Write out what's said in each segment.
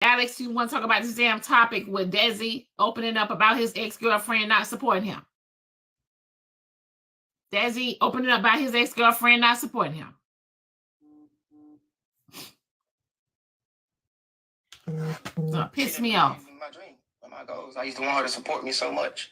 Alex, you want to talk about this damn topic with Desi opening up about his ex-girlfriend not supporting him? Desi opening up about his ex-girlfriend not supporting him. Piss me off. My dream, my goals. I used to want her to support me so much.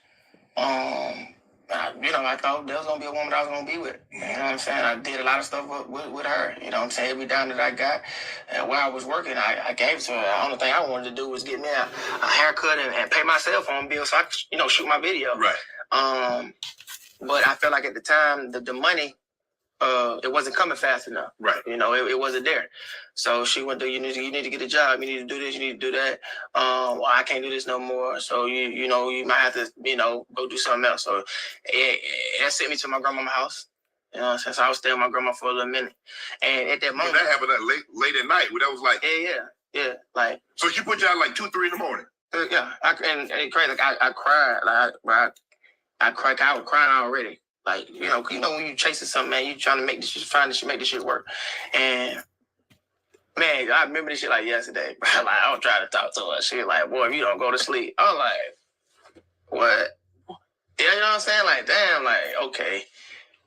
I thought there was gonna be a woman I was gonna be with. You know what I'm saying? I did a lot of stuff with her. You know what I'm saying? Every dime that I got, and while I was working, I gave to her. The only thing I wanted to do was get me a haircut and pay my cell phone bill so I could, shoot my video. Right. But I felt like at the time the money, it wasn't coming fast enough. Right. It wasn't there. So she went to, you need to get a job. You need to do this. You need to do that. Well, I can't do this no more. So you might have to, go do something else. So it sent me to my grandma's house. Since I was staying with my grandma for a little minute. And at that moment, that happened late at night. That was like, yeah. Like, so she put you out like 2, 3 in the morning. Yeah. And crazy. Like I cried. I cried. I was crying already. Like, when you chasing something, man, you trying to make this shit work. And man, I remember this shit like yesterday. Like, I was trying to talk to her. She was like, boy, if you don't go to sleep. I was like, what? Yeah, you know what I'm saying? Like, damn, like, okay.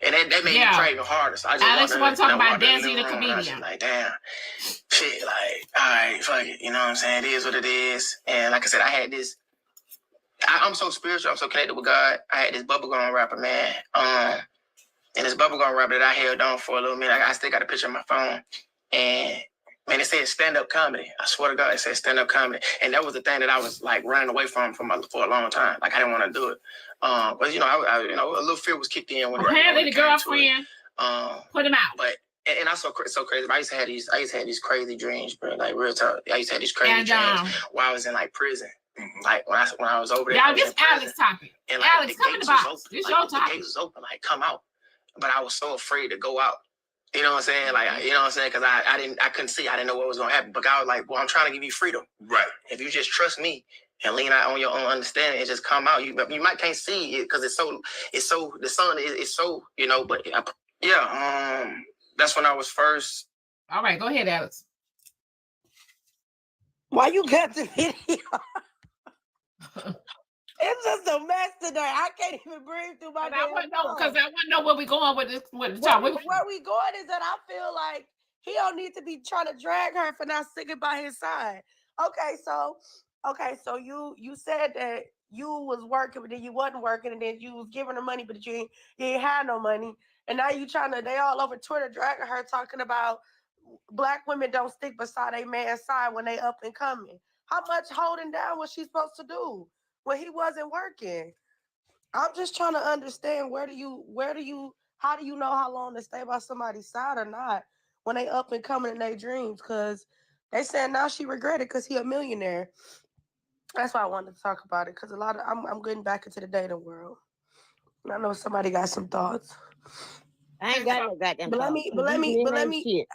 And that made me cry even harder. So I just want to talk about Desi the comedian. Like, damn, shit, like, all right, fuck it. You know what I'm saying? It is what it is. And like I said, I had this. I'm so spiritual. I'm so connected with God. I had this bubblegum rapper, man. And this bubblegum rapper that I held on for a little minute. I still got a picture on my phone. And, man, it said stand-up comedy. I swear to God, it said stand-up comedy. And that was the thing that I was, like, running away from for a long time. Like, I didn't want to do it. But, a little fear was kicked in. Apparently the girlfriend put him out. But, and I'm so crazy. I used to have these crazy dreams, bro. Like, real talk. I used to have these crazy dreams while I was in, like, prison. Like when I was over there. Y'all, this Alex topic. And like, Alex, come in the box. This your topic. The gate was open, like come out. But I was so afraid to go out. You know what I'm saying? Like, you know what I'm saying? Because I couldn't see. I didn't know what was gonna happen. But I was like, well, I'm trying to give you freedom. Right. If you just trust me and lean out on your own understanding and just come out, you might can't see it because it's so the sun is so, but that's when I was first. All right, go ahead, Alex. Why you got the video? It's just a mess today. I can't even breathe through my I want to know where we're going with this. Where we going is that I feel like he don't need to be trying to drag her for not sticking by his side. Okay, so you said that you was working, but then you wasn't working, and then you was giving her money, but you ain't had no money, and now you they all over Twitter dragging her talking about Black women don't stick beside a man's side when they up and coming. How much holding down was she supposed to do when he wasn't working? I'm just trying to understand how do you know how long to stay by somebody's side or not when they up and coming in their dreams? Because they saying now she regretted because he a millionaire. That's why I wanted to talk about it, because I'm getting back into the dating world. I know somebody got some thoughts. I ain't got no goddamn thoughts. But let me.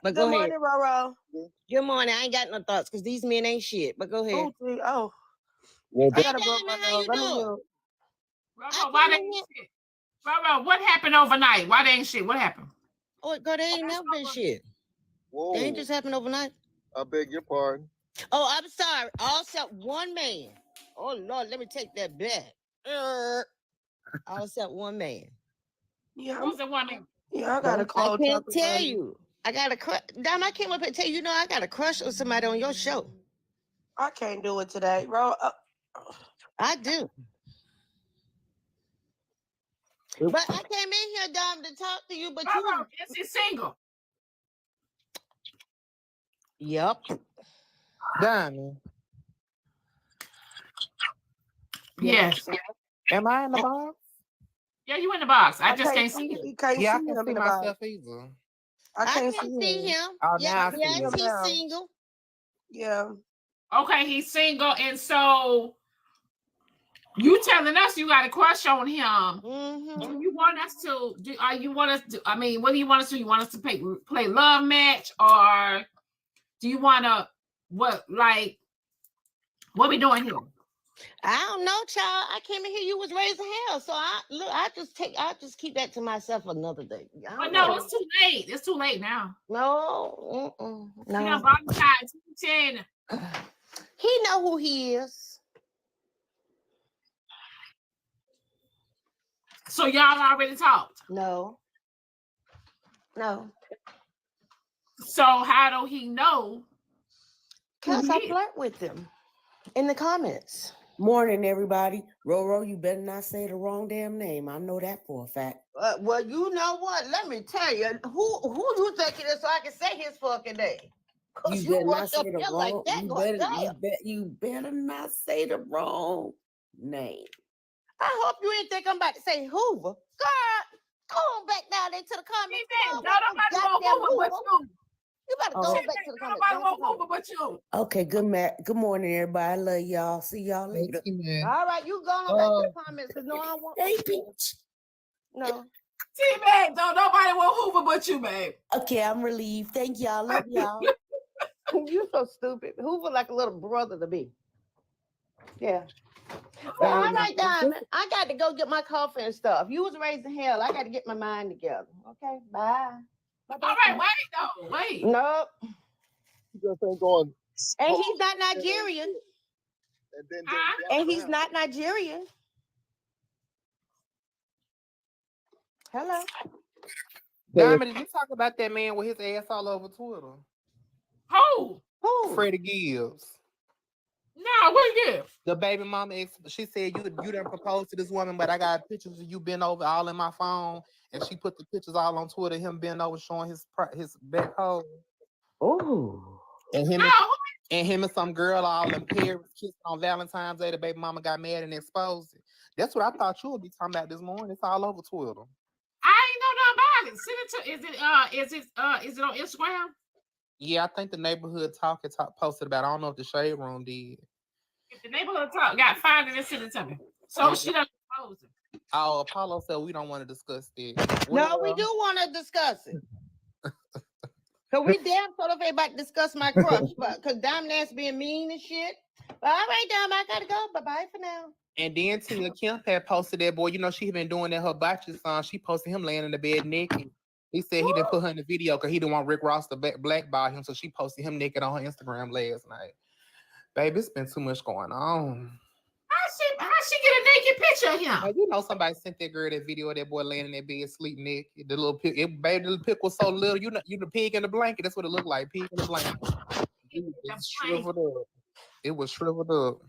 But good go morning, ahead. Roro. Good morning. I ain't got no thoughts because these men ain't shit. But go ahead. Oh. I gotta go. How you doing? Roro, why they ain't shit? Roro, what happened overnight? Why they ain't shit? What happened? Oh, God, they ain't never been shit. Whoa. They ain't just happened overnight. I beg your pardon. Oh, I'm sorry. All except one man. Oh, Lord, let me take that back. All except one man. Yeah. Who's the one man? Yeah, I got a call. I can't tell you. I got a crush. Damn, I came up and tell you, I got a crush on somebody on your show. I can't do it today, bro. I do. But I came in here, Dom, to talk to you, but you... Is he single? Yep. Diamond. Yes. Am I in the box? Yeah, you in the box. I just can't see you. I can't see myself either. I can't see him. Oh, yes, he's single. Yeah. Okay, he's single, and so you telling us you got a crush on him. Mm-hmm. Do you want us to? What do you want us to do? You want us to play love match, or do you want to what we doing here? I don't know, child. I came in here. You was raising hell, so I just keep that to myself another day. But no, it's too late. It's too late now. No, no. You know, Valentine's 10. He know who he is. So y'all already talked. No. So how do he know? Because who I he is? flirt with him in the comments. Morning, everybody. Roro, you better not say the wrong damn name. I know that for a fact. Well, you know what? Let me tell you, who you think it is so I can say his fucking name? Because You better not walked up say the here wrong. like that, You better not say the wrong name. I hope you ain't think I'm about to say Hoover. Girl, go on back down there to the comments. Don't Go on nobody back want to goddamn Hoover but Hoover. you. You better go Oh. back to the comments. Nobody Go want to the Hoover but you. Okay, good morning, everybody. I love y'all. See y'all later. comments. All right, you go on back to the comments because no, I don't want. Hey, bitch. No. T-Bag, don't nobody want Hoover but you, babe. Okay, I'm relieved. Thank y'all. Love y'all. You so stupid. Hoover like a little brother to me. Yeah. Oh, All right, Diamond. I got to go get my coffee and stuff. You was raising hell. I got to get my mind together. Okay, bye. All right, wait, though. Wait. Nope. You just ain't going. And he's not Nigerian. And then And he's not Nigerian. Hello. Diamond, did you talk about that man with his ass all over Twitter? Who? Freddie Gibbs. No, what you? The baby mama she said you done proposed to this woman, but I got pictures of you bent over all in my phone, and she put the pictures all on Twitter. Him bent over showing his back hole. Oh. And him and some girl all in Paris kissing on Valentine's Day. The baby mama got mad and exposed it. That's what I thought you would be talking about this morning. It's all over Twitter. I ain't know nothing about it. Send it to. Is it on Instagram? Yeah, I think the neighborhood talk posted about it. I don't know if the Shade Room did. If the neighborhood talk got find it and send it to me. So she done exposed it. Oh, Apollo said we don't want to discuss that. No, we do want to discuss it. Because we damn sort of ain't about to discuss my crush. Because Diamond ass being mean and shit. But all right, Diamond, I got to go. Bye-bye for now. And then Tia Kemp had posted that boy. You know, she been doing that hibachi song. She posted him laying in the bed naked. He said he didn't put her in the video because he didn't want Rick Ross to blackball him. So she posted him naked on her Instagram last night. Baby, it's been too much going on. How she get a naked picture of him? You know, somebody sent that girl that video of that boy laying in that bed, sleep naked. The little pig, baby, the little pig was so little. You know, the pig in the blanket. That's what it looked like. Pig in the blanket. It was shriveled up. It was shriveled up.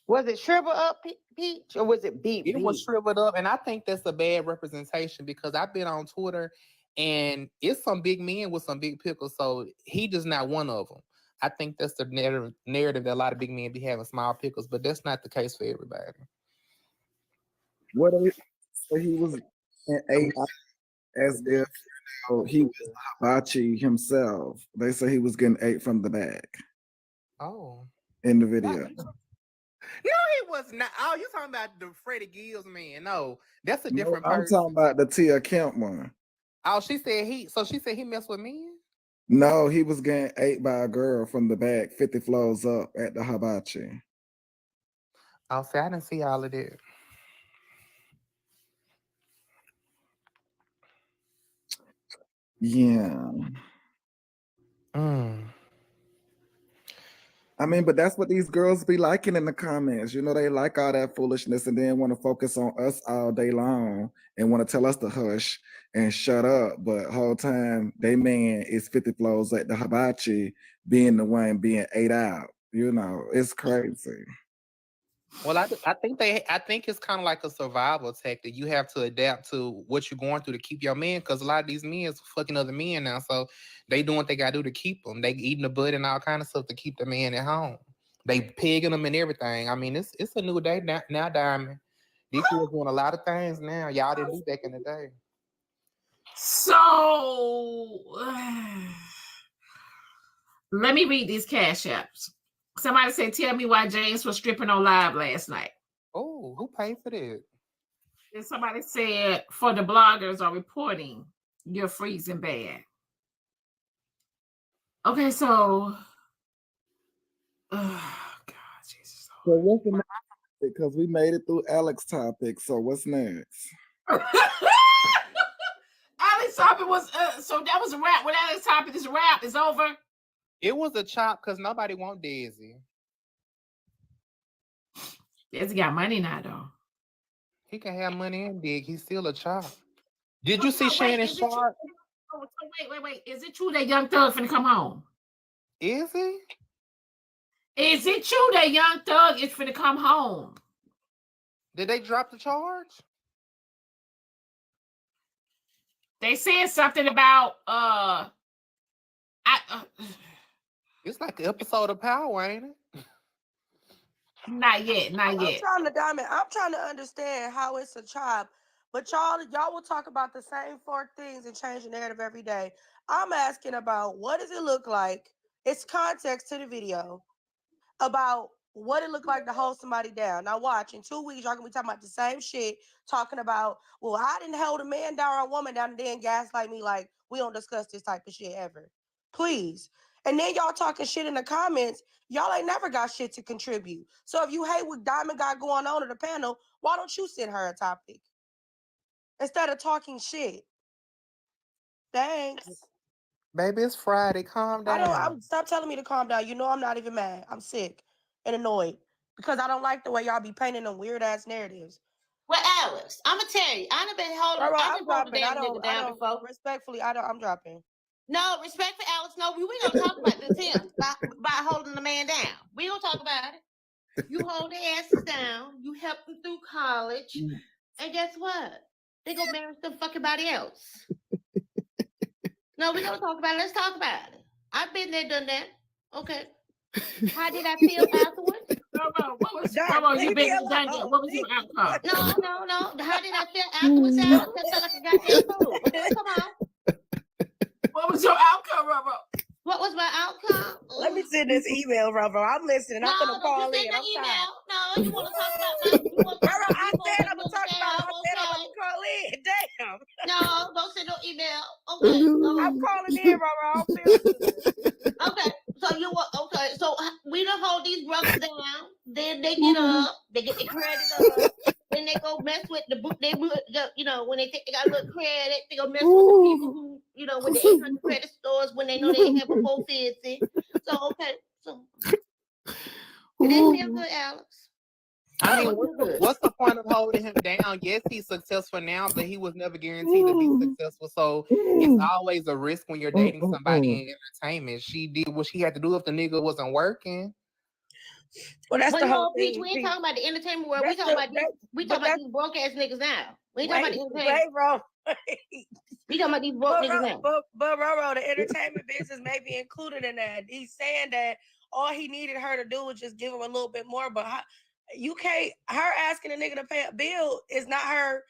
Was it shriveled up, Peach, or was it beat? It was shriveled up, and I think that's a bad representation because I've been on Twitter, and it's some big men with some big pickles. So he just not one of them. I think that's the narrative that a lot of big men be having small pickles, but that's not the case for everybody. What he was an AI as if he was Hibachi himself. They say he was getting ate from the back. Oh. In the video. No, he was not. Oh, you talking about the Freddie Gibbs man? No, that's a different I'm person. talking about the Tia Kemp one. Oh, she said he messed with men? No, he was getting ate by a girl from the back, 50 floors up at the Hibachi. Oh, see, I didn't see all of that. Yeah. I mean, but that's what these girls be liking in the comments. You know, they like all that foolishness and then want to focus on us all day long and want to tell us to hush and shut up. But whole time, they man is 50 floors at the Hibachi being the one being ate out. You know, it's crazy. Well, I think it's kind of like a survival tactic. You have to adapt to what you're going through to keep your man, because a lot of these men is fucking other men now, so they doing what they gotta do to keep them. They eating the bud and all kind of stuff to keep the man at home. They pegging them and everything. I mean, it's a new day now, Diamond. These girls doing a lot of things now. Y'all didn't do back in the day. So let me read these cash apps. Somebody said, tell me why James was stripping on live last night. Oh, who paid for that? And somebody said, for the bloggers are reporting you're freezing bad. Okay, so God, Jesus. So what's the next? Because we made it through Alex topic. So what's next? Alex topic was so that was a wrap. When Alex topic is a wrap, it's over. It was a chop because nobody want Desi. He got money now, though. He can have money and dick. He's still a child. Did you see Shannon is it true? Sharp? Oh, so wait. Is it true that Young Thug finna come home? Is he? Is it true that Young Thug is finna come home? Did they drop the charge? They said something about It's like an episode of Power, ain't it? Not yet. I'm trying to understand how it's a tribe, but y'all will talk about the same 4 things and change the narrative every day. I'm asking about what does it look like? It's context to the video about what it looked like to hold somebody down. Now watch, in 2 weeks, y'all gonna be talking about the same shit, talking about, well, I didn't hold a man down or a woman down, and then gaslight me like we don't discuss this type of shit ever. Please. And then y'all talking shit in the comments. Y'all ain't never got shit to contribute. So if you hate what Diamond got going on at the panel, why don't you send her a topic instead of talking shit? Thanks. Baby, it's Friday. Calm down. Stop telling me to calm down. You know I'm not even mad. I'm sick and annoyed because I don't like the way y'all be painting them weird ass narratives. Well, Alex, I'm gonna tell you, I done been holding. I'm dropping. Before. Respectfully, I'm dropping. No, respect for Alex. No, we gonna talk about this here by holding the man down. We gonna talk about it. You hold their asses down. You help them through college, and guess what? They gonna marry some fucking body else. No, we gonna talk about it. Let's talk about it. I've been there, done that. Okay. How did I feel afterwards? What was your outcome? No. How did I feel afterwards? Alex? I felt like a goddamn fool. Come on. What was your outcome, Robo? What was my outcome? Let me send this email, Robo. I'm listening. I'm gonna call in. I'm tired. No, you want to talk about my? I said I'm gonna talk about it. I said I'm gonna call in. Damn. No, don't send no email. Okay. So, I'm calling in, Robo. I don't feel good. Okay. So we don't hold these brothers down. Then they get up, they get the credit up. Then they go mess with the book. When they think they got a little credit, they go mess with the people who, with the 800 credit stores when they know they have a 450. So it didn't feel good, Alex. I mean, what's the point of holding him down? Yes, he's successful now, but he was never guaranteed to be successful. So it's always a risk when you're dating somebody in entertainment. She did what she had to do if the nigga wasn't working. Well, that's the whole thing. We ain't talking about the entertainment world. We talking about these broke ass niggas now. We ain't talking about the entertainment. We talking about these broke niggas now. But Roro, the entertainment business may be included in that. He's saying that all he needed her to do was just give him a little bit more, but you can't. Her asking a nigga to pay a bill is not her.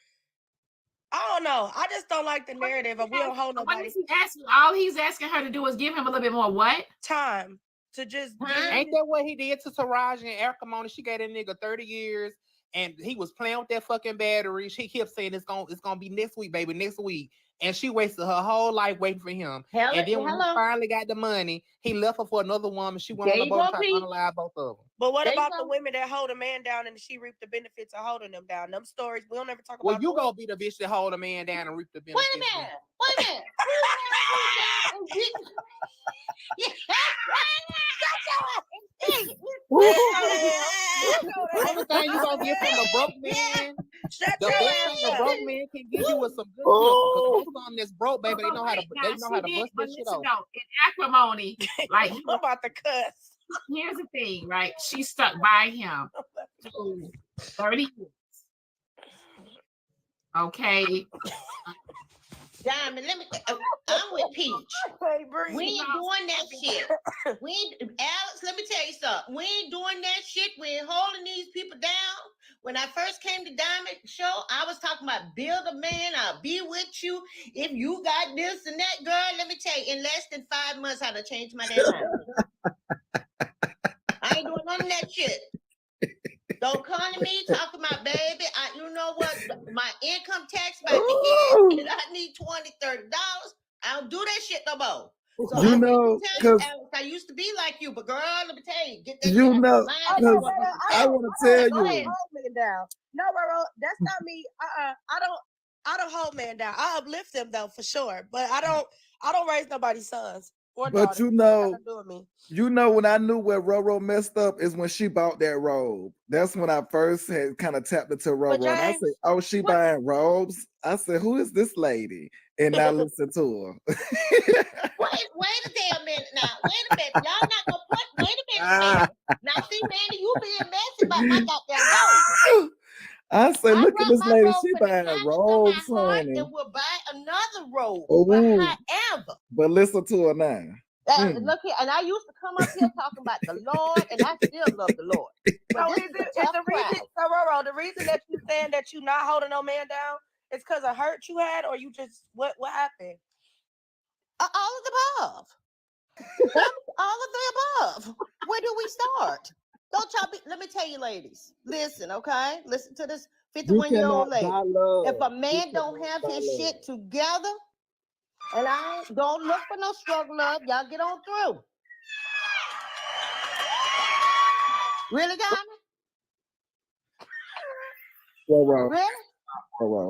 I don't know. I just don't like the narrative of we don't hold nobody. What is he asking? All he's asking her to do is give him a little bit more what? Time to just. Ain't that what he did to Taraji and Acrimony? She gave that nigga 30 years, and he was playing with that fucking battery. She kept saying it's gonna be next week, baby, next week. And she wasted her whole life waiting for him. And then when he finally got the money, he left her for another woman. She went on the boat and tried to unalive both of them. But what about the women that hold a man down and she reaped the benefits of holding them down? Them stories, we don't ever talk about. Well, you gonna be the bitch that hold a man down and reap the benefits. Wait a minute. Everything you gonna get from a broke man, the best thing a broke man can give you is some good looks. Because on this broke, baby, they know how to bust this shit off. In Acrimony, like I'm about to cuss. Here's the thing, right? She stuck by him 30 years. Okay. Diamond, I'm with Peach. We ain't doing that shit. Alex, let me tell you something. We ain't doing that shit. We ain't holding these people down. When I first came to Diamond Show, I was talking about build a man. I'll be with you. If you got this and that, girl, let me tell you, in less than 5 months, I done changed my damn mind. I ain't doing none of that shit. Don't come to me talking about, baby, you know what? My income tax about to hit, and I need $20, $30. I don't do that shit no more. So I used to be like you, but girl, let me tell you, get that shit I want to tell you. Hold man down. No, Roro, that's not me. I don't hold man down. I uplift them though, for sure. But I don't raise nobody's sons. Or But daughter. you know, when I knew where Roro messed up is when she bought that robe. That's when I first had kind of tapped into Roro. And I said, oh, she buying robes? I said, who is this lady? And I listened to her. Wait a damn minute now. Wait a minute. Y'all not gonna put. Wait a minute, man. Now see, Manny, you being messy about my goddamn robe. I said, look at this lady. She buying robes, honey. And we'll buy another robe. Oh, but however, but listen to her now. Look here, and I used to come up here talking about the Lord, and I still love the Lord. So is the reason, Roro, the reason that you saying that you not holding no man down is because of hurt you had, or you just what happened? All of the above. All of the above. Where do we start? Don't y'all be, let me tell you, ladies. Listen, okay? Listen to this 51-year-old lady. If a man don't have his shit together, and I don't look for no struggle love, y'all get on through. Really, Diamond? Really?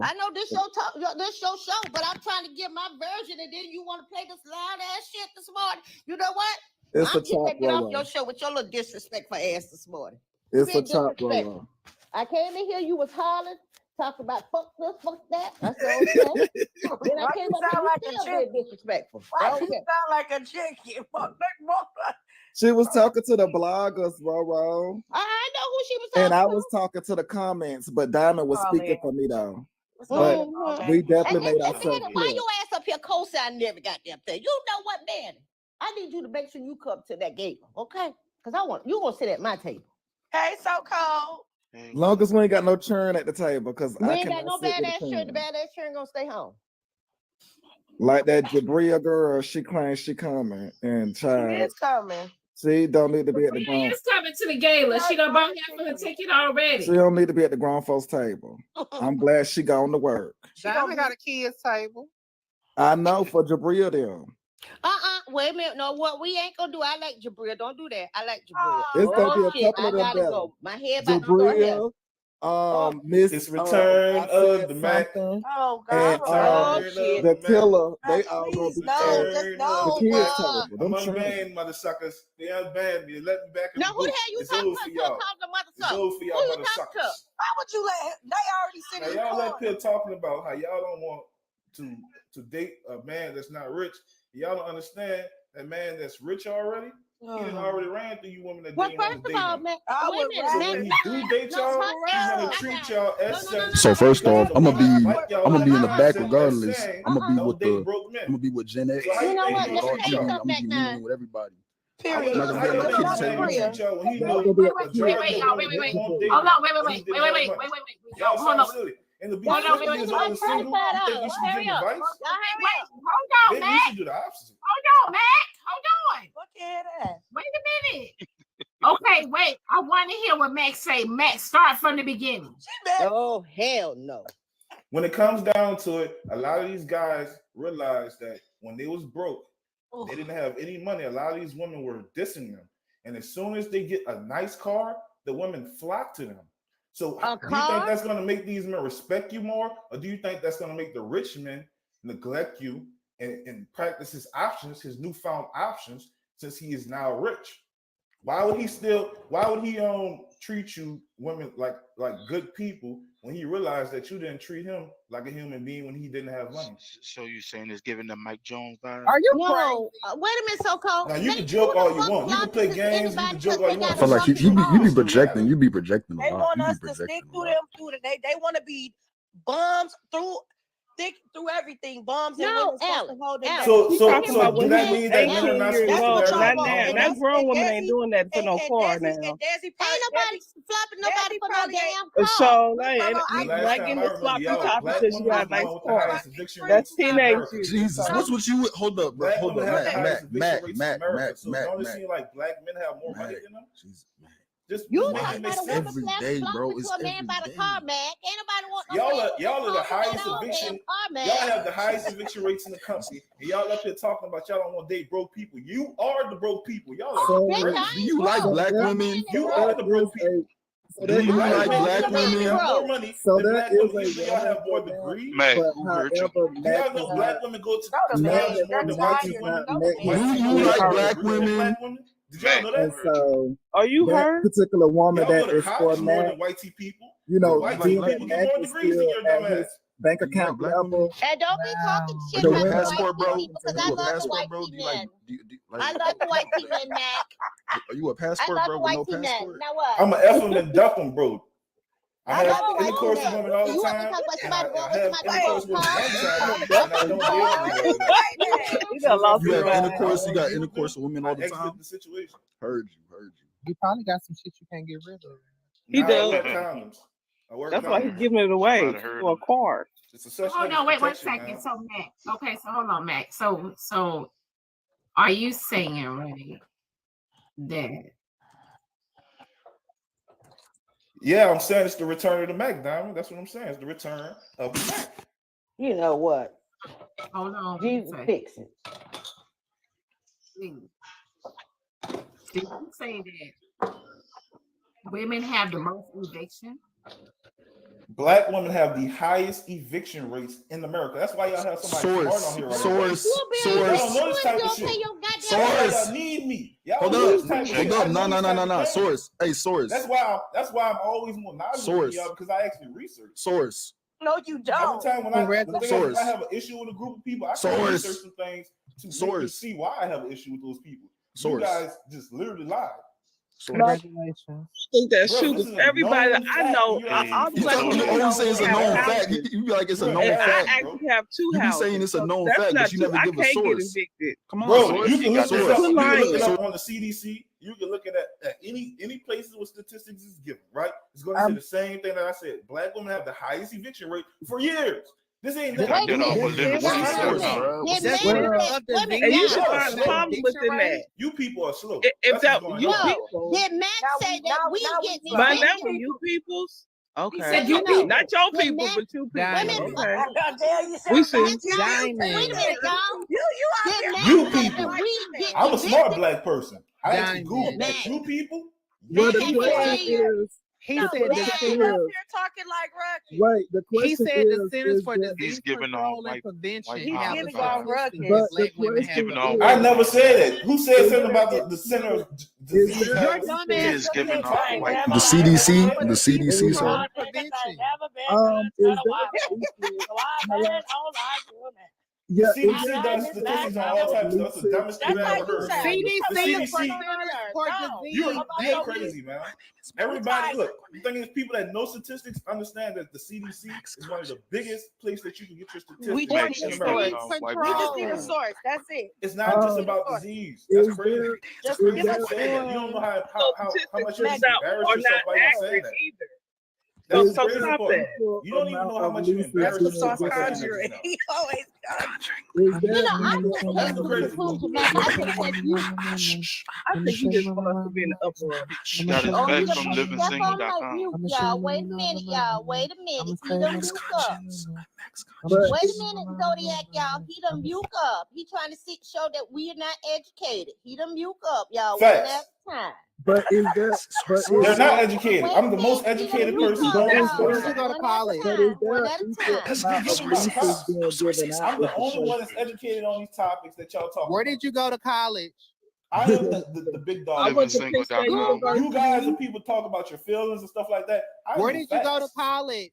I know this your show, but I'm trying to give my version, and then you want to play this loud ass shit this morning. You know what? It's I'm getting to get off your show with your little disrespectful ass this morning. It's a chop, Roro. I came in here, you was hollering, talking about fuck this, fuck that. I said, okay. Then I came up sound like a chick. Disrespectful. Why you sound like a chicken? She was talking to the bloggers, Roro. I know who she was talking to. And I was talking to the comments, but Diamond was speaking for me, though. But we definitely made ourselves why your ass up here co-signing every goddamn thing? You know what, man? I need you to make sure you come to that gate, okay? Because you gonna sit at my table. Hey, so cold. Long as we ain't got no churn at the table, because we ain't got no badass churn. The badass churn gonna stay home. Like that Jabria girl, she claims she coming, and child, she is coming. She don't need to be at the grown. She's coming to the gala. She done bought half of her ticket already. She don't need to be at the grown folks table. I'm glad she gone to work. Diamond got a kids table. I know for Jabria them. Wait a minute. No, what we ain't gonna do. I like Jabria. Don't do that. I like Jabria. It's gonna be a couple of them better. Go. My head about to go. Miss it's Return of the Mac. Oh God. And the killer. They all gonna be the kids table. I'm unbanned, mother suckers. They unbanned me. Let me back in the the who the hell you talking to? It's over for y'all, mother suckers. Why would you let him? They already sitting in y'all up here talking about how y'all don't want to date a man that's not rich. Y'all don't understand that man that's rich already. He done already ran through you women that didn't want to date him. So when he do date y'all, he's gonna treat y'all as So first off, I'm gonna be in the back regardless. I'm gonna be with Gen X. You know what? Let me tell you I'm something back now. with everybody. Period. Hold on, wait. Hold on. And the beef is on single. You think you should give advice? Hold on, Matt. You should do the opposite. Hold on, Matt. Hold on. Look at that. Wait a minute. Okay, wait. I want to hear what Max say. Max, start from the beginning. Oh, hell no. When it comes down to it, a lot of these guys realize that when they was broke, they didn't have any money. A lot of these women were dissing them. And as soon as they get a nice car, the women flock to them. So do you think that's going to make these men respect you more? Or do you think that's going to make the rich men neglect you and practice his options, his newfound options, since he is now rich? Why would he treat you women like good people when he realized that you didn't treat him like a human being when he didn't have money? So you saying it's giving them Mike Jones vibe? Are you no? Wait a minute, so cold. Now you can joke all you want. You can play games. You can joke all you want. I feel like you be projecting. You be projecting a lot. They want us to stick through them too. They want to be bums through everything. Bums. No, So do that mean that men are not supposed to marry? That grown woman ain't doing that for no car now. Ain't nobody flopping nobody for no damn car. So like in the sloppy top because you got a nice car. That's teenage. Jesus, what's what you hold up, bro? Hold up, Mac. So don't it seem like black men have more money than them? Jesus, man. You it's every day, bro. It's every day. Car, man. Ain't nobody want y'all are the highest eviction. Y'all have the highest eviction rates in the country. And y'all up here talking about y'all don't want to date broke people. You are the broke people. Y'all are do you like black women? You are the broke people. So that you like black women? More money So than that black is women. a Y'all have more degrees. Mac, but who hurt you? however, Do y'all know black women go to college more than white women? You like black women? Did y'all know and that? so Are you that hurt? particular woman Y'all that go to is for college more Mac, than white people. you know, White being people that get Mac more is degrees than still your at dumb his ass. bank You like account black level. women? And don't be talking shit The You a about the passport, white bro? people because You I a love the passport, white bro? Do you men. like I love the white men, Mac. are you a I passport, love bro, the with white no men. passport? Now what? I'm a F them and duck them, bro. I I have love the white intercourse with men. women all the You want me to time, talk about and somebody I going with have somebody intercourse with car? them sometimes, and I don't deal with them. He done lost You his have mind. intercourse. You got intercourse with women all the I exit time. the situation. Heard you. You probably got some shit you can't get rid of. He Nah, does. I wear condoms. I wear That's why he's condoms. giving it away Somebody heard for a him. car. It's a such Hold thing as on, wait one protection, second. man. So Mac, okay, so hold on, Mac. So are you saying, right, that Yeah, I'm saying it's the return of the Mac, Diamond. That's what I'm saying. It's the return of the Mac. You know what? hold on, Jesus fix it. did you say that women have the most eviction? Black women have the highest eviction rates in America. That's why y'all have somebody smart on here right now. Y'all don't know this type of shit. That's why y'all need me. Y'all Hold don't know up. this type of Hold shit. up. I know this type of No. thing. Source. Hey, source. That's why I'm always more knowledgeable than Source. y'all, because I actually research. Source. No, you don't. Every time when I Source. I have an issue with a group of people, I can Source. research some things to make me Source. see why I have an issue with those people. Source. You guys just literally lied. Congratulations. I think that's Bro, true. this 'Cause is a everybody known that I fact. know, You're Hey, all the you black told women You I always say know it's a have known houses. fact. You be like it's a You're known And I fact. actually have two You be houses. saying it's a So known that's fact, not but you true. never I give a can't get source. evicted. Come on, Bro, source. you can look this Source. up. You can look it Lying. up on the CDC. You can look it at any places where statistics is given, right? It's going to say the same thing that I said. Black women have the highest eviction rate for years. This ain't Cut nothing that new. off with living This is single source. bro. Then That's men what said the women And you eviction should Y'all are find a slow. problem within that. You people are slow. If That's that what's going you on. people, Did Mac say that we get by now eviction? you peoples, He okay, said you people. not your Did people, Mac? but you people. Diamond. Okay, Damn, you we sound see. That's not Diamond. wait a minute, y'all. You out Did here Mac You say people. that we get I'm a smart evicted? black person. I actually Googled Diamond. that. You people. Well, Mac, the I can't question hear you. is, He No, said the Mac. up centers. here talking like Rocky. wait, the He question said the is Centers for that, He's Disease giving all Control and white Prevention He's have a giving y'all statistic Rucky. that but the black women He's have giving the all most I white never power. said that. Who said is something there, about the center of is disease there, Your having? dumb He ass is just giving said all Talking white about The power. CDC. that. The CDC. Sir. for prevention. is there, The yeah, is CDC there does any statistics on amount all of types of stuff. It's the leases dumbest thing in I the ever heard, man. CDC The for CDC, Centers for Disease. you're crazy, man. Everybody, look, the thing is, people that know statistics understand that the CDC is one of the biggest places that you can get your We statistics Mac, just in need he's the America. giving source. all white We just need a power. source. That's it. It's not just um, about disease. That's is crazy. there, That's is crazy there, to say that. You don't know So how statistics much you are embarrass not yourself by even saying accurate that. either. That's is the there crazy Stop part. that. equal You don't even amount know how of much you leases embarrass being yourself by given saying out? that just now. He always Is You there know, I equal just came That's to the the crazy conclusion, part. Mac. I think that you. I think he just wants us to be in the uproar. He got his Oh, he facts done from put his stuff on like livingsingle.com. mute, y'all. Wait a minute, y'all. Wait a minute. He done mute up. But Wait a minute, Zodiac, y'all. He done mute up. He trying to show that we are not educated. He done mute up, y'all. One Facts. at a time. but is there, but is They're not there, educated. Wait I'm a the most minute. He done educated mute person up, on but this is y'all. Where did there, you go to One at a college? but is time. One there at a equal time. amount of leases being given out? I'm Is the the only one question. that's educated on these topics that y'all talk Where about. did you go to college? I am the big dog. I went to Penn State livingsingle.com. You guys and University. people talk about your feelings and stuff like that. I Where know did you go to facts. college?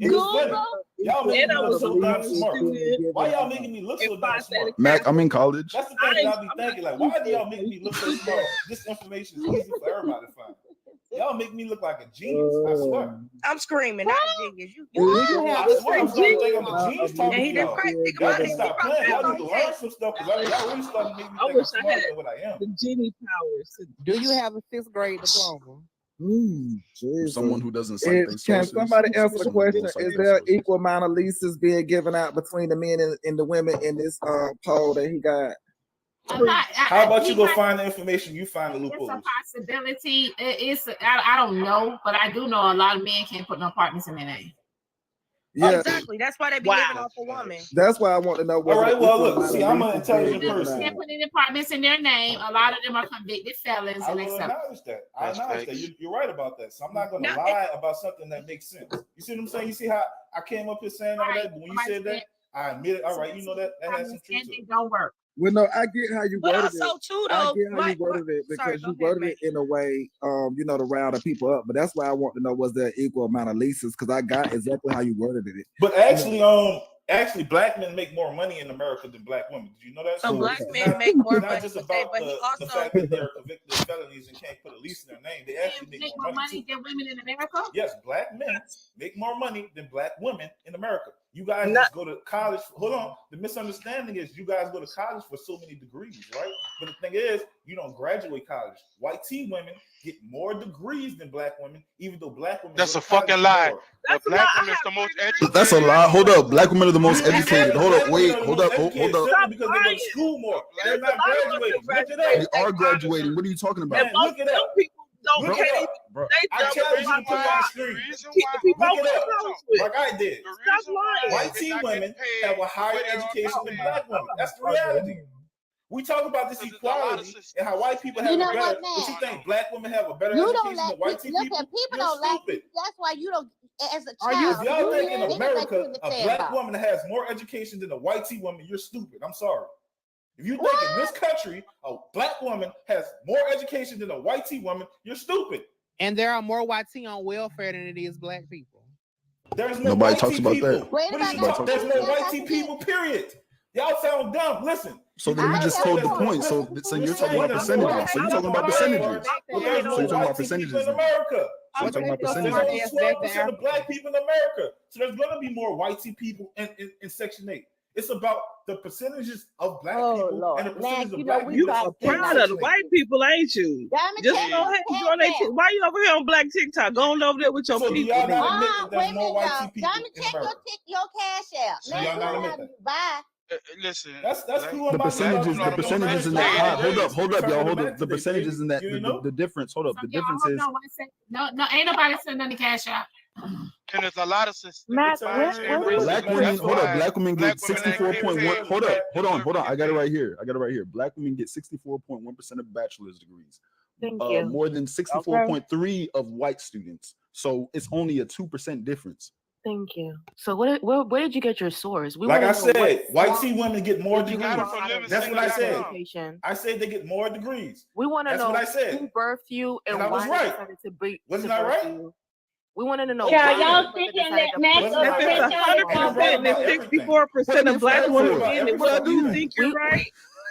And it's funny. Google. Y'all Equal making And me I amount look was of a so damn leases smart. being student given Why y'all out. making me look in so damn Phi Theta smart? Mac, I'm in Catholic. college. That's the I thing that ain't, I'll be I'm thinking. not Like, why do stupid. y'all make me look so smart? This information is easy for everybody to find. Y'all make me look like a genius. I swear. I'm screaming, not genius. You Do you I have a swear I'm starting to think I'm a Amount genius of talking and to he leases did y'all. great. being Y'all given need to stop out. playing. Y'all need to learn some stuff because y'all really starting to make me I think wish I'm I smarter had than what I am. the genie powers. Do you have a 6th grade diploma? Jesus. Someone who doesn't cite their Can sources. somebody answer the Someone who question? don't cite Is their there sources. equal amount of leases being given out between the men and the women in this poll that he got? How about you go find the information? You find the It's a loopholes. possibility. I don't know, but I do know a lot of men can't put no partners in their name. Yeah, Exactly. That's why they be living off a woman. that's why I want to know. All right, well, look, amount see, of I'm an leases intelligent being given person. They're out. putting apartments in their name. A lot of them are convicted felons, I and will acknowledge that. I acknowledge that. You're right about that. So I'm not going to lie about something that makes sense. You see what I'm saying? You see how I came up here saying all that? But when you said that, I admit it. All right, you know that has some truth to it. Don't work. Well, no, I get how you But worded also it. too, I though, get how you worded it because you worded it in a way, you know, to round the people up. But that's why I want to know, was there equal amount of leases? Because I got exactly how you worded it. But actually, black men make more money in America than black women. Did you know that? So black men make more money. Not just about the fact that they're convicted of felonies and can't put a lease in their name. They actually make more money than women in America. Yes, black men make more money than black women in America. You guys just go to college. Hold on. The misunderstanding is you guys go to college for so many degrees, right? But the thing is, you don't graduate college. White teen women get more degrees than black women, even though black women. That's a fucking lie. Black women is the most educated. That's a lie. Hold up. Black women are the most educated. Hold up. Wait. Hold up. Hold up. Because they go to school more. They're not graduating. Look it up. They are graduating. What are you talking about? Man, look it up. Look it up. I challenge you to put it on the screen. Look it up. Like I did. White teen women have a higher education than black women. That's the reality. We talk about this equality and how white people have a better. But you think black women have a better education than white teen people? People don't like you. That's why you don't. As a child, if y'all think in America a black woman has more education than a white teen woman, you're stupid. I'm sorry. If you think in this country a black woman has more education than a white teen woman, you're stupid. And there are more white teen on welfare than it is black people. There's no Nobody white talks teen about people. that. What is you talking? There's no white teen people. Period. Y'all sound dumb. Listen. So then you just told the point. So you're talking about percentages. So you're talking about percentages. So you're talking about percentages in America. So you're talking about percentages. There's 12% of black people in America. So there's going to be more white teen people in Section 8. It's about the percentages of black people and the percentage of black people. You are proud of the white people, ain't you? Just go ahead and join that. Why you over here on Black TikTok? Going over there with your people. Y'all not admit that there's more white people Diamond, check your cash out. So y'all not admit that. Bye. Listen, that's cool. The percentages in that. Hold up, y'all. Hold up. The percentages in that. The difference. Hold up. The difference is. No, ain't nobody sending any cash out. And there's a lot of black women. Hold up. Black women get 64.1. Hold on. I got it right here. Black women get 64.1% of bachelor's degrees. Thank you. More than 64.3 of white students. So it's only a 2% difference. Thank you. So where did you get your source? Like I said, white teen women get more degrees. That's what I said. I said they get more degrees. We want to know what I said. who birthed you and I was why right. decided to be. Wasn't I right? We want to know. Yeah, y'all thinking that if it's 100% and 64% of black women in it, what do you think you're right?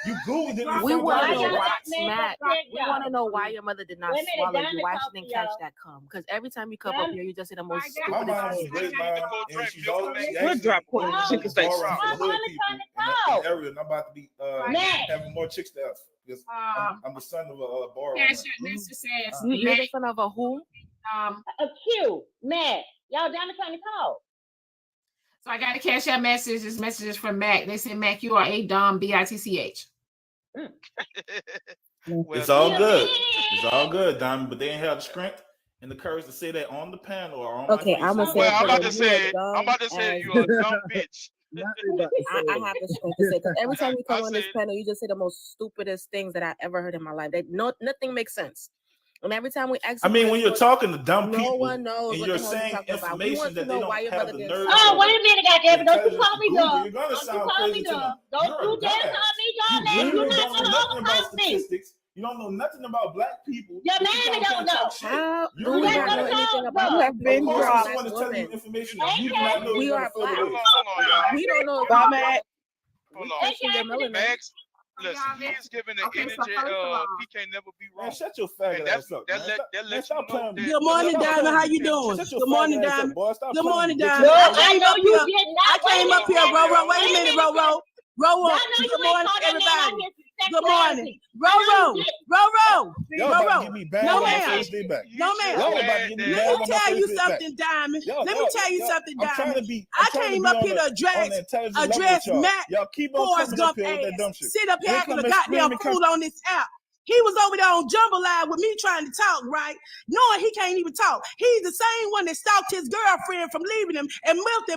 You Googled it. We want to know why, Matt. We want to know why your mother did not swallow you. Why she didn't catch that cum? Because every time you come up here, you just say the most stupidest things. What drop point? She can say I'm about to be having more chicks to us. Because I'm the son of a bar. You're the son of a who? A Q, Matt. Y'all down to trying to call. So I got a cash out message. This message is from Mac. They said, Mac, you are a dumb bitch. It's all good. It's all good, Diamond. But they ain't have the strength and the courage to say that on the panel or on okay, my face. I'm about to say you're a dumb bitch. I have the strength to say because every time you come on this panel, you just say the most stupidest things that I ever heard in my life. Nothing makes sense. And every time we ask, when you're talking to dumb people, no one knows and you're saying information that they don't have the nerve. Oh, wait a minute, goddamn! Don't you call me dumb? You're gonna sound crazy to them. Don't you dare call me dumb, man! You're not gonna overcome me. You don't know nothing about black people. Your mammy don't know. You have been brought information. You do not know. We are black. We don't know about that. Hold on. Max, listen, he is giving the energy. He can never be wrong. Man, shut your faggot ass up. Good morning, Diamond. How you doing? Good morning, Diamond. Good morning, Diamond. I came up here, Ro. Wait a minute, Ro. Good morning, everybody. Good morning. Ro. No, ma'am. Let me tell you something, Diamond. I came up here to address Matt Forrest Gump ass. Sit up here acting a goddamn fool on this app. He was over there on Jumbo Live with me trying to talk, right? Knowing he can't even talk. He's the same one that stalked his girlfriend from leaving him and moved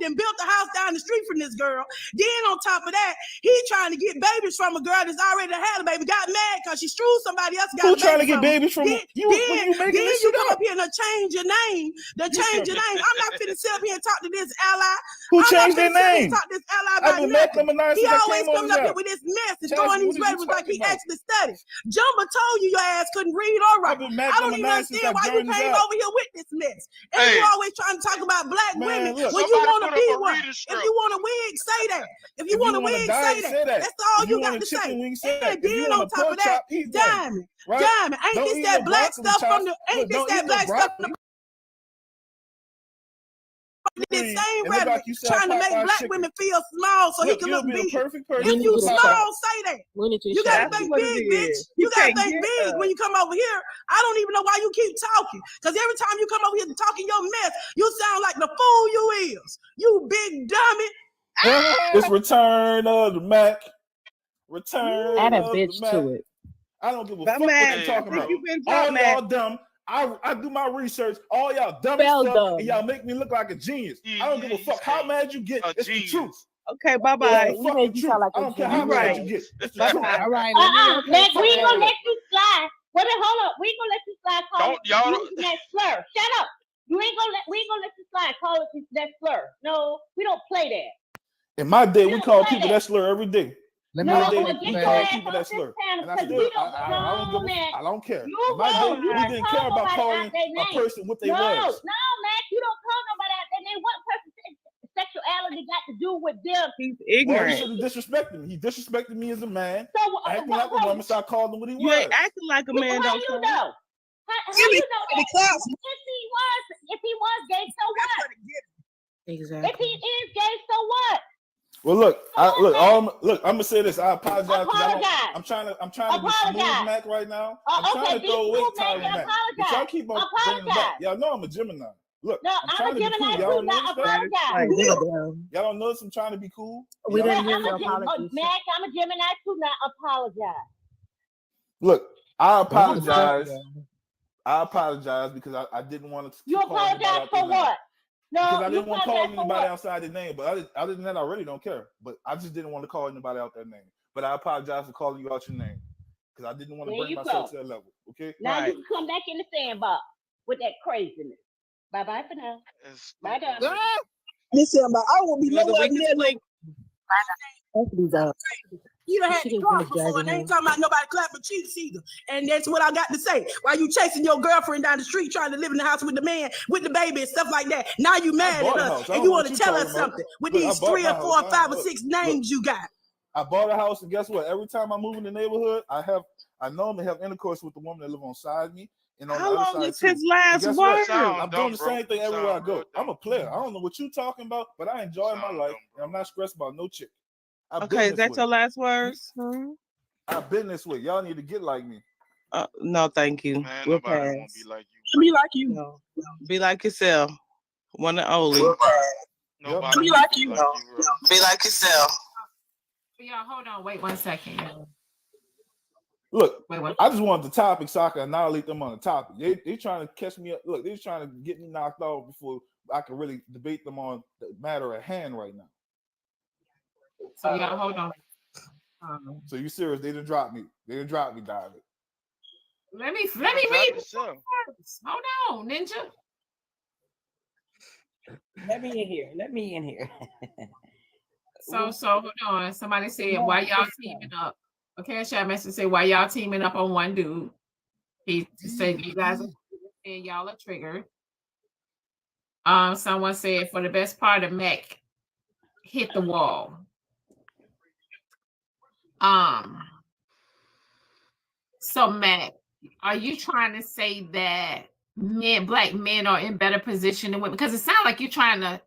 and built a house down the street from this girl. Then on top of that, he trying to get babies from a girl that's already had a baby. Got mad because she screwed somebody else. Who trying to get babies from then, you? When you making this you shit come up? up here and change your name. I'm not finna sit up here and talk to this ally. Who changed their name? Talk to this ally I've about been nothing. Maclemonized He since I always came on comes this up here app. with this mess and Chassie, throwing these what are you rebels like he talking about? actually studied. Jumbo told you your ass couldn't read or write. I don't even understand why you came over here with this mess. And you always trying to talk about black women when you want to be one. If you want a wig, say that. If you want a wig, say that. That's all you got to say. And then on top of that, Diamond. Diamond, ain't this that black stuff from the? Ain't this that black stuff from the? This same rhetoric trying to make black women feel small so he can look big. If you small, say that. You gotta think big, bitch. You gotta think big when you come over here. I don't even know why you keep talking. Because every time you come over here talking your mess, you sound like the fool you is. You big dummy. It's Return of the Mac. Return of the Mac. I don't give a fuck what you're talking about. All y'all dumb. I do my research. All y'all dumb as fuck, and y'all make me look like a genius. I don't give a fuck how mad you get. It's the truth. Okay, bye-bye. Yeah, fucking truth. I don't care how mad you get. It's the truth. All right. Mac, we ain't gonna let you slide. Hold up. We ain't gonna let you slide. That slur. Shut up. We ain't gonna let you slide. Call it that slur. No, we don't play that. In my day, we call people that slur every day. We call people that slur. And I don't care. In my day, we didn't care about calling a person what they was. No, Mac, you don't call nobody out their name. What person's sexuality got to do with them? He's ignorant. Well, he should have disrespected me. He disrespected me as a man. So, acting like a woman, so I called him what he was. You ain't acting like a man. How you know? How you know that? If he was gay, so what? Exactly. If he is gay, so what? Well, look, I'm gonna say this. I apologize. I'm trying to be smooth, Mac, right now. I'm trying to throw away Tyler Mac. But y'all keep on bringing it back. Y'all know I'm a Gemini. Look, no, I'm trying to be cool. Y'all don't know Y'all don't notice I'm trying to be cool. We didn't hear your apologies. Mac, I'm a Gemini too. Now apologize. Look, I apologize. I apologize because I didn't want to. You apologize for what? No, because I didn't want to call anybody outside their name, but other than that, I really don't care. But I just didn't want to call anybody out their name. But I apologize for calling you out your name because I didn't want to bring myself to that level. Okay. Now you can come back in the sandbox with that craziness. Bye bye for now. Bye bye. Listen, I will be nowhere near like. You done had to talk before, and I ain't talking about nobody clapping cheeks either. And that's what I got to say. While you chasing your girlfriend down the street, trying to live in the house with the man, with the baby, and stuff like that. Now you mad at us, and you want to tell us something with these 3 or 4 or 5 or 6 names you got. I bought a house, and guess what? Every time I move in the neighborhood, I normally have intercourse with the woman that live on side me. And on how the other long side is too. his last word? I'm doing the same thing everywhere I go. I'm a player. I don't know what you talking about, but I enjoy my life, and I'm not stressed about no chick. Okay, is that your last words? I've been this way. Y'all need to get like me. No, thank you. Man, we'll nobody pass. won't be like you. Be like you. No. Be like yourself. One and only. Nobody be like you. Be like yourself. Y'all, hold on. Wait 1 second. Look, I just wanted the topic so I can annihilate them on the topic. They trying to catch me up. Look, they're trying to get me knocked off before I can really debate them on the matter at hand right now. So y'all, hold on. So you serious? They didn't drop me. They didn't drop me, David. Let me read this first. Hold on, Ninja. Let me in here. So hold on. Somebody said, why y'all teaming up? A CashApp message say, why y'all teaming up on one dude? He said, you guys are y'all are triggered. Someone said, for the best part of Mac hit the wall. So Mac, are you trying to say that black men are in better position than women? Because it sounds like you're trying to.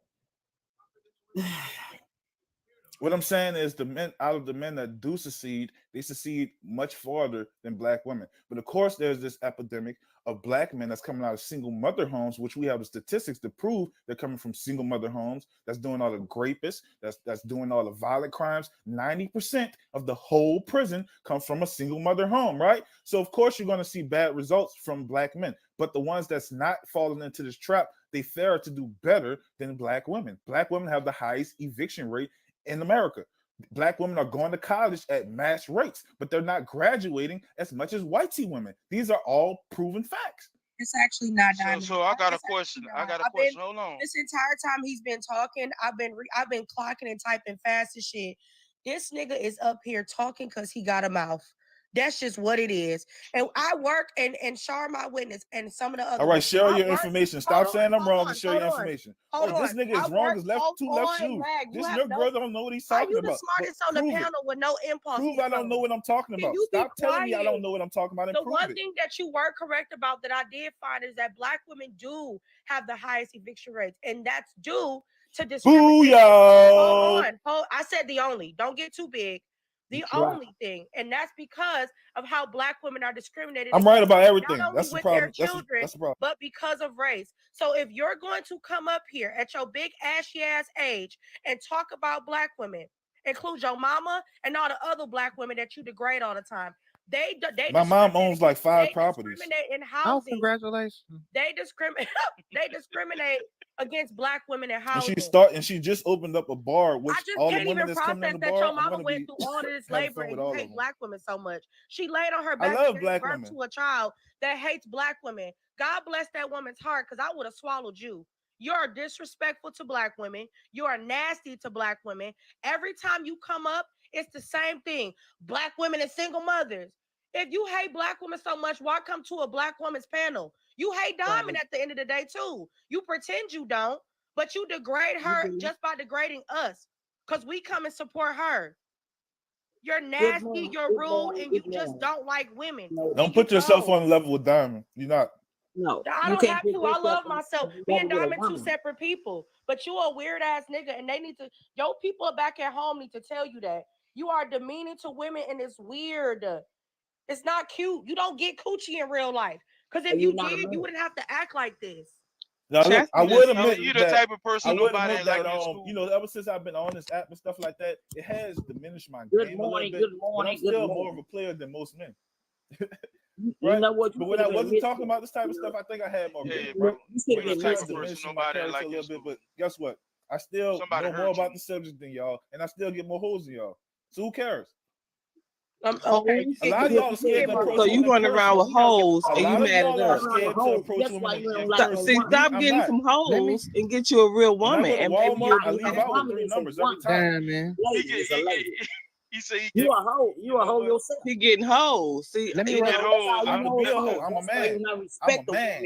What I'm saying is the men that do succeed, they succeed much farther than black women. But of course, there's this epidemic of black men that's coming out of single mother homes, which we have the statistics to prove they're coming from single mother homes, that's doing all the rapists, that's doing all the violent crimes. 90% of the whole prison comes from a single mother home, right? So of course you're going to see bad results from black men, but the ones that's not falling into this trap, they fare to do better than black women. Black women have the highest eviction rate in America. Black women are going to college at mass rates, but they're not graduating as much as whitey women. These are all proven facts. It's actually not Diamond. So I got a question. Hold on. This entire time he's been talking, I've been clocking and typing fast as shit. This nigga is up here talking because he got a mouth. That's just what it is. And I work and share my witness and some of the other. All right, share your information. Stop saying I'm wrong and share your information. This nigga is wrong. Is left two left shoes. This your brother don't know what he's talking about. Are you the smartest on the panel with no impulse? Prove I don't know what I'm talking about. Stop telling me I don't know what I'm talking about. The one thing that you were correct about that I did find is that black women do have the highest eviction rates, and that's due to discrimination. Hold on. I said the only. Don't get too big. The only thing, and that's because of how black women are discriminated. I'm right about everything. Not only That's the with problem. their children, that's the problem. but because of race. So if you're going to come up here at your big ashy ass age and talk about black women, include your mama and all the other black women that you degrade all the time, my mom owns like 5 properties. Discriminate in housing. Congratulations. They discriminate. They discriminate against black women in housing. And she just opened up a bar, which all the women that's coming in the bar. Your mama went through all of this labor and you hate black women so much. She laid on her back. I love black women. To a child that hates black women. God bless that woman's heart, because I would have swallowed you. You're disrespectful to black women. You are nasty to black women. Every time you come up, it's the same thing. Black women and single mothers. If you hate black women so much, why come to a black woman's panel? You hate Diamond at the end of the day, too. You pretend you don't, but you degrade her just by degrading us, because we come and support her. You're nasty, you're rude, and you just don't like women. Don't put yourself on the level with Diamond. You're not. No, I don't have to. I love myself. Me and Diamond two separate people, but you a weird ass nigga, and they need to. Your people back at home need to tell you that you are demeaning to women, and it's weird. It's not cute. You don't get coochie in real life, because if you did, you wouldn't have to act like this. Now, look, I would admit you're the type of person nobody like you know, ever since I've been on this app and stuff like that, it has diminished my game a little bit. Good morning. I'm still more of a player than most men. Right? You know what? But when I wasn't talking about this type of stuff, I think I had more game. Right? You're the type of person nobody like a little bit, but guess what? I still know more about the subject than y'all, and I still get more hoes than y'all. So who cares? Okay. A lot of y'all are scared to approach. So you running around with hoes and you mad at us. Stop getting some hoes and get you a real woman. And maybe I leave out with 3 numbers every time. Man. He said you a hoe. You a hoe yourself. He getting hoes. See, let me get hoes. I'm a man. I'm a man.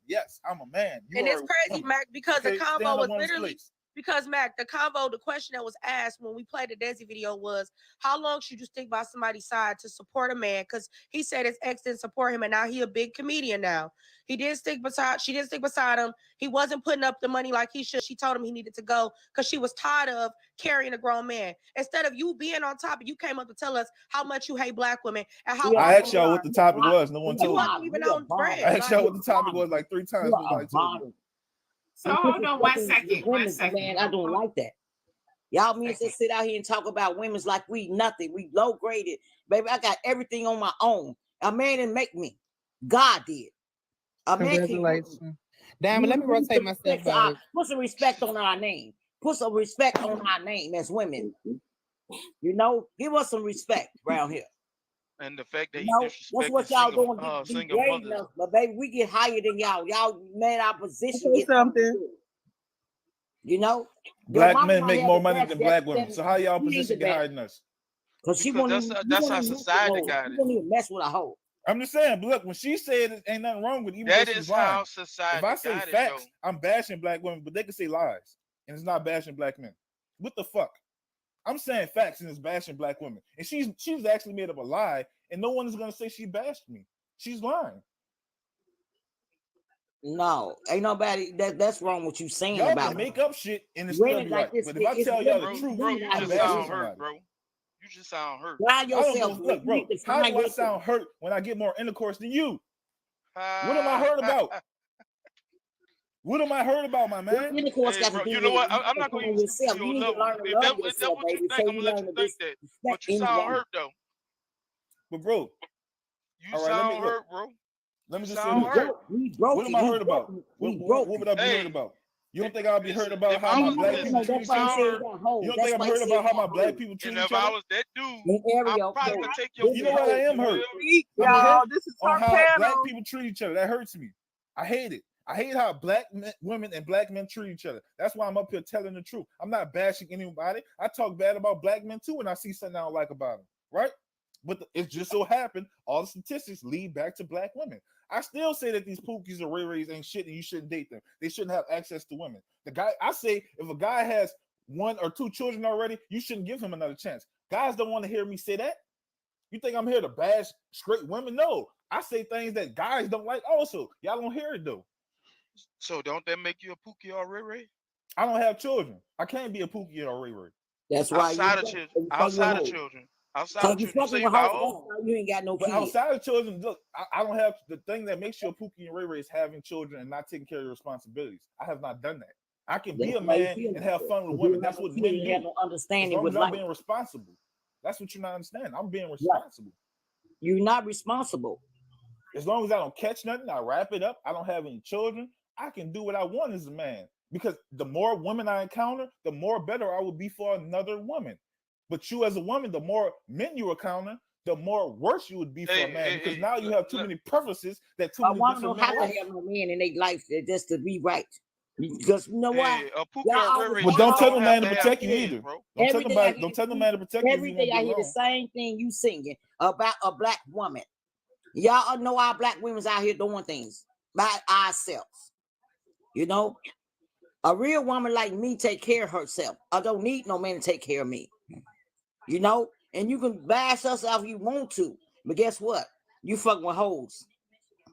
Yes, I'm a man. And it's crazy, Mac, because the convo was literally. Because, Mac, the question that was asked when we played the Desi video was, how long should you stick by somebody's side to support a man? Because he said his ex didn't support him, and now he a big comedian now. She didn't stick beside him. He wasn't putting up the money like he should. She told him he needed to go because she was tired of carrying a grown man. Instead of you being on topic, you came up to tell us how much you hate black women and how. I asked y'all what the topic was. No one told me. Even on brand. I asked y'all what the topic was like 3 times. So hold on 1 second. 1 second. Man, I don't like that. Y'all mean to sit out here and talk about women's like we nothing. We low graded. Baby, I got everything on my own. A man didn't make me. God did. A man Congratulations. Damn, let me rotate myself out. Put some respect on our name. Put some respect on our name as women. You know, give us some respect around here. And the fact that that's what y'all doing. But baby, we get higher than y'all. Y'all made our position. Get something. You know, black men make more money than black women. So how y'all position get higher than us? Because that's how society got it. You don't even mess with a hoe. I'm just saying, look, when she said it ain't nothing wrong with it, that is how society. If I say facts, I'm bashing black women, but they can say lies, and it's not bashing black men. What the fuck? I'm saying facts and it's bashing black women. And she's actually made up a lie, and no one is gonna say she bashed me. She's lying. No, ain't nobody that's wrong what you saying y'all about can make up shit and it's still right. But if I tell y'all the truth, bro, you just sound hurt, bro. You just sound hurt. Yourself. Look, bro, how do I sound hurt when I get more intercourse than you? What am I heard about? What am I heard about, my man? Intercourse got to Bro, do you know what? with I'm not gonna use yourself. your You need to level. learn to If love that yourself, what you baby. think, So I'm you gonna let learn you to think that. But respect you sound anybody. hurt though. But bro, You all right, sound let me look. hurt, bro. Let me You just say sound this. hurt. We broke What it. am I We heard about? broke it. What, We what, broke what it. would I be Hey, heard about? You don't think I'll be heard listen, about if how I my was black listen, people you treat each other? sound hurt. You don't think I'm heard about how my black people And treat if each I other? was that dude, In I area, probably no. could take your You know what? I am you hurt. feel? I'm Y'all, hurt this is on her how black panel. people treat each other. That hurts me. I hate it. I hate how black women and black men treat each other. That's why I'm up here telling the truth. I'm not bashing anybody. I talk bad about black men too when I see something I don't like about them, right? But it just so happened all the statistics lead back to black women. I still say that these pookies or ray-rays ain't shit and you shouldn't date them. They shouldn't have access to women. I say if a guy has 1 or 2 children already, you shouldn't give him another chance. Guys don't want to hear me say that. You think I'm here to bash straight women? No. I say things that guys don't like also. Y'all don't hear it though. So don't that make you a pookie or ray-ray? I don't have children. I can't be a pookie or a ray-ray. That's why outside of children. Outside of children. Outside of children. You say no. You ain't got no But kids. outside of children, look, I don't have the thing that makes you a pookie and ray-ray is having children and not taking care of your responsibilities. I have not done that. I can be a man and have fun with women. That's what men do. Have no understanding as long with as I'm life. being responsible. That's what you're not understanding. I'm being responsible. You're not responsible. As long as I don't catch nothing, I wrap it up. I don't have any children. I can do what I want as a man. Because the more women I encounter, the more better I will be for another woman. But you as a woman, the more men you encounter, the more worse you would be for a man. Because now you have too many preferences that too I many want different to men like. have no man in their life just to be right. Because you know what? But don't tell no man to protect you either. Don't tell no man to protect you if Every you day want to I be hear the alone. same thing you singing about a black woman. Y'all know our black women's out here doing things by ourselves. You know, a real woman like me take care of herself. I don't need no man to take care of me. You know, and you can bash us if you want to, but guess what? You fucking with hoes.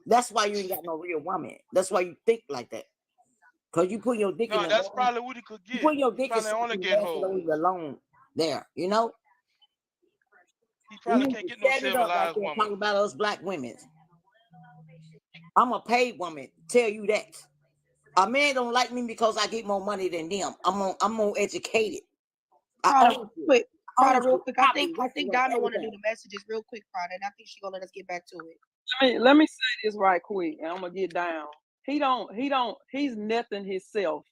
That's why you ain't got no real woman. That's why you think like that. Cause you put your dick in. No, that's probably what he could get. You put your dick in probably only something get that's hoes. alone there. You know. He probably can't get no civilized woman. Talking about us black women. I'm a paid woman. Tell you that. A man don't like me because I get more money than them. I'm more educated. Quick, Prada, real quick. I think Donna want to do the messages real quick, Prada, and I think she's gonna let us get back to it. Let me say this right quick, and I'm gonna get down. He's nothing himself.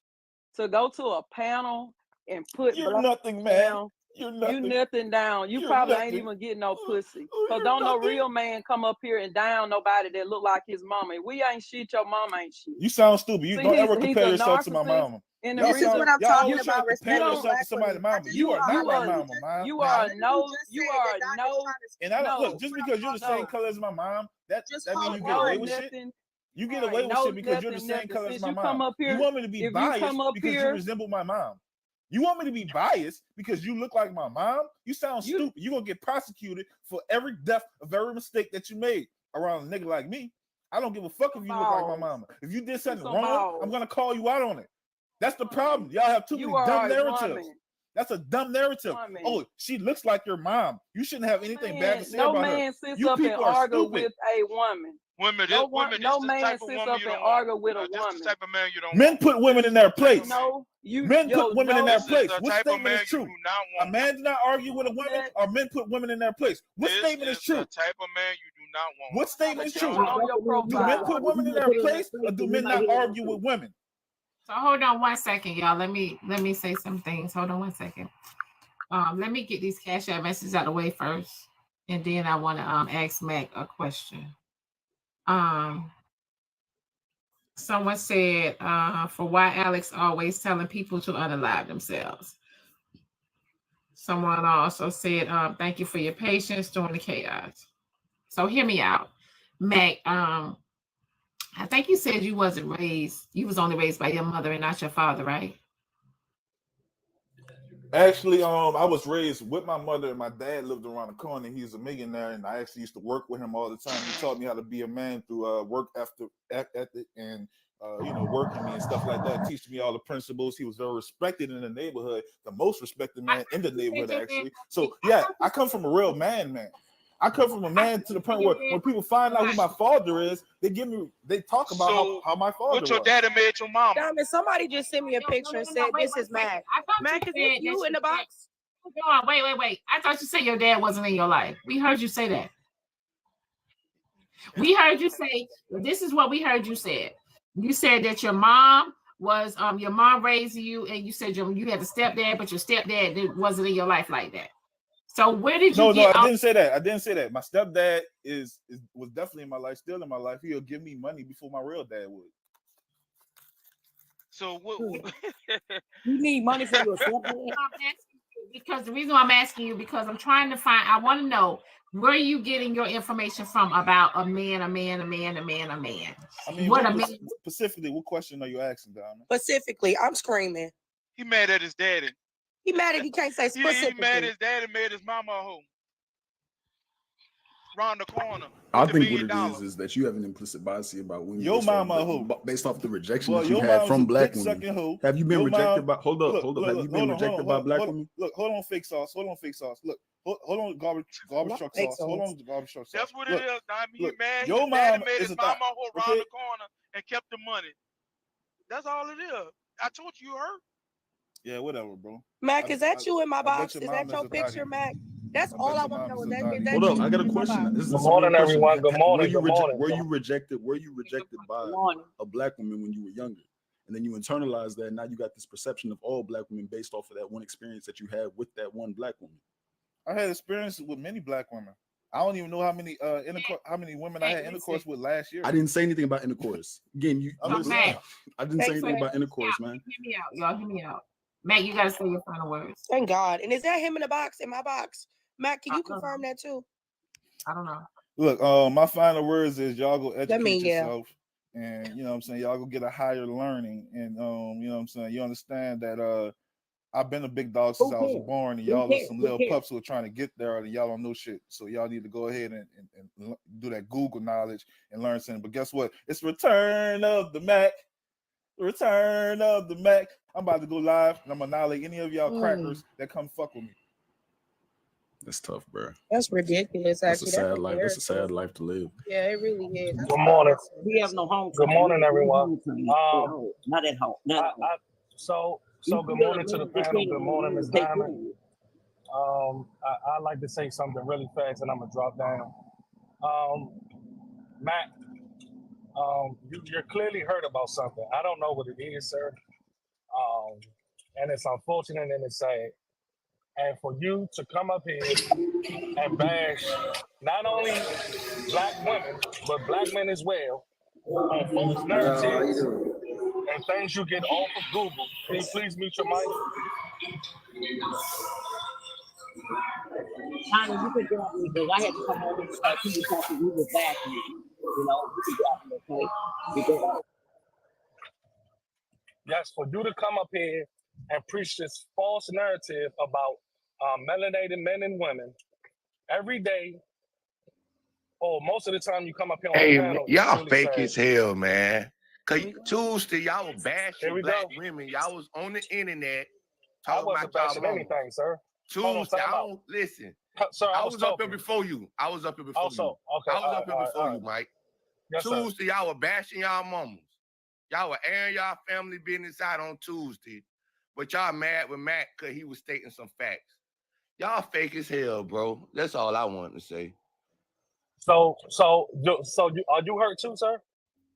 To go to a panel and put You're nothing, man. down, You're nothing. You nothing down. You You're probably nothing. ain't even getting no pussy. Cause don't no real man come up here and down nobody that look like his mama. We ain't shit. Your mama ain't shit. You sound stupid. You See, don't ever he's compare a yourself to my narcissist, mama. and Y'all the reason sound- what I'm y'all talking always try to about, compare respect yourself to somebody's mama. You are not my mama, man. You are no. You are no. And I don't no, look just because you're the same color as my mom. That means you get no, away with shit. nothing. You get away with no, shit because you're the nothing, same color as Since my you mom. come up here, You want me to be if you biased come up because you here- resemble my mom. You want me to be biased because you look like my mom? You sound stupid. You're gonna get prosecuted for every death of every mistake that you made around a nigga like me. I don't give a fuck if you look like my mama. If you did something wrong, I'm gonna call you out on it. That's the problem. Y'all have too many dumb narratives. That's a dumb narrative. Oh, she looks like your mom. You shouldn't have anything bad to say no about man her. sits You up and people are argue stupid. with a woman. Women, No, women, no this the man type of sits woman up you and don't want. argue with a This woman. the type of man you don't Men want. put women in their place. No, Men put women in their place. This is the What type of statement man is true? you do not want. A man does not argue with a woman, or men put women in their place. What This statement is true? the type of man you do not want. What statement is But true? you on your Do men profile. put women in their place, or do men not argue with women? So hold on 1 second, y'all. Let me say some things. Hold on 1 second. Let me get these Cash App messages out of the way first, and then I want to ask Mac a question. Someone said, for why Alex always telling people to unalive themselves. Someone also said, thank you for your patience during the chaos. So hear me out, Mac. I think you said you was only raised by your mother and not your father, right? Actually, I was raised with my mother, and my dad lived around the corner. He's a millionaire, and I actually used to work with him all the time. He taught me how to be a man through work ethic and working me and stuff like that. Teaching me all the principles. He was very respected in the neighborhood, the most respected man in the neighborhood, actually. So yeah, I come from a real man. I come from a man to the point where when people find out who my father is, they talk about how my father what your daddy made your mama. Diamond, somebody just sent me a picture and said, "This is Mac." Mac, is this you in the box? Wait. I thought you said your dad wasn't in your life. We heard you say that. We heard you say, this is what we heard you said. You said that your mom was your mom raised you, and you said you had a stepdad, but your stepdad wasn't in your life like that. So where did you get? No, I didn't say that. I didn't say that. My stepdad was definitely in my life, still in my life. He'll give me money before my real dad would. So what? You need money for your stepdad? Because the reason why I'm asking you, because I'm trying to find, I want to know, where are you getting your information from about a man? I mean, what a man? Specifically, what question are you asking, Diamond? Specifically, I'm screaming. He mad at his daddy. He mad at he can't say specifically. He mad at his daddy made his mama a hoe. Round the corner. I think what it is that you have an implicit bias about women. Your mama who? Based off the rejection that you had from black women. Have you been rejected by? Hold up. Have you been rejected by black women? Look, hold on, fake sauce. Look, hold on, garbage truck sauce. Hold on, garbage truck sauce. That's what it is. I mean, he mad. Your mom made his mama hoe round the corner and kept the money. That's all it is. I told you hurt. Yeah, whatever, bro. Mac, is that you in my box? Is that your picture, Mac? That's all I want to know. Is that hold up, I got a question. Good morning, everyone. Good morning. Were you rejected by a black woman when you were younger? And then you internalize that, and now you got this perception of all black women based off of that one experience that you had with that one black woman. I had experiences with many black women. I don't even know how many women I had intercourse with last year. I didn't say anything about intercourse. Again, I didn't say anything about intercourse, man. Hear me out, y'all. Hear me out. Mac, you gotta say your final words. Thank God. And is that him in the box? In my box? Mac, can you confirm that too? I don't know. Look, my final words is y'all go educate yourself. And you know what I'm saying, y'all go get a higher learning. And you know what I'm saying, you understand that I've been a big dog since I was born, and y'all are some little pups who are trying to get there, and y'all don't know shit. So y'all need to go ahead and do that Google knowledge and learn something. But guess what? It's Return of the Mac. Return of the Mac. I'm about to go live, and I'm gonna annihilate any of y'all crackers that come fuck with me. That's tough, bro. That's ridiculous. That's a sad life. That's a sad life to live. Yeah, it really is. Good morning. We have no home. Good morning, everyone. Not at home. So good morning to the panel. Good morning, Ms. Diamond. I'd like to say something really fast, and I'm gonna drop down. Matt, you're clearly hurt about something. I don't know what it is, sir. And it's unfortunate and it's sad. And for you to come up here and bash not only black women, but black men as well, on false narratives and things you get off of Google. Can you please mute your mic? Honey, you can drop me because I had to come home and start people talking. We were back, you know. You can drop me, okay? Because yes, for you to come up here and preach this false narrative about melanated men and women every day, or most of the time you come up here on the panel. Y'all really fake sad. as hell, man. Cause Tuesday, y'all was bashing black women. Y'all was on the internet talking about bashing anything, sir. Tuesday, I don't listen. Sir, I was up here before you. I was up here before you. Okay, I was up here before you, Mike. Yes, Tuesday, y'all were bashing y'all mamas. Y'all were airing y'all family business out on Tuesday, but y'all mad with Matt because he was stating some facts. Y'all fake as hell, bro. That's all I wanted to say. So are you hurt too, sir?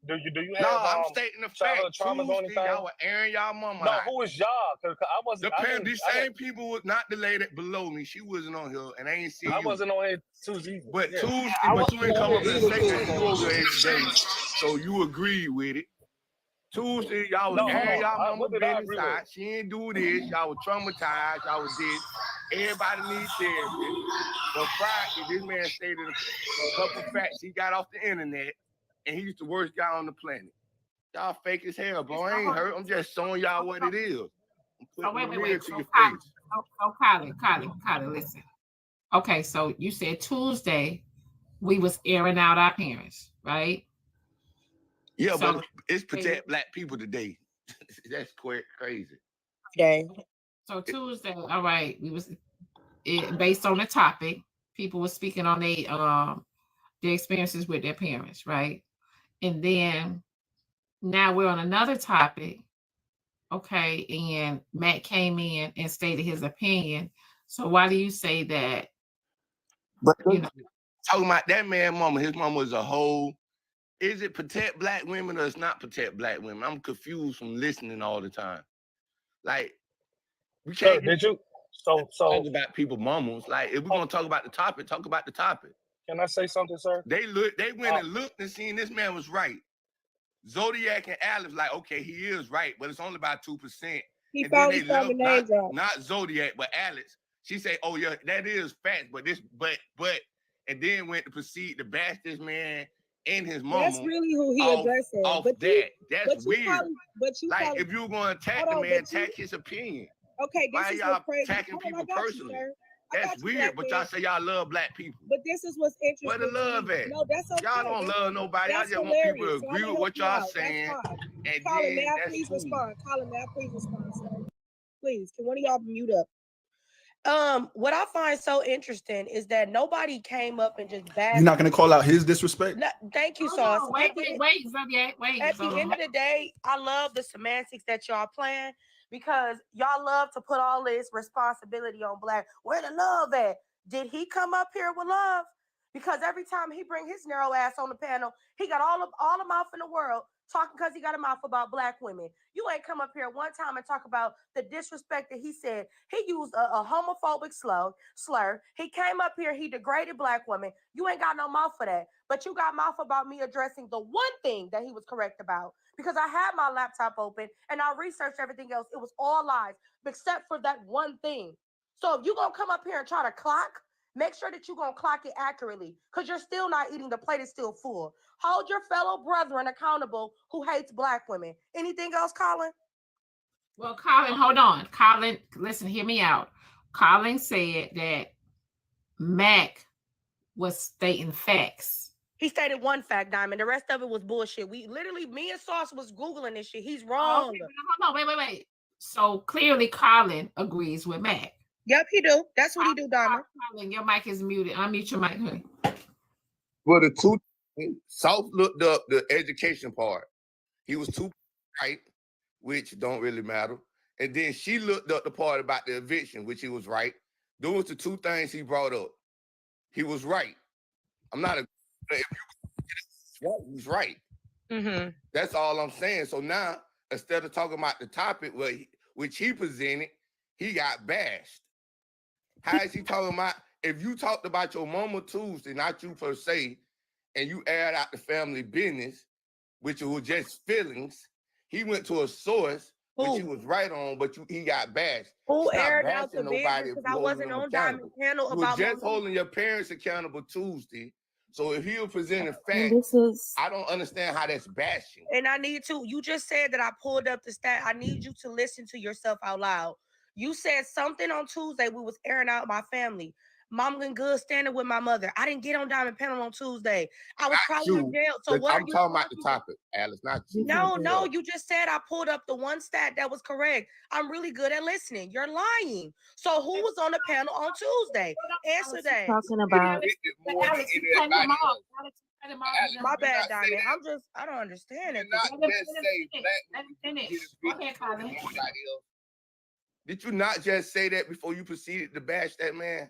Do you have? No, I'm stating the fact. Traumas or anything? Y'all were airing y'all mama. No, out. who is y'all? Because I wasn't. These same people was not the lady below me. She wasn't on here, and I ain't see you. I wasn't on here Tuesday. But Tuesday, but you ain't come up and say that you over there today, so you agreed with it. Tuesday, y'all was airing y'all mama business out. She ain't do this. Y'all was traumatized. Y'all was this. Everybody needs therapy. But Friday, this man stated a couple facts. He got off the internet, and he's the worst guy on the planet. Y'all fake as hell, bro. I ain't hurt. I'm just showing y'all what it is. I'm putting the mirror to your face. Oh, Kylie, listen. Okay, so you said Tuesday we was airing out our parents, right? Yeah, so, but it's protect black people today. That's crazy. Okay. So Tuesday, all right, we was based on the topic. people were speaking on their experiences with their parents, right? And then now we're on another topic, okay? And Matt came in and stated his opinion. So why do you say that? But talking about that man, mama, his mama was a whole. Is it protect black women or it's not protect black women? I'm confused from listening all the time. Like, we can't did you so talk about people mamas. Like, if we're gonna talk about the topic, talk about the topic. Can I say something, sir? They went and looked and seen this man was right. Zodiac and Alex, like, okay, he is right, but it's only about 2%. He And then they finally left not Zodiac, but Alex. She said, "Oh yeah, that is facts, but this, but," and then went to proceed to bash this man and his mama. That's really who he addressing. Off but that. That's but weird. You like, if you were going to attack the man, attack his opinion. Okay, why y'all attacking people personally? That's weird, but y'all say y'all love black people. But this is what's interesting. Where the love at? No, that's okay. Y'all don't love nobody. I just want people to agree with what y'all saying. And Colin, may I that's please cool. respond? Colin, may I please respond, sir? Please, can one of y'all mute up? What I find so interesting is that nobody came up and just bashed. You're not gonna call out his disrespect? No, thank you, Sauce. Wait, Zodiac, wait. At the end of the day, I love the semantics that y'all playing because y'all love to put all this responsibility on Black. Where the love at? Did he come up here with love? Because every time he bring his narrow ass on the panel, he got all the mouth in the world talking because he got a mouth about black women. You ain't come up here one time and talk about the disrespect that he said. He used a homophobic slur. He came up here, he degraded black women. You ain't got no mouth for that. But you got mouth about me addressing the one thing that he was correct about. Because I had my laptop open and I researched everything else. It was all lies, except for that one thing. So if you're going to come up here and try to clock, make sure that you're going to clock it accurately because you're still not eating. The plate is still full. Hold your fellow brethren accountable who hates black women. Anything else, Colin? Well, Colin, hold on. Colin, listen, hear me out. Colin said that Mac was stating facts. He stated one fact, Diamond. The rest of it was bullshit. We literally, me and Sauce was Googling this shit. He's wrong. Okay, hold on, wait. So clearly Colin agrees with Mac. Yep, he do. That's what he do, Diamond. Colin, your mic is muted. Unmute your mic, honey. For the two, South looked up the education part. He was too right, which don't really matter. And then she looked up the part about the eviction, which he was right. Those were the two things he brought up. He was right. I'm not a. He's right. Mm-hmm. That's all I'm saying. So now, instead of talking about the topic, which he presented, he got bashed. How is he talking about? If you talked about your mama Tuesday, not you per se, and you aired out the family business, which was just feelings, he went to a source which he was right on, but he got bashed. Who aired out the business? Because I wasn't on Diamond panel about. You was just holding your parents accountable Tuesday. So if he was presenting facts, I don't understand how that's bashing. And I need to. You just said that I pulled up the stat. I need you to listen to yourself out loud. You said something on Tuesday. We was airing out my family. Mom and good standing with my mother. I didn't get on Diamond panel on Tuesday. I was probably in jail. So what? I'm talking about the topic, Alice, not you. No. You just said I pulled up the one stat that was correct. I'm really good at listening. You're lying. So who was on the panel on Tuesday? Answer that. Talking about. My bad, Diamond. I don't understand it. Did you not just say that before you proceeded to bash that man?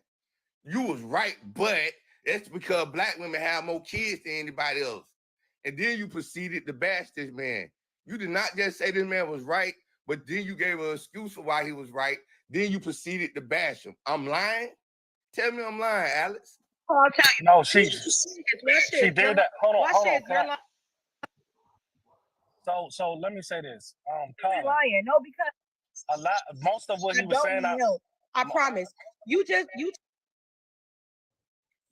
You was right, but that's because black women have more kids than anybody else. And then you proceeded to bash this man. You did not just say this man was right, but then you gave an excuse for why he was right. Then you proceeded to bash him. I'm lying? Tell me I'm lying, Alex. I'll tell you. No, she did that. Hold on. So let me say this. Colin, lying. No, because most of what he was saying. I promise.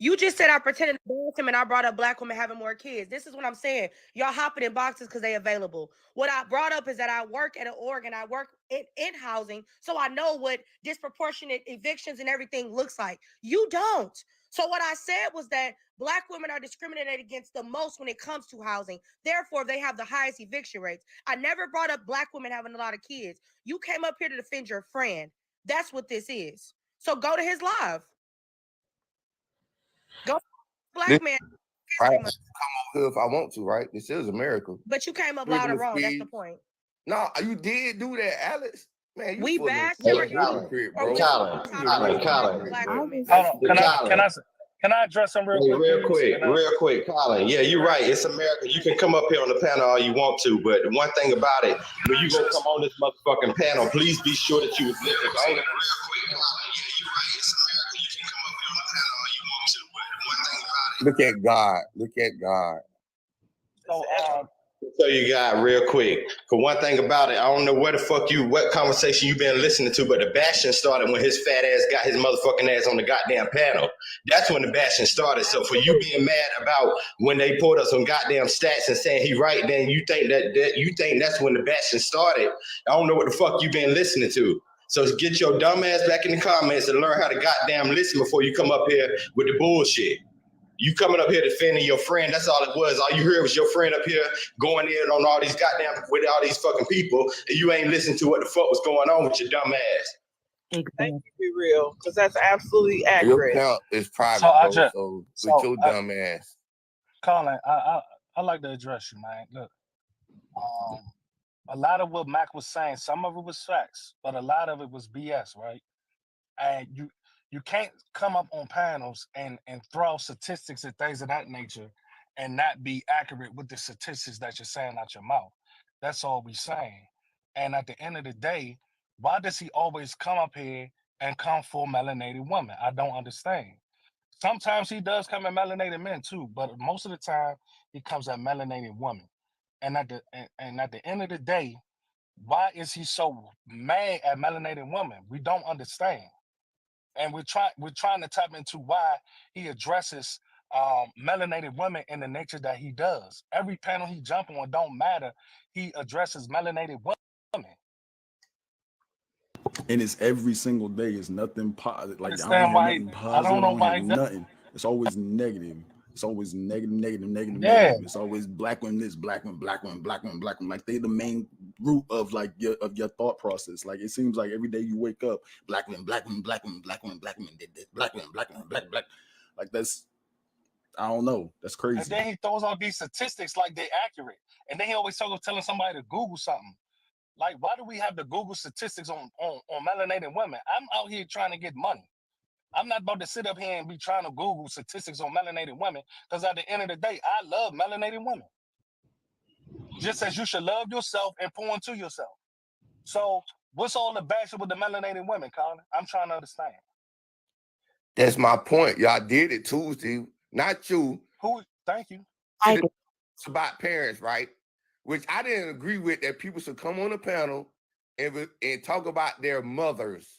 You just said I pretended to embarrass him and I brought up black women having more kids. This is what I'm saying. Y'all hopping in boxes because they available. What I brought up is that I work at an org and I work in housing, so I know what disproportionate evictions and everything looks like. You don't. So what I said was that black women are discriminated against the most when it comes to housing. Therefore, they have the highest eviction rates. I never brought up black women having a lot of kids. You came up here to defend your friend. That's what this is. So go to his live. Go, black man. Right. Come over here if I want to, right? This is America. But you came up loud and wrong. That's the point. No, you did do that, Alex. Man, you we bashed Colin. Can I address some real quick? Real quick, Colin. Yeah, you're right. It's America. You can come up here on the panel all you want to, but one thing about it, when you gonna come on this motherfucking panel, please be sure that you was listening. Real quick, Colin. Yeah, you're right. It's America. You can come up here on the panel all you want to, but one thing about it. Look at God. Look at God. So, tell you guys real quick. For one thing about it, I don't know what conversation you've been listening to, but the bashing started when his fat ass got his motherfucking ass on the goddamn panel. That's when the bashing started. So for you being mad about when they pulled up some goddamn stats and saying he right, then you think that's when the bashing started. I don't know what the fuck you been listening to. So get your dumb ass back in the comments and learn how to goddamn listen before you come up here with the bullshit. You coming up here defending your friend, that's all it was. All you heard was your friend up here going in on all these goddamn, with all these fucking people, and you ain't listening to what the fuck was going on with your dumb ass. Thank you, be real, because that's absolutely accurate. Your account is private, so with your dumb ass. Colin, I like to address you, man. Look, a lot of what Mac was saying, some of it was facts, but a lot of it was BS, right? And you can't come up on panels and throw statistics and things of that nature and not be accurate with the statistics that you're saying out your mouth. That's all we're saying. And at the end of the day, why does he always come up here and come for melanated women? I don't understand. Sometimes he does come at melanated men too, but most of the time he comes at melanated women. And at the end of the day, why is he so mad at melanated women? We don't understand. And we're trying to tap into why he addresses melanated women in the nature that he does. Every panel he jump on don't matter. He addresses melanated women. And it's every single day. It's nothing positive. Like I don't know why nothing. It's always negative. It's always negative. Yeah. It's always black women this, black women. Like they the main root of like your thought process. Like it seems like every day you wake up, black women did this, black women. Like that's, I don't know. That's crazy. And then he throws out these statistics like they're accurate. And then he always telling somebody to Google something. Like, why do we have to Google statistics on melanated women? I'm out here trying to get money. I'm not about to sit up here and be trying to Google statistics on melanated women, because at the end of the day, I love melanated women. Just as you should love yourself and pour into yourself. So what's all the bashing with the melanated women, Colin? I'm trying to understand. That's my point. Y'all did it Tuesday. Not you. Who? Thank you. It's about parents, right? Which I didn't agree with, that people should come on the panel and talk about their mothers.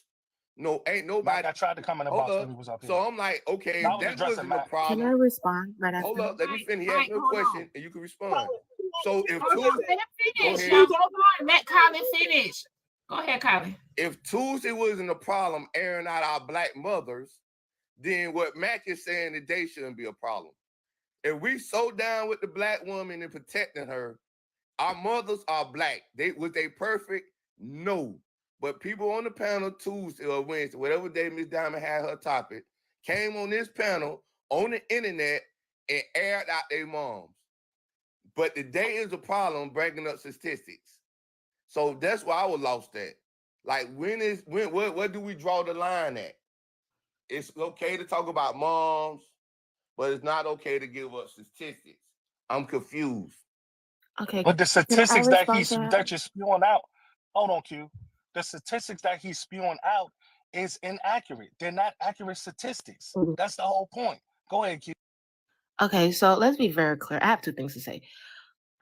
No, ain't nobody. I tried to come in the box when he was up here. So I'm like, okay, that wasn't a problem. Can I respond? Hold up, let me finish. He asked me a question and you can respond. So if finish, y'all, go on, let Colin finish. Go ahead, Colin. If Tuesday wasn't a problem airing out our black mothers, then what Mac is saying today shouldn't be a problem. If we so down with the black woman and protecting her, our mothers are black. Was they perfect? No. But people on the panel Tuesday or Wednesday, whatever day Ms. Diamond had her topic, came on this panel on the internet and aired out their moms. But today is a problem bringing up statistics. So that's why I was lost at. Like, where do we draw the line at? It's okay to talk about moms, but it's not okay to give up statistics. I'm confused. Okay. But the statistics that you're spewing out, hold on, Q. The statistics that he's spewing out is inaccurate. They're not accurate statistics. That's the whole point. Go ahead, Q. Okay, so let's be very clear. I have two things to say.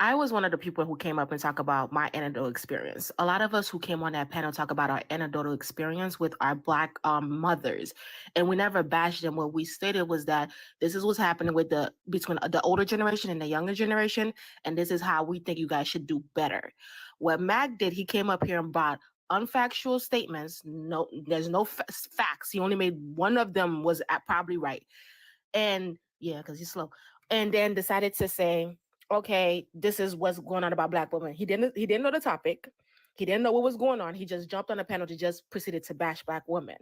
I was one of the people who came up and talked about my anecdotal experience. A lot of us who came on that panel talk about our anecdotal experience with our Black mothers, and we never bashed them. What we stated was that this is what's happening between the older generation and the younger generation, and this is how we think you guys should do better. What Mac did, he came up here and brought unfactual statements. No, there's no facts. He only made one of them was probably right, and yeah, because he's slow. And then decided to say, okay, this is what's going on about Black women. He didn't know the topic. He didn't know what was going on. He just jumped on the panel to just proceeded to bash Black women.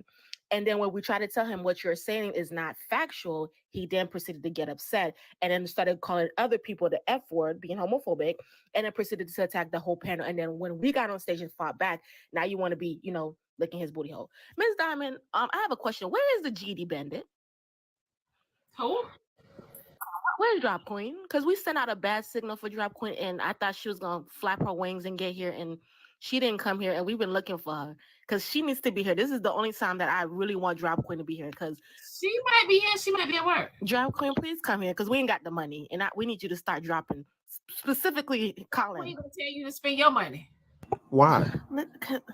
And then when we tried to tell him what you're saying is not factual, he then proceeded to get upset and then started calling other people the F word, being homophobic, and then proceeded to attack the whole panel. And then when we got on stage and fought back, now you want to be, you know, licking his booty hole. Ms. Diamond, I have a question. Where is the GD Bandit? Who? Where's Drop Queen? Because we sent out a bad signal for Drop Queen, and I thought she was going to flap her wings and get here, and she didn't come here, and we've been looking for her because she needs to be here. This is the only time that I really want Drop Queen to be here because she might be here. She might be at work. Drop Queen, please come here because we ain't got the money, and we need you to start dropping. Specifically, Colin. We gonna tell you to spend your money. Why?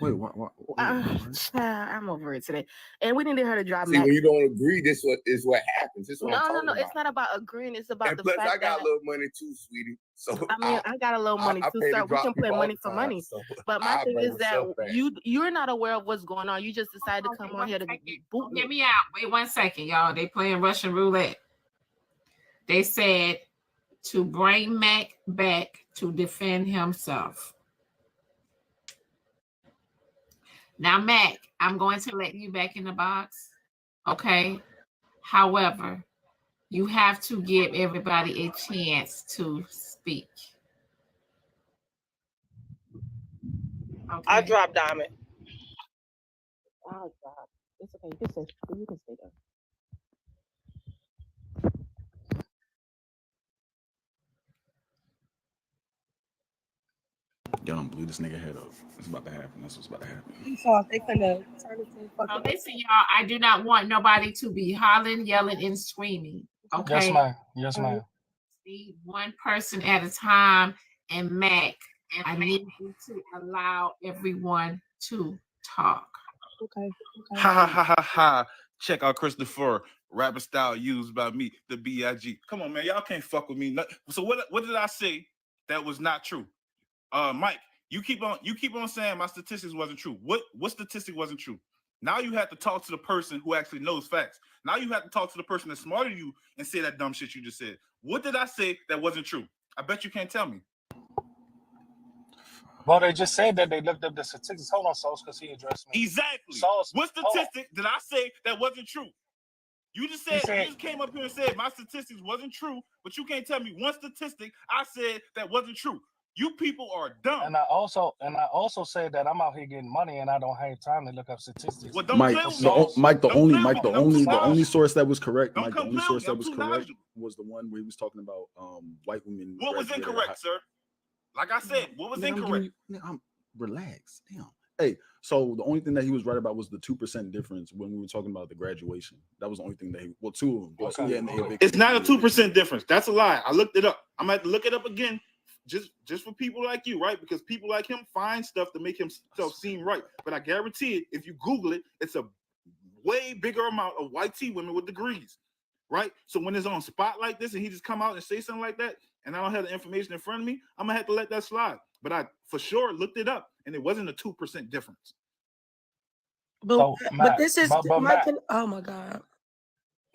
Wait, what? I'm over it today, and we needed her to drop. See, when you don't agree, this is what happens. This is what No. It's not about agreeing. It's about and the plus, fact I got that a little money too, sweetie. So I got a little money too, sir. We can play money for money. So but my thing is that you're not aware of what's going on. You just decided to come on here to boot me. Get me out. Wait 1 second, y'all. They playing Russian roulette. They said to bring Mac back to defend himself. Now, Mac, I'm going to let you back in the box. Okay. However, you have to give everybody a chance to speak. Okay. I dropped Diamond. I'll drop. It's okay. You can stay there. Y'all don't blew this nigga head up. It's about to happen. That's what's about to happen. So they finna turn it to fucking. Oh, listen, y'all. I do not want nobody to be hollering, yelling, and screaming. Okay. Yes, ma'am. Yes, ma'am. See, one person at a time. And Mac, I need you to allow everyone to talk. Okay. Ha ha ha ha ha. Check out Christopher. Rapper style used by me, the B.I.G. Come on, man. Y'all can't fuck with me. So what did I say that was not true? Mike, you keep on saying my statistics wasn't true. What statistic wasn't true? Now you have to talk to the person who actually knows facts. Now you have to talk to the person that's smarter than you and say that dumb shit you just said. What did I say that wasn't true? I bet you can't tell me. Well, they just said that they looked up the statistics. Hold on, Sauce, because he addressed me. Exactly. Sauce, what statistic did I say that wasn't true? You just said you just came up here and said my statistics wasn't true, but you can't tell me one statistic I said that wasn't true. You people are dumb. And I also said that I'm out here getting money and I don't have time to look up statistics. Well, the only source that was correct, Mike, the only source that was correct was the one where he was talking about white women. What was incorrect, sir? Like I said, what was incorrect? Relax. Damn. Hey, so the only thing that he was right about was the 2% difference when we were talking about the graduation. That was the only thing that two of them. It's not a 2% difference. That's a lie. I looked it up. I'm gonna have to look it up again. Just for people like you, right? Because people like him find stuff to make himself seem right. But I guarantee it, if you Google it, it's a way bigger amount of white tea women with degrees, right? So when it's on spot like this and he just come out and say something like that, and I don't have the information in front of me, I'm gonna have to let that slide. But I for sure looked it up, and it wasn't a 2% difference. But this is Mike. Oh my God.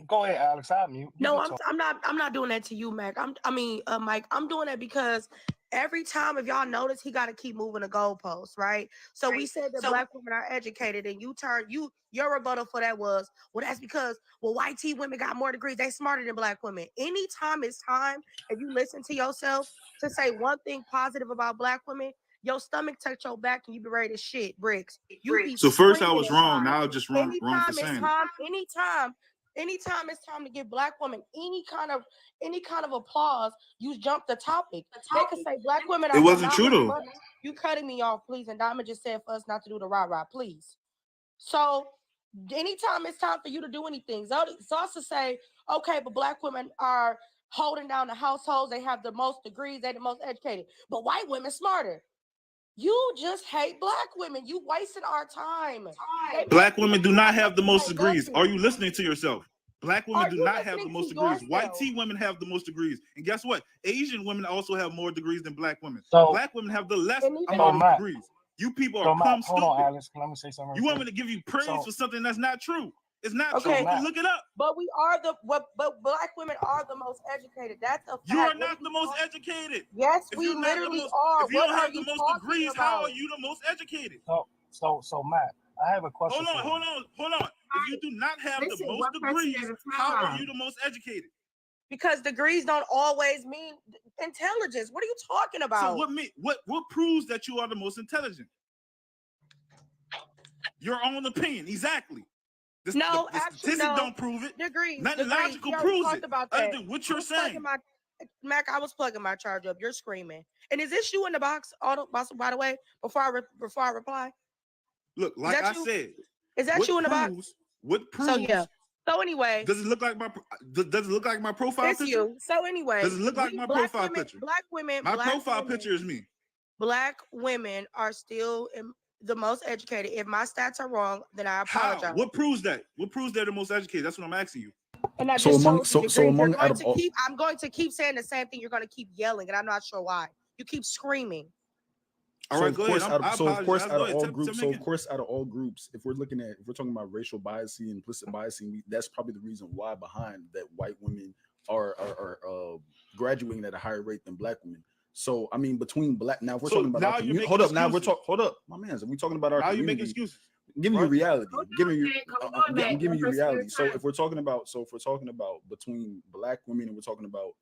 Go ahead, Alex. No, I'm not doing that to you, Mac. Mike. I'm doing that because every time, if y'all notice, he got to keep moving the goalposts, right? So we said that Black women are educated, and your rebuttal for that was, well, that's because white tea women got more degrees. They smarter than Black women. Anytime it's time, if you listen to yourself to say one thing positive about Black women, your stomach touch your back and you be ready to shit bricks. So first I was wrong. Now I'm just wrong for saying it. Anytime it's time to give Black women any kind of applause, you jump the topic. They can say Black women are. It wasn't true though. You cutting me off, please. And Diamond just said for us not to do the rah-rah, please. So anytime it's time for you to do anything, Zosa say, okay, but Black women are holding down the households. They have the most degrees. They're the most educated. But white women smarter. You just hate Black women. You wasted our time. Black women do not have the most degrees. Are you listening to yourself? Black women do not have the most degrees. White tea women have the most degrees. And guess what? Asian women also have more degrees than Black women. So Black women have the less amount of degrees. You people are stupid. Hold on, Alex. Let me say something. You want me to give you praise for something that's not true. It's not Okay, true. Look it up. But black women are the most educated. That's a fact. You are not the most educated. Yes, we literally are. If you don't have the most degrees, how are you the most educated? So Matt, I have a question. Hold on. If you do not have the most degrees, how are you the most educated? Because degrees don't always mean intelligence. What are you talking about? So what proves that you are the most intelligent? Your own opinion, exactly. Statistics don't prove it. Degrees. Nothing logical proves it. About other that. than what you're saying. Mac, I was plugging my charger up. You're screaming. And is this you in the box? By the way, before I reply. Look, like I said, is that you in the box? What proves? So yeah. So anyway, does it look like my profile it's picture? You. So anyway, does it look like my profile picture? Black women. My profile picture is me. Black women are still the most educated. If my stats are wrong, then I apologize. How? What proves that? What proves they're the most educated? That's what I'm asking you. And I just I'm going to keep saying the same thing. You're going to keep yelling, and I'm not sure why. You keep screaming. All right, go ahead. Of course, out of all groups, if we're talking about racial biasing, implicit biasing, that's probably the reason why behind that white women are graduating at a higher rate than black women. So I mean, between black now, if we're talking about our community. Hold up, my man. We're talking about our community. Now you make excuses. Giving you reality. I'm giving you reality. So if we're talking about between black women and we're talking about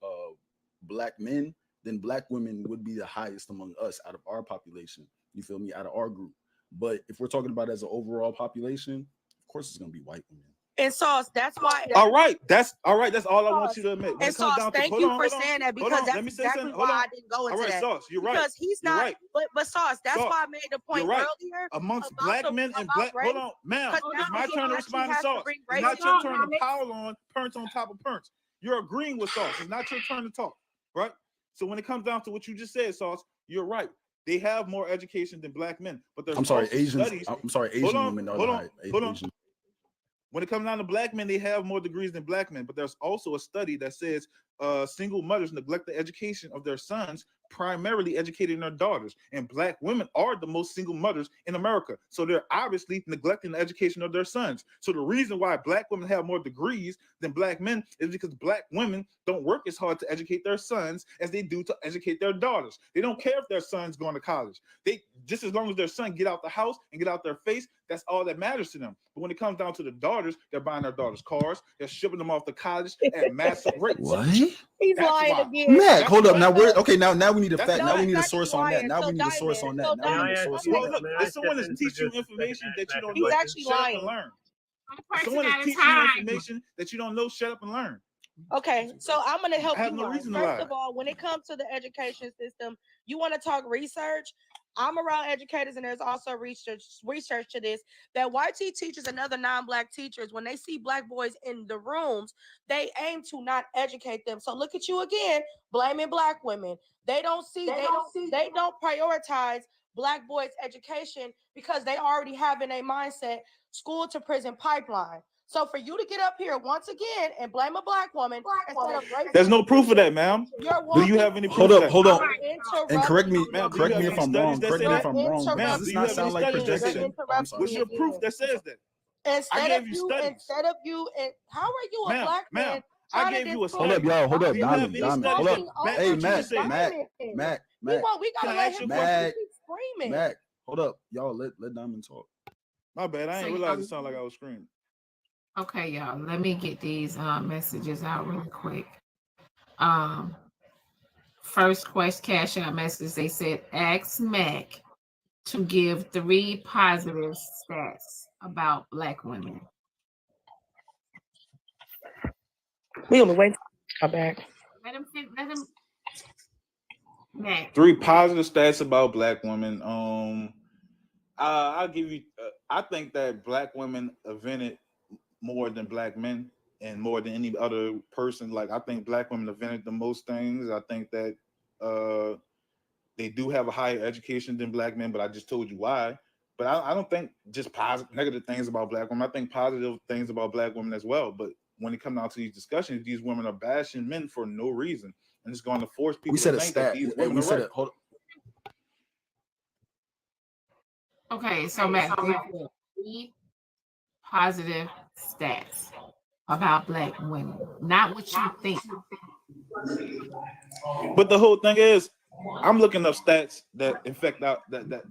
black men, then black women would be the highest among us out of our population. You feel me? Out of our group. But if we're talking about as an overall population, of course it's gonna be white women. And Sauce, that's why. All right, that's all I want you to admit. And Sauce, thank you for saying that because that's exactly why I didn't go into that. All right, Sauce, you're right. Because he's not. Right. But Sauce, that's why I made the point earlier. Amongst black men and black. Hold on, ma'am. It's my turn to respond to Sauce. It's not your turn to pile on perns on top of perns. You're agreeing with Sauce. It's not your turn to talk, right? So when it comes down to what you just said, Sauce, you're right. They have more education than black men, but there's Asian women are hold on. When it comes down to black men, they have more degrees than black men, but there's also a study that says single mothers neglect the education of their sons, primarily educating their daughters. And black women are the most single mothers in America. So they're obviously neglecting the education of their sons. So the reason why black women have more degrees than black men is because black women don't work as hard to educate their sons as they do to educate their daughters. They don't care if their son's going to college. They just as long as their son get out the house and get out their face, that's all that matters to them. But when it comes down to the daughters, they're buying their daughters cars, they're shipping them off to college at massive rates. What? He's lying again. Mac, hold up. Now we need a fact. Now we need a source on that. Now we need a source on that. Look, if someone is teaching you information that you don't know, he's actually lying. Shut up and learn. If someone is teaching you information that you don't know, shut up and learn. Okay, so I'm going to help you. No reason First of all, when it comes to the education system, you want to talk research. I'm around educators, and there's also research to this, that YT teachers and other non-black teachers, when they see black boys in the rooms, they aim to not educate them. So look at you again, blaming black women. They don't prioritize black boys' education because they already have in their mindset school to prison pipeline. So for you to get up here once again and blame a black woman, there's no proof of that, ma'am. Do you have any proof? Hold up. And correct me if I'm wrong. Ma'am, does this not sound like projection? What's your proof that says that? How are you a black man? I gave you a study. Hold up, Diamond. Hold up. Hey, Mac. We gotta let him keep screaming. Mac, hold up. Y'all let Diamond talk. My bad. I didn't realize it sounded like I was screaming. Okay, y'all, let me get these messages out really quick. First question, CashApp message, they said, ask Mac to give 3 positive stats about black women. We gonna wait. Come back. Let him. Mac. 3 positive stats about black women. I'll give you. I think that black women invented more than black men and more than any other person. Like, I think black women invented the most things. I think that they do have a higher education than black men, but I just told you why. But I don't think just negative things about black women. I think positive things about black women as well. But when it comes down to these discussions, these women are bashing men for no reason, and it's going to force people to think that these women are right. Hold Okay, so Matt, 3 positive stats about Black women, not what you think. But the whole thing is, I'm looking up stats that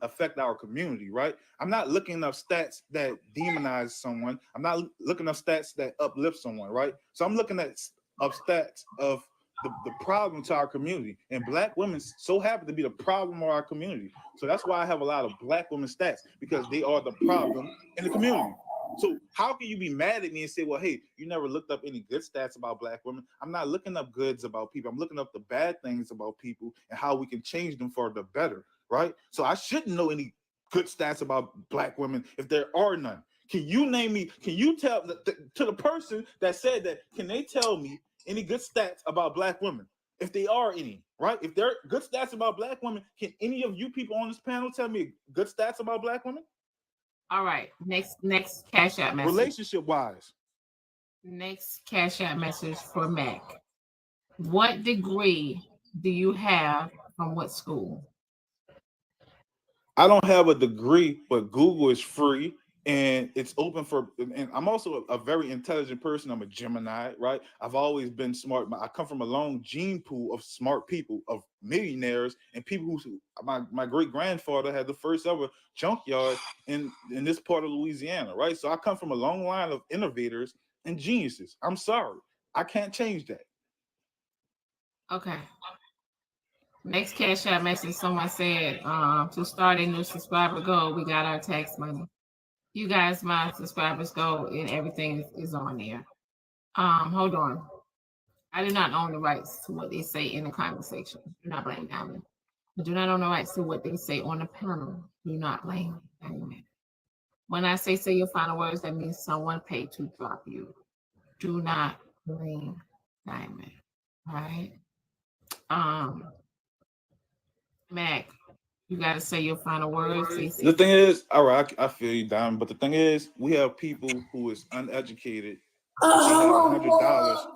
affect our community, right? I'm not looking up stats that demonize someone. I'm not looking up stats that uplift someone, right? So I'm looking at stats of the problem to our community, and Black women so happen to be the problem of our community. So that's why I have a lot of Black women stats, because they are the problem in the community. So how can you be mad at me and say, well, hey, you never looked up any good stats about Black women? I'm not looking up goods about people. I'm looking up the bad things about people and how we can change them for the better, right? So I shouldn't know any good stats about Black women if there are none. Can you name me, can you tell to the person that said that, can they tell me any good stats about Black women? If they are any, right? If there are good stats about Black women, can any of you people on this panel tell me good stats about Black women? All right, next Cash App message. Relationship wise. Next Cash App message for Mac. What degree do you have from what school? I don't have a degree, but Google is free and it's open for, and I'm also a very intelligent person. I'm a Gemini, right? I've always been smart. I come from a long gene pool of smart people, of millionaires, and people who, my great grandfather had the first ever junkyard in this part of Louisiana, right? So I come from a long line of innovators and geniuses. I'm sorry, I can't change that. Okay. Next Cash App message, someone said, to start a new subscriber goal, we got our tax money. You guys, my subscribers go and everything is on there. Hold on. I do not own the rights to what they say in the comment section. Do not blame Diamond. I do not own the rights to what they say on the panel. Do not blame Diamond. When I say your final words, that means someone paid to drop you. Do not blame Diamond. All right. Mac, you got to say your final words. The thing is, all right, I feel you, Diamond, but the thing is, we have people who is uneducated. $100.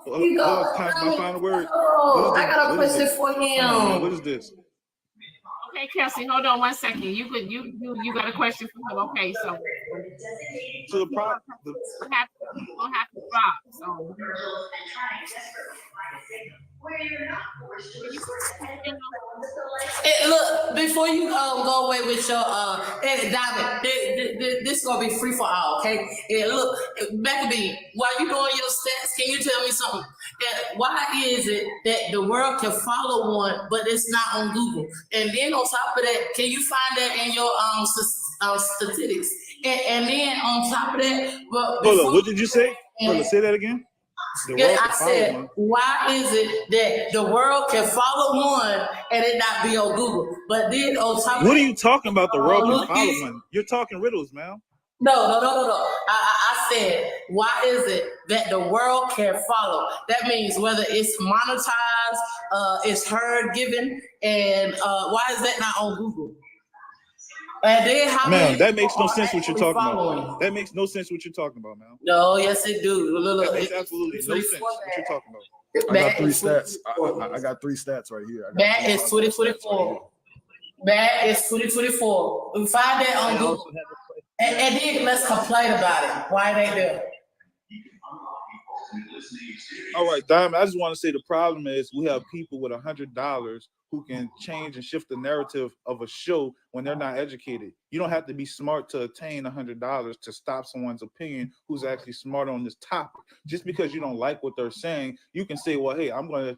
My final word. Oh, I got a question for him. Man, what is this? Okay, Kelsey, hold on 1 second. You got a question for him. Okay, so the problem we'll have to drop. So look, before you go away with your Diamond, this is gonna be free for all, okay? Look, Blaqqdiamond, while you doing your stats, can you tell me something? Why is it that the world can follow one, but it's not on Google? And then on top of that, can you find that in your statistics? And then on top of that, hold on, what did you say? Say that again. I said, why is it that the world can follow one and it not be on Google? But then on top of what are you talking about? The world can follow one? You're talking riddles, man. No. I said, why is it that the world can follow? That means whether it's monetized, it's heard, given, and why is that not on Google? And then man, that makes no sense what you're talking about. That makes no sense what you're talking about, man. No, yes it do. Look, that makes absolutely no sense what you're talking about. I got three stats. I got three stats right here. That is 2024. That is 2024. We find that on Google. And then let's complain about it. Why they there? All right, Diamond, I just want to say the problem is we have people with $100 who can change and shift the narrative of a show when they're not educated. You don't have to be smart to attain $100 to stop someone's opinion who's actually smart on this topic. Just because you don't like what they're saying, you can say, well, hey, I'm gonna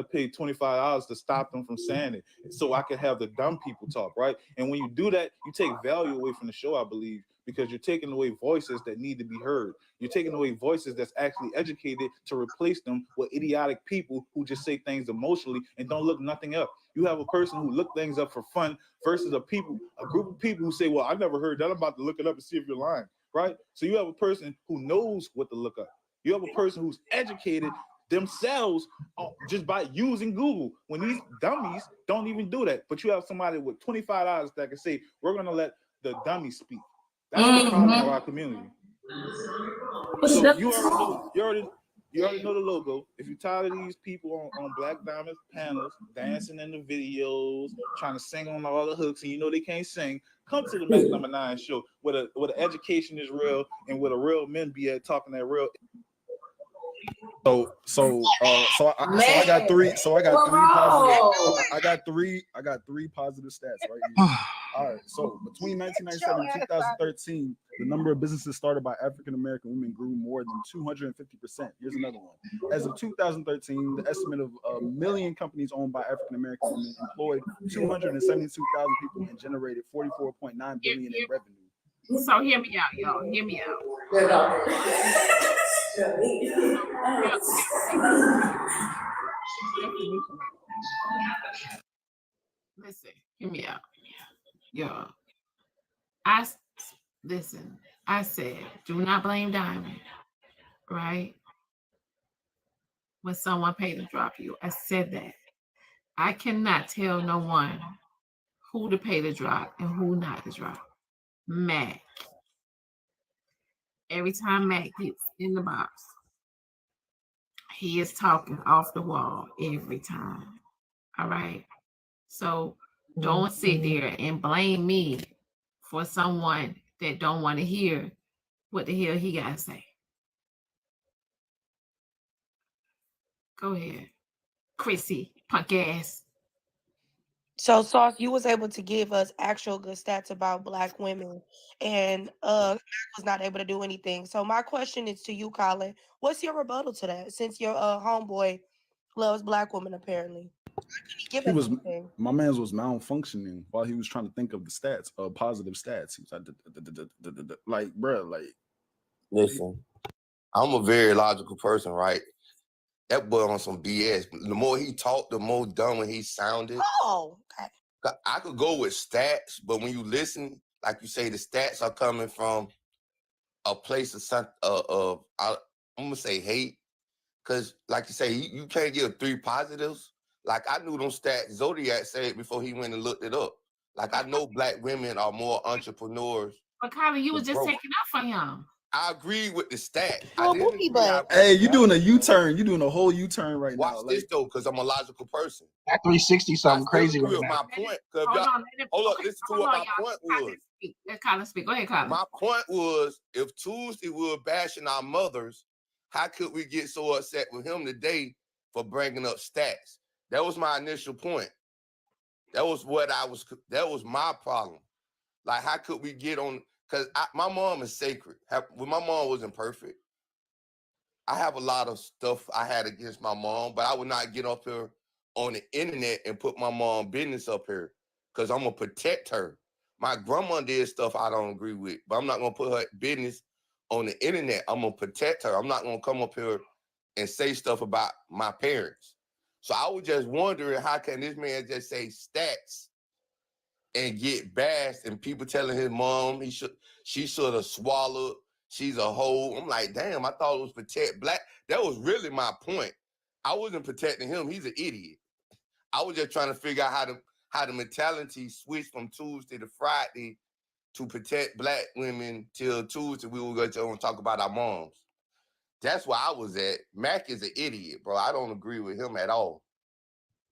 pay $25 to stop them from saying it so I can have the dumb people talk, right? And when you do that, you take value away from the show, I believe, because you're taking away voices that need to be heard. You're taking away voices that's actually educated to replace them with idiotic people who just say things emotionally and don't look nothing up. You have a person who look things up for fun versus a group of people who say, well, I never heard that. I'm about to look it up and see if you're lying, right? So you have a person who knows what to look up. You have a person who's educated themselves just by using Google, when these dummies don't even do that. But you have somebody with $25 that can say, we're going to let the dummy speak. That's the problem of our community. So you already You already know the logo. If you're tired of these people on Black Diamond panels dancing in the videos, trying to sing on all the hooks, and you know they can't sing, come to the Mac Number 9 show where the education is real and where the real men be at talking that real. So I got three positive. I got three positive stats right here. All right. So between 1997 and 2013, the number of businesses started by African American women grew more than 250%. Here's another one. As of 2013, the estimate of 1 million companies owned by African American women employed 272,000 people and generated 44.9 billion in revenue. So hear me out, y'all. Hear me out. Listen, hear me out. Y'all. Listen, I said, do not blame Diamond, right? When someone paid to drop you, I said that. I cannot tell no one who to pay to drop and who not to drop. Mac. Every time Mac gets in the box, he is talking off the wall every time. All right? So don't sit there and blame me for someone that don't want to hear what the hell he got to say. Go ahead. Chrissy, punk ass. So, Sauce, you was able to give us actual good stats about Black women, and was not able to do anything. So, my question is to you, Colin. What's your rebuttal to that? Since your homeboy loves Black women, apparently, give us anything. My man's was malfunctioning while he was trying to think of the stats, positive stats. He was like, bro, like. Listen, I'm a very logical person, right? That boy on some BS. The more he talked, the more dumb he sounded. Oh, okay. I could go with stats, but when you listen, like you say, the stats are coming from a place of I'm gonna say hate, because like you say, you can't give 3 positives. Like I knew them stats Zodiac said before he went and looked it up. Like I know Black women are more entrepreneurs. But Colin, you was just taking up for him. I agree with the stat. Hey, you doing a U-turn. You doing a whole U-turn right now. Watch this though, because I'm a logical person. That 360 something crazy right with now. my point. Hold up, listen to what my point was. Let Colin speak. Go ahead, Colin. My point was, if Tuesday we were bashing our mothers, how could we get so upset with him today for bringing up stats? That was my initial point. That was my problem. Like, how could we get on? Because my mom is sacred. When my mom wasn't perfect, I have a lot of stuff I had against my mom, but I would not get up here on the internet and put my mom business up here because I'm going to protect her. My grandma did stuff I don't agree with, but I'm not going to put her business on the internet. I'm going to protect her. I'm not going to come up here and say stuff about my parents. So I was just wondering, how can this man just say stats and get bashed, and people telling his mom she should have swallowed, she's a hoe. I'm like, damn, I thought it was protect Black. That was really my point. I wasn't protecting him. He's an idiot. I was just trying to figure out how the mentality switched from Tuesday to Friday to protect Black women till Tuesday we were going to talk about our moms. That's where I was at. Mac is an idiot, bro. I don't agree with him at all.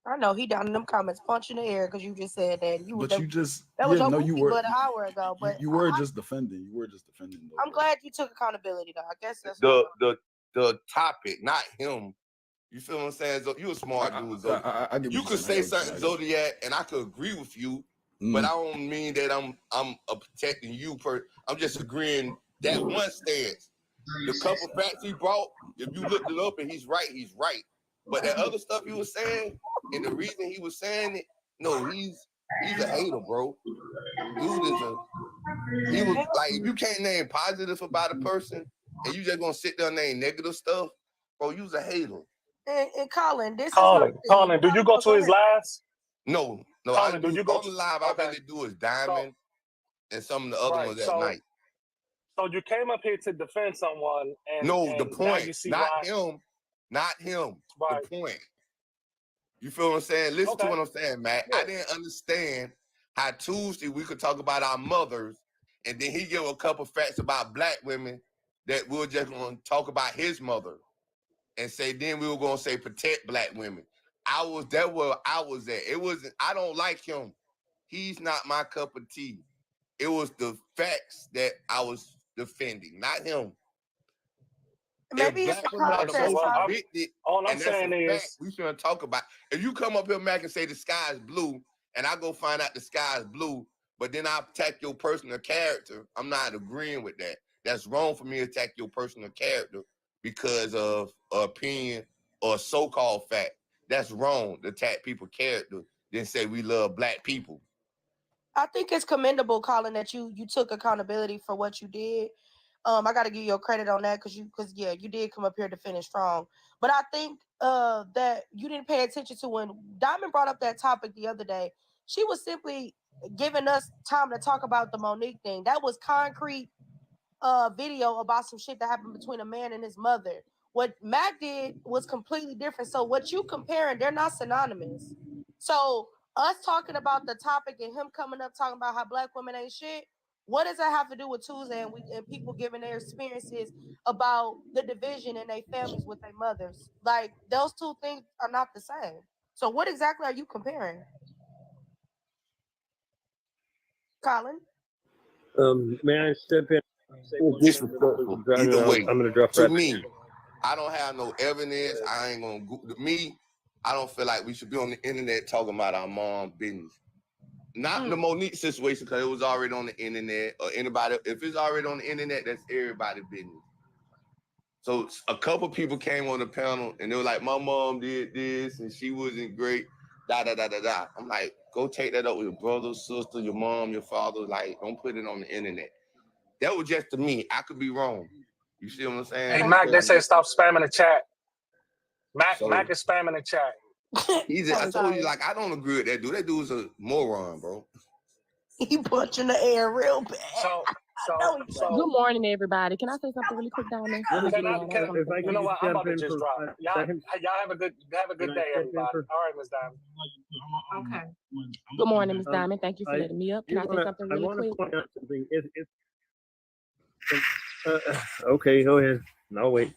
I know he down in them comments punching the air because you just said that. You was your but an hour ago. But you were just defending. You were just defending. Though, I'm glad you took accountability, though. I guess that's the topic, not him. You feel what I'm saying? You a smart dude, Zodiac. You could say something, Zodiac, and I could agree with you, but I don't mean that I'm protecting you. I'm just agreeing that one stance. The couple facts he brought, if you looked it up and he's right, he's right. But that other stuff he was saying, and the reason he was saying it, no, he's a hater, bro. Dude he was like, if you can't name positive about a person and you just gonna sit there and name negative stuff, bro, you's a hater. And Colin, Colin, do you go to his lives? No, Colin, do you go on the live? I really do is Diamond and some of the other ones at night. So you came up here to defend someone, and the point, you see not him. Right. The point. You feel what I'm saying? Listen to what I'm saying, Matt. Yeah. I didn't understand how Tuesday we could talk about our mothers, and then he give a couple facts about Black women that we're just going to talk about his mother. and say then we were gonna say protect black women. That where I was at. It wasn't. I don't like him. He's not my cup of tea. It was the facts that I was defending, not him. Maybe if it's black the women are the context. most evicted, all I'm and that's saying a fact, is, we shouldn't talk about. If you come up here, Mac, and say the sky is blue, and I go find out the sky is blue, but then I attack your personal character, I'm not agreeing with that. That's wrong for me to attack your personal character because of opinion or so-called fact. That's wrong to attack people's character, then say we love black people. I think it's commendable, Colin, that you took accountability for what you did. I got to give you credit on that because you did come up here to finish strong. But I think that you didn't pay attention to when Diamond brought up that topic the other day. She was simply giving us time to talk about the Monique thing. That was concrete video about some shit that happened between a man and his mother. What Mac did was completely different. So what you comparing, they're not synonymous. So us talking about the topic and him coming up talking about how black women ain't shit, what does that have to do with Tuesday and people giving their experiences about the division in their families with their mothers? Like, those two things are not the same. So what exactly are you comparing? Colin? May I step in? Disrespectful. Either way, I'm gonna drop to right me, I don't have no evidence. I ain't gonna go. To me, I don't feel like we should be on the internet talking about our mom business. Not the Monique situation, because it was already on the internet, or anybody. If it's already on the internet, that's everybody's business. So a couple people came on the panel and they were like, my mom did this and she wasn't great. Da da da da da. I'm like, go take that up with your brother, sister, your mom, your father. Like, don't put it on the internet. That was just to me. I could be wrong. You see what I'm saying? hey, Mac, they say stop spamming the chat. Mac is spamming the chat. I told you, like, I don't agree with that dude. That dude's a moron, bro. He punching the air real bad. Good morning, everybody. Can I say something really quick, Diamond? You know what? I'm about to just drop. Y'all have a good day, everybody. All right, Ms. Diamond. Okay. Good morning, Ms. Diamond. Thank you for letting me up. Can I say something really quick? Point out something. Okay, go ahead. I'll wait.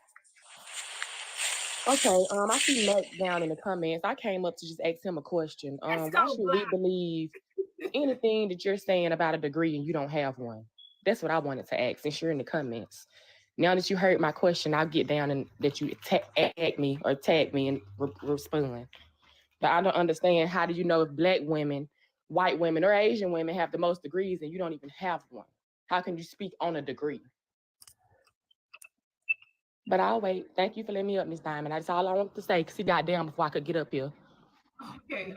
Okay, I see Mac down in the comments. I came up to just ask him a question. Why should we believe anything that you're saying about a degree and you don't have one? That's what I wanted to ask, since you're in the comments. Now that you heard my question, I'll get down and that you tag me and respond. But I don't understand, how do you know if black women, white women, or Asian women have the most degrees and you don't even have one? How can you speak on a degree? But I'll wait. Thank you for letting me up, Miss Diamond. That's all I want to say, because he got down before I could get up here. Okay.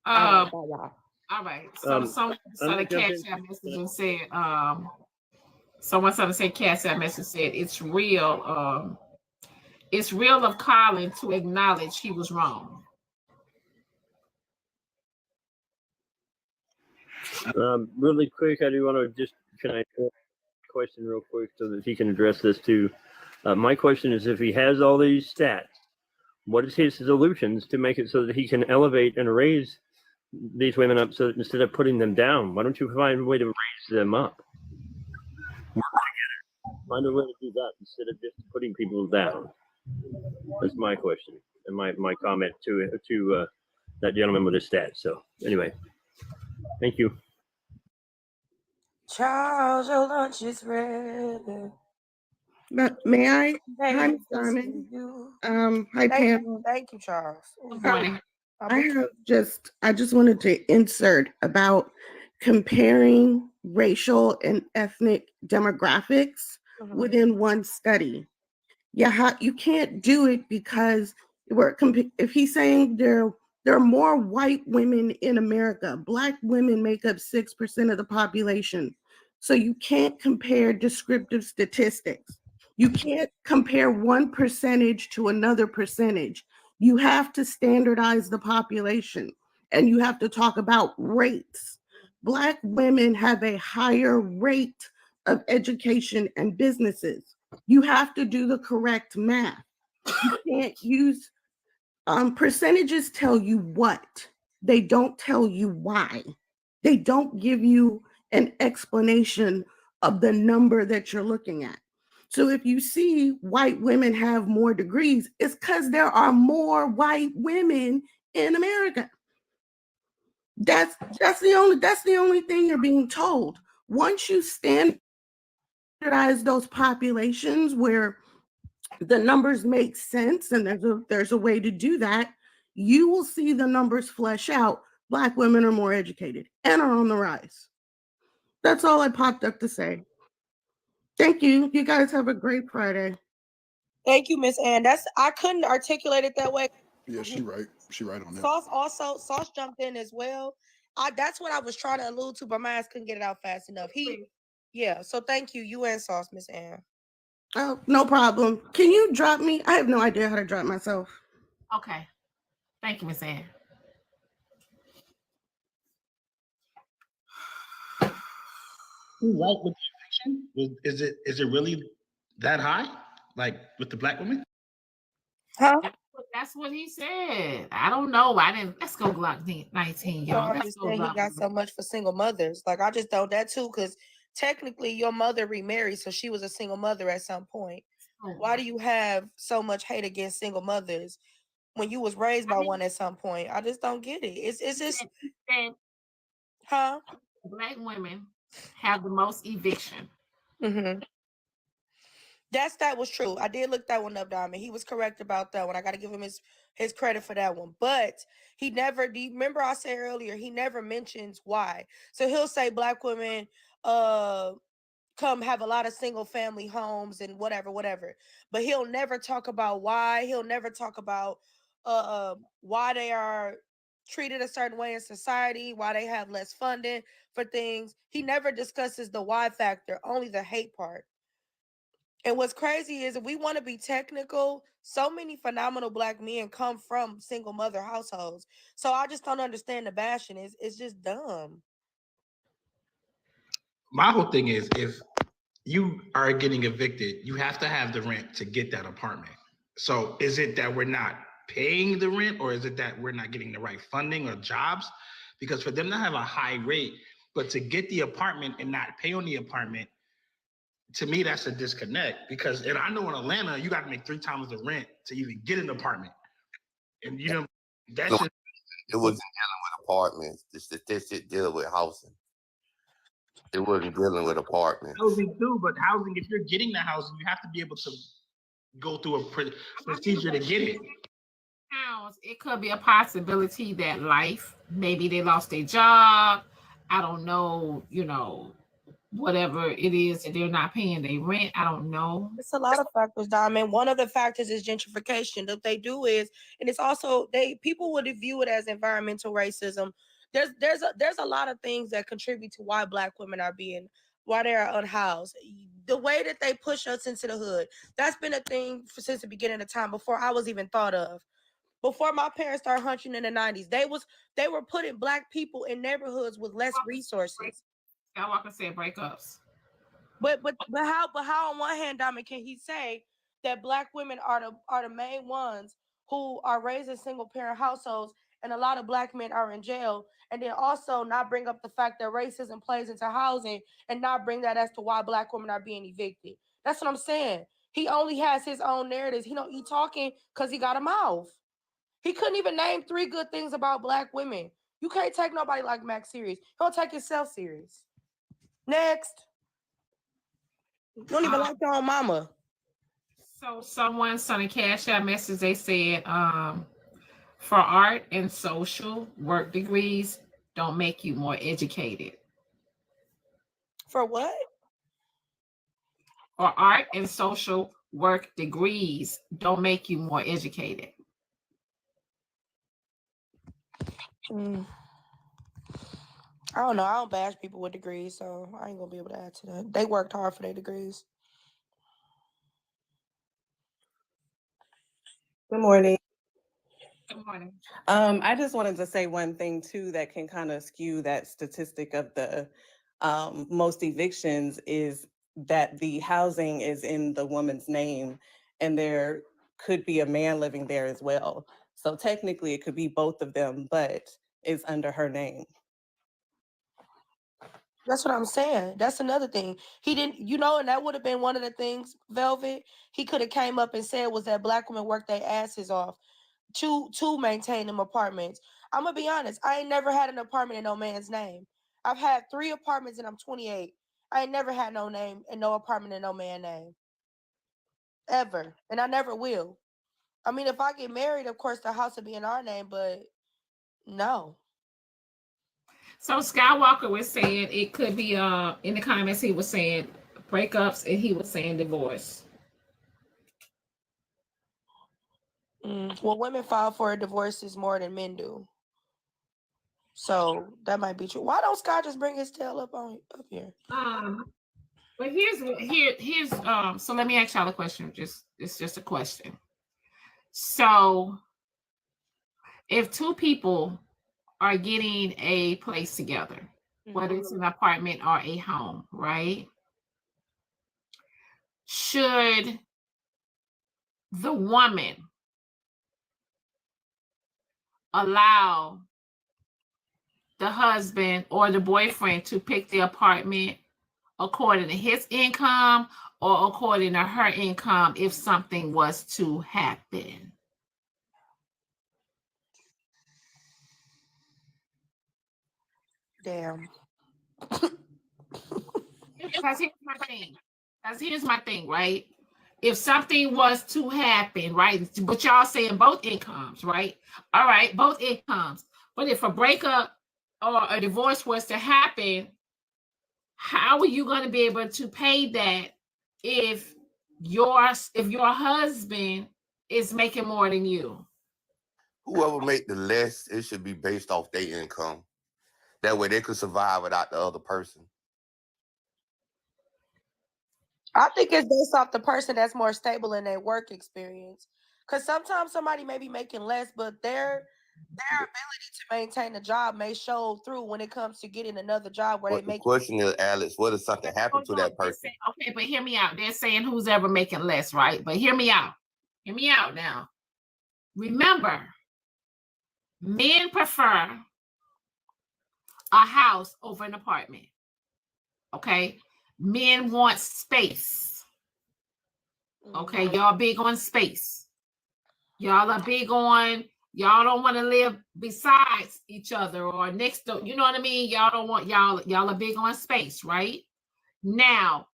All right. All right. So someone sent a CashApp message and said, someone sent a CashApp message said, it's real. It's real of Colin to acknowledge he was wrong. Really quick, I do want to can I ask a question real quick so that he can address this too? My question is, if he has all these stats, what is his solutions to make it so that he can elevate and raise these women up, so that instead of putting them down, why don't you find a way to raise them up? Work together. Find a way to do that instead of just putting people down. That's my question and my comment to that gentleman with his stats. So anyway, thank you. Charles, your lunch is ready. May I? Hi, Ms. Diamond. Hi, panel. Thank you, Charles. Good morning. I just wanted to insert about comparing racial and ethnic demographics within one study. Yeah, you can't do it because if he's saying there are more white women in America, Black women make up 6% of the population. So you can't compare descriptive statistics. You can't compare one percentage to another percentage. You have to standardize the population, and you have to talk about rates. Black women have a higher rate of education and businesses. You have to do the correct math. You can't use percentages. Tell you what, they don't tell you why. They don't give you an explanation of the number that you're looking at. So if you see white women have more degrees, it's because there are more white women in America. That's the only thing you're being told. Once you standardize those populations where the numbers make sense, and there's a way to do that, you will see the numbers flesh out. Black women are more educated and are on the rise. That's all I popped up to say. Thank you. You guys have a great Friday. Thank you, Miss Ann. I couldn't articulate it that way. Yeah, she right. She right on that. Sauce jumped in as well. That's what I was trying to allude to, but my ass couldn't get it out fast enough. So thank you. You and Sauce, Miss Ann. Oh, no problem. Can you drop me? I have no idea how to drop myself. Okay. Thank you, Miss Ann. Right with the eviction? Is it really that high? Like with the black women? Huh? That's what he said. I don't know. Let's go Glock 19, y'all. Let's go He Glock. got so much for single mothers. Like, I just know that too, because technically your mother remarried, so she was a single mother at some point. Why do you have so much hate against single mothers when you was raised by one at some point? I just don't get it. It's just, huh? Black women have the most eviction. Mm-hmm. That was true. I did look that one up, Diamond. He was correct about that one. I got to give him his credit for that one. But he never, remember I said earlier, he never mentions why. So he'll say black women come have a lot of single family homes and whatever. But he'll never talk about why. He'll never talk about why they are treated a certain way in society, why they have less funding for things. He never discusses the why factor, only the hate part. And what's crazy is, if we want to be technical, so many phenomenal black men come from single mother households. So I just don't understand the bashing. It's just dumb. My whole thing is, if you are getting evicted, you have to have the rent to get that apartment. So is it that we're not paying the rent, or is it that we're not getting the right funding or jobs? Because for them to have a high rate, but to get the apartment and not pay on the apartment, to me, that's a disconnect. And I know in Atlanta, you got to make 3 times the rent to even get an apartment. And that's just... It wasn't dealing with apartments. The statistic deal with housing. It wasn't dealing with apartments. Housing too, but housing, if you're getting the housing, you have to be able to go through a procedure to get it. It could be a possibility that maybe they lost their job. I don't know, whatever it is that they're not paying their rent. I don't know. It's a lot of factors, Diamond. One of the factors is gentrification. What they do is, and it's also people would view it as environmental racism. There's a lot of things that contribute to why black women why they are unhoused. The way that they push us into the hood, that's been a thing since the beginning of time, before I was even thought of. Before my parents started hunching in the 90s, they were putting black people in neighborhoods with less resources. Skywalker said breakups. But how on one hand, Diamond, can he say that black women are the main ones who are raised in single parent households, and a lot of black men are in jail, and then also not bring up the fact that racism plays into housing, and not bring that as to why black women are being evicted? That's what I'm saying. He only has his own narratives. He talking because he got a mouth. He couldn't even name 3 good things about black women. You can't take nobody like Mac serious. He don't take himself serious. Next. You don't even like your own mama. So someone sent a CashApp message. They said, for art and social work degrees don't make you more educated. For what? For art and social work degrees don't make you more educated. I don't know. I don't bash people with degrees, so I ain't gonna be able to add to that. They worked hard for their degrees. Good morning. Good morning. I just wanted to say one thing too that can kind of skew that statistic of the most evictions, is that the housing is in the woman's name, and there could be a man living there as well. So technically it could be both of them, but it's under her name. That's what I'm saying. That's another thing. He didn't, and that would have been one of the things, Velvet, he could have came up and said was that black women work their asses off to maintain them apartments. I'm gonna be honest, I ain't never had an apartment in no man's name. I've had 3 apartments and I'm 28. I ain't never had no name and no apartment in no man's name. Ever. And I never will. I mean, if I get married, of course the house will be in our name, but no. So Skywalker was saying it could be in the comments he was saying breakups and he was saying divorce. Well, women file for divorces more than men do. So that might be true. Why don't Scott just bring his tail up here? But here's so let me ask y'all a question. It's just a question. So if 2 people are getting a place together, whether it's an apartment or a home, right? Should the woman allow the husband or the boyfriend to pick the apartment according to his income or according to her income if something was to happen? Damn. Because here's my thing, right? If something was to happen, right? But y'all saying both incomes, right? All right, both incomes. But if a breakup or a divorce was to happen, how are you going to be able to pay that if your husband is making more than you? Whoever make the less, it should be based off their income. That way they could survive without the other person. I think it's based off the person that's more stable in their work experience. Because sometimes somebody may be making less, but their ability to maintain a job may show through when it comes to getting another job where But they make. the question is, Alex, what if something happened to that person? Okay, but hear me out. They're saying who's ever making less, right? But hear me out. Hear me out now. Remember, men prefer a house over an apartment. Okay? Men want space. Okay, y'all big on space. Y'all are big on, y'all don't want to live besides each other or next to, you know what I mean? Y'all don't want, y'all are big on space, right? Now,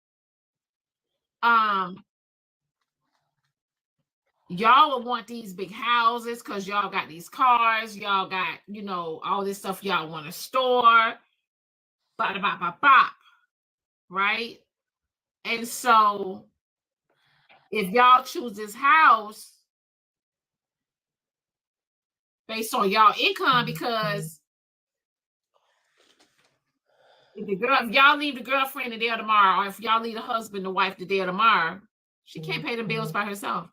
y'all will want these big houses because y'all got these cars, y'all got, all this stuff y'all want to store, right? And so if y'all choose this house based on y'all income, because if y'all leave the girlfriend the day of tomorrow, or if y'all leave the husband, the wife the day of tomorrow, she can't pay the bills by herself.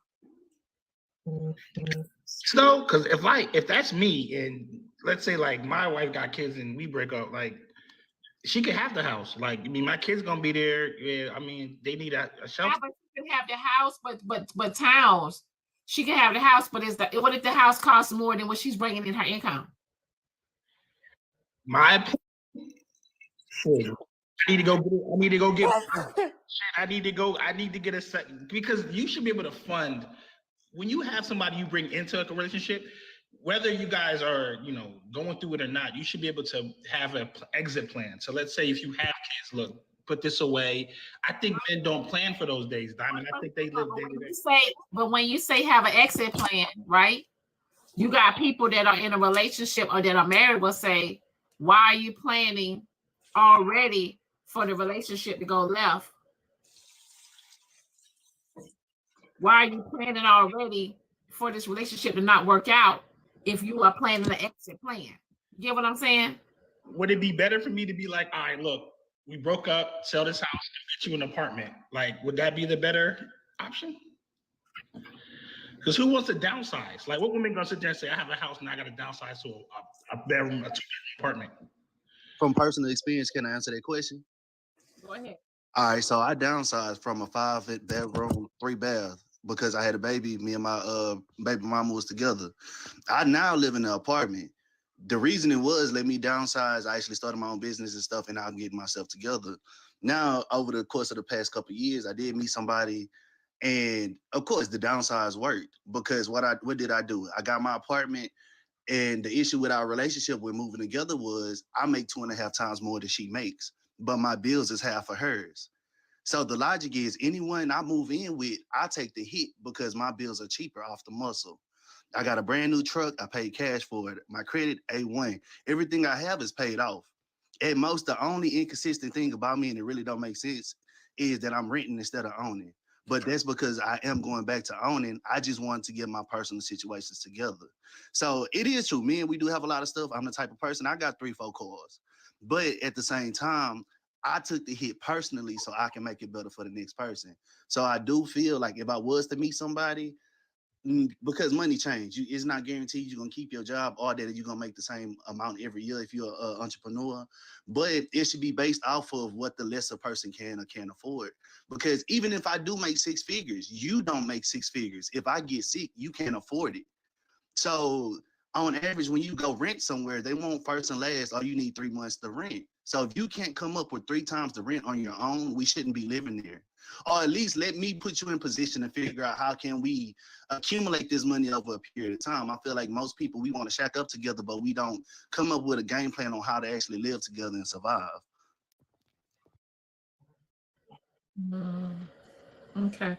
So, because if that's me, and let's say like my wife got kids and we break up, like she could have the house. Like, I mean, my kids gonna be there. Yeah, I mean, they need a shelter. Yeah, but she can have the house, but Towns, she can have the house, but what if the house costs more than what she's bringing in her income? My opinion, I need to get a second, because you should be able to fund when you have somebody you bring into a relationship, whether you guys are, going through it or not, you should be able to have an exit plan. So let's say if you have kids, look, put this away. I think men don't plan for those days, Diamond. I think they live day to day. But when you say have an exit plan, right? You got people that are in a relationship or that are married will say, why are you planning already for the relationship to go left? Why are you planning already for this relationship to not work out if you are planning an exit plan? You get what I'm saying? Would it be better for me to be like, all right, look, we broke up, sell this house, and get you an apartment? Like, would that be the better option? Because who wants to downsize? Like, what woman gonna sit there and say, I have a house and I got to downsize to a bedroom, a 2-bedroom apartment? From personal experience, can I answer that question? Go ahead. All right, so I downsized from a 5-bedroom, 3-bath because I had a baby. Me and my baby mama was together. I now live in an apartment. the reason it was let me downsize. I actually started my own business and stuff, and I'm getting myself together. Now, over the course of the past couple of years, I did meet somebody, and of course, the downsize worked because what did I do? I got my apartment, and the issue with our relationship with moving together was I make 2.5 times more than she makes, but my bills is half of hers. So the logic is anyone I move in with, I take the hit because my bills are cheaper off the muscle. I got a brand new truck. I paid cash for it. My credit, A1. Everything I have is paid off. At most, the only inconsistent thing about me, and it really don't make sense, is that I'm renting instead of owning. But that's because I am going back to owning. I just wanted to get my personal situations together. So it is true. Me and we do have a lot of stuff. I'm the type of person, I got 3-4 cars. But at the same time, I took the hit personally so I can make it better for the next person. So I do feel like if I was to meet somebody, because money change, it's not guaranteed you're gonna keep your job or that you're gonna make the same amount every year if you're an entrepreneur. But it should be based off of what the lesser person can or can't afford. Because even if I do make 6 figures, you don't make 6 figures. If I get sick, you can't afford it. So on average, when you go rent somewhere, they want first and last, or you need 3 months to rent. So if you can't come up with 3 times the rent on your own, we shouldn't be living there. Or at least let me put you in position to figure out how can we accumulate this money over a period of time. I feel like most people, we want to shack up together, but we don't come up with a game plan on how to actually live together and survive. Okay.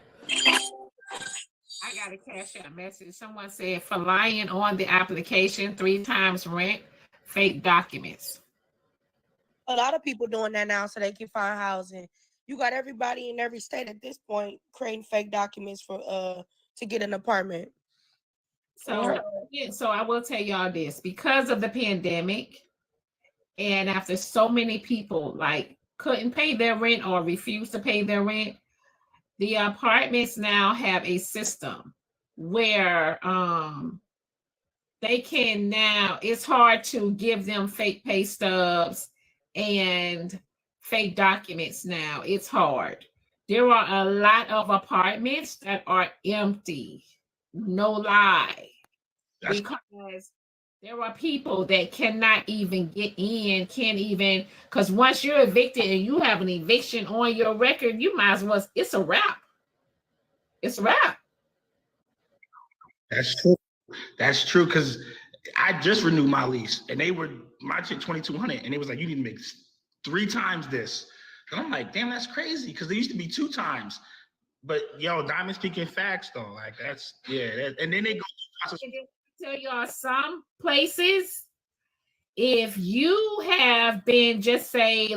I got a CashApp message. Someone said for lying on the application 3 times rent, fake documents. A lot of people doing that now so they can find housing. You got everybody in every state at this point creating fake documents for to get an apartment. So I will tell y'all this, because of the pandemic, and after so many people like couldn't pay their rent or refused to pay their rent, the apartments now have a system where they can now, it's hard to give them fake pay stubs and fake documents now. It's hard. There are a lot of apartments that are empty. No lie. Because there are people that cannot even get in, can't even, because once you're evicted and you have an eviction on your record, you might as well, it's a wrap. It's a wrap. That's true. That's true, because I just renewed my lease and they were my check $2,200 and it was like, you need to make 3 times this. And I'm like, damn, that's crazy, because there used to be 2 times. But yo, Diamond speaking facts though, like that's and then they go tell y'all some places, if you have been, just say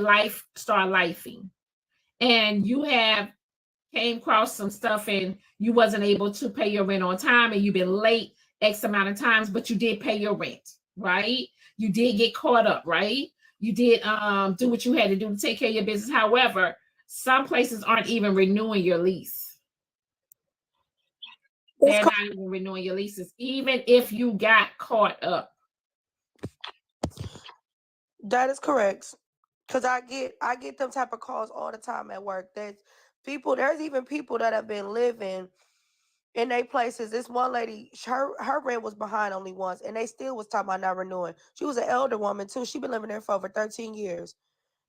start lifing, and you have came across some stuff and you wasn't able to pay your rent on time and you've been late X amount of times, but you did pay your rent, right? You did get caught up, right? You did do what you had to do to take care of your business. However, some places aren't even renewing your lease. They're not even renewing your leases, even if you got caught up. That is correct. Because I get them type of calls all the time at work. There's even people that have been living in their places. This one lady, her rent was behind only once, and they still was talking about not renewing. She was an elder woman too. She been living there for over 13 years.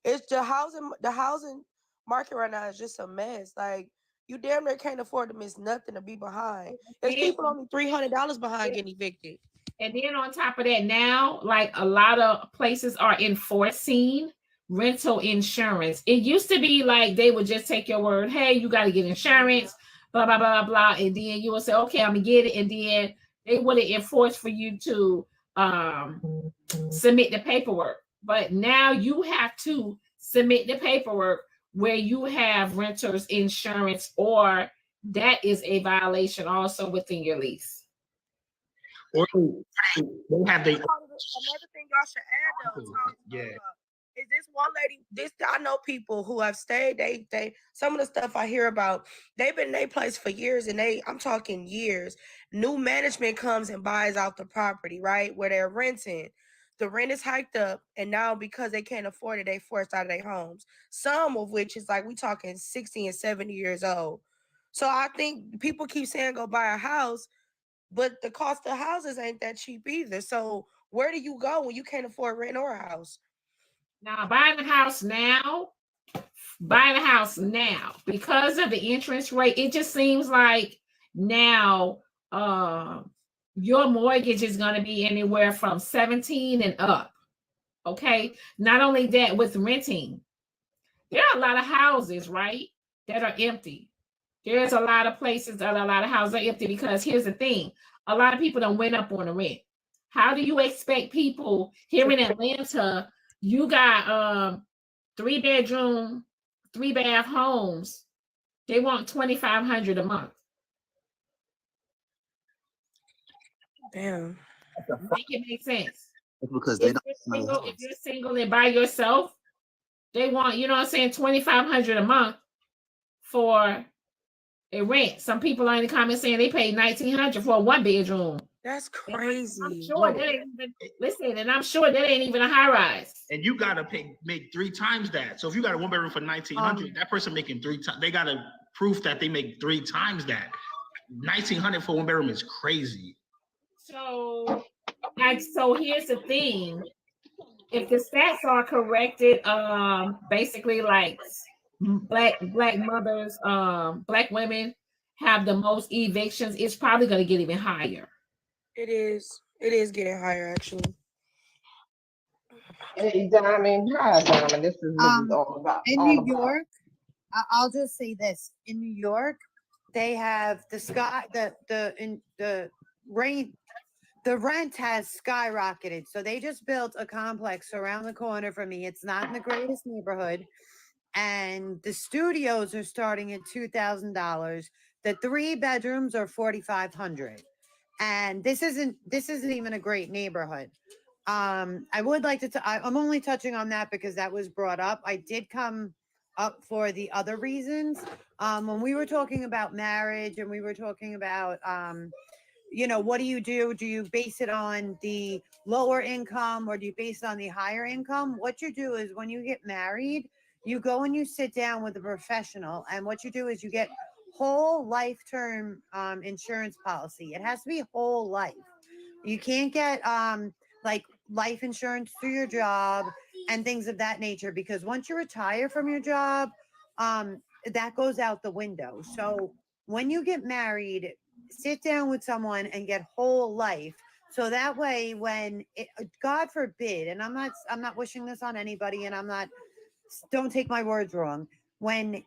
It's the housing market right now is just a mess. Like, you damn near can't afford to miss nothing to be behind. There's people only $300 behind getting evicted. And then on top of that, now, like a lot of places are enforcing rental insurance. It used to be like they would just take your word, hey, you got to get insurance, blah, blah, blah, blah. And then you would say, okay, I'm going to get it. And then they wouldn't enforce for you to submit the paperwork. But now you have to submit the paperwork where you have renter's insurance, or that is a violation also within your lease. Or they have another thing y'all should add though. Is this one lady? I know people who have stayed. They some of the stuff I hear about, they've been in their place for years, and I'm talking years. New management comes and buys out the property, right, where they're renting. The rent is hiked up, and now because they can't afford it, they forced out of their homes. Some of which is like we talking 60 and 70 years old. So I think people keep saying go buy a house, but the cost of houses ain't that cheap either. So Where do you go when you can't afford rent or a house? Now, buying a house now, because of the interest rate, it just seems like now your mortgage is going to be anywhere from 17 and up. Okay. Not only that, with renting, there are a lot of houses, right, that are empty. There's a lot of places that a lot of houses are empty because here's the thing. A lot of people don't went up on the rent. How do you expect people here in Atlanta, you got 3-bedroom, 3-bath homes, they want $2,500 a month. Damn. Make it make sense. It's because they don't If you're single and by yourself, they want, you know what I'm saying, $2,500 a month for a rent. Some people are in the comments saying they paid $1,900 for a 1-bedroom. That's crazy. I'm sure that ain't even, listen, and I'm sure that ain't even a high rise. And you gotta make 3 times that. So if you got a 1-bedroom for $1,900, that person making 3 times. They gotta proof that they make 3 times that. $1,900 for 1-bedroom is crazy. So here's the thing. If the stats are corrected, basically like black mothers, black women have the most evictions, it's probably gonna get even higher. It is getting higher actually. Hey, Diamond. Hi, Diamond. This is all about. In New York, I'll just say this. In New York, they have the rent has skyrocketed. So they just built a complex around the corner from me. It's not in the greatest neighborhood. And the studios are starting at $2,000. The 3 bedrooms are $4,500. And this isn't even a great neighborhood. I would like to, I'm only touching on that because that was brought up. I did come up for the other reasons. When we were talking about marriage and we were talking about, what do you do? Do you base it on the lower income or do you base it on the higher income? What you do is when you get married, you go and you sit down with a professional, and what you do is you get whole life term insurance policy. It has to be whole life. You can't get like life insurance through your job and things of that nature, because once you retire from your job, that goes out the window. So when you get married, sit down with someone and get whole life. So that way, when God forbid, and I'm not wishing this on anybody, and don't take my words wrong. When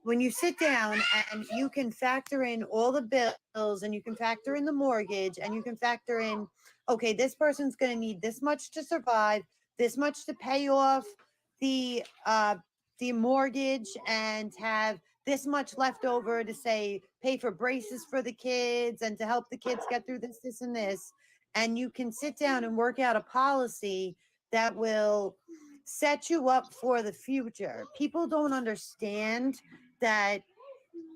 you sit down and you can factor in all the bills and you can factor in the mortgage and you can factor in, okay, this person's going to need this much to survive, this much to pay off the mortgage and have this much left over to say pay for braces for the kids and to help the kids get through this and this. And you can sit down and work out a policy that will set you up for the future. People don't understand that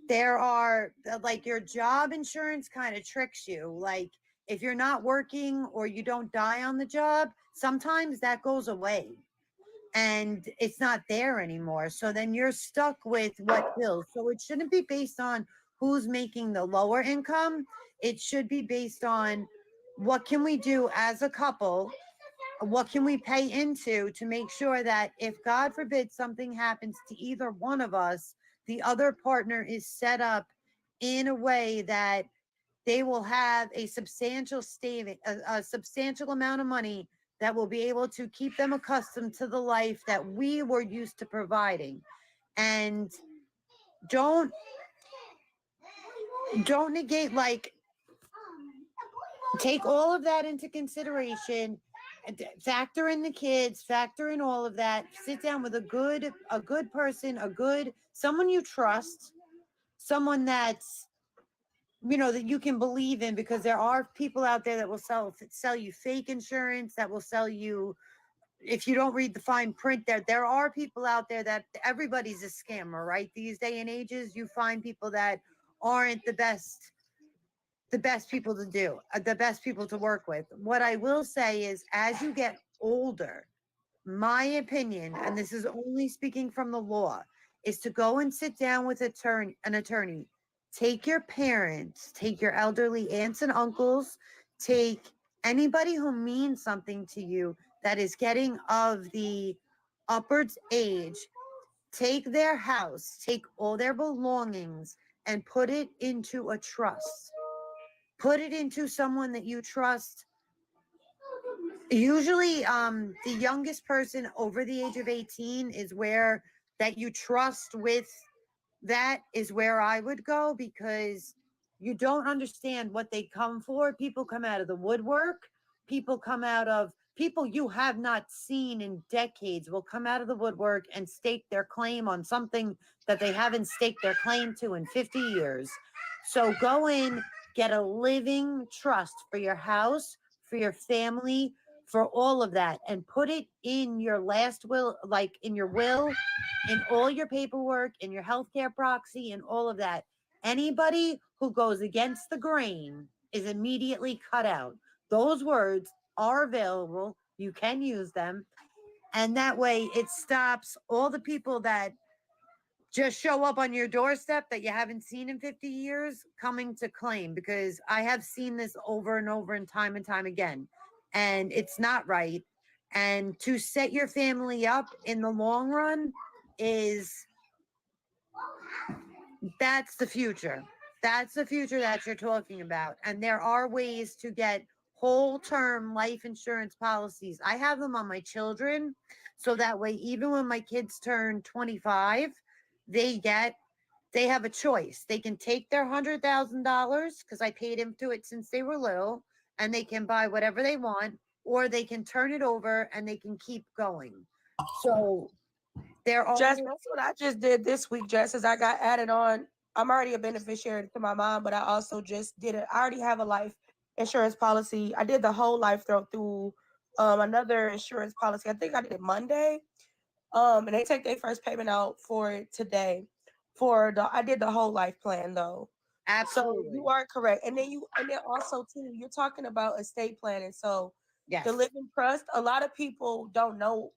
there are, like, your job insurance kind of tricks you. Like, if you're not working or you don't die on the job, sometimes that goes away and it's not there anymore. So then you're stuck with what bills. So it shouldn't be based on who's making the lower income. It should be based on what can we do as a couple. What can we pay into to make sure that if God forbid something happens to either one of us, the other partner is set up in a way that they will have a substantial a substantial amount of money that will be able to keep them accustomed to the life that we were used to providing. And don't negate, like, take all of that into consideration. Factor in the kids, factor in all of that. Sit down with a good person, someone you trust, someone that's, that you can believe in, because there are people out there that will sell you fake insurance, that will sell you, if you don't read the fine print, there are people out there that everybody's a scammer, right? These day and ages, you find people that aren't the best people to do, the best people to work with. What I will say is, as you get older, my opinion, and this is only speaking from the law, is to go and sit down with an attorney. Take your parents, take your elderly aunts and uncles, take Anybody who means something to you that is getting of the upwards age, take their house, take all their belongings, and put it into a trust. Put it into someone that you trust. Usually, the youngest person over the age of 18 is where that you trust with. That is where I would go, because you don't understand what they come for. People come out of the woodwork. People you have not seen in decades will come out of the woodwork and stake their claim on something that they haven't staked their claim to in 50 years. So go in, get a living trust for your house, for your family, for all of that, and put it in your last will, like in your will, in all your paperwork, in your healthcare proxy, and all of that. Anybody who goes against the grain is immediately cut out. Those words are available. You can use them. And that way it stops all the people that just show up on your doorstep that you haven't seen in 50 years coming to claim, because I have seen this over and over and time again. And it's not right. And to set your family up in the long run that's the future. That's the future that you're talking about. And there are ways to get whole term life insurance policies. I have them on my children. So that way, even when my kids turn 25, they have a choice. They can take their $100,000 because I paid into it since they were little, and they can buy whatever they want, or they can turn it over and they can keep going. So there are. Jess, that's what I just did this week, Jess, as I got added on. I'm already a beneficiary to my mom, but I also just did it. I already have a life insurance policy. I did the whole life through another insurance policy. I think I did it Monday. And they take their first payment out for it today. I did the whole life plan though. Absolutely. So you are correct. And then also too, you're talking about estate planning. So yes. The living trust, a lot of people don't know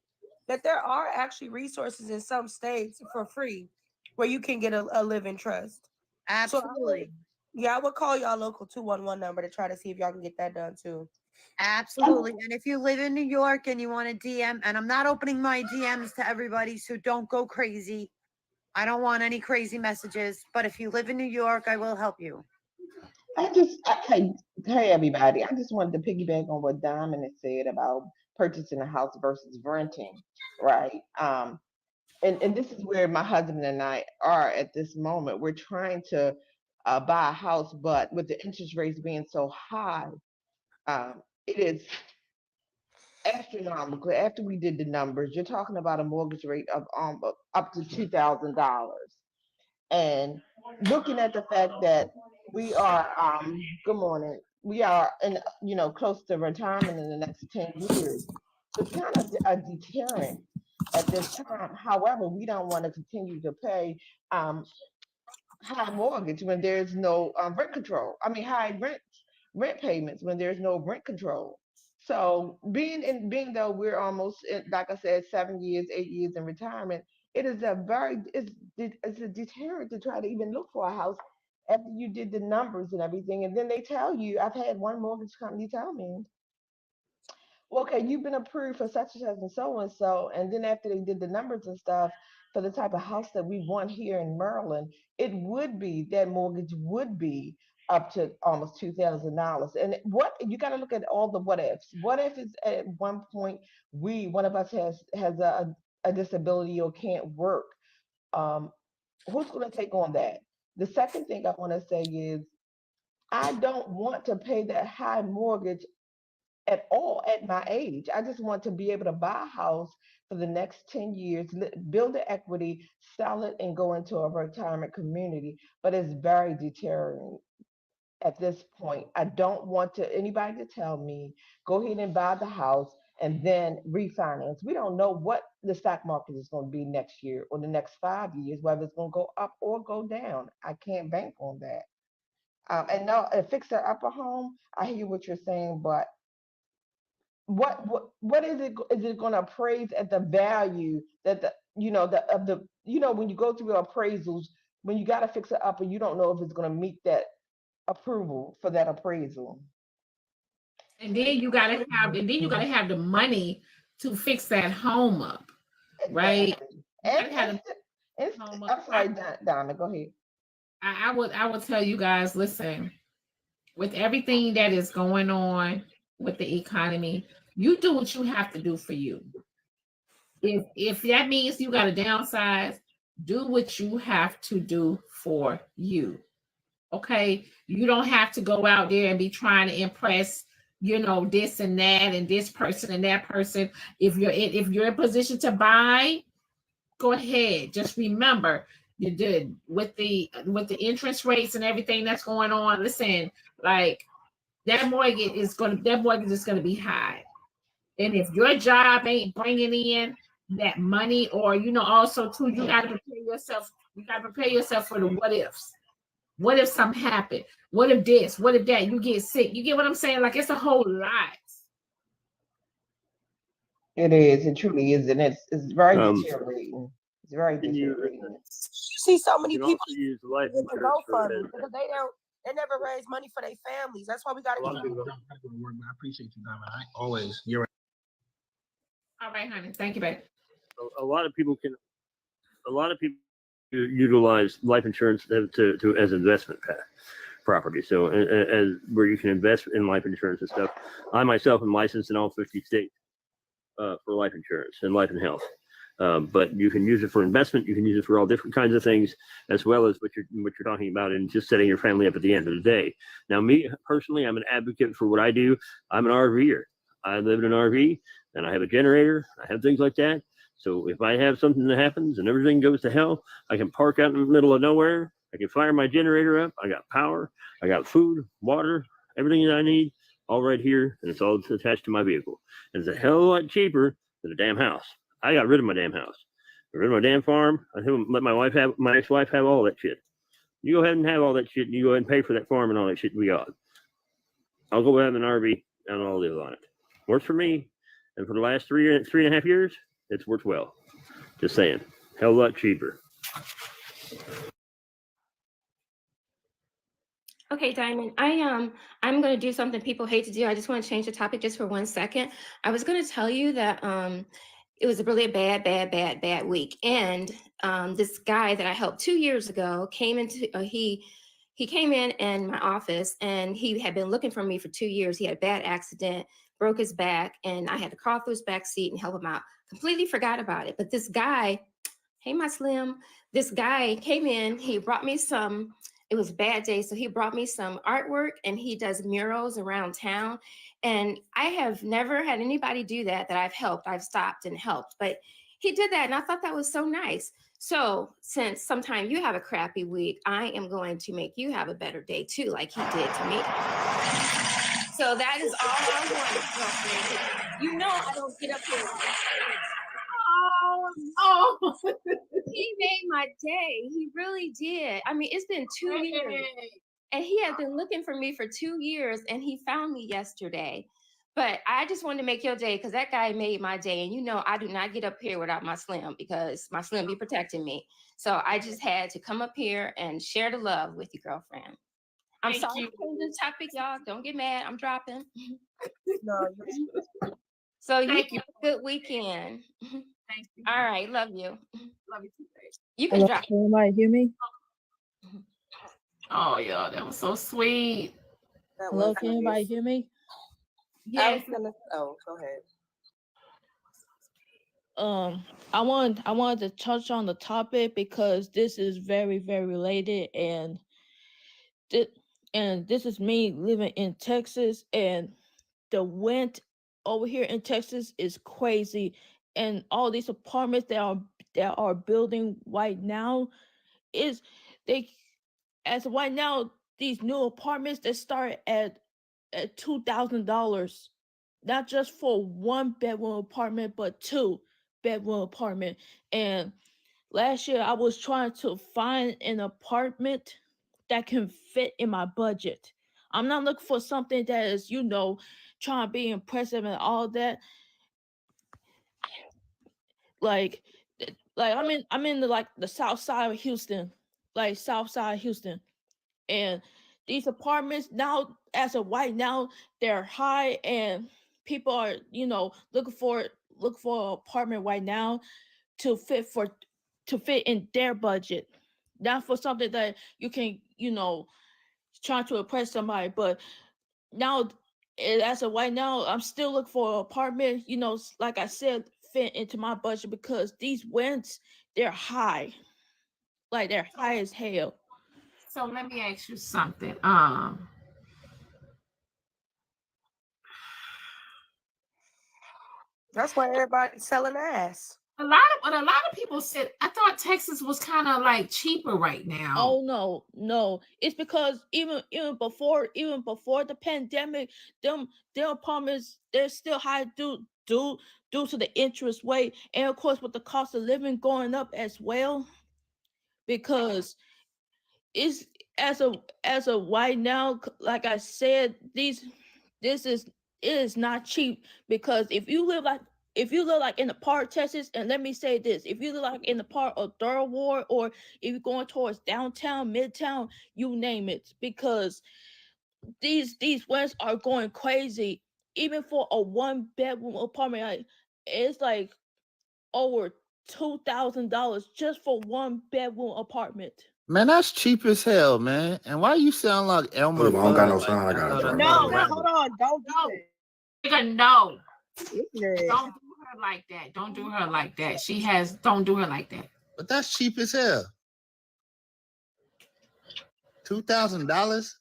that there are actually resources in some states for free where you can get a living trust. Absolutely. So I would call y'all local 211 number to try to see if y'all can get that done too. Absolutely. And if you live in New York and you want to DM, and I'm not opening my DMs to everybody, so don't go crazy. I don't want any crazy messages, but if you live in New York, I will help you. Hey everybody, I just wanted to piggyback on what Diamond has said about purchasing a house versus renting, right? And this is where my husband and I are at this moment. We're trying to buy a house, but with the interest rates being so high, it is astronomical. After we did the numbers, you're talking about a mortgage rate of up to $2,000. And looking at the fact that we are good morning, we are close to retirement in the next 10 years, it's kind of a deterrent at this time. However, we don't want to continue to pay high mortgage when there's no rent control. I mean, high rent payments when there's no rent control. So being though we're almost like I said, 7 years, 8 years in retirement, it's a deterrent to try to even look for a house after you did the numbers and everything. And then they tell you, I've had one mortgage company tell me, well, okay, you've been approved for such and such and so and so. And then after they did the numbers and stuff for the type of house that we want here in Maryland, that mortgage would be up to almost $2,000. And what you got to look at all the what ifs. What if it's at one point one of us has a disability or can't work? Who's going to take on that? The second thing I want to say is I don't want to pay that high mortgage at all at my age. I just want to be able to buy a house for the next 10 years, build the equity, sell it, and go into a retirement community. But it's very deterring at this point. I don't want anybody to tell me, go ahead and buy the house and then refinance. We don't know what the stock market is going to be next year or the next 5 years, whether it's going to go up or go down. I can't bank on that. And now a fixer upper home, I hear what you're saying, but what is it? Is it going to appraise at the value that when you go through appraisals, when you got to fix it up and you don't know if it's going to meet that approval for that appraisal? And then you gotta have the money to fix that home up, right? I'm sorry, Donna, go ahead. I would tell you guys, listen, with everything that is going on with the economy, you do what you have to do for you. If that means you gotta downsize, do what you have to do for you. Okay, you don't have to go out there and be trying to impress, this and that and this person and that person. If you're in position to buy, go ahead. Just remember, you did with the interest rates and everything that's going on. Listen, like that mortgage is gonna be high, and if your job ain't bringing in that money, or also too, you got to prepare yourself. You got to prepare yourself for the what ifs. What if something happened? What if this? What if that? You get sick. You get what I'm saying? Like, it's a whole lot. It is. It truly is, and it's very deteriorating. It's very deteriorating. You see so many people use life with the GoFundMe insurance because they never raise money for their families. That's why we got to keep. I appreciate you, Diamond. Always. You're right. All right, honey. Thank you, babe. A lot of people utilize life insurance to as investment property. So as where you can invest in life insurance and stuff. I myself am licensed in all 50 states for life insurance and life and health. But you can use it for investment. You can use it for all different kinds of things, as well as what you're talking about, and just setting your family up at the end of the day. Now, me personally, I'm an advocate for what I do. I'm an RVer. I live in an RV, and I have a generator. I have things like that. So if I have something that happens and everything goes to hell, I can park out in the middle of nowhere. I can fire my generator up. I got power. I got food, water, everything that I need, all right here, and it's all attached to my vehicle. And it's a hell of a lot cheaper than a damn house. I got rid of my damn house. I got rid of my damn farm. I let my ex-wife have all that shit. You go ahead and have all that shit. And you go ahead and pay for that farm and all that shit we got. I'll go have an RV and I'll live on it. Works for me. And for the last 3.5 years, it's worked well. Just saying. Hell of a lot cheaper. Okay, Diamond, I'm going to do something people hate to do. I just want to change the topic just for 1 second. I was going to tell you that it was a really bad week. And this guy that I helped 2 years ago came into, he came in my office, and he had been looking for me for 2 years. He had a bad accident, broke his back, and I had to crawl through his back seat and help him out. Completely forgot about it. But this guy, hey, my Slim, this guy came in, he brought me some, it was a bad day, so he brought me some artwork, and he does murals around town. And I have never had anybody do that I've helped. I've stopped and helped, but he did that, and I thought that was so nice. So since sometime you have a crappy week, I am going to make you have a better day too, like he did to me. So that is all I want. You know I don't get up here. Oh, he made my day. He really did. I mean, it's been 2 years, and he had been looking for me for 2 years, and he found me yesterday. But I just wanted to make your day because that guy made my day. And you know, I do not get up here without my Slim because my Slim be protecting me. So I just had to come up here and share the love with you, girlfriend. I'm sorry for changing the topic, y'all. Don't get mad. I'm dropping. No, so you have a good weekend. Thank you. All right. Love you. Love you too, babe. You can Hello, drop. can anybody hear me? Oh, yeah, that was so sweet. Hello, can anybody hear me? Yes. Go ahead. I wanted to touch on the topic because this is very, very related, and this is me living in Texas, and the rent over here in Texas is crazy, and all these apartments that are building right now as of right now, these new apartments that start at $2,000, not just for 1-bedroom apartment, but 2-bedroom apartment. And last year I was trying to find an apartment that can fit in my budget. I'm not looking for something that is, trying to be impressive and all that. Like I'm in the south side of Houston, and these apartments now, as of right now, they're high, and people are, you know, looking for an apartment right now to fit in their budget, not for something that you can, you know, trying to impress somebody. But now, as of right now, I'm still looking for an apartment, you know, like I said, fit into my budget, because these rents, they're high, like they're high as hell. So let me ask you something. That's why everybody's selling ass. A lot of people said, I thought Texas was kind of like cheaper right now. Oh no, it's because even before the pandemic, them apartments, they're still high due to the interest rate, and of course with the cost of living going up as well, because it's as of right now, like I said, it is not cheap, because if you live like in the part of Texas, and let me say this, if you live like in the part of Third Ward, or if you're going towards downtown, midtown, you name it, because these rents are going crazy. Even for a 1-bedroom apartment, like, it's like over $2,000 just for 1-bedroom apartment. Man, that's cheap as hell, man. And why you sound like Elmer? I don't got no Fudd, sound. I got to No, hold on. Don't do it. No. Ignorant. Don't do her like that. Don't do her like that. Don't do her like that. But that's cheap as hell. $2,000.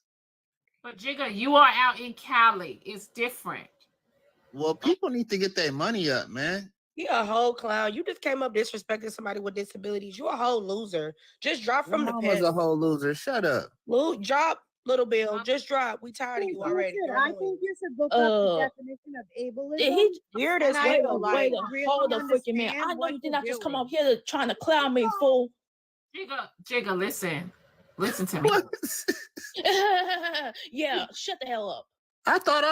But Jigga, you are out in Cali. It's different. Well, people need to get their money up, man. You a whole clown. You just came up disrespecting somebody with disabilities. You a whole loser. Just drop from the Mama's a whole loser. Shut up. Drop, little Bill. Just drop. We tired of you already. I think you should look up the definition of ableism. Weird as Wait hell. a hold the freaking man. I know you did not just come up here trying to clown me, fool. Jigga, listen to me. Yeah, shut the hell up. I thought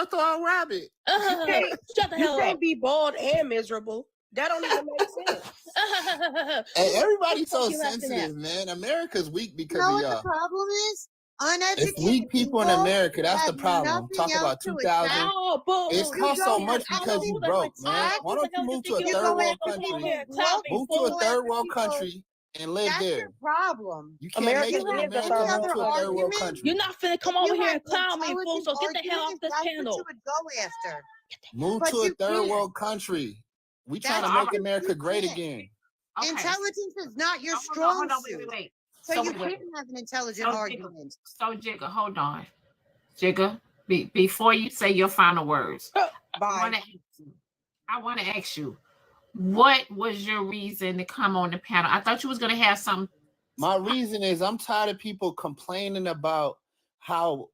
Rabbit. Shut the hell up. You can't be bald and miserable. That don't even make sense. Hey, everybody's so sensitive, man. America's weak because of y'all. The problem is? Uneducated it's weak people in America. That's the problem. Talk about 2,000. It's cost so much because you broke, man. Why don't you move to a third world country? Move to a third world country and live there. That's your problem. You can't make it in America. Move to a third world country. You're not finna come over here and clown me, fool. So get the hell off this panel. Move to a third world country. We trying to make America great again. Okay. Intelligence is not your strong suit. Wait. So you can't have an intelligent argument. So Jigga, hold on. Jigga, before you say your final words, I want to ask you, what was your reason to come on the panel? I thought you was gonna have some. My reason is I'm tired of people complaining about how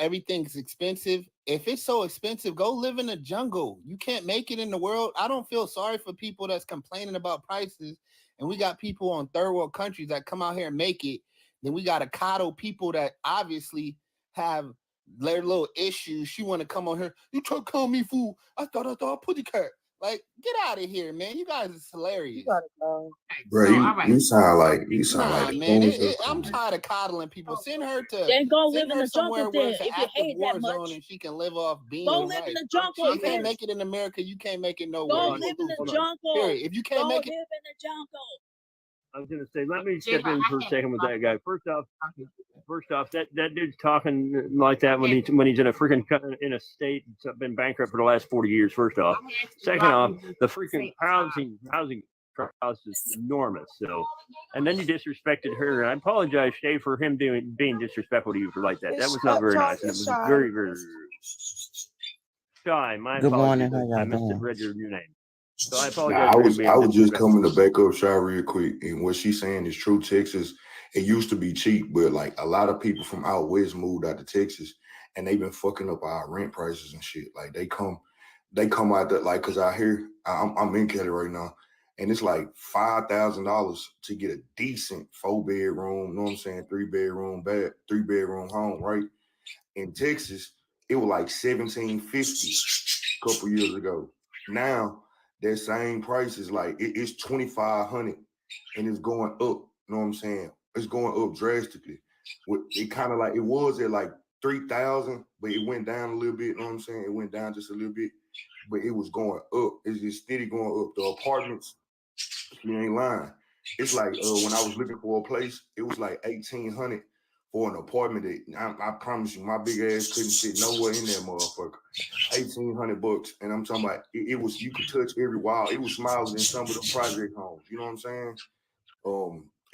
everything's expensive. If it's so expensive, go live in the jungle. You can't make it in the world. I don't feel sorry for people that's complaining about prices. And we got people on third world countries that come out here and make it. Then we got to coddle people that obviously have their little issues. She want to come on here. You try to call me fool. I thought I put the cat. Like, get out of here, man. You guys is hilarious. Bro, you sound like man. I'm tired of coddling people. Send her to then go live in the jungle then. If you hate that much, and she can live off beans. Go live in the jungle. She can't make it in America. You can't make it nowhere. Go live in the jungle. Period. If you can't make it, live in the jungle. I was going to say, let me step in for a second with that guy. First off, that dude's talking like that when he's in a freaking in a state that's been bankrupt for the last 40 years. First off, second off, the freaking housing cost is enormous. So, and then you disrespected her. And I apologize, Shay, for him being disrespectful to you for like that. That was not very nice. And it was very, very shy. My Good apologies. morning. How I y'all misread your name. So I Nah, apologize. I was just coming to back up Shy real quick, and what she's saying is true. Texas, it used to be cheap, but like a lot of people from out west moved out to Texas, and they've been fucking up our rent prices and shit. Like they come out there, like, cause I hear I'm in Cali right now, and it's like $5,000 to get a decent 4-bedroom, you know what I'm saying, 3-bedroom home, right? In Texas, it was like $1,750 a couple years ago. Now that same price is like it's $2,500 and it's going up. You know what I'm saying? It's going up drastically. it kind of like it was at like 3,000, but it went down a little bit. You know what I'm saying? It went down just a little bit, but it was going up. It's just steady going up. The apartments, you ain't lying. It's like when I was looking for a place, it was like 1,800 for an apartment. That I promise you, my big ass couldn't fit nowhere in that motherfucker. $1,800, and I'm talking about it was you could touch every wall. It was smaller than some of the project homes. You know what I'm saying?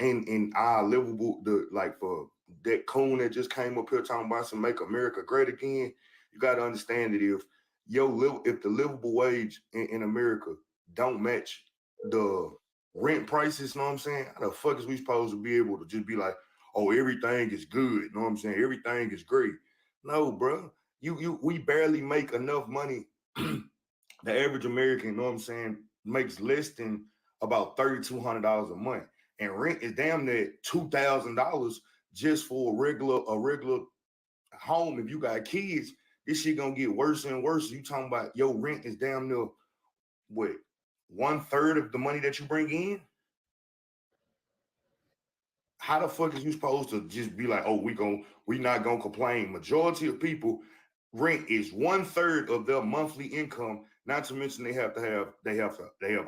And our livable, like for that coon that just came up here talking about some make America great again, you got to understand that if the livable wage in America don't match the rent prices, you know what I'm saying? How the fuck is we supposed to be able to just be like, oh, everything is good, you know what I'm saying? Everything is great. No, bro. We barely make enough money. The average American, you know what I'm saying, makes less than about $3,200 a month. And rent is damn near $2,000 just for a regular home. If you got kids, this shit gonna get worse and worse. You talking about your rent is damn near what, 1/3 of the money that you bring in? How the fuck is you supposed to just be like, oh, we not gonna complain? Majority of people, rent is 1/3 of their monthly income. Not to mention they have a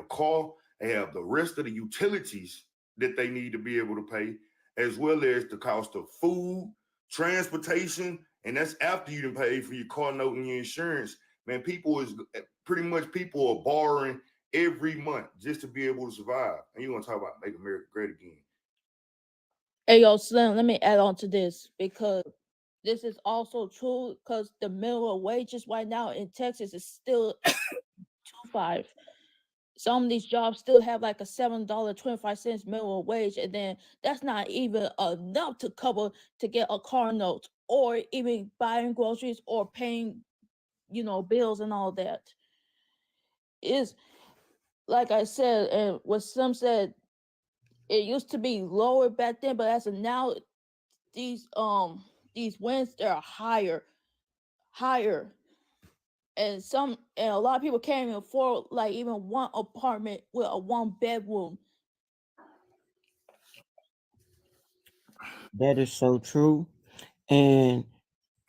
car, they have the rest of the utilities that they need to be able to pay, as well as the cost of food, transportation, and that's after you done paid for your car note and your insurance. Man, people are borrowing every month just to be able to survive. And you want to talk about make America great again? Hey, yo, Slim, let me add on to this because this is also true because the minimum wages right now in Texas is still $2.5. Some of these jobs still have like a $7.25 minimum wage, and then that's not even enough to get a car note or even buying groceries or paying, bills and all that. Is like I said, and what Slim said, it used to be lower back then, but as of now, these rents are higher, and a lot of people can't even afford like even one apartment with a 1-bedroom. That is so true, and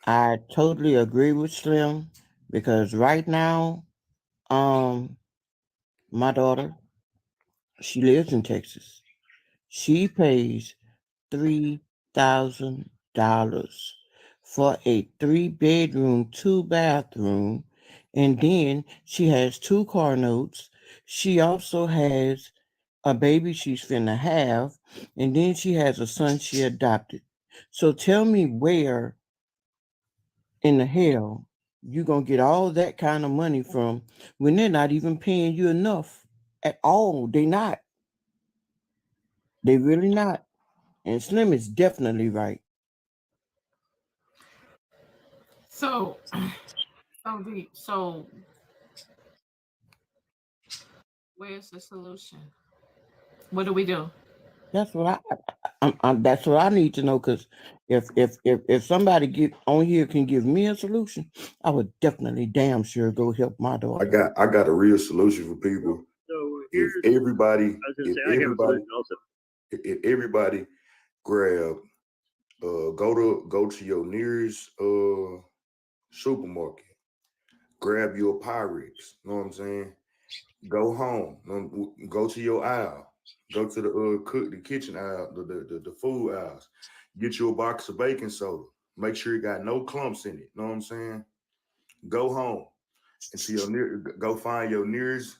I totally agree with Slim because right now, my daughter, she lives in Texas. She pays $3,000 for a 3-bedroom, 2-bathroom, and then she has 2 car notes. She also has a baby she's finna have, and then she has a son she adopted. So tell me where in the hell you gonna get all that kind of money from when they're not even paying you enough at all? They not. They really not. And Slim is definitely right. So where's the solution? What do we do? That's what that's what I need to know. Because if somebody get on here can give me a solution, I would definitely damn sure go help my daughter. I got a real solution for people. So If everybody grab go to your nearest supermarket, grab you a Pyrex, know what I'm saying? Go home, go to your aisle, go to the kitchen aisle, the food aisles, get you a box of baking soda. Make sure you got no clumps in it. Know what I'm saying? Go home and go find your nearest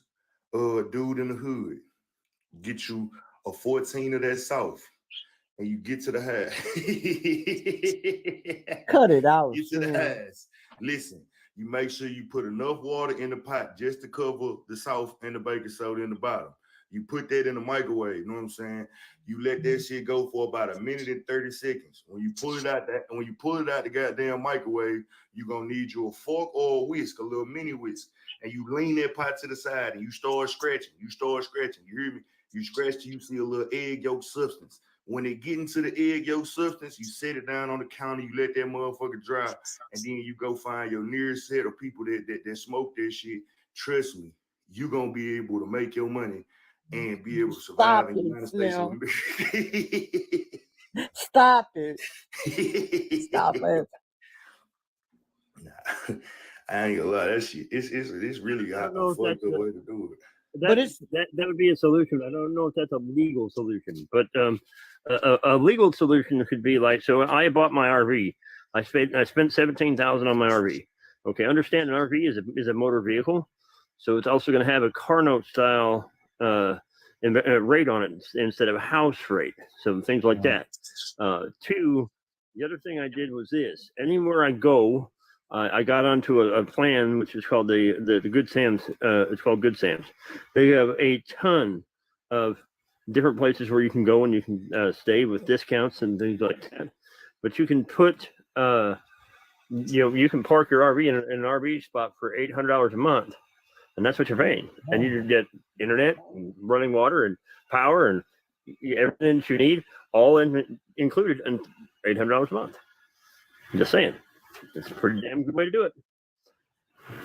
dude in the hood. Get you a 14 of that salt, and you get to the house. Cut it out. Get to the house. Listen, you make sure you put enough water in the pot just to cover the salt and the baking soda in the bottom. You put that in the microwave, you know what I'm saying? You let that shit go for about 1 minute and 30 seconds. When you pull it out the goddamn microwave, you're gonna need you a fork or a whisk, a little mini whisk. And you lean that pot to the side and you start scratching. You hear me? You scratch till you see a little egg yolk substance. When it get into the egg yolk substance, you set it down on the counter, you let that motherfucker dry, and then you go find your nearest set of people that smoke that shit. Trust me, you're gonna be able to make your money and be able to survive in the United States. Stop it. Stop it. I ain't gonna lie, that shit, it's really I a don't know if fucked that's up way to do it. that would be a solution. I don't know if that's a legal solution, but a legal solution could be like, so I bought my RV. I spent $17,000 on my RV. Okay, understand an RV is a motor vehicle, so it's also going to have a car note style rate on it instead of a house rate. So things like that. Two, the other thing I did was this: anywhere I go, I got onto a plan which is called the Good Sam's. It's called Good Sam's. They have a ton of different places where you can go and you can stay with discounts and things like that. But you can put, you can park your RV in an RV spot for $800 a month, and that's what you're paying. And you get internet, and running water, and power, and everything that you need, all included, and $800 a month. I'm just saying. It's a pretty damn good way to do it. Let's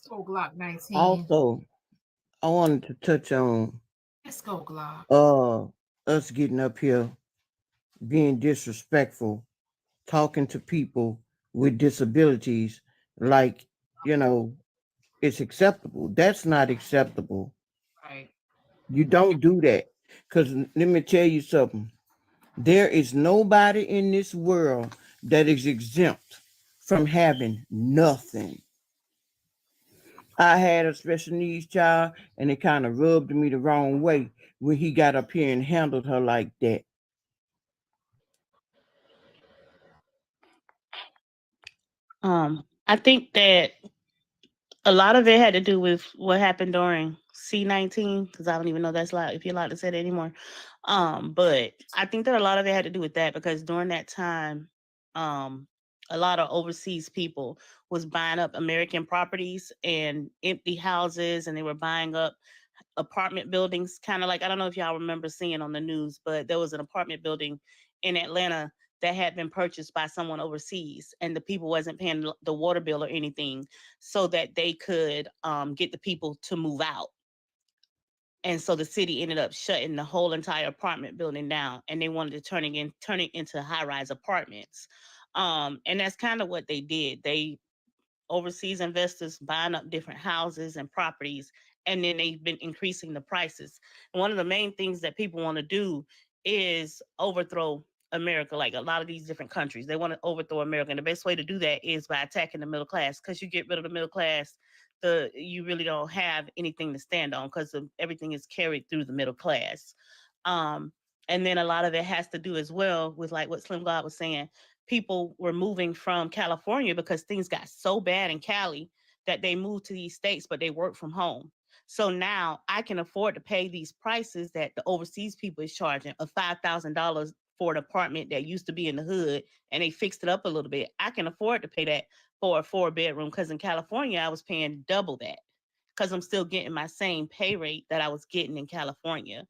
go Glock 19. Also, I wanted to touch on Let's go Glock. us getting up here, being disrespectful, talking to people with disabilities like, it's acceptable. That's not acceptable. Right. You don't do that. Because let me tell you something. There is nobody in this world that is exempt from having nothing. I had a special needs child, and it kind of rubbed me the wrong way when he got up here and handled her like that. I think that a lot of it had to do with what happened during C-19, because I don't even know that's allowed, if you're allowed to say that anymore. But I think that a lot of it had to do with that, because during that time, a lot of overseas people was buying up American properties and empty houses, and they were buying up apartment buildings, kind of like, I don't know if y'all remember seeing on the news, but there was an apartment building in Atlanta that had been purchased by someone overseas, and the people wasn't paying the water bill or anything, so that they could get the people to move out. And so the city ended up shutting the whole entire apartment building down, and they wanted to turn it into high-rise apartments. And that's kind of what they did. They overseas investors buying up different houses and properties, and then they've been increasing the prices. And one of the main things that people want to do is overthrow America, like a lot of these different countries. They want to overthrow America. And the best way to do that is by attacking the middle class, because you get rid of the middle class, you really don't have anything to stand on, because everything is carried through the middle class. And then a lot of it has to do as well with, like what Slim God was saying, people were moving from California because things got so bad in Cali that they moved to these states, but they work from home. So now I can afford to pay these prices that the overseas people is charging, of $5,000 for an apartment that used to be in the hood, and they fixed it up a little bit. I can afford to pay that for a 4-bedroom, because in California I was paying double that, because I'm still getting my same pay rate that I was getting in California.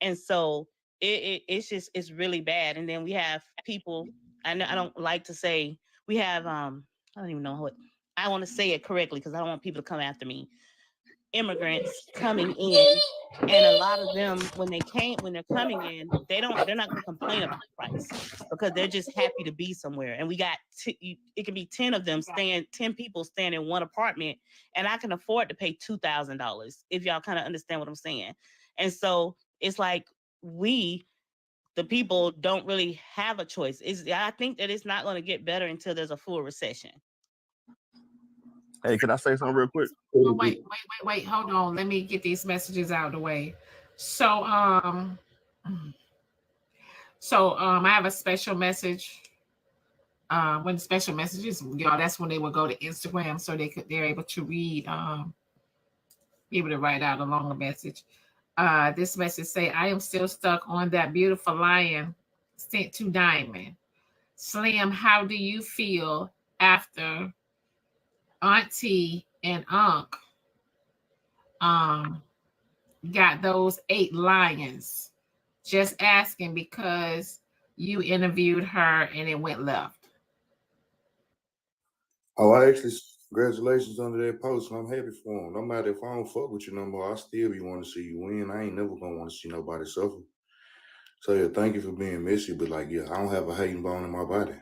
And so it's really bad. And then we have people, I don't like to say, we have I don't even know what I want to say it correctly, because I don't want people to come after me. Immigrants coming in, and a lot of them, when they're coming in, they're not going to complain about the price, because they're just happy to be somewhere. And we got it can be 10 of them 10 people staying in one apartment, and I can afford to pay $2,000, if y'all kind of understand what I'm saying. And so it's like, the people don't really have a choice. I think that it's not going to get better until there's a full recession. Hey, can I say something real quick? Oh, wait. Hold on. Let me get these messages out of the way. So, I have a special message. When special messages, y'all, that's when they would go to Instagram, so they're able to read, be able to write out a longer message. This message say, I am still stuck on that beautiful lion sent to Diamond. Slim, how do you feel after Auntie and Unc got those 8 lions? Just asking because you interviewed her and it went left. Oh, I actually, congratulations under that post, and I'm happy for him. No matter if I don't fuck with you no more, I still be wanting to see you win. I ain't never gonna want to see nobody suffer. So yeah, thank you for being messy, but like, yeah, I don't have a hating bone in my body.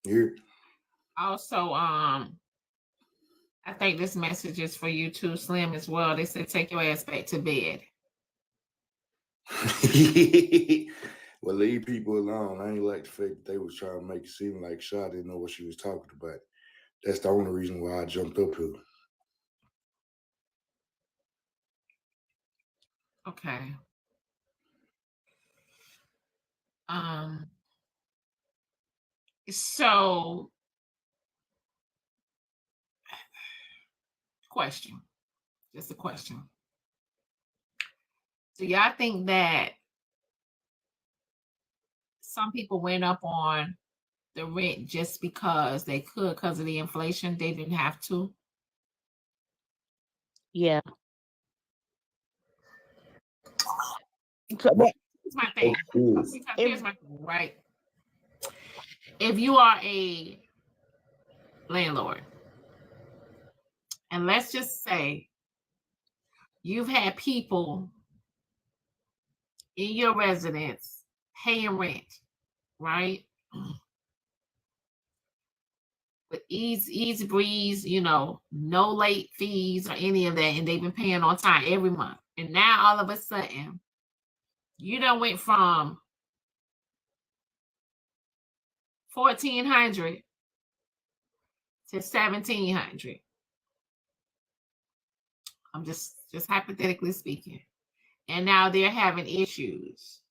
Here. Also, I think this message is for you too, Slim, as well. They said take your ass back to bed. Well, leave people alone. I ain't like the fact that they was trying to make it seem like Shaw didn't know what she was talking about. That's the only reason why I jumped up here. Okay. So question. Just a question. Do y'all think that some people went up on the rent just because they could, because of the inflation? They didn't have to. Yeah. Here's my thing. Because here's my thing, right? If you are a landlord, and let's just say you've had people in your residence paying rent, right? With easy breeze, no late fees or any of that, and they've been paying on time every month. And now all of a sudden, you done went from $1,400 to $1,700. I'm just hypothetically speaking. And now they're having issues.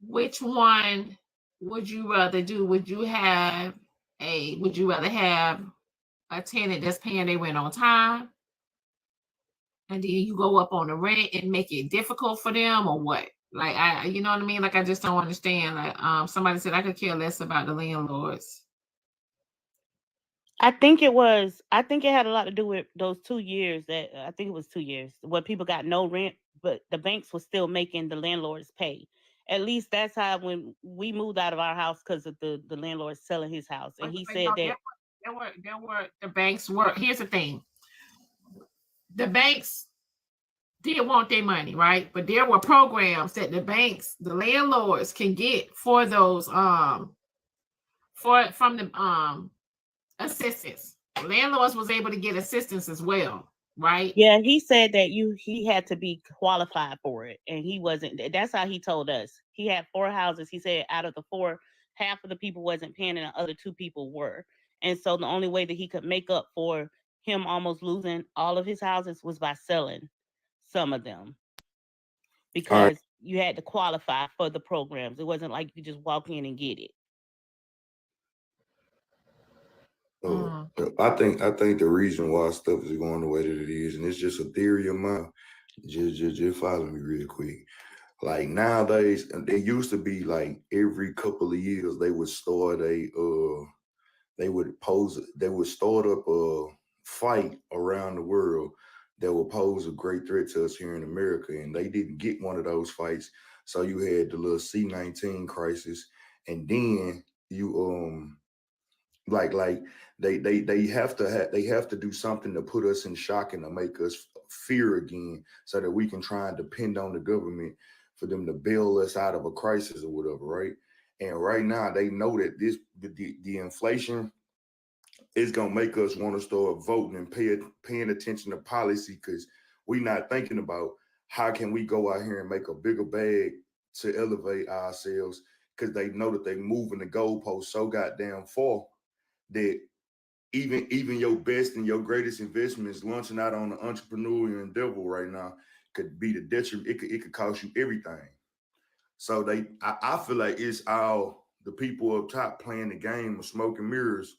Which one would you rather do? Would you rather have a tenant that's paying their rent on time, and then you go up on the rent and make it difficult for them, or what? Like, you know what I mean? Like, I just don't understand. Like, somebody said I could care less about the landlords. I think it had a lot to do with those 2 years I think it was 2 years where people got no rent, but the banks were still making the landlords pay. At least that's how when we moved out of our house because of the landlord selling his house. And he said that there were the banks were. Here's the thing. The banks did want their money, right? But there were programs that the landlords can get for those from the assistance. Landlords was able to get assistance as well, right? Yeah, he said that he had to be qualified for it, and he wasn't. That's how he told us. He had 4 houses. He said out of the 4, half of the people wasn't paying, and the other 2 people were. And so the only way that he could make up for him almost losing all of his houses was by selling some of them, because you had to qualify for the programs. It wasn't like you just walk in and get it. I think the reason why stuff is going the way that it is, and it's just a theory of mine. Just follow me real quick. Like nowadays, they used to be like every couple of years they would start they would start up a fight around the world that would pose a great threat to us here in America, and they didn't get one of those fights. So you had the little C-19 crisis, and then you like they have to do something to put us in shock and to make us fear again, so that we can try and depend on the government for them to bail us out of a crisis or whatever, right? And right now they know that the inflation is gonna make us want to start voting and paying attention to policy, because we're not thinking about how can we go out here and make a bigger bag to elevate ourselves, because they know that they moving the goalposts so goddamn far that even your best and your greatest investments launching out on the entrepreneurial endeavor right now could be the detriment. It could cost you everything. So I feel like it's all the people up top playing the game of smoke and mirrors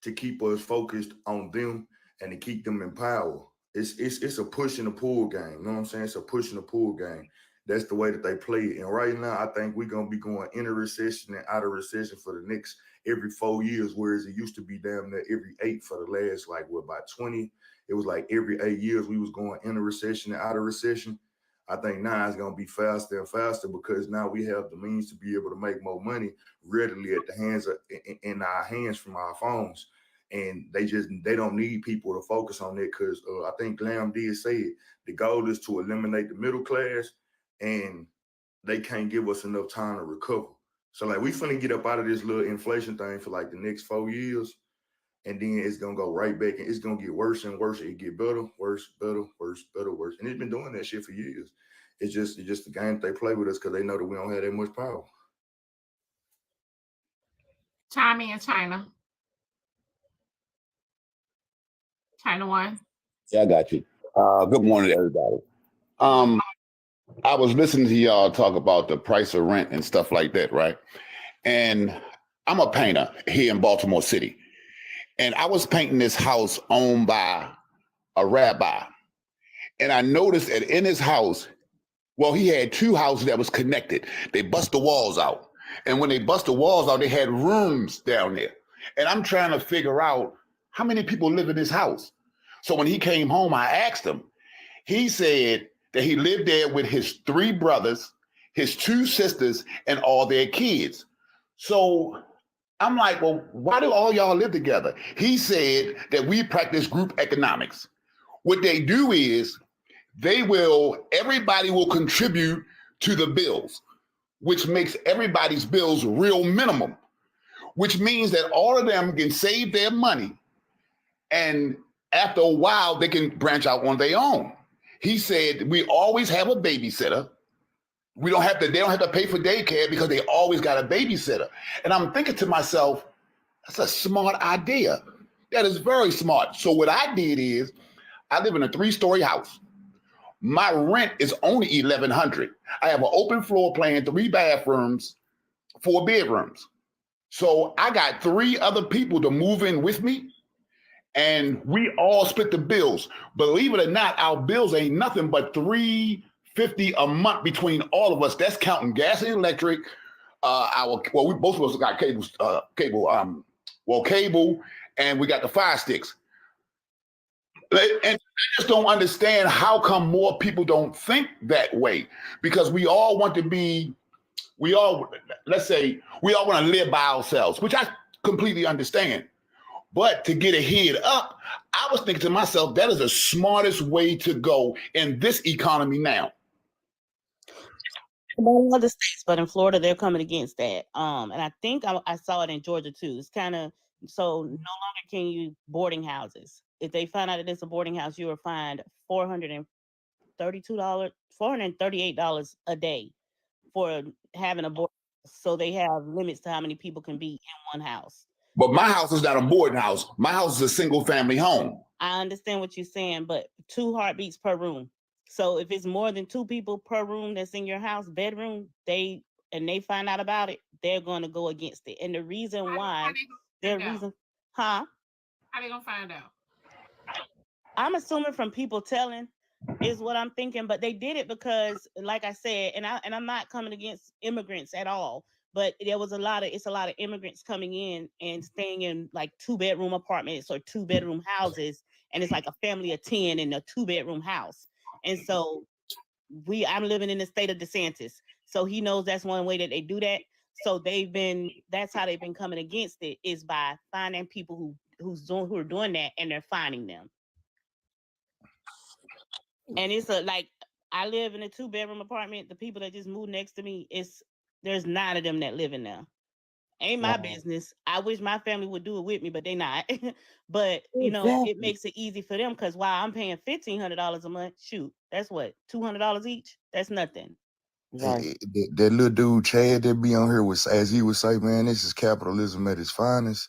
to keep us focused on them and to keep them in power. It's a push and a pull game. You know what I'm saying? It's a push and a pull game. That's the way that they play it. And right now, I think we're gonna be going into recession and out of recession for the next every 4 years, whereas it used to be damn near every 8 for the last about 20. It was like every 8 years we was going into recession and out of recession. I think now it's gonna be faster and faster, because now we have the means to be able to make more money readily at the hands of in our hands from our phones. And they don't need people to focus on it, because I think Glam did say it. The goal is to eliminate the middle class, and they can't give us enough time to recover. So like we finna get up out of this little inflation thing for like the next 4 years, and then it's gonna go right back, and it's gonna get worse and worse. It get better, worse, better, worse, better, worse. And it's been doing that shit for years. It's just the game they play with us because they know that we don't have that much power. Tommy in China. China one. Yeah, I got you. Good morning to everybody. I was listening to y'all talk about the price of rent and stuff like that, right? And I'm a painter here in Baltimore City. And I was painting this house owned by a rabbi. And I noticed that in his house, well, he had two houses that was connected. They bust the walls out. And when they bust the walls out, they had rooms down there. And I'm trying to figure out how many people live in this house. So when he came home, I asked him. He said that he lived there with his 3 brothers, his 2 sisters, and all their kids. So I'm like, well, why do all y'all live together? He said that we practice group economics. What they do is everybody will contribute to the bills, which makes everybody's bills real minimum, which means that all of them can save their money. And after a while, they can branch out on their own. He said, we always have a babysitter. They don't have to pay for daycare because they always got a babysitter. And I'm thinking to myself, that's a smart idea. That is very smart. So what I did is I live in a 3-story house. My rent is only $1,100. I have an open floor plan, 3 bathrooms, 4 bedrooms. So I got 3 other people to move in with me, and we all split the bills. Believe it or not, our bills ain't nothing but $350 a month between all of us. That's counting gas and electric. We both of us got cable, and we got the Fire Sticks. And I just don't understand how come more people don't think that way, because we all want to live by ourselves, which I completely understand. But to get a head up, I was thinking to myself, that is the smartest way to go in this economy now. In other states, but in Florida, they're coming against that. And I think I saw it in Georgia too. It's kind of so no longer can you boarding houses. If they find out that it's a boarding house, you are fined $438 a day for having a boarding house. So they have limits to how many people can be in one house. But my house is not a boarding house. My house is a single family home. I understand what you're saying, but 2 heartbeats per room. So if it's more than 2 people per room that's in your house, bedroom, they find out about it, they're going to go against it. And the reason why, How they gonna find out? I'm assuming from people telling is what I'm thinking, but they did it because, like I said, and I'm not coming against immigrants at all, but it's a lot of immigrants coming in and staying in like 2-bedroom apartments or 2-bedroom houses, and it's like a family of 10 in a 2-bedroom house. And so I'm living in the state of DeSantis, so he knows that's one way that they do that. So that's how they've been coming against it, is by finding people who are doing that, and they're finding them. And it's I live in a 2-bedroom apartment. The people that just moved next to me, there's 9 of them that live in there. Ain't my business. I wish my family would do it with me, but they not. But it makes it easy for them, because while I'm paying $1,500 a month, shoot, that's what, $200 each. That's nothing. Right. That little dude Chad that be on here as he would say, man, this is capitalism at its finest.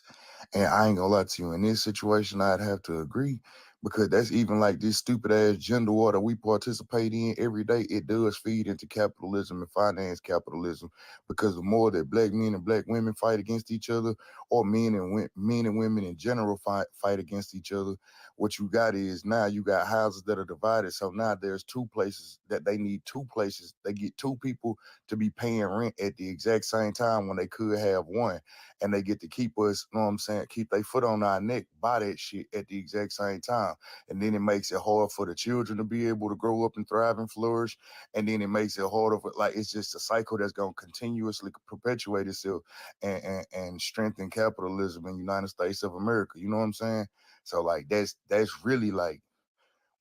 And I ain't gonna lie to you, in this situation, I'd have to agree, because that's even like this stupid ass gender war that we participate in every day. It does feed into capitalism and finance capitalism, because the more that Black men and Black women fight against each other, or men and women in general fight against each other, what you got is now you got houses that are divided. So now there's 2 places that they need 2 places. They get 2 people to be paying rent at the exact same time when they could have 1. And they get to keep us, you know what I'm saying, keep their foot on our neck, buy that shit at the exact same time. And then it makes it hard for the children to be able to grow up and thrive and flourish. And then it makes it harder for, it's just a cycle that's going to continuously perpetuate itself and strengthen capitalism in the United States of America. You know what I'm saying? So that's really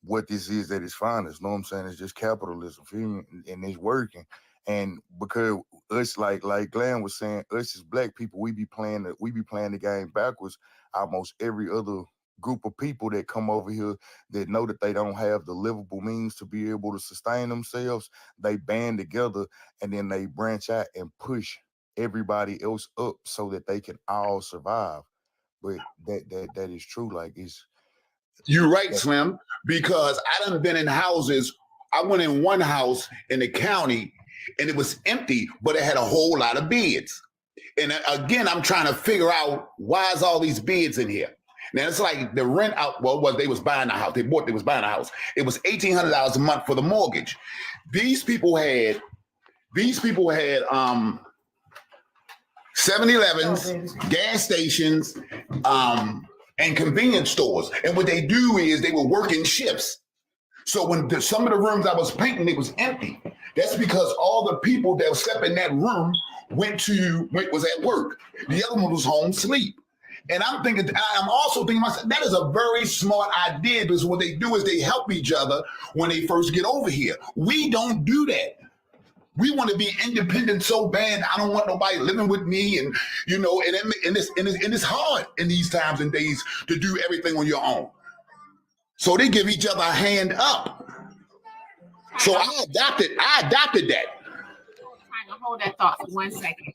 what this is at its finest. You know what I'm saying? It's just capitalism, feel me? And it's working. And because us, like Glenn was saying, us as black people, we be playing the game backwards. Almost every other group of people that come over here that know that they don't have the livable means to be able to sustain themselves, they band together and then they branch out and push everybody else up so that they can all survive. But that is true. Like You're right, Slim, because I done been in houses. I went in one house in the county and it was empty, but it had a whole lot of beds. And again, I'm trying to figure out why is all these beds in here? Now it's like the rent out. Well, they was buying a house. They was buying a house. It was $1,800 a month for the mortgage. These people had 7-Elevens, gas stations, and convenience stores. And what they do is they were working shifts. So when some of the rooms I was painting, it was empty. That's because all the people that slept in that room was at work. The other one was home sleep. And I'm also thinking myself, that is a very smart idea, because what they do is they help each other when they first get over here. We don't do that. We want to be independent so bad. I don't want nobody living with me, and it's hard in these times and days to do everything on your own. So they give each other a hand up. So I adopted that. Trying to hold that thought for 1 second.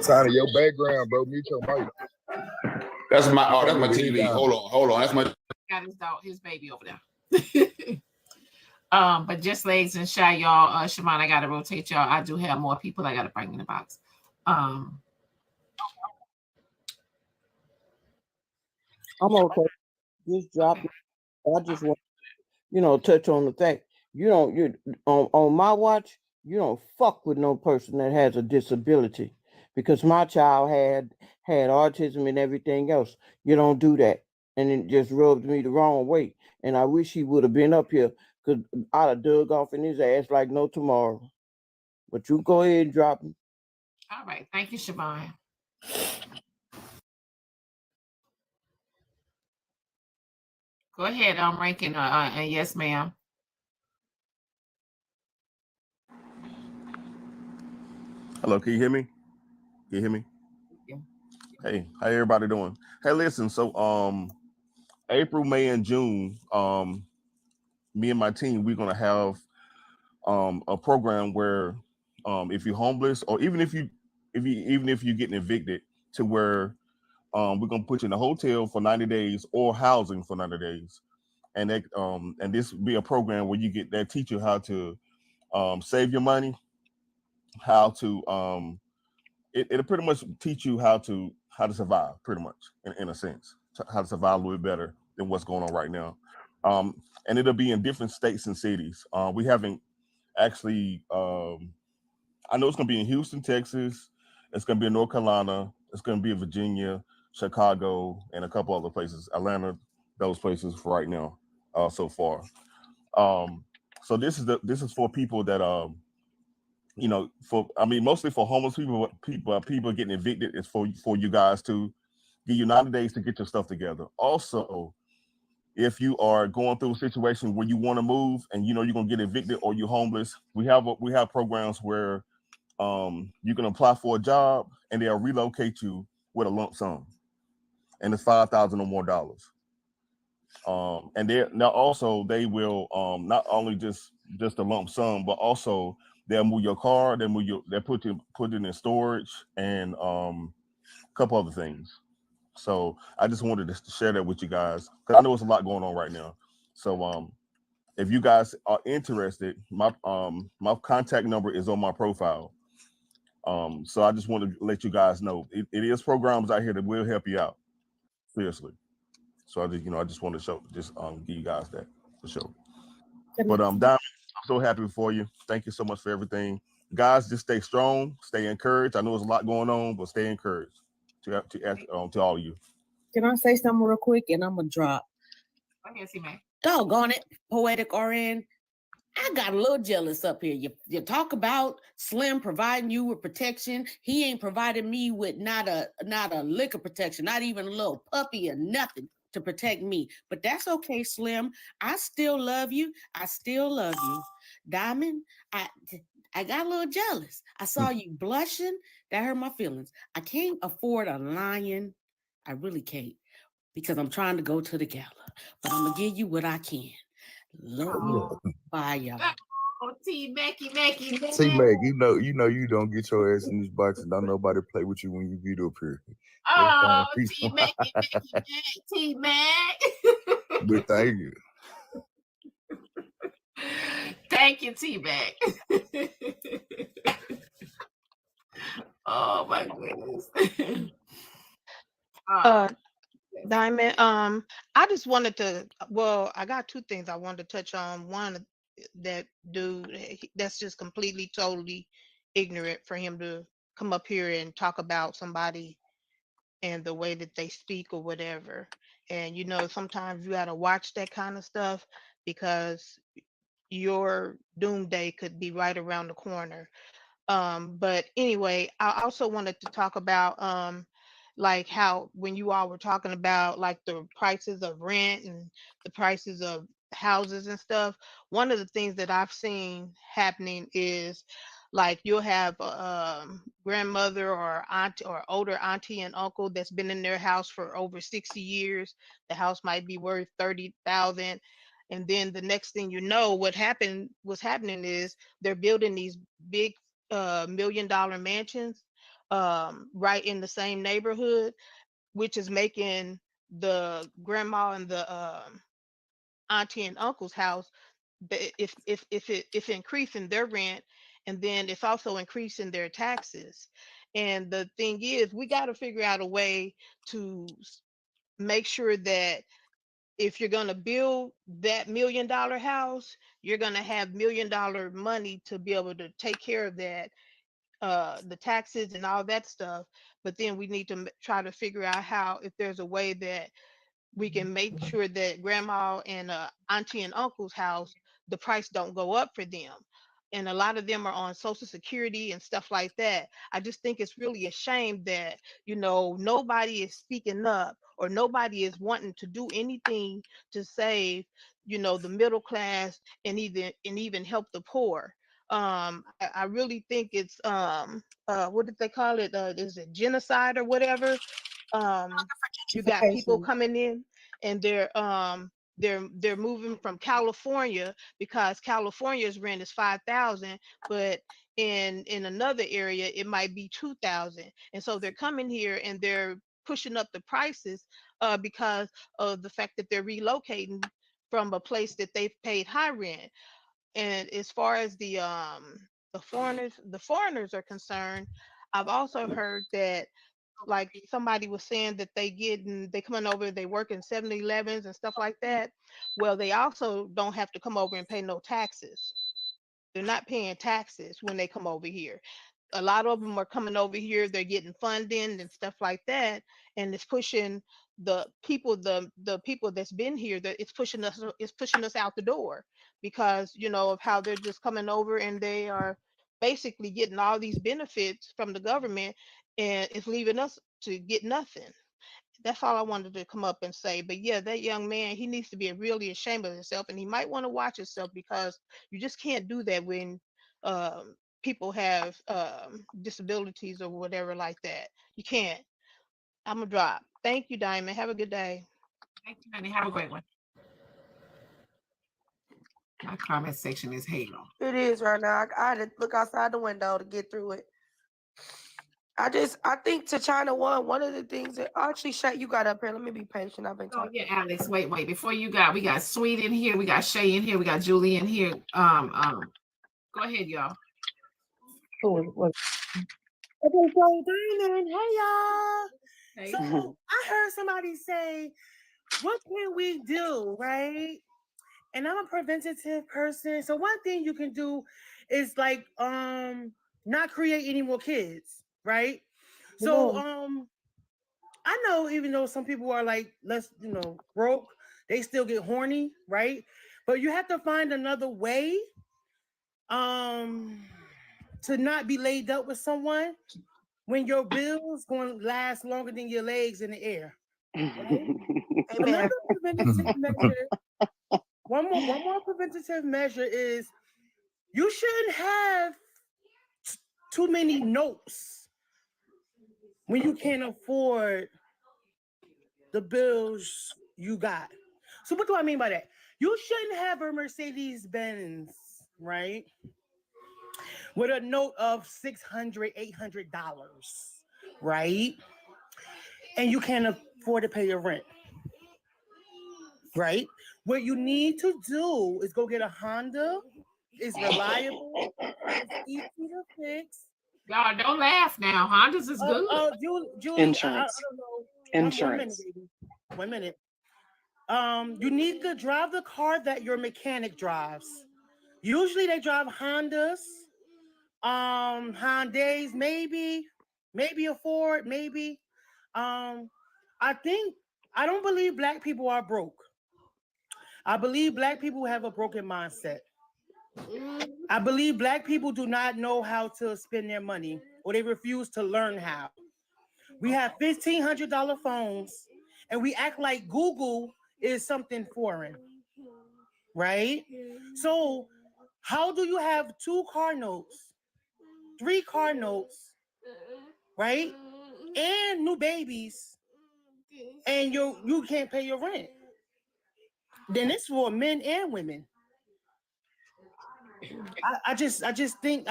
Sign of your background, bro. Mute your mic. That's my TV. Hold on. That's my. Got his baby over there. But just legs and shy, y'all. Shimon, I gotta rotate y'all. I do have more people I gotta bring in the box. I'm okay. Just drop it. I just want touch on the fact you on my watch, you don't fuck with no person that has a disability, because my child had autism and everything else. You don't do that. And it just rubbed me the wrong way. And I wish he would have been up here, because I'd have dug off in his ass like no tomorrow. But you go ahead and drop him. All right. Thank you, Siobhan. Go ahead, Rankin. And yes, ma'am. Hello, can you hear me? Can you hear me? Yeah. Hey, how everybody doing? Hey, listen, so April, May, and June, me and my team, we're gonna have a program where if you're homeless, or even if you're getting evicted, to where we're gonna put you in a hotel for 90 days or housing for 90 days. And that and this will be a program where that teach you how to save your money, how to it'll pretty much teach you how to survive, pretty much, in a sense, how to survive a little bit better than what's going on right now. And it'll be in different states and cities. We haven't actually, I know it's going to be in Houston, Texas. It's going to be in North Carolina. It's going to be in Virginia, Chicago, and a couple other places, Atlanta, those places for right now, so far. So this is for people that, mostly for homeless people getting evicted. Is for you guys to give you 90 days to get your stuff together. Also, if you are going through a situation where you want to move and you're going to get evicted or you're homeless, we have programs where you can apply for a job and they'll relocate you with a lump sum, and it's $5,000 or more. And they will not only just a lump sum, but also they'll move your car, they'll put it in storage, and a couple other things. So I just wanted to share that with you guys, because I know it's a lot going on right now. So if you guys are interested, my contact number is on my profile. So I just want to let you guys know it is programs out here that will help you out, seriously. So I just want to give you guys that for sure. But Diamond, I'm so happy for you. Thank you so much for everything, guys. Just stay strong, stay encouraged. I know there's a lot going on, but stay encouraged to all of you. Can I say something real quick, and I'm gonna drop? Go ahead, see, man. Doggone it, Poetic RN. I got a little jealous up here. You talk about Slim providing you with protection. He ain't provided me with not a lick of protection, not even a little puppy or nothing to protect me. But that's okay, Slim. I still love you. I still love you. Diamond, I got a little jealous. I saw you blushing. That hurt my feelings. I can't afford a lion. I really can't, because I'm trying to go to the gala. But I'm gonna give you what I can. Love you. Bye, y'all. Oh, T-Macky, Macky, T-Mac, you know you don't get your ass in this box and don't nobody play with you when you get up here. Oh, T-Macky, T-Mac. But thank you. Thank you, T-Mac. Oh my goodness. Diamond, I just wanted to, well, I got two things I wanted to touch on. One, that dude, that's just completely, totally ignorant for him to come up here and talk about somebody and the way that they speak or whatever. And sometimes you got to watch that kind of stuff, because your doomsday could be right around the corner. But anyway, I also wanted to talk about like how when you all were talking about like the prices of rent and the prices of houses and stuff, one of the things that I've seen happening is like you'll have grandmother or aunt or older auntie and uncle that's been in their house for over 60 years. The house might be worth 30,000. And then the next thing you know, what's happening is they're building these big $1 million mansions right in the same neighborhood, which is making the grandma and the auntie and uncle's house, if increasing their rent, and then it's also increasing their taxes. And the thing is, we got to figure out a way to make sure that if you're going to build that $1 million house, you're going to have $1 million money to be able to take care of that, the taxes and all that stuff. But then we need to try to figure out how, if there's a way that we can make sure that grandma and auntie and uncle's house, the price don't go up for them. And a lot of them are on Social Security and stuff like that. I just think it's really a shame that, nobody is speaking up, or nobody is wanting to do anything to save, the middle class and even help the poor. I really think it's what did they call it? Is it genocide or whatever? You got people coming in and they're moving from California because California's rent is 5,000, but in another area it might be 2,000. And so they're coming here and they're pushing up the prices because of the fact that they're relocating from a place that they've paid high rent. And as far as the foreigners are concerned, I've also heard that like somebody was saying that they coming over, they work in 7-Elevens and stuff like that. Well, they also don't have to come over and pay no taxes. They're not paying taxes when they come over here. A lot of them are coming over here, they're getting funding and stuff like that, and it's pushing the people that's been here, that it's pushing us out the door, because of how they're just coming over and they are basically getting all these benefits from the government, and it's leaving us to get nothing. That's all I wanted to come up and say. But yeah, that young man, he needs to be really ashamed of himself, and he might want to watch himself, because you just can't do that when people have disabilities or whatever like that. You can't. I'm gonna drop. Thank you, Diamond. Have a good day. Thank you, honey. Have a great one. My comment section is hell. It is right now. I had to look outside the window to get through it. I think to China one of the things that actually Shay, you got up here. Let me be patient. I've been Oh talking. yeah, Alex. Wait. Before we got Sweet in here, we got Shay in here, we got Julie in here. Go ahead, y'all. Okay, so Diamond, hey y'all. Hey. So I heard somebody say, what can we do, right? And I'm a preventative person. So one thing you can do is like not create any more kids, right? So I know even though some people are like less, broke, they still get horny, right? But you have to find another way To not be laid up with someone when your bill's going to last longer than your legs in the air. Right? Another preventative measure. One more preventative measure is you shouldn't have too many notes when you can't afford the bills you got. So what do I mean by that? You shouldn't have a Mercedes Benz, right? With a note of $600, $800, right? And you can't afford to pay your rent, right? What you need to do is go get a Honda. It's reliable. It's easy to fix. Y'all don't laugh now. Hondas is good. Julie, Insurance. I don't know. Insurance. 1 minute. You need to drive the car that your mechanic drives. Usually they drive Hondas, Hyundais, maybe a Ford, maybe. I don't believe Black people are broke. I believe Black people have a broken mindset. I believe Black people do not know how to spend their money, or they refuse to learn how. We have $1,500 phones, and we act like Google is something foreign, right? So how do you have 2 car notes, 3 car notes, right? And new babies, and you can't pay your rent? Then it's for men and women. I just think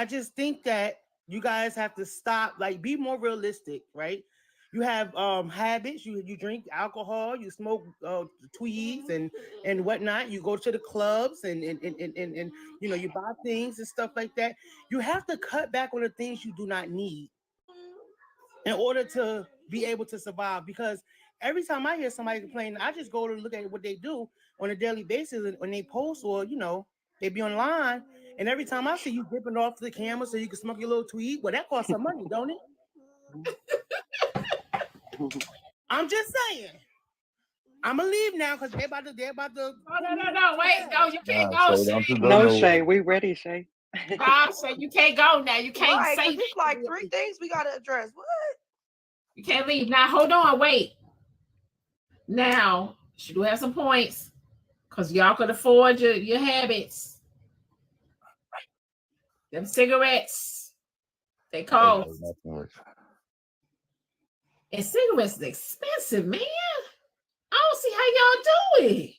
that you guys have to stop, like, be more realistic, right? You have habits. You drink alcohol, you smoke tweeds and whatnot. You go to the clubs and you know, you buy things and stuff like that. You have to cut back on the things you do not need in order to be able to survive. Because every time I hear somebody complain, I just go to look at what they do on a daily basis, and when they post, or you know, they be online. And every time I see you dipping off the camera so you can smoke your little tweed, well, that costs some money, don't it? I'm just saying. I'm gonna leave now because they're about to. No, wait, no, you can't Nah, go, Shay, Shay. don't you go No, nowhere. Shay, we ready, Shay. Bob said you can't go now. You can't Right, say because it's like 3 things we gotta address. What? you can't leave. Now hold on, wait. Now she do have some points because y'all could afford your habits. Them cigarettes, they Hey, cost. Shay, not too much. And cigarettes is expensive, man. I don't see how y'all do it.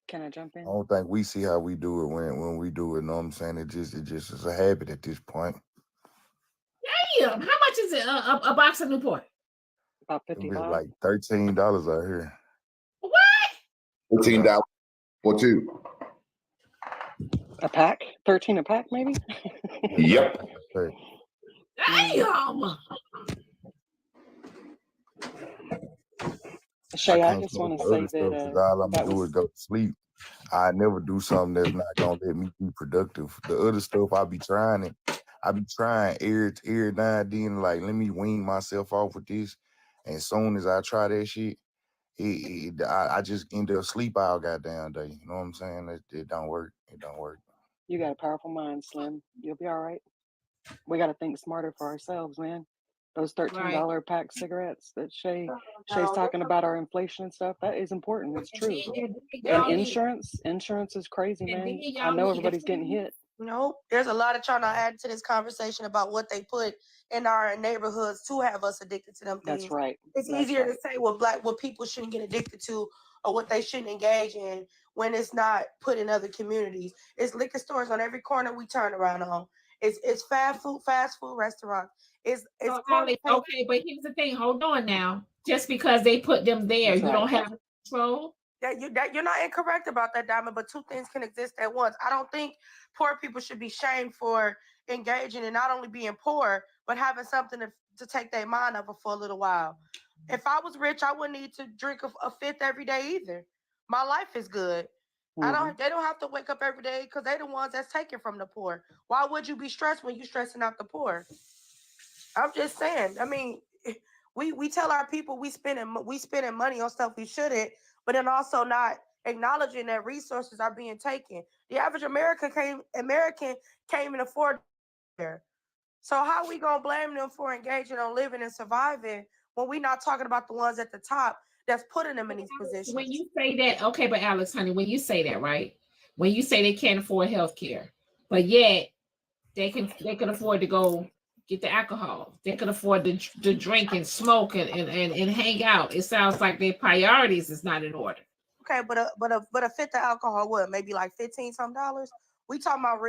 Can I jump I in? don't think we see how we do it when we do it. Know what I'm saying? It just is a habit at this point. Damn, how much is it a box of Newport? About It's $55. like $13 out here. What? $13 for 2. A pack? 13 a pack, maybe? Yep. Damn. Shay, I can't just smoke want to the say other stuff that because all I'm that gonna do was is go to sleep. I never do something that's not gonna let me be productive. The other stuff I be trying it. I be trying every now and then, like, let me wean myself off with this. And as soon as I try that shit, I just end up sleep all goddamn day. You know what I'm saying? It don't work. It don't work. you got a powerful mind, Slim. You'll be all right. We got to think smarter for ourselves, man. Those $13 pack cigarettes that Shay's talking about, our inflation and stuff, that is important. It's true. And insurance is crazy, man. I know everybody's getting hit. No, there's a lot of trying to add to this conversation about what they put in our neighborhoods to have us addicted to them things. That's right. It's That's easier right. to say what people shouldn't get addicted to or what they shouldn't engage in when it's not put in other communities. It's liquor stores on every corner we turn around on. It's fast food restaurants. It's So, Alex, okay, but here's the thing. Hold on now. Just because they put them there, That's you right. don't have control. That you're not incorrect about that, Diamond, but 2 things can exist at once. I don't think poor people should be shamed for engaging in not only being poor, but having something to take their mind off of for a little while. If I was rich, I wouldn't need to drink a fifth every day either. My life is good. They don't have to wake up every day because they're the ones that's taken from the poor. Why would you be stressed when you're stressing out the poor? I'm just saying. I mean, we tell our people we spending money on stuff we shouldn't, but then also not acknowledging that resources are being taken. The average American can't even afford it. So how we gonna blame them for engaging on living and surviving when we not talking about the ones at the top that's putting them in these positions? When you say that, okay, but Alex, honey, when you say that, right? When you say they can't afford health care, but yet they can afford to go get the alcohol. They can afford to drink and smoke and hang out. It sounds like their priorities is not in order. Okay, but a fifth of alcohol, what, maybe like $15 some dollars? We talking about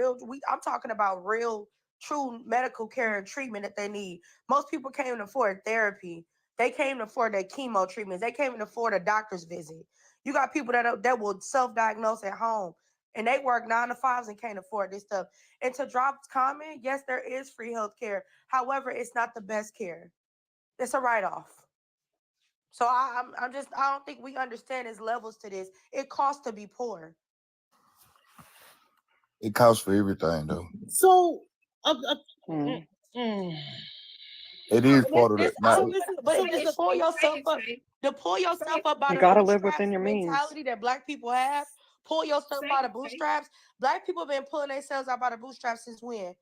I'm talking about real, true medical care and treatment that they need. Most people can't even afford therapy. They can't even afford their chemo treatments. They can't even afford a doctor's visit. You got people that will self-diagnose at home, and they work 9 to 5s and can't afford this stuff. And to drop comment, yes, there is free health care. However, it's not the best care. It's a write-off. So I don't think we understand his levels to this. It costs to be poor. It costs for everything though. So It is part of the To pull yourself up by You the gotta live bootstraps within your means. mentality that Black people have. Pull yourself by the bootstraps. Black people have been pulling themselves out by the bootstraps since when?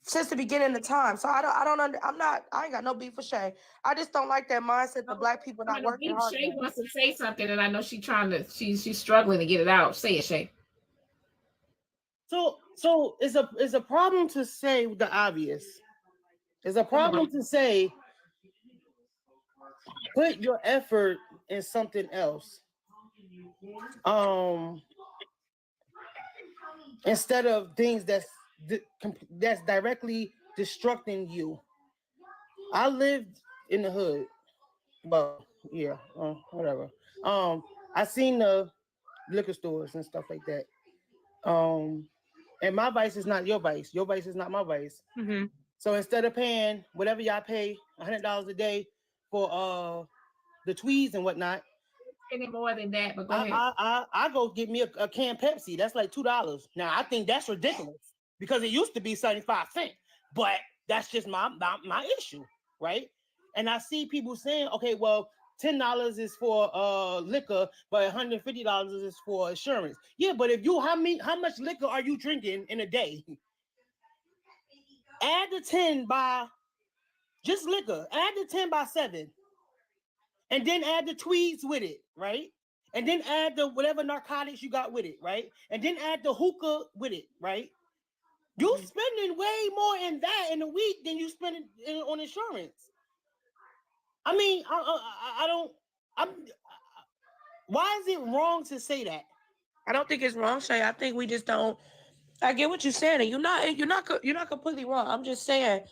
Since the beginning of time. So I ain't got no beef for Shay. I just don't like that mindset that Black people not working hard. Shay wants to say something, and I know she's struggling to get it out. Say it, Shay. So it's a problem to say the obvious. It's a problem to say put your effort in something else. Instead of things that's directly destructing you. I lived in the hood. Well, yeah, whatever. I seen the liquor stores and stuff like that. And my vice is not your vice. Your vice is not my vice. Mm-hmm. So instead of paying whatever y'all pay $100 a day for the tweeds and whatnot, any more than that, but go ahead. I go get me a can Pepsi. That's like $2. Now I think that's ridiculous because it used to be 75 cents, but that's just my issue, right? And I see people saying, okay, well, $10 is for liquor, but $150 is for insurance. Yeah, but if you how much liquor are you drinking in a day? Add the 10 by just liquor. Add the 10 by 7. And then add the tweeds with it, right? And then add the whatever narcotics you got with it, right? And then add the hookah with it, right? You spending way more in that in a week than you spending on insurance. I mean, why is it wrong to say that? I don't think it's wrong, Shay. I think we just don't. I get what you're saying, and you're not completely wrong. I'm just saying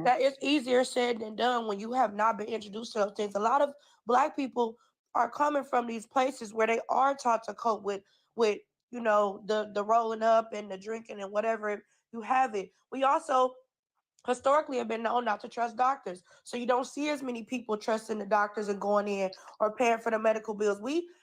that it's easier said than done when you have not been introduced to those things. A lot of Black people are coming from these places where they are taught to cope with the rolling up and the drinking and whatever you have it. We also historically have been known not to trust doctors. So you don't see as many people trusting the doctors and going in or paying for the medical bills.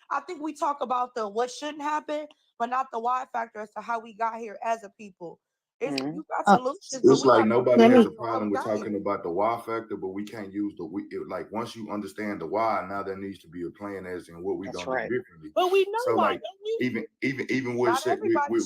I think we talk about the what shouldn't happen, but not the why factor as to how we got here as a people. You got solutions. It's like nobody has a problem with talking about the why factor, but we can't use like once you understand the why, now there needs to be a plan as in what we're gonna do differently. But we know so why, like even with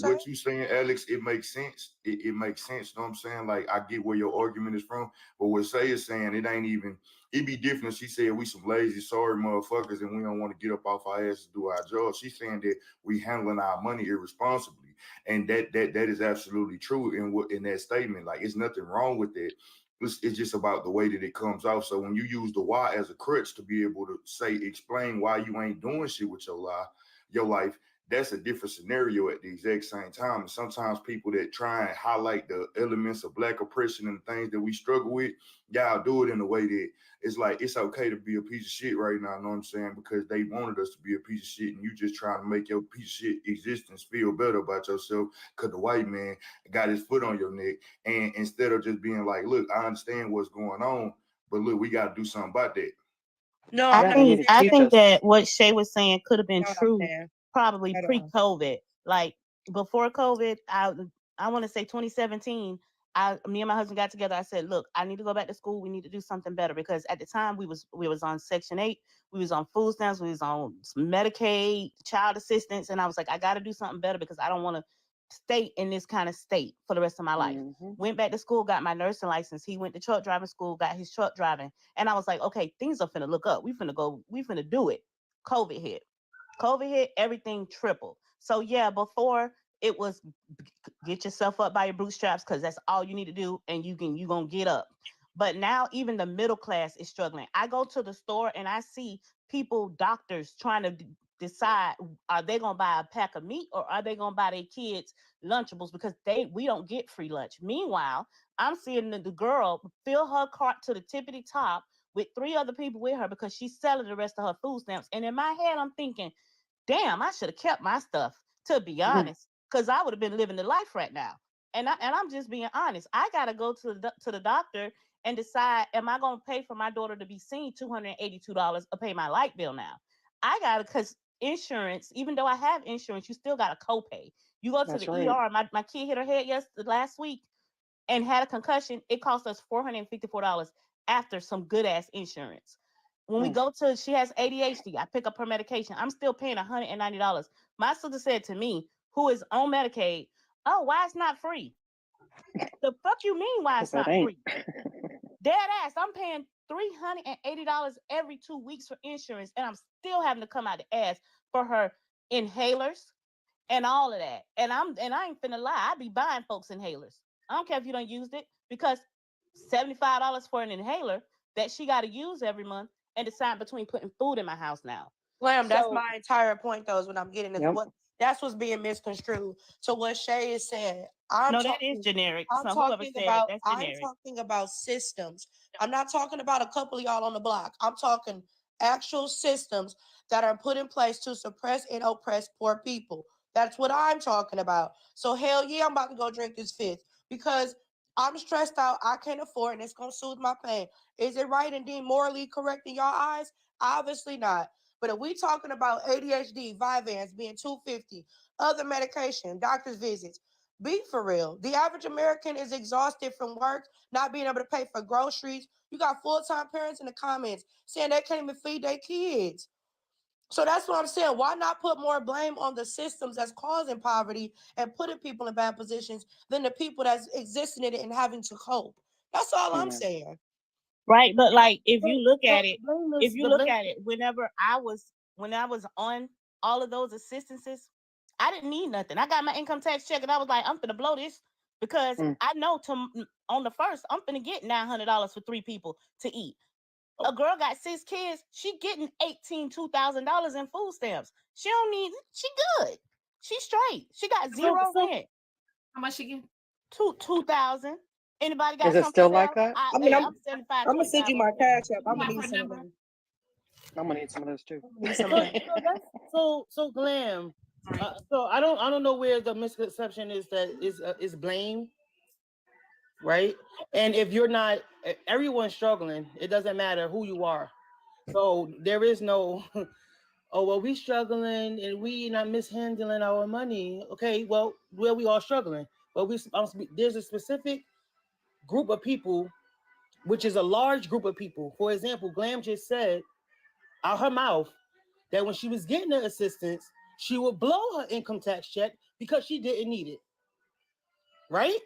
what you saying, Alex, it makes sense. It makes sense. You know what I'm saying? Like I get where your argument is from, but what Say is saying, it'd be different. She said we some lazy, sorry motherfuckers, and we don't want to get up off our ass to do our job. She's saying that we handling our money irresponsibly. And that is absolutely true in that statement. Like it's nothing wrong with that. It's just about the way that it comes out. So when you use the why as a crutch to be able to explain why you ain't doing shit with your life, that's a different scenario at the exact same time. And sometimes people that try and highlight the elements of Black oppression and the things that we struggle with, y'all do it in a way that it's like it's okay to be a piece of shit right now, you know what I'm saying? Because they wanted us to be a piece of shit, and you just trying to make your piece of shit existence feel better about yourself because the white man got his foot on your neck. And instead of just being like, look, I understand what's going on, but look, we got to do something about that. No, I think that what Shay was saying could have been true probably pre-COVID. Like before COVID, I want to say 2017, Me and my husband got together. I said, look, I need to go back to school. We need to do something better, because at the time we was on Section 8, we was on food stamps, we was on Medicaid, child assistance, and I was like, I got to do something better because I don't want to stay in this kind of state for the rest of my life. Went back to school, got my nursing license. He went to truck driving school, got his truck driving, and I was like, okay, things are finna look up. We finna do it. COVID hit, everything tripled. So yeah, before it was get yourself up by your bootstraps, because that's all you need to do, and you gonna get up. But now even the middle class is struggling. I go to the store and I see people, doctors, trying to decide, are they gonna buy a pack of meat or are they gonna buy their kids Lunchables, because we don't get free lunch. Meanwhile, I'm seeing the girl fill her cart to the tippity top with 3 other people with her because she's selling the rest of her food stamps. And in my head, I'm thinking, damn, I should have kept my stuff, to be honest, because I would have been living the life right now. And I'm just being honest. I gotta go to the doctor and decide, am I gonna pay for my daughter to be seen $282 or pay my light bill now? I gotta, because insurance, even though I have insurance, you still got a copay. You go to That's the right. ER. My kid hit her head last week and had a concussion. It cost us $454 after some good ass insurance. When we go to, she has ADHD. I pick up her medication. I'm still paying $190. My sister said to me, who is on Medicaid, oh, why it's not free? The fuck you mean why it's Because not it ain't. free? Dead ass, I'm paying $380 every 2 weeks for insurance, and I'm still having to come out the ass for her inhalers and all of that. And I ain't finna lie, I be buying folks inhalers. I don't care if you don't use it, because $75 for an inhaler that she got to use every month, and decide between putting food in my house now. Slam, that's So- my entire point, though, is what I'm getting. Is Yep. that's what's being misconstrued. So what Shay is saying, that is generic. So whoever said it, that's I'm generic. talking about systems. I'm not talking about a couple of y'all on the block. I'm talking actual systems that are put in place to suppress and oppress poor people. That's what I'm talking about. So hell yeah, I'm about to go drink this fifth because I'm stressed out. I can't afford, and it's gonna soothe my pain. Is it right and deemed morally correct in your eyes? Obviously not. But if we talking about ADHD, Vyvanse being $250, other medication, doctor's visits, be for real. The average American is exhausted from work, not being able to pay for groceries. You got full-time parents in the comments saying they can't even feed their kids. So that's what I'm saying. Why not put more blame on the systems that's causing poverty and putting people in bad positions than the people that's existing in it and having to cope? That's all I'm saying. Right, but like if you look So at it, the whenever I was on all of those assistances, I didn't need nothing. I got my income tax check and I was like, I'm finna blow this because I know on the first I'm finna get $900 for 3 people to eat. A girl got 6 kids, she getting $2,000 in food stamps. She good. She straight. She got zero rent. How much she get? 2,000. Anybody got Is it something still to like sell? that? I mean, I'm 75. gonna send you my cash app. I'm gonna need some of them. I'm gonna need some of those too. So Glam. So I don't know where the misconception is that is blame, right? And if you're not, everyone's struggling. It doesn't matter who you are. So there is no, oh well, we struggling and we not mishandling our money. Okay, well, we all struggling, but there's a specific group of people, which is a large group of people. For example, Glam just said out her mouth that when she was getting the assistance, she would blow her income tax check because she didn't need it. Right?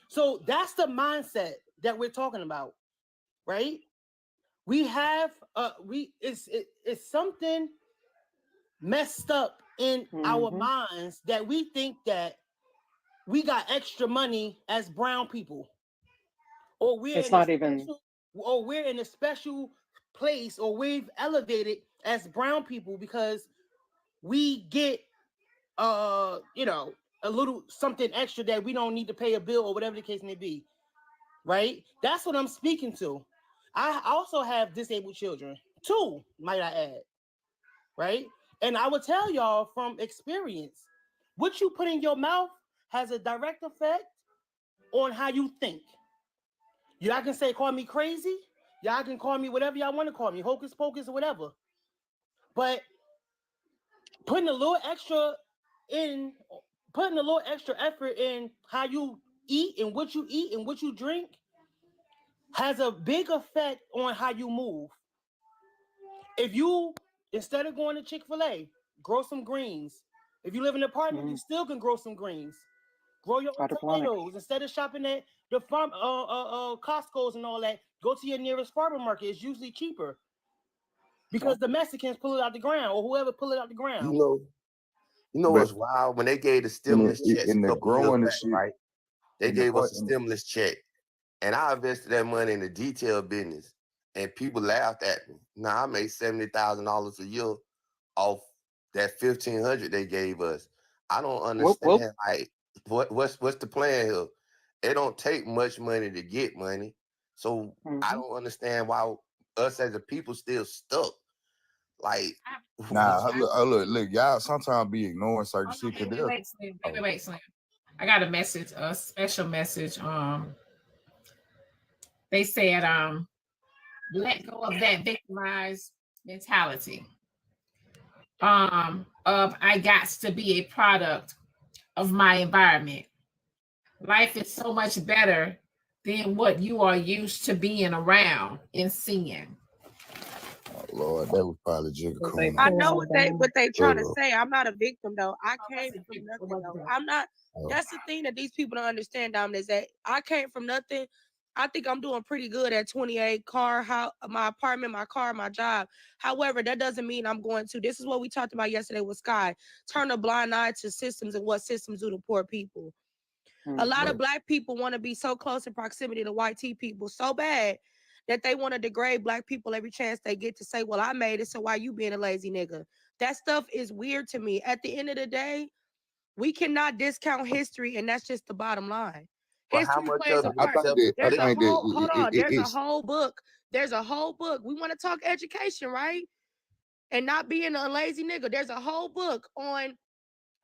So that's the mindset that we're talking about, right? We have it's something messed up in our minds that we think that we got extra money as brown people, or we're in a special place, or we've elevated as brown people because we get a little something extra that we don't need to pay a bill or whatever the case may be, right? That's what I'm speaking to. I also have disabled children too, might I add, right? And I will tell y'all from experience, what you put in your mouth has a direct effect on how you think. Y'all can say, call me crazy. Y'all can call me whatever y'all want to call me, hocus pocus or whatever. But putting a little extra effort in how you eat and what you drink has a big effect on how you move. If you, instead of going to Chick-fil-A, grow some greens. If you live in an apartment, you still can grow some greens. Grow your own tomatoes. Instead of shopping at the farm, Costco's and all that, go to your nearest farmer market. It's usually cheaper because the Mexicans pull it out the ground, or whoever pull it out the ground. You know But what's wild? When they gave the in stimulus checks a the couple years growing and back, shit, right? They in the gave part, us a stimulus check, and I invested that money in the detail business, and people laughed at me. Now I made $70,000 a year off that $1,500 they gave us. I don't understand like what's the plan here? It don't take much money to get money, so I don't understand why us as a people still stuck. Like, nah, look, y'all sometimes be ignoring certain shit because Wait, Slim. I got a message, a special message. They said, let go of that victimized mentality. Of I got to be a product of my environment. Life is so much better than what you are used to being around and seeing. oh Lord, that was probably Jigga. I know what they trying to say. I'm not a victim though. I came from nothing though. I'm not. That's the thing that these people don't understand, Dom, is that I came from nothing. I think I'm doing pretty good at 28, my apartment, my car, my job. However, that doesn't mean I'm going to. This is what we talked about yesterday with Sky. Turn a blind eye to systems and what systems do to poor people. A lot of Black people want to be so close in proximity to white people so bad that they want to degrade Black people every chance they get to say, well, I made it, so why you being a lazy nigga? That stuff is weird to me. At the end of the day, we cannot discount history, and that's just the bottom line. but how History much plays of a it part. is There's a whole, hold on, there's a it's whole book. There's a whole book. We want to talk education, right? And not being a lazy nigga. There's a whole book on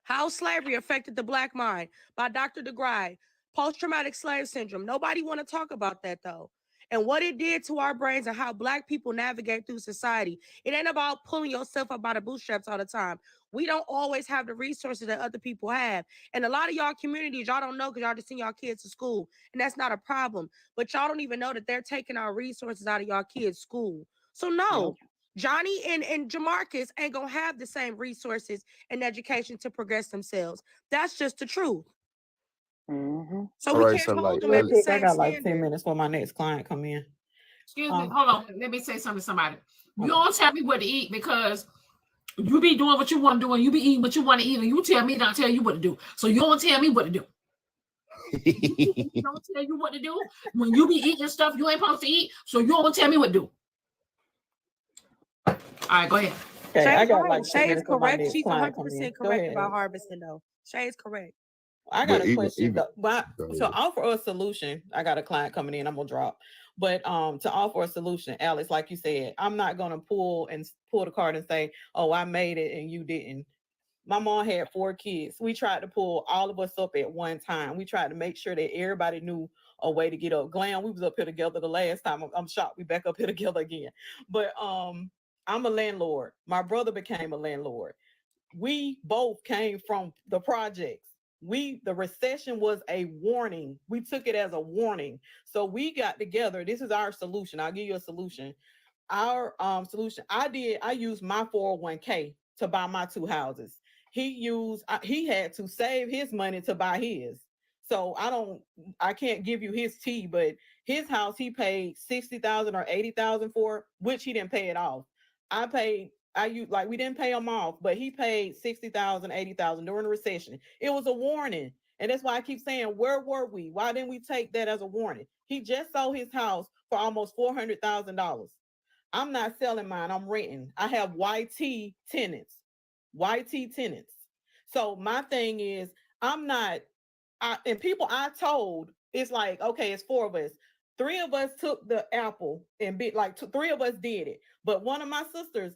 how slavery affected the Black mind by Dr. DeGray. Post-traumatic slave syndrome. Nobody want to talk about that though. And what it did to our brains and how Black people navigate through society. It ain't about pulling yourself up by the bootstraps all the time. We don't always have the resources that other people have. And a lot of y'all communities, y'all don't know because y'all just send y'all kids to school. And that's not a problem. But y'all don't even know that they're taking our resources out of y'all kids' school. So no, Johnny and Jamarcus ain't gonna have the same resources and education to progress themselves. That's just the truth. So we can't hold them at the same I got like 10 standard. minutes for my next client come in. Excuse me, hold on. Let me say something to somebody. You don't tell me what to eat because you be doing what you want to do and you be eating what you want to eat and you tell me not tell you what to do. So you don't tell me what to do. Don't tell you what to do. When you be eating stuff you ain't supposed to eat, so you don't tell me what to do. All right, go ahead. Okay, I got like Shay is correct. She's client 100% correct about harvesting though. Shay is correct. I got a question. To offer a solution, I got a client coming in. I'm gonna drop, but to offer a solution, Alex, like you said, I'm not gonna pull the card and say, "Oh, I made it and you didn't." My mom had 4 kids. We tried to pull all of us up at one time. We tried to make sure that everybody knew a way to get up. Glam, we was up here together the last time. I'm shocked we back up here together again. But I'm a landlord. My brother became a landlord. We both came from the projects. The recession was a warning. We took it as a warning. So we got together. This is our solution. I'll give you a solution. Our solution, I used my 401k to buy my 2 houses. He had to save his money to buy his. So I can't give you his tea, but his house he paid $60,000 or $80,000 for, which he didn't pay it off. We didn't pay him off, but he paid $60,000, $80,000 during the recession. It was a warning. And that's why I keep saying, where were we? Why didn't we take that as a warning? He just sold his house for almost $400,000. I'm not selling mine. I'm renting. I have YT tenants. So my thing is, and people I told, it's like, okay, it's 4 of us. 3 of us took the apple and 3 of us did it. But one of my sisters,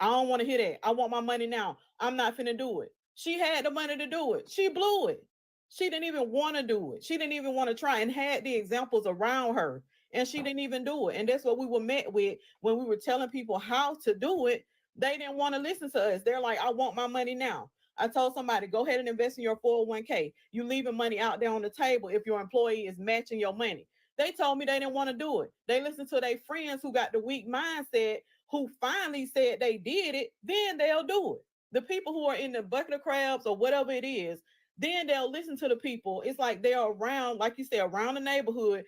I don't want to hear that. I want my money now. I'm not finna do it. She had the money to do it. She blew it. She didn't even want to do it. She didn't even want to try, and had the examples around her, and she didn't even do it. And that's what we were met with when we were telling people how to do it. They didn't want to listen to us. They're like, I want my money now. I told somebody, go ahead and invest in your 401k. You leaving money out there on the table if your employee is matching your money. They told me they didn't want to do it. They listened to their friends who got the weak mindset, who finally said they did it, then they'll do it. The people who are in the bucket of crabs or whatever it is, then they'll listen to the people. It's like they're around, like you said, around the neighborhood,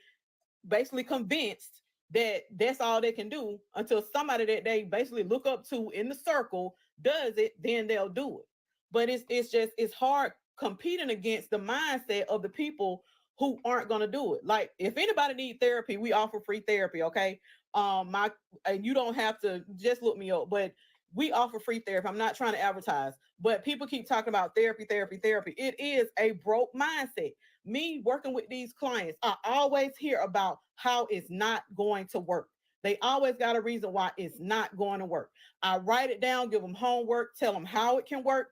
basically convinced that that's all they can do until somebody that they basically look up to in the circle does it, then they'll do it. But it's hard competing against the mindset of the people who aren't going to do it. Like if anybody need therapy, we offer free therapy. Okay. And you don't have to just look me up, but we offer free therapy. I'm not trying to advertise, but people keep talking about therapy. It is a broke mindset. Me working with these clients, I always hear about how it's not going to work. They always got a reason why it's not going to work. I write it down, give them homework, tell them how it can work.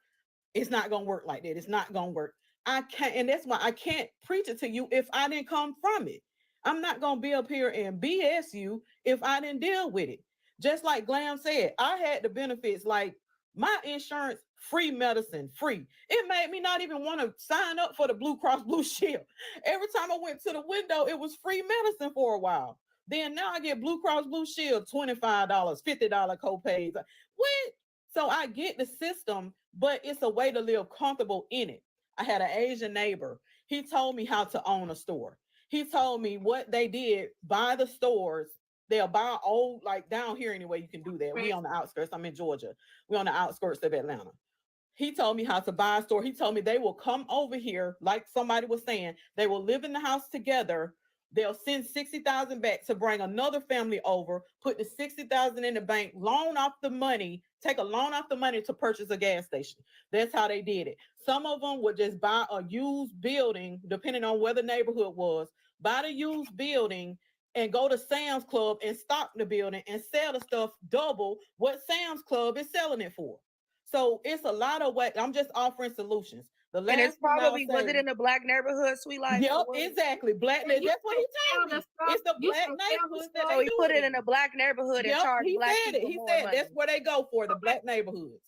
It's not going to work like that. It's not going to work. I can't, and that's why I can't preach it to you if I didn't come from it. I'm not going to be up here and BS you if I didn't deal with it. Just like Glam said, I had the benefits like my insurance, free medicine, free. It made me not even want to sign up for the Blue Cross Blue Shield. Every time I went to the window, it was free medicine for a while. Then now I get Blue Cross Blue Shield, $25, $50 copays. What? So I get the system, but it's a way to live comfortable in it. I had an Asian neighbor. He told me how to own a store. He told me what they did, buy the stores. They'll buy old, like down here anyway, you can do that. We on the outskirts. I'm in Georgia. We're on the outskirts of Atlanta. He told me how to buy a store. He told me they will come over here, like somebody was saying, they will live in the house together. They'll send $60,000 back to bring another family over, put the $60,000 in the bank, loan off the money, take a loan off the money to purchase a gas station. That's how they did it. Some of them would just buy a used building, depending on where the neighborhood was, buy the used building and go to Sam's Club and stock the building and sell the stuff double what Sam's Club is selling it for. So it's a lot of what I'm just offering solutions. The last and it's probably, was it in the black neighborhood, Sweet Life? Yep, exactly. Black. That's what he told me. It's the black neighborhood that so he put it in a black neighborhood and charged black people He more said money. that's where they go for, the black neighborhoods.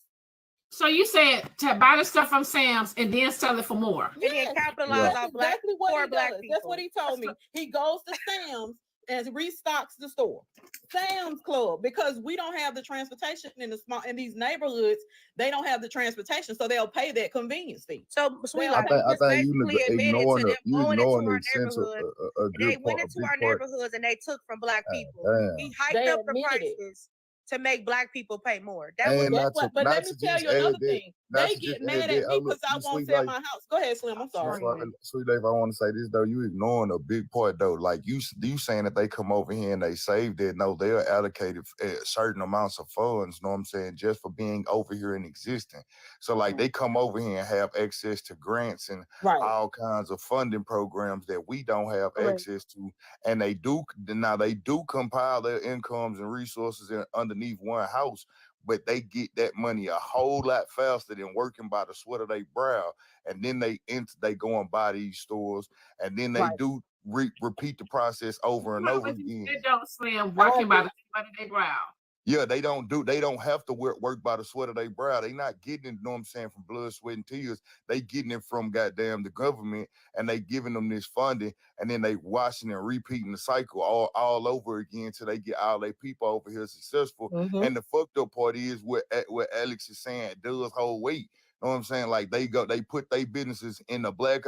So you said to buy the stuff from Sam's and then sell it for more. And then capitalize on black, exactly what poor he black does. people. That's what he told me. He goes to Sam's and restocks the store. Sam's Club, because we don't have the transportation in these neighborhoods. They don't have the transportation, so they'll pay that convenience fee. So Sweet I Life think basically you admitted to ignoring them you going into ignoring our the essential neighborhood. They went into our neighborhoods and they took from black people. He hiked up the prices to make black people pay more. That was but let me tell you another thing. They get mad at me because I won't sell my house. Go ahead, Slim. I'm sorry. Sweet Dave, I want to say this though. You ignoring a big part though. Like you saying that they come over here and they save that. No, they are allocated certain amounts of funds. Know what I'm saying? Just for being over here and existing. So like they come over here and have access to grants and all kinds of funding programs that we don't have access to. And they do compile their incomes and resources underneath one house. But they get that money a whole lot faster than working by the sweat of their brow. And then they go and buy these stores, and then they do repeat the process over and over again. They don't Slim working by the sweat of their brow. Yeah, they don't have to work by the sweat of their brow. They not getting it, you know what I'm saying, from blood, sweat, and tears. They getting it from goddamn the government, and they giving them this funding, and then they washing and repeating the cycle all over again till they get all their people over here successful. And the fucked up part is what Alex is saying, it does hold weight. You know what I'm saying? Like they put their businesses in the black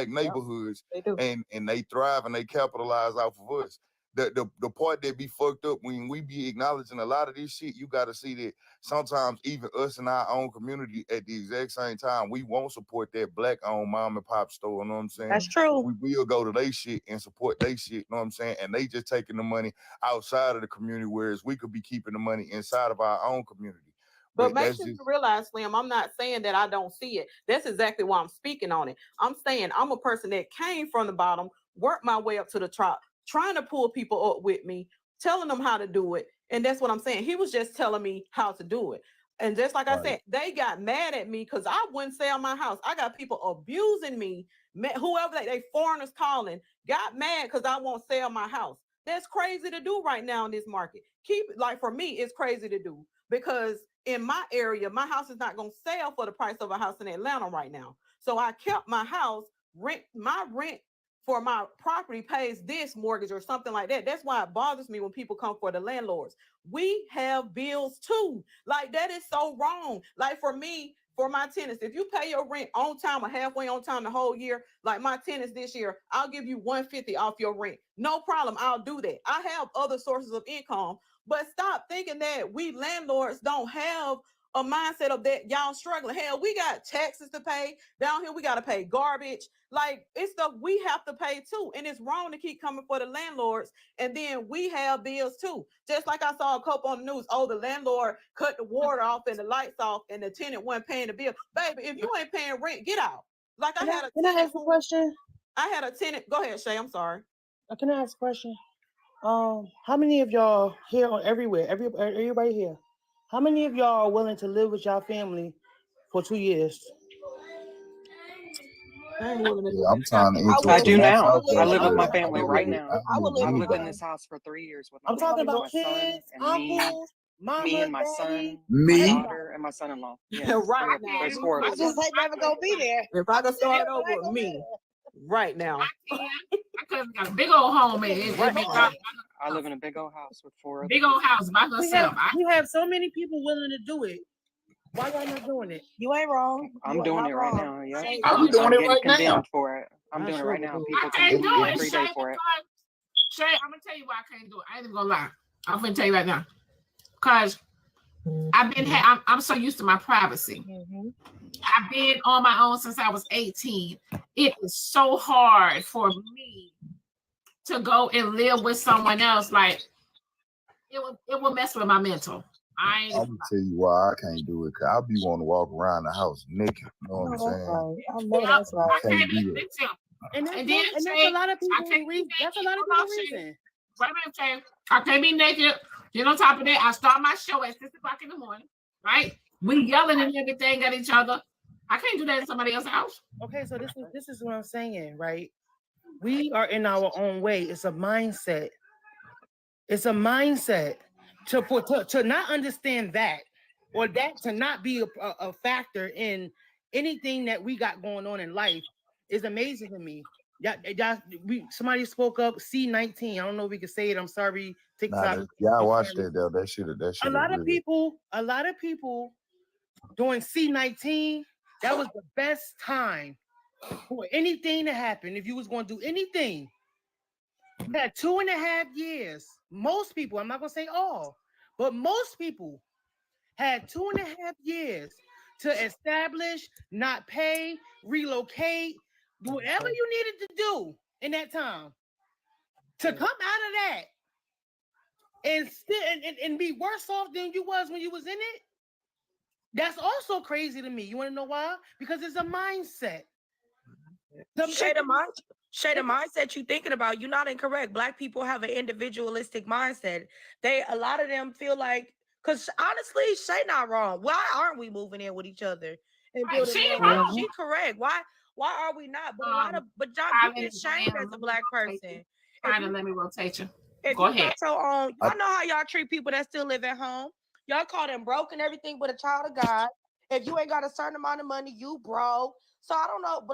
neighborhoods, and they thrive and they capitalize off of us. The part that be fucked up when we be acknowledging a lot of this shit, you got to see that sometimes even us in our own community at the exact same time, we won't support that black-owned mom and pop store, you know what I'm saying? That's true. We will go to their shit and support their shit, you know what I'm saying? And they just taking the money outside of the community, whereas we could be keeping the money inside of our own community. But make sure you realize, Slim, I'm not saying that I don't see it. That's exactly why I'm speaking on it. I'm saying I'm a person that came from the bottom, worked my way up to the top, trying to pull people up with me, telling them how to do it. And that's what I'm saying. He was just telling me how to do it. And just like I said, they got mad at me because I wouldn't sell my house. I got people abusing me. Whoever they foreigners calling got mad because I won't sell my house. That's crazy to do right now in this market. For me, it's crazy to do because in my area, my house is not going to sell for the price of a house in Atlanta right now. So I kept my house my rent for my property pays this mortgage or something like that. That's why it bothers me when people come for the landlords. We have bills too. Like, that is so wrong. Like, for me, for my tenants, if you pay your rent on time or halfway on time the whole year, like my tenants this year, I'll give you $150 off your rent. No problem. I'll do that. I have other sources of income, but stop thinking that we landlords don't have a mindset of that y'all struggling. Hell, we got taxes to pay down here. We got to pay garbage. Like, it's stuff we have to pay too. And it's wrong to keep coming for the landlords. And then we have bills too. Just like I saw a couple on the news. Oh, the landlord cut the water off and the lights off and the tenant wasn't paying the bill. Baby, if you ain't paying rent, get out. Like, Can I ask a question? I had a tenant. Go ahead, Shay. I'm sorry. Can I ask a question? How many of y'all here or everywhere, everybody here, how many of y'all are willing to live with y'all family for 2 years? I'm trying to. I do now. I live with my I family right now. I would I've live lived in this house for 3 years with my I'm talking about my son kids, and me, uncles, mama, me and my daddy, son, my Me? daughter, and my son-in-law. Yes, Right three- now. there's 4 of I us. just ain't never gonna be there. If I could start over with me right now. I could have got a big old home and I live in a big old house with 4 other big old house by We herself. have so many people willing to do it. Why y'all not doing it? You ain't wrong. I'm doing it right now. Yeah, I'm doing it getting right now. condemned for it. I'm doing it right now. People I can't condemn do me it, every Shay, day for it. because Shay, I'm gonna tell you why I can't do it. I ain't even gonna lie. I'm gonna tell you right now, because I'm so used to my privacy. I've been on my own since I was 18. It is so hard for me to go and live with someone else. Like, it will mess with my mental. I'm gonna tell you why I can't do it. Cause I be wanting to walk around the house naked. You know what I'm saying? I know that's right. I can't do it. And that's, And then that's a lot of people. That's a lot of people's reason. Wait a minute, Shay. I can't be naked. Then on top of that, I start my show at 6 o'clock in the morning. Right? We yelling and everything at each other. I can't do that in somebody else's house. Okay, so this is what I'm saying, right? We are in our own way. It's a mindset. It's a mindset to not understand that, or that to not be a factor in anything that we got going on in life is amazing to me. Somebody spoke up. C19. I don't know if we can say it. I'm sorry. TikTok. I watched that though. That shit. A lot of people doing C19. That was the best time for anything to happen. If you was going to do anything, you had 2.5 years. Most people, I'm not going to say all, but most people had 2.5 years to establish, not pay, relocate, do whatever you needed to do in that time to come out of that and still and be worse off than you was when you was in it. That's also crazy to me. You want to know why? Because it's a mindset. Shay, the mindset you thinking about, you're not incorrect. Black people have an individualistic mindset. A lot of them feel like, because honestly, Shay not wrong. Why aren't we moving in with each other and building? She correct. Why are we not? But John, you get shamed as a Black person. Trying to let me rotate you. If Go you ahead. got your own, y'all know how y'all treat people that still live at home. Y'all call them broke and everything, but a child of God. If you ain't got a certain amount of money, you broke. So I don't know,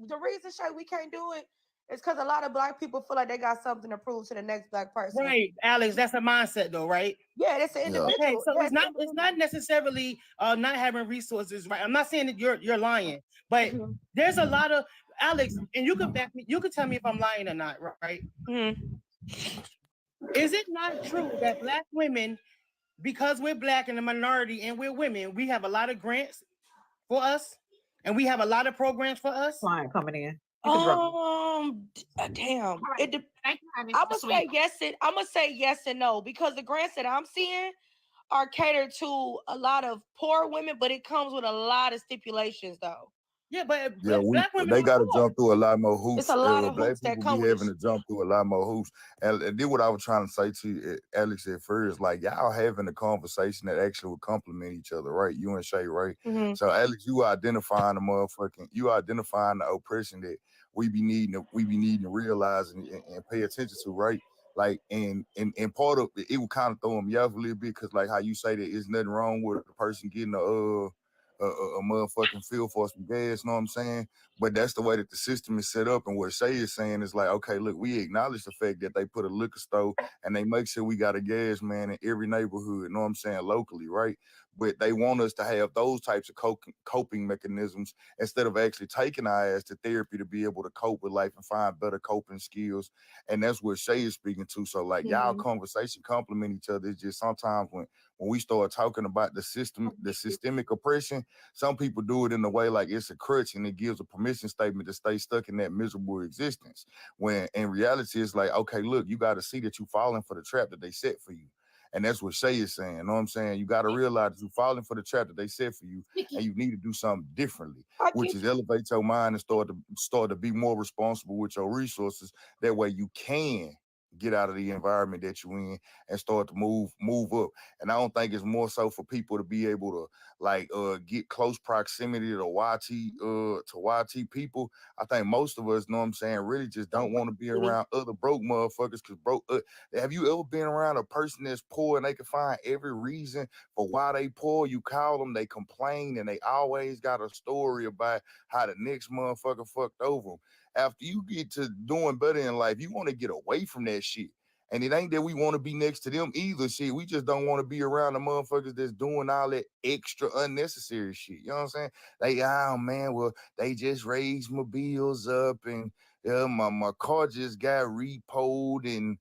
the reason, Shay, we can't do it is because a lot of Black people feel like they got something to prove to the next Black person. Right, Alex, that's a mindset though, right? Yeah, that's an individual. Okay, so it's not necessarily not having resources, right? I'm not saying that you're lying, but there's a lot of, Alex, and you could back me, you could tell me if I'm lying or not, right? Is it not true that Black women, because we're Black and a minority and we're women, we have a lot of grants for us and we have a lot of programs for us? Client coming in. Damn. I'm gonna say yes and no, because the grants that I'm seeing are catered to a lot of poor women, but it comes with a lot of stipulations though. Yeah, but Black women, they got to jump through a lot more hoops. It's a lot of Black hoops that people come be with having to jump through a lot more hoops. And then what I was trying to say to you, Alex, at first, like y'all having a conversation that actually would complement each other, right? You and Shay, right? So Alex, you identifying the oppression that we be needing to realize and pay attention to, right? Like, and part of it would kind of throw me off a little bit because, like, how you say that there's nothing wrong with a person getting a motherfucking feel for some gas, know what I'm saying? But that's the way that the system is set up. And what Shay is saying is like, okay, look, we acknowledge the fact that they put a liquor store and they make sure we got a gas man in every neighborhood, know what I'm saying, locally, right? But they want us to have those types of coping mechanisms instead of actually taking our ass to therapy to be able to cope with life and find better coping skills. And that's what Shay is speaking to. So like y'all conversation complement each other. It's just sometimes when we start talking about the systemic oppression, some people do it in a way like it's a crutch and it gives a permission statement to stay stuck in that miserable existence. When in reality, it's like, okay, look, you got to see that you're falling for the trap that they set for you. And that's what Shay is saying. You know what I'm saying? You got to realize that you're falling for the trap that they set for you, and you need to do something differently, which is elevate your mind and start to be more responsible with your resources. That way you can get out of the environment that you're in and start to move up. And I don't think it's more so for people to be able to like get close proximity to YT people. I think most of us, know what I'm saying, really just don't want to be around other broke motherfuckers because have you ever been around a person that's poor and they can find every reason for why they poor? You call them, they complain, and they always got a story about how the next motherfucker fucked over them. After you get to doing better in life, you want to get away from that shit. And it ain't that we want to be next to them either, shit. We just don't want to be around the motherfuckers that's doing all that extra unnecessary shit. You know what I'm saying? Like, oh man, well, they just raised my bills up and my car just got repoed and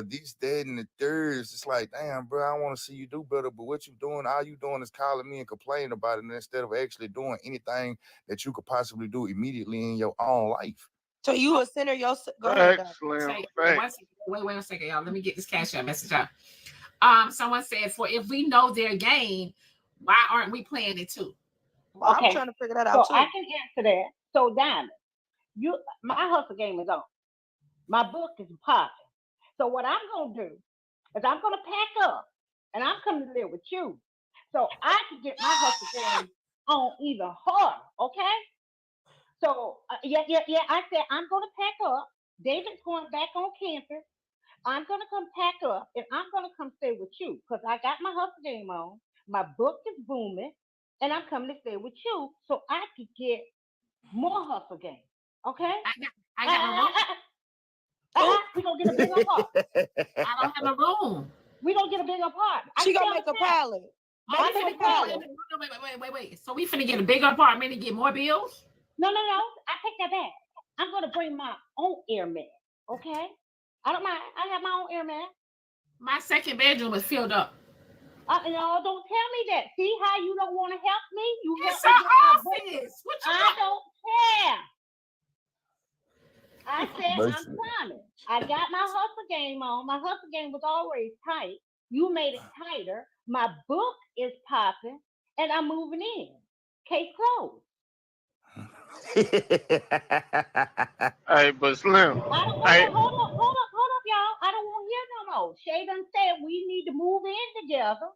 this, that, and the third. It's just like, damn, bro, I want to see you do better. But what you doing, all you doing is calling me and complaining about it instead of actually doing anything that you could possibly do immediately in your own life. So you a sinner yourself. Go ahead, Doc. Wait a second, y'all. Let me get this CashApp message out. Someone said, for if we know their game, why aren't we playing it too? Well, I'm trying to figure that out too. I can answer that. So Diamond, my hustle game is on. My book is popping. So what I'm gonna do is I'm gonna pack up and I'm coming to live with you. So I can get my hustle game on even harder, okay? So yeah. I said I'm gonna pack up. David's going back on campus. I'm gonna come pack up and I'm gonna come stay with you because I got my hustle game on. My book is booming, and I'm coming to stay with you so I could get more hustle game. Okay? I got a room. We're gonna get a bigger apartment. I don't have a room. We're gonna get a bigger apartment. She gonna make a pallet. Wait. So we finna get a bigger apartment and get more bills? No. I take that back. I'm gonna bring my own air mat. Okay? I don't mind. I have my own air mat. My second bedroom is filled up. No, don't tell me that. See how you don't want to help me? You it's help our me office. I don't care. I said I'm coming. I got my hustle game on. My hustle game was always tight. You made it tighter. My book is popping, and I'm moving in. Case closed. Hey, but Slim. Hold up, y'all. I don't want to hear no more. Shay done said we need to move in together.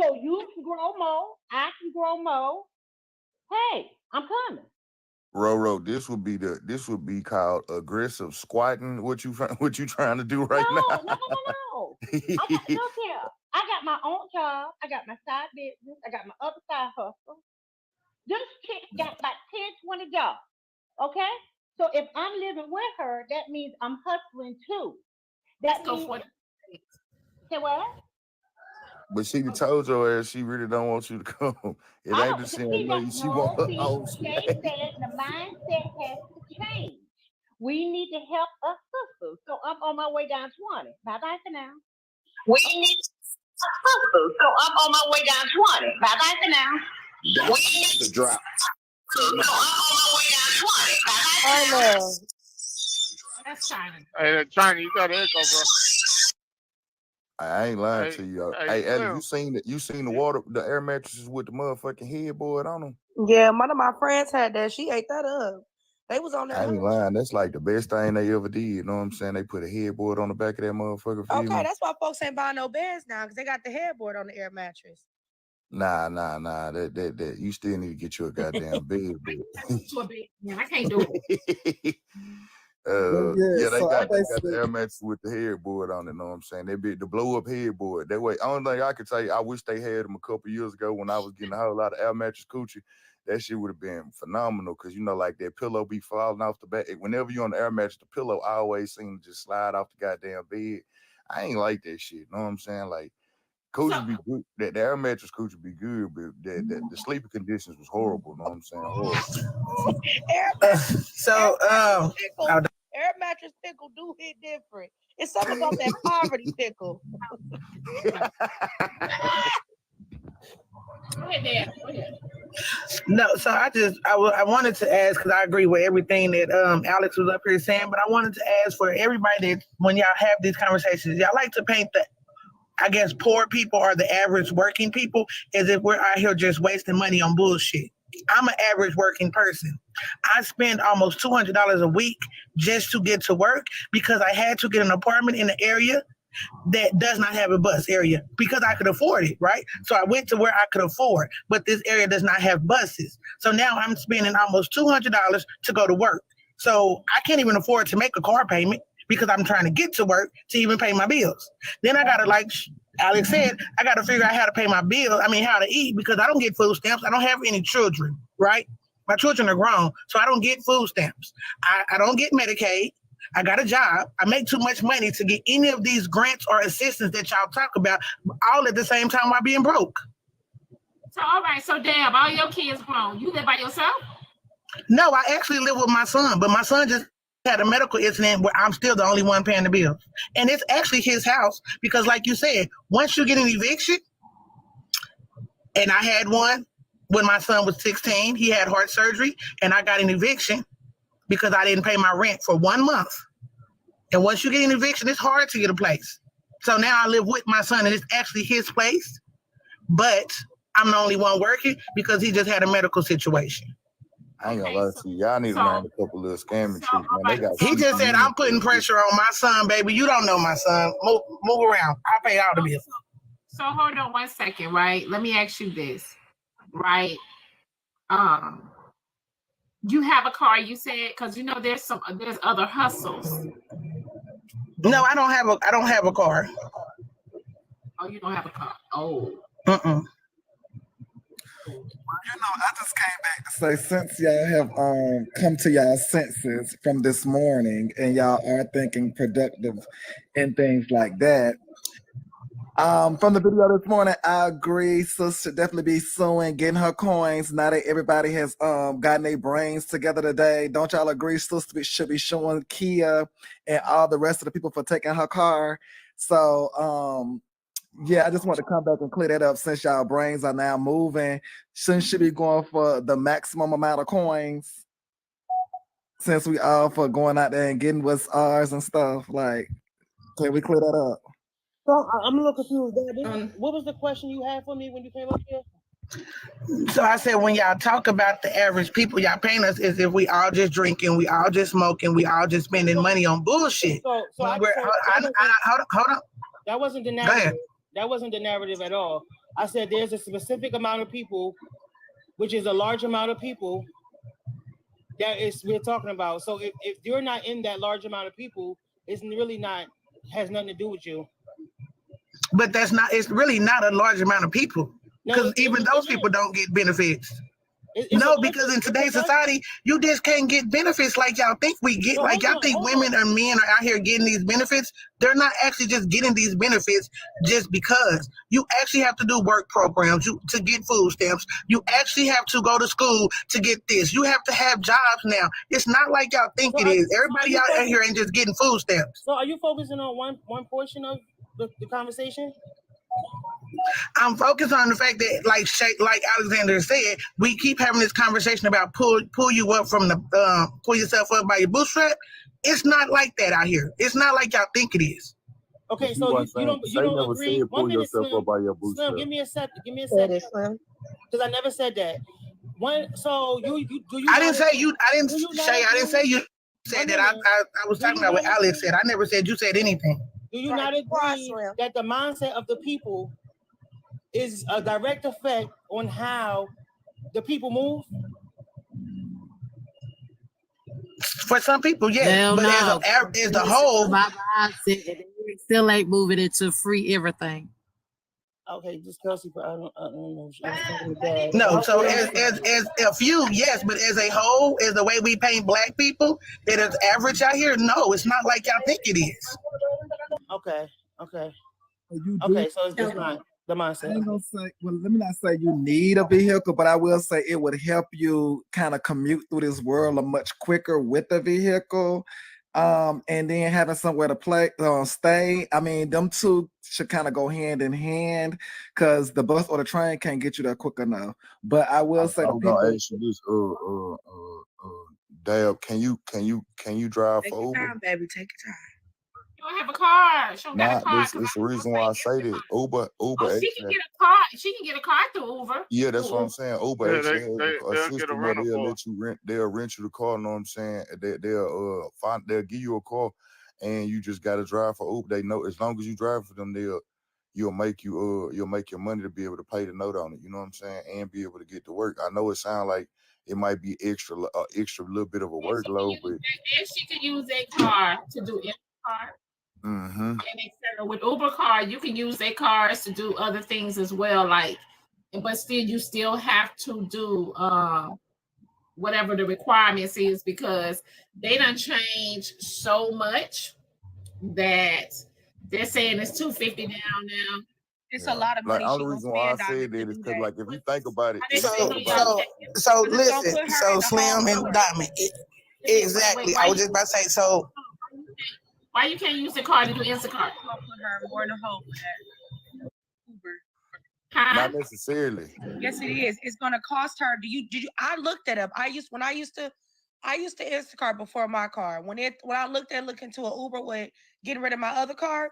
So you can grow more. I can grow more. Hey, I'm coming. Roro, this would be called aggressive squatting. What you trying to do right now? No. Look here. I got my own job. I got my side business. I got my other side hustle. This chick got like 10, 20 jobs. Okay? So if I'm living with her, that means I'm hustling too. That means say what? But she told your ass she really don't want you to come. It ain't the same way she want her own. Shay said the mindset has to change. We need to help us sisters. So I'm on my way down 20. Bye-bye for now. We need sisters. So I'm on my way down 20. Bye-bye for now. That's the drop. So I'm on my way down 20. I know. That's China. Hey, China, you got an echo, bro. I ain't lying to you. Hey, Ellie, you seen the air mattresses with the motherfucking headboard on them? Yeah, one of my friends had that. She ate that up. They was on there. I ain't lying. That's like the best thing they ever did. You know what I'm saying? They put a headboard on the back of that motherfucker. Okay, that's why folks ain't buying no beds now because they got the headboard on the air mattress. Nah. That you still need to get you a goddamn bed. I can't do it. Yeah, they so got the air mattress with the headboard on it. Know what I'm saying? They be the blow up headboard. That way, only thing I can tell you, I wish they had them a couple years ago when I was getting a whole lot of air mattress coochie. That shit would have been phenomenal because like that pillow be falling off the back. Whenever you're on the air mattress, the pillow always seems to just slide off the goddamn bed. I ain't like that shit. Know what I'm saying? Like coochie be good. That the air mattress coochie be good, but the sleeping conditions was horrible. Know what I'm saying? Horrible. Air mattress pickle do hit different. It's something about that poverty pickle. Go ahead, Dan. Go ahead. No, so I wanted to ask because I agree with everything that Alex was up here saying, but I wanted to ask for everybody that when y'all have these conversations, y'all like to paint the, I guess, poor people or the average working people as if we're out here just wasting money on bullshit. I'm an average working person. I spend almost $200 a week just to get to work because I had to get an apartment in the area that does not have a bus area because I could afford it, right? So I went to where I could afford, but this area does not have buses. So now I'm spending almost $200 to go to work. So I can't even afford to make a car payment because I'm trying to get to work to even pay my bills. Then I gotta, like Alex said, I gotta figure out how to pay my bills. I mean, how to eat because I don't get food stamps. I don't have any children, right? My children are grown, so I don't get food stamps. I don't get Medicaid. I got a job. I make too much money to get any of these grants or assistance that y'all talk about all at the same time while being broke. So, all right. So, damn, all your kids grown. You live by yourself? No, I actually live with my son, but my son just had a medical incident where I'm still the only one paying the bills. And it's actually his house because, like you said, once you get an eviction, and I had one when my son was 16, he had heart surgery, and I got an eviction because I didn't pay my rent for 1 month. And once you get an eviction, it's hard to get a place. So now I live with my son, and it's actually his place, but I'm the only one working because he just had a medical situation. I ain't gonna lie to you. Y'all need to learn a couple of scamming tricks, man. They got He just said, I'm putting pressure on my son, baby. You don't know my son. Move around. I pay all the bills. So hold on 1 second, right? Let me ask you this, right? You have a car, you said, because you know there's other hustles. No, I don't have a car. Oh, you don't have a car. Oh. I just came back to say, since y'all have come to y'all senses from this morning and y'all are thinking productive and things like that. From the video this morning, I agree. Sis should definitely be suing, getting her coins. Now that everybody has gotten their brains together today, don't y'all agree? Sis should be suing Kia and all the rest of the people for taking her car. So, yeah, I just want to come back and clear that up since y'all brains are now moving. Shouldn't she be going for the maximum amount of coins? Since we all for going out there and getting what's ours and stuff. Like, can we clear that up? So I'm a little confused, Daddy. What was the question you had for me when you came up here? So I said, when y'all talk about the average people, y'all paint us as if we all just drinking, we all just smoking, we all just spending money on bullshit. Hold on. That wasn't the narrative. Go ahead. That wasn't the narrative at all. I said there's a specific amount of people, which is a large amount of people that we're talking about. So if you're not in that large amount of people, it's really not, has nothing to do with you. But it's really not a large amount of people because even those people don't get benefits. Because in today's society, you just can't get benefits like y'all think we get. Like y'all think women or men are out here getting these benefits. They're not actually just getting these benefits just because. You actually have to do work programs to get food stamps. You actually have to go to school to get this. You have to have jobs now. It's not like y'all think it is. Everybody out here ain't just getting food stamps. So are you focusing on one portion of the conversation? I'm focused on the fact that, like Alexander said, we keep having this conversation about pull you up from the pull yourself up by your bootstrap. It's not like that out here. It's not like y'all think it is. Okay, so you don't agree. 1 minute, Slim. Slim, give me a second. Because I never said that. So you I didn't say you. I didn't say you said that. I was talking about what Alex said. I never said you said anything. Do you not agree that the mindset of the people is a direct effect on how the people move? For some people, yes. Hell But no. as the whole, My mindset, and they still ain't moving into free everything. Okay, just Kelsey, but I don't know. No, so as a few, yes, but as a whole, as the way we paint black people, that is average out here, no, it's not like y'all think it is. Okay. You do. Okay, so it's just not the mindset. I ain't gonna say, well, let me not say you need a vehicle, but I will say it would help you kind of commute through this world a much quicker with a vehicle. And then having somewhere to stay. I mean, them two should kind of go hand in hand because the bus or the train can't get you there quick enough. But I will say I'm gonna ask you this, Dab, can you drive Take for your Uber? time, baby. Take your time. You don't have a car. She don't got Nah, a car. this is the reason why I say that. Uber Oh, she actually, can get a car. She can get a car through Uber. yeah, that's what I'm saying. Uber Yeah, actually has a they'll get a system where rental they'll car. let you rent. They'll rent you the car. Know what I'm saying? They'll give you a car, and you just gotta drive for Uber. They know as long as you drive for them, you'll make your money to be able to pay the note on it. You know what I'm saying? And be able to get to work. I know it sounds like it might be extra little bit of a workload, but And she can use a car to do any car. mm-hmm. And etc. With Uber car, you can use their cars to do other things as well. But still, you still have to do whatever the requirements is because they done changed so much that they're saying it's $250 down now. It's a lot of money. Like, She only gonna reason why I spend on said it to that is do because, that. like, if you think about it, So listen, so Slim and Diamond, exactly. I was just about to say, so why you can't use the car to do Instacart? Put her more in a hole for that. Uber. not necessarily. Yes, it is. It's gonna cost her. Did you? I looked it up. I used to Instacart before my car. When I looked into an Uber with getting rid of my other car,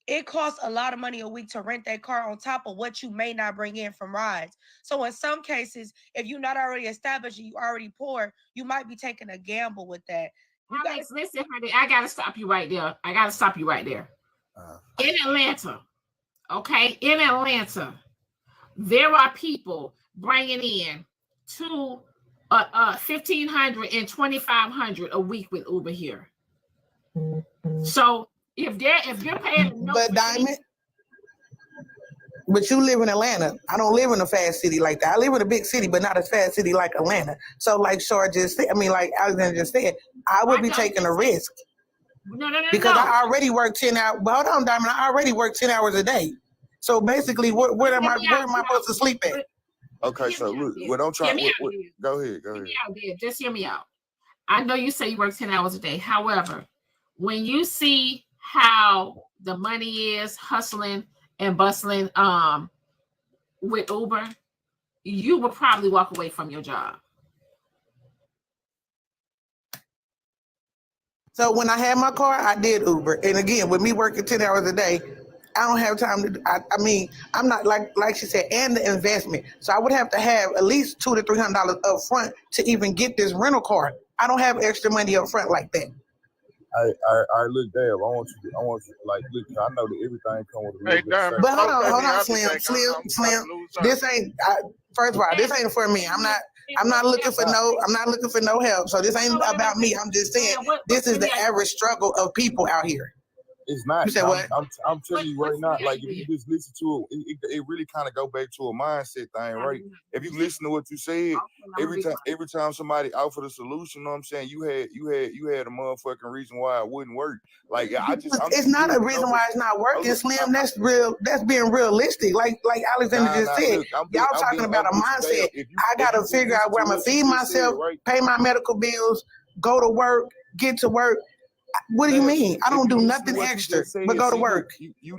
it costs a lot of money a week to rent that car on top of what you may not bring in from rides. So in some cases, if you're not already established and you already poor, you might be taking a gamble with that. Listen, honey, I gotta stop you right there. In Atlanta, okay, there are people bringing in to $1,500 and $2,500 a week with Uber here. So if you're paying, but Diamond, but you live in Atlanta. I don't live in a fast city like that. I live in a big city, but not a fast city like Atlanta. So like Shore just said, like Alexander just said, I would be taking a risk. No. Because I already work 10 hours. Well, hold on, Diamond. I already work 10 hours a day. So basically, where am I supposed to sleep at? Okay, so look, what I'm trying. Go ahead. Just hear me out. I know you say you work 10 hours a day. However, when you see how the money is hustling and bustling with Uber, you will probably walk away from your job. So when I had my car, I did Uber. And again, with me working 10 hours a day, I don't have time to, I mean, I'm not like she said, and the investment. So I would have to have at least $200 to $300 up front to even get this rental car. I don't have extra money up front like that. I look, Dave. I want you like, look, I know that everything comes with a little bit of but hold on, Slim. This ain't, first of all, this ain't for me. I'm not looking for no help. So this ain't about me. I'm just saying this is the average struggle of people out here. It's not. You said what? I'm telling you right now, like if you just listen to it really kind of go back to a mindset thing, right? If you listen to what you said, every time somebody offered a solution, you know what I'm saying, you had a motherfucking reason why it wouldn't work. Like it's not a reason why it's not working, Slim. That's real. That's being realistic. Like Alexander just said, y'all talking about a mindset. I gotta figure out where I'm gonna feed myself, pay my medical bills, go to work, get to work. What do you mean? I don't do nothing extra but go to work. You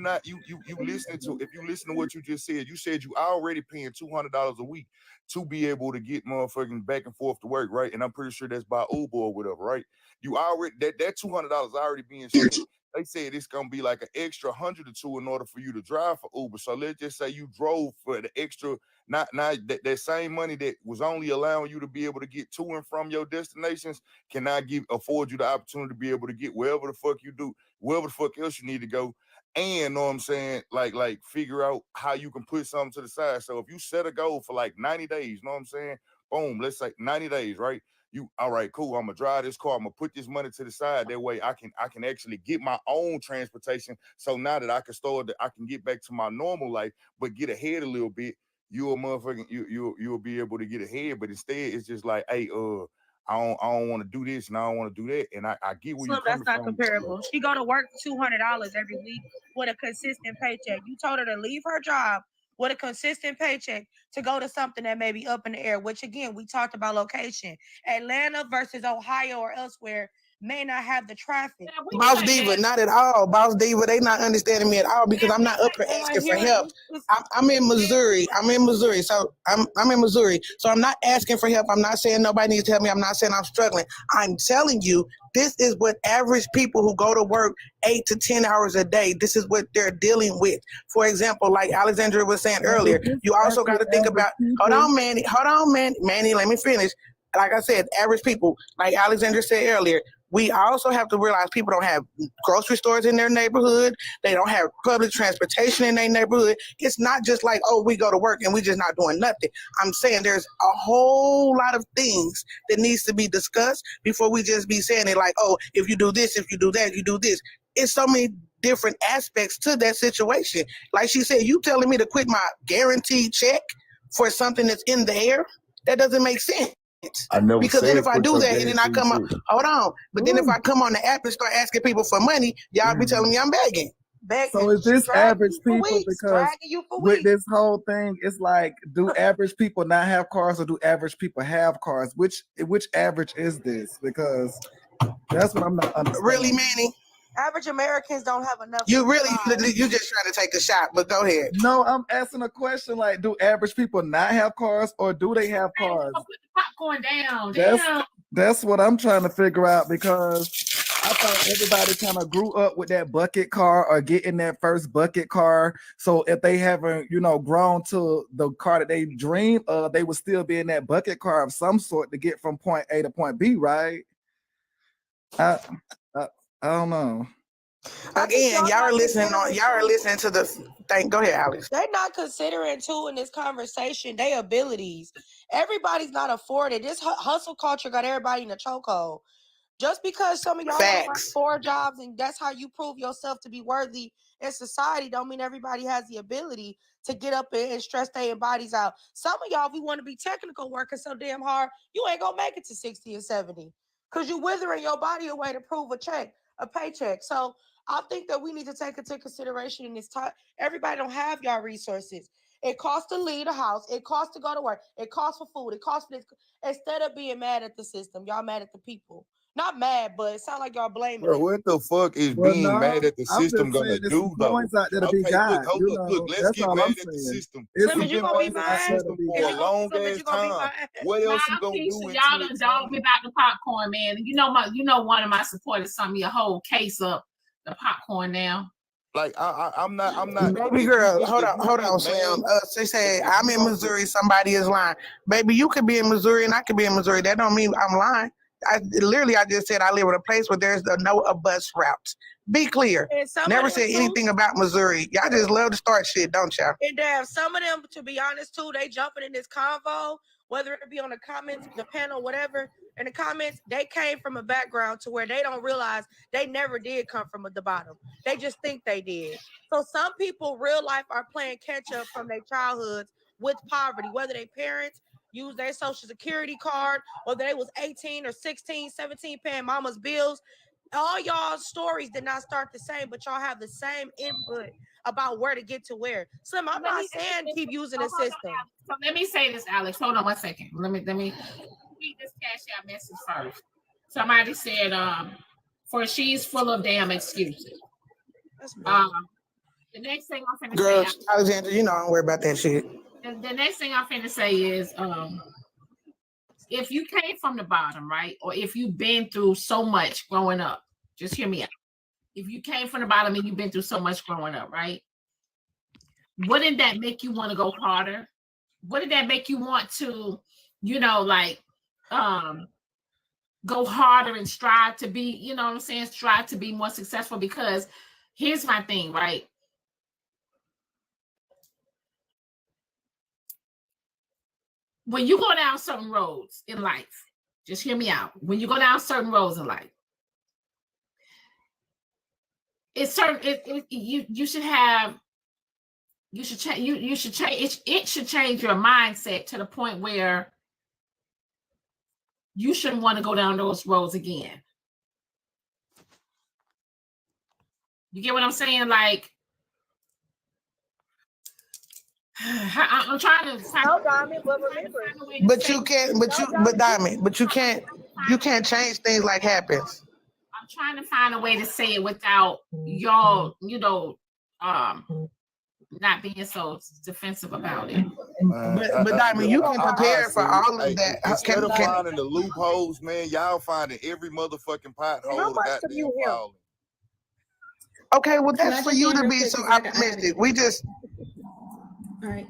listening to, if you listen to what you just said, you said you already paying $200 a week to be able to get motherfucking back and forth to work, right? And I'm pretty sure that's by Uber or whatever, right? You already that $200 already being spent. They said it's gonna be like an extra 100 or two in order for you to drive for Uber. So let's just say you drove for the extra, not that same money that was only allowing you to be able to get to and from your destinations cannot afford you the opportunity to be able to get wherever the fuck you do, wherever the fuck else you need to go. And know what I'm saying, like figure out how you can put something to the side. So if you set a goal for like 90 days, know what I'm saying? Boom, let's say 90 days, right? all right, cool. I'm gonna drive this car. I'm gonna put this money to the side. That way I can actually get my own transportation. So now that I can get back to my normal life, but get ahead a little bit. You'll be able to get ahead. But instead, it's just like, hey, I don't want to do this and I don't want to do that. And I get where you're coming That's not from. comparable. She go to work $200 every week with a consistent paycheck. You told her to leave her job with a consistent paycheck to go to something that may be up in the air, which again, we talked about location. Atlanta versus Ohio or elsewhere may not have the traffic. Boss Diva, not at all. Boss Diva, they not understanding me at all because I'm not up for asking for help. I'm in Missouri. So I'm in Missouri. So I'm not asking for help. I'm not saying nobody needs to help me. I'm not saying I'm struggling. I'm telling you, this is what average people who go to work 8 to 10 hours a day, this is what they're dealing with. For example, like Alexandra was saying earlier, you also got to think about, hold on, Manny, let me finish. Like I said, average people, like Alexandra said earlier, we also have to realize people don't have grocery stores in their neighborhood. They don't have public transportation in their neighborhood. It's not just like, oh, we go to work and we just not doing nothing. I'm saying there's a whole lot of things that needs to be discussed before we just be saying it like, oh, if you do this, if you do that, you do this. It's so many different aspects to that situation. Like she said, you telling me to quit my guaranteed check for something that's in the air? That doesn't make sense. I never because said then if I put do your that and then I come on, hold on. But then if I come on the app and start asking people for money, y'all be telling me I'm begging. So is this average people? Because dragging you for with weeks. this whole thing, it's like, do average people not have cars or do average people have cars? Which average is this? Because that's what I'm not understanding. Really, Manny? Average Americans don't have enough. You just trying to take a shot, but go ahead. No, I'm asking a question like, do average people not have cars or do they have cars? Put the popcorn down. Damn. That's what I'm trying to figure out because I thought everybody kind of grew up with that bucket car or getting that first bucket car. So if they haven't, grown to the car that they dream of, they would still be in that bucket car of some sort to get from point A to point B, right? I don't know. Again, y'all are listening to the thing. Go ahead, Alex. They're not considering too in this conversation their abilities. Everybody's not afforded. This hustle culture got everybody in a chokehold. Just because some of y'all work 4 jobs and that's how you prove yourself to be worthy in society, don't mean everybody has the ability to get up and stress their bodies out. Some of y'all, we want to be technical working so damn hard, you ain't gonna make it to 60 and 70 because you withering your body away to prove a paycheck. So I think that we need to take into consideration in this time. Everybody don't have y'all resources. It costs to leave the house. It costs to go to work. It costs for food. It costs for this. Instead of being mad at the system, y'all mad at the people. Not mad, but it sounds like y'all blaming Bro, it. what the fuck is being mad at the system gonna do, though? Out there to be Okay, God, look, let's get mad at the system. Slimmers, you You've been gonna be mad at the mine? system for a long ass time. What else you gonna do So until y'all it's done dogged me about the popcorn, man. One of my supporters sent me a whole case of the popcorn now. Like I'm not. Baby girl, hold on, Slim. They say I'm in Missouri. Somebody is lying. Baby, you could be in Missouri and I could be in Missouri. That don't mean I'm lying. I just said I live in a place where there's no bus routes. Be clear. Never said anything about Missouri. Y'all just love to start shit, don't y'all? And damn, some of them, to be honest, too, they jumping in this convo, whether it be on the comments, the panel, whatever. In the comments, they came from a background to where they don't realize they never did come from the bottom. They just think they did. So some people, real life, are playing catch up from their childhoods with poverty, whether their parents use their social security card, whether they was 18 or 16, 17 paying mama's bills. All y'all's stories did not start the same, but y'all have the same input about where to get to where. Slim, I'm not saying keep using the system. So let me say this, Alex. Hold on 1 second. Let me read this CashApp message first. Somebody said, for she's full of damn excuses. The next thing I'm finna Girl, say, Alexandra, I don't worry about that shit. the next thing I'm finna say is, if you came from the bottom, right, or if you've been through so much growing up, just hear me out. If you came from the bottom and you've been through so much growing up, right, wouldn't that make you want to go harder? Wouldn't that make you want to, go harder and strive to be, strive to be more successful? Because here's my thing, right? When you go down certain roads in life, Just hear me out. When you go down certain roads in life, it's certain. You should have. You should change. You should change. It should change your mindset to the point where you shouldn't want to go down those roads again. You get what I'm saying? Like, I'm trying to find. No, Diamond, but remember. But you can't. But Diamond. But you can't. You can't change things like happens. I'm trying to find a way to say it without y'all, not being so defensive about it. But Diamond, you can prepare for all of that. Instead of finding the loopholes, man, y'all finding every motherfucking pothole to goddamn fall in. Okay, well, that's for you to be so optimistic. We just. All right,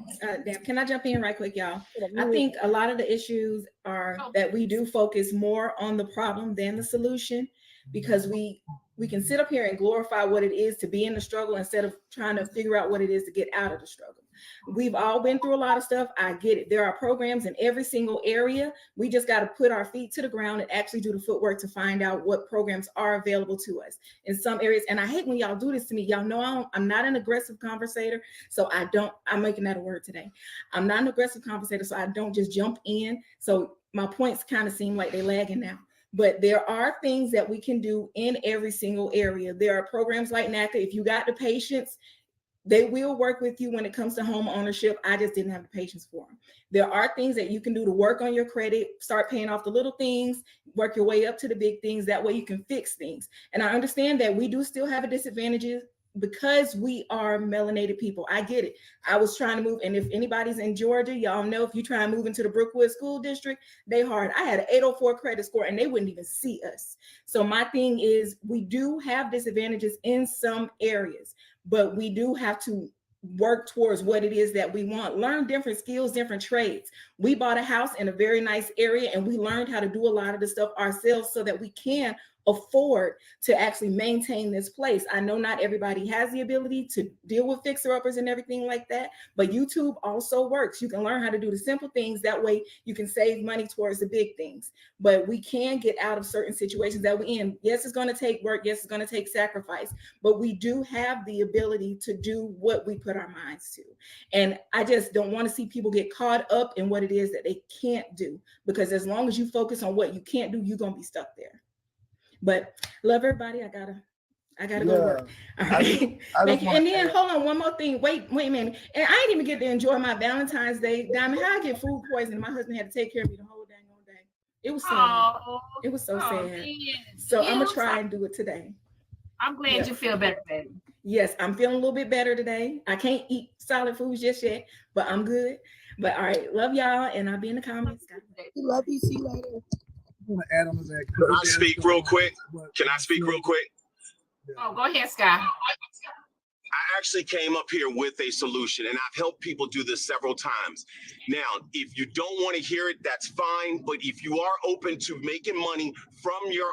can I jump in right quick, y'all? I think a lot of the issues are that we do focus more on the problem than the solution, because we can sit up here and glorify what it is to be in the struggle instead of trying to figure out what it is to get out of the struggle. We've all been through a lot of stuff. I get it. There are programs in every single area. We just got to put our feet to the ground and actually do the footwork to find out what programs are available to us in some areas. And I hate when y'all do this to me. Y'all know I'm not an aggressive conversator. So I'm making that a word today. I'm not an aggressive conversator, so I don't just jump in. So my points kind of seem like they're lagging now. But there are things that we can do in every single area. There are programs like NACA. If you got the patience, they will work with you when it comes to home ownership. I just didn't have the patience for them. There are things that you can do to work on your credit, start paying off the little things, work your way up to the big things. That way you can fix things. And I understand that we do still have a disadvantage because we are melanated people. I get it. I was trying to move, and if anybody's in Georgia, y'all know if you try and move into the Brookwood School District, they hard. I had an 804 credit score and they wouldn't even see us. So my thing is, we do have disadvantages in some areas, but we do have to work towards what it is that we want. Learn different skills, different trades. We bought a house in a very nice area and we learned how to do a lot of the stuff ourselves so that we can afford to actually maintain this place. I know not everybody has the ability to deal with fixer-uppers and everything like that, but YouTube also works. You can learn how to do the simple things. That way you can save money towards the big things. But we can get out of certain situations that we're in. Yes, it's going to take work. Yes, it's going to take sacrifice, but we do have the ability to do what we put our minds to. And I just don't want to see people get caught up in what it is that they can't do, because as long as you focus on what you can't do, you're going to be stuck there. But love everybody. I gotta go to work. All right. Thank you. And then hold on, one more thing. Wait a minute. And I didn't even get to enjoy my Valentine's Day. Diamond, how I get food poisoning? My husband had to take care of me the whole dang day. It was sad. It was so sad. So I'm gonna try and do it today. I'm glad you feel better, baby. Yes, I'm feeling a little bit better today. I can't eat solid foods just yet, but I'm good. But all right, love y'all, and I'll be in the comments. Love you. See you later. Want to add on to that. Can I speak real quick? Can I speak real quick? Oh, go ahead, Scott. I actually came up here with a solution, and I've helped people do this several times. Now, if you don't want to hear it, that's fine. But if you are open to making money from your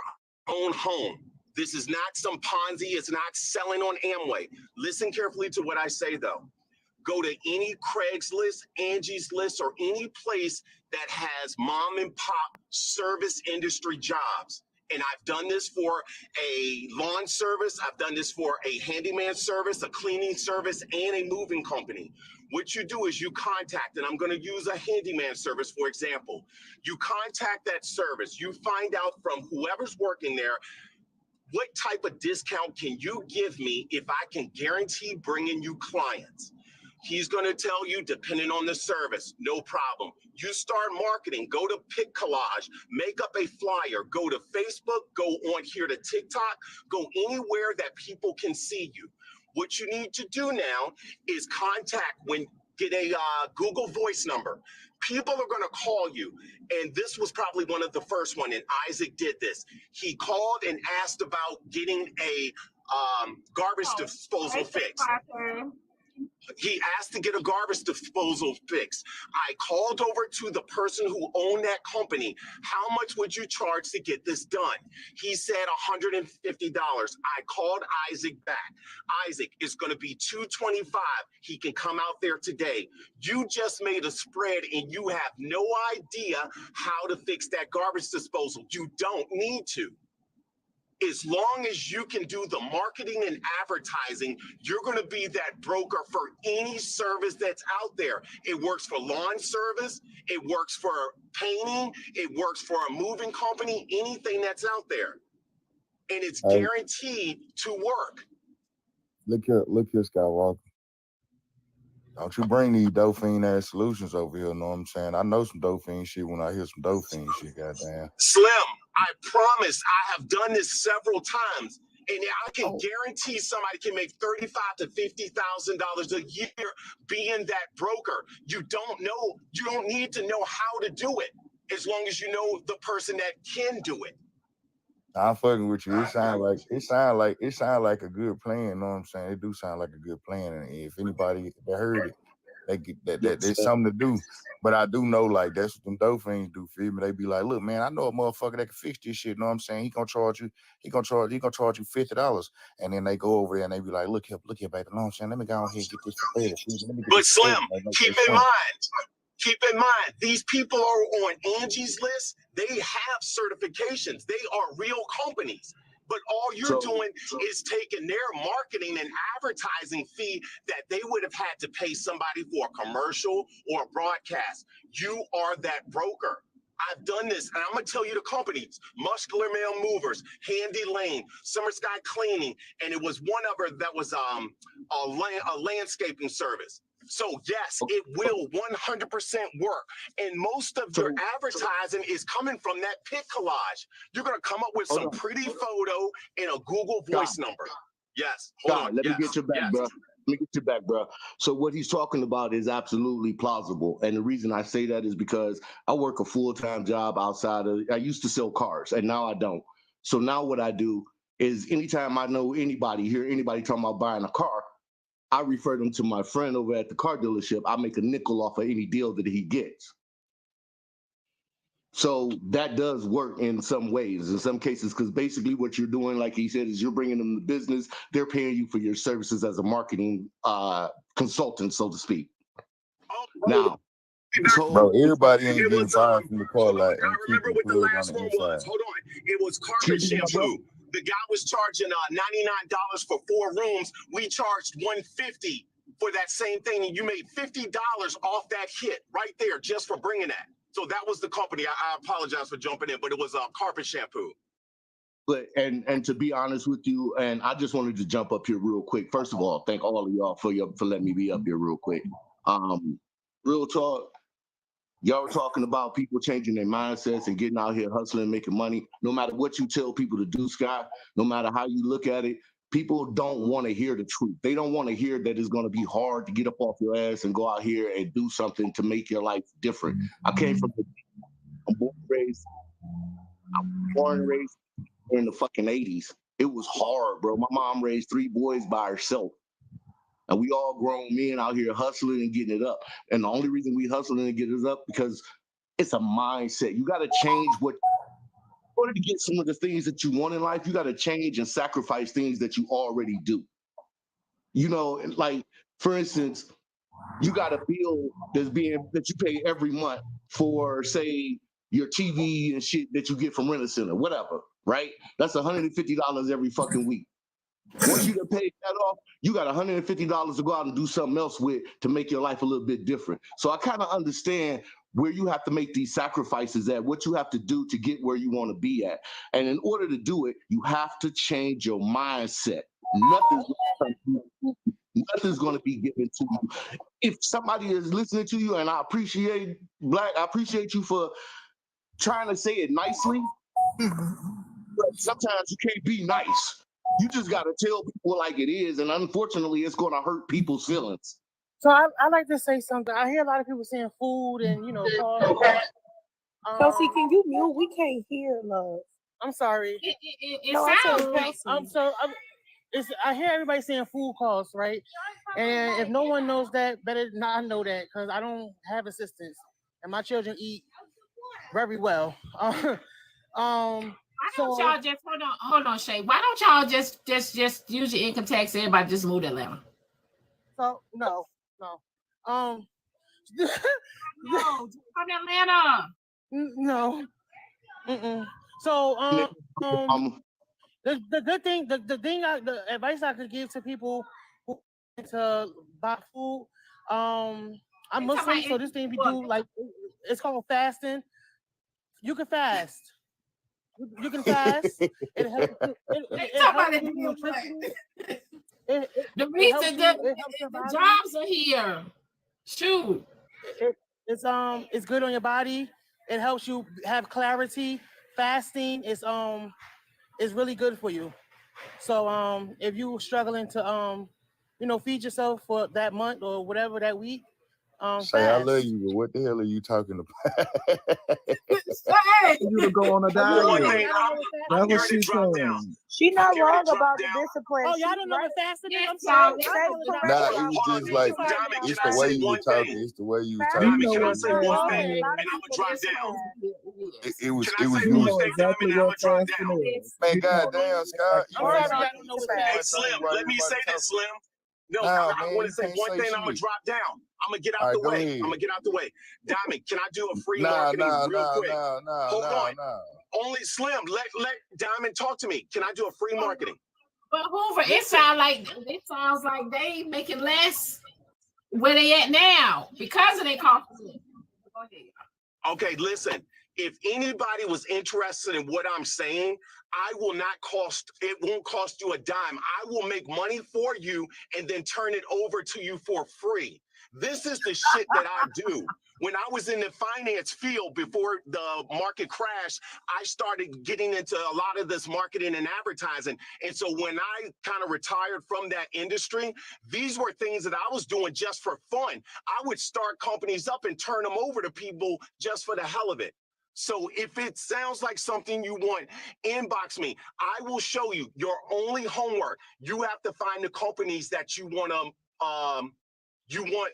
own home, this is not some Ponzi. It's not selling on Amway. Listen carefully to what I say, though. Go to any Craigslist, Angie's List, or any place that has mom and pop service industry jobs. And I've done this for a lawn service. I've done this for a handyman service, a cleaning service, and a moving company. What you do is you contact, and I'm going to use a handyman service, for example. You contact that service. You find out from whoever's working there, what type of discount can you give me if I can guarantee bringing you clients? He's going to tell you, depending on the service, no problem. You start marketing, go to Pick Collage, make up a flyer, go to Facebook, go on here to TikTok, go anywhere that people can see you. What you need to do now is get a Google Voice number. People are going to call you. And this was probably one of the first one, and Isaac did this. He called and asked about getting a garbage disposal fix. He asked to get a garbage disposal fixed. I called over to the person who owned that company. How much would you charge to get this done? He said $150. I called Isaac back. Isaac, it's going to be $225. He can come out there today. You just made a spread and you have no idea how to fix that garbage disposal. You don't need to. As long as you can do the marketing and advertising, you're going to be that broker for any service that's out there. It works for lawn service. It works for painting. It works for a moving company, anything that's out there. And it's guaranteed to work. Look here, Skywalker. Don't you bring these dope fiend ass solutions over here, know what I'm saying? I know some dope fiend shit when I hear some dope fiend shit, goddamn. Slim, I promise I have done this several times, and I can guarantee somebody can make $35,000 to $50,000 a year being that broker. You don't need to know how to do it, as long as you know the person that can do it. I'm fucking with you. It sound like a good plan. You know what I'm saying? It do sound like a good plan. And if anybody that heard it, they get that there's something to do. But I do know, like, that's what them dope things do, feel me? They be like, look, man, I know a motherfucker that can fix this shit. You know what I'm saying? He gonna charge you $50. And then they go over there and they be like, look here, baby. You know what I'm saying? Let me go ahead and get this for 30. But Slim, keep in mind, these people are on Angie's list. They have certifications. They are real companies. But all you're doing is taking their marketing and advertising fee that they would have had to pay somebody for a commercial or a broadcast. You are that broker. I've done this, and I'm going to tell you the companies: Muscular Male Movers, Handy Lane, Summer Sky Cleaning, and it was one other that was a landscaping service. So yes, it will 100% work. And most of your advertising is coming from that pic collage. You're going to come up with some pretty photo and a Google voice number. Yes. Hold on. Let me get you back, bro. Let me get you back, bro. So what he's talking about is absolutely plausible. And the reason I say that is because I work a full-time job outside of, I used to sell cars and now I don't. So now what I do is anytime I know anybody talking about buying a car, I refer them to my friend over at the car dealership. I make a nickel off of any deal that he gets. So that does work in some ways, in some cases, because basically what you're doing, like he said, is you're bringing them the business. They're paying you for your services as a marketing consultant, so to speak. Now, bro, everybody ain't getting fired from the car lot. I remember what the last one was. Hold on. It was carpet shampoo. The guy was charging $99 for 4 rooms. We charged $150 for that same thing, and you made $50 off that hit right there just for bringing that. So that was the company. I apologize for jumping in, but it was carpet shampoo. But and to be honest with you, and I just wanted to jump up here real quick. First of all, thank all of y'all for letting me be up here real quick. Real talk. Y'all were talking about people changing their mindsets and getting out here hustling, making money. No matter what you tell people to do, Scott, no matter how you look at it, people don't want to hear the truth. They don't want to hear that it's going to be hard to get up off your ass and go out here and do something to make your life different. I'm born and raised in the fucking 80s. It was hard, bro. My mom raised 3 boys by herself. And we all grown men out here hustling and getting it up. And the only reason we hustling and get it up because it's a mindset. You got to change in order to get some of the things that you want in life, you got to change and sacrifice things that you already do. You know, like, for instance, you got a bill that you pay every month for, say, your TV and shit that you get from Rent-A-Center, whatever, right? That's $150 every fucking week. Once you can pay that off, you got $150 to go out and do something else with to make your life a little bit different. So I kind of understand where you have to make these sacrifices at, what you have to do to get where you want to be at. And in order to do it, you have to change your mindset. Nothing's going to be given to you. If somebody is listening to you, and I appreciate you for trying to say it nicely, but sometimes you can't be nice. You just got to tell people like it is, and unfortunately, it's going to hurt people's feelings. So I like to say something. I hear a lot of people saying food and, cars. Kelsey, can you mute? We can't hear, love. I'm sorry. It sounds I hear everybody saying food costs, right? And if no one knows that, better not I know that because I don't have assistants, and my children eat very well. Why don't y'all just hold on, Shay? Why don't y'all just use your income tax? Everybody just move to Atlanta. So no. No, from Atlanta. No. So the good thing, the advice I could give to people who want to buy food, I'm Muslim, so this thing we do like it's called fasting. You can fast. You can fast. It helps. It helps you nutrition. The reason the jobs are here. Shoot. It's good on your body. It helps you have clarity. Fasting is really good for you. So if you're struggling to feed yourself for that month or whatever that week, Say I love you, but what the hell are you talking about? You to go on a diet. That's what she's saying. She not wrong about the discipline. Oh, y'all don't know what fasting is? I'm Nah, sorry. it was just like it's the way you were talking. It's the way you were talking. You know what fasting is. It was You know exactly what fasting is. Man, goddamn, Scott. Slim, let me say this, Slim. No, I want to say one thing. I'm gonna drop down. I'm gonna get out the way. I'm gonna get out the way. Diamond, can I do a free marketing real quick? Hold on. Only Slim. Let Diamond talk to me. Can I do a free marketing? But Hoover, it sounds like they making less where they at now because of their cost. Okay, listen. If anybody was interested in what I'm saying, it won't cost you a dime. I will make money for you and then turn it over to you for free. This is the shit that I do. When I was in the finance field before the market crashed, I started getting into a lot of this marketing and advertising. And so when I kind of retired from that industry, these were things that I was doing just for fun. I would start companies up and turn them over to people just for the hell of it. So if it sounds like something you want, inbox me. I will show you. Your only homework, you have to find the companies that you want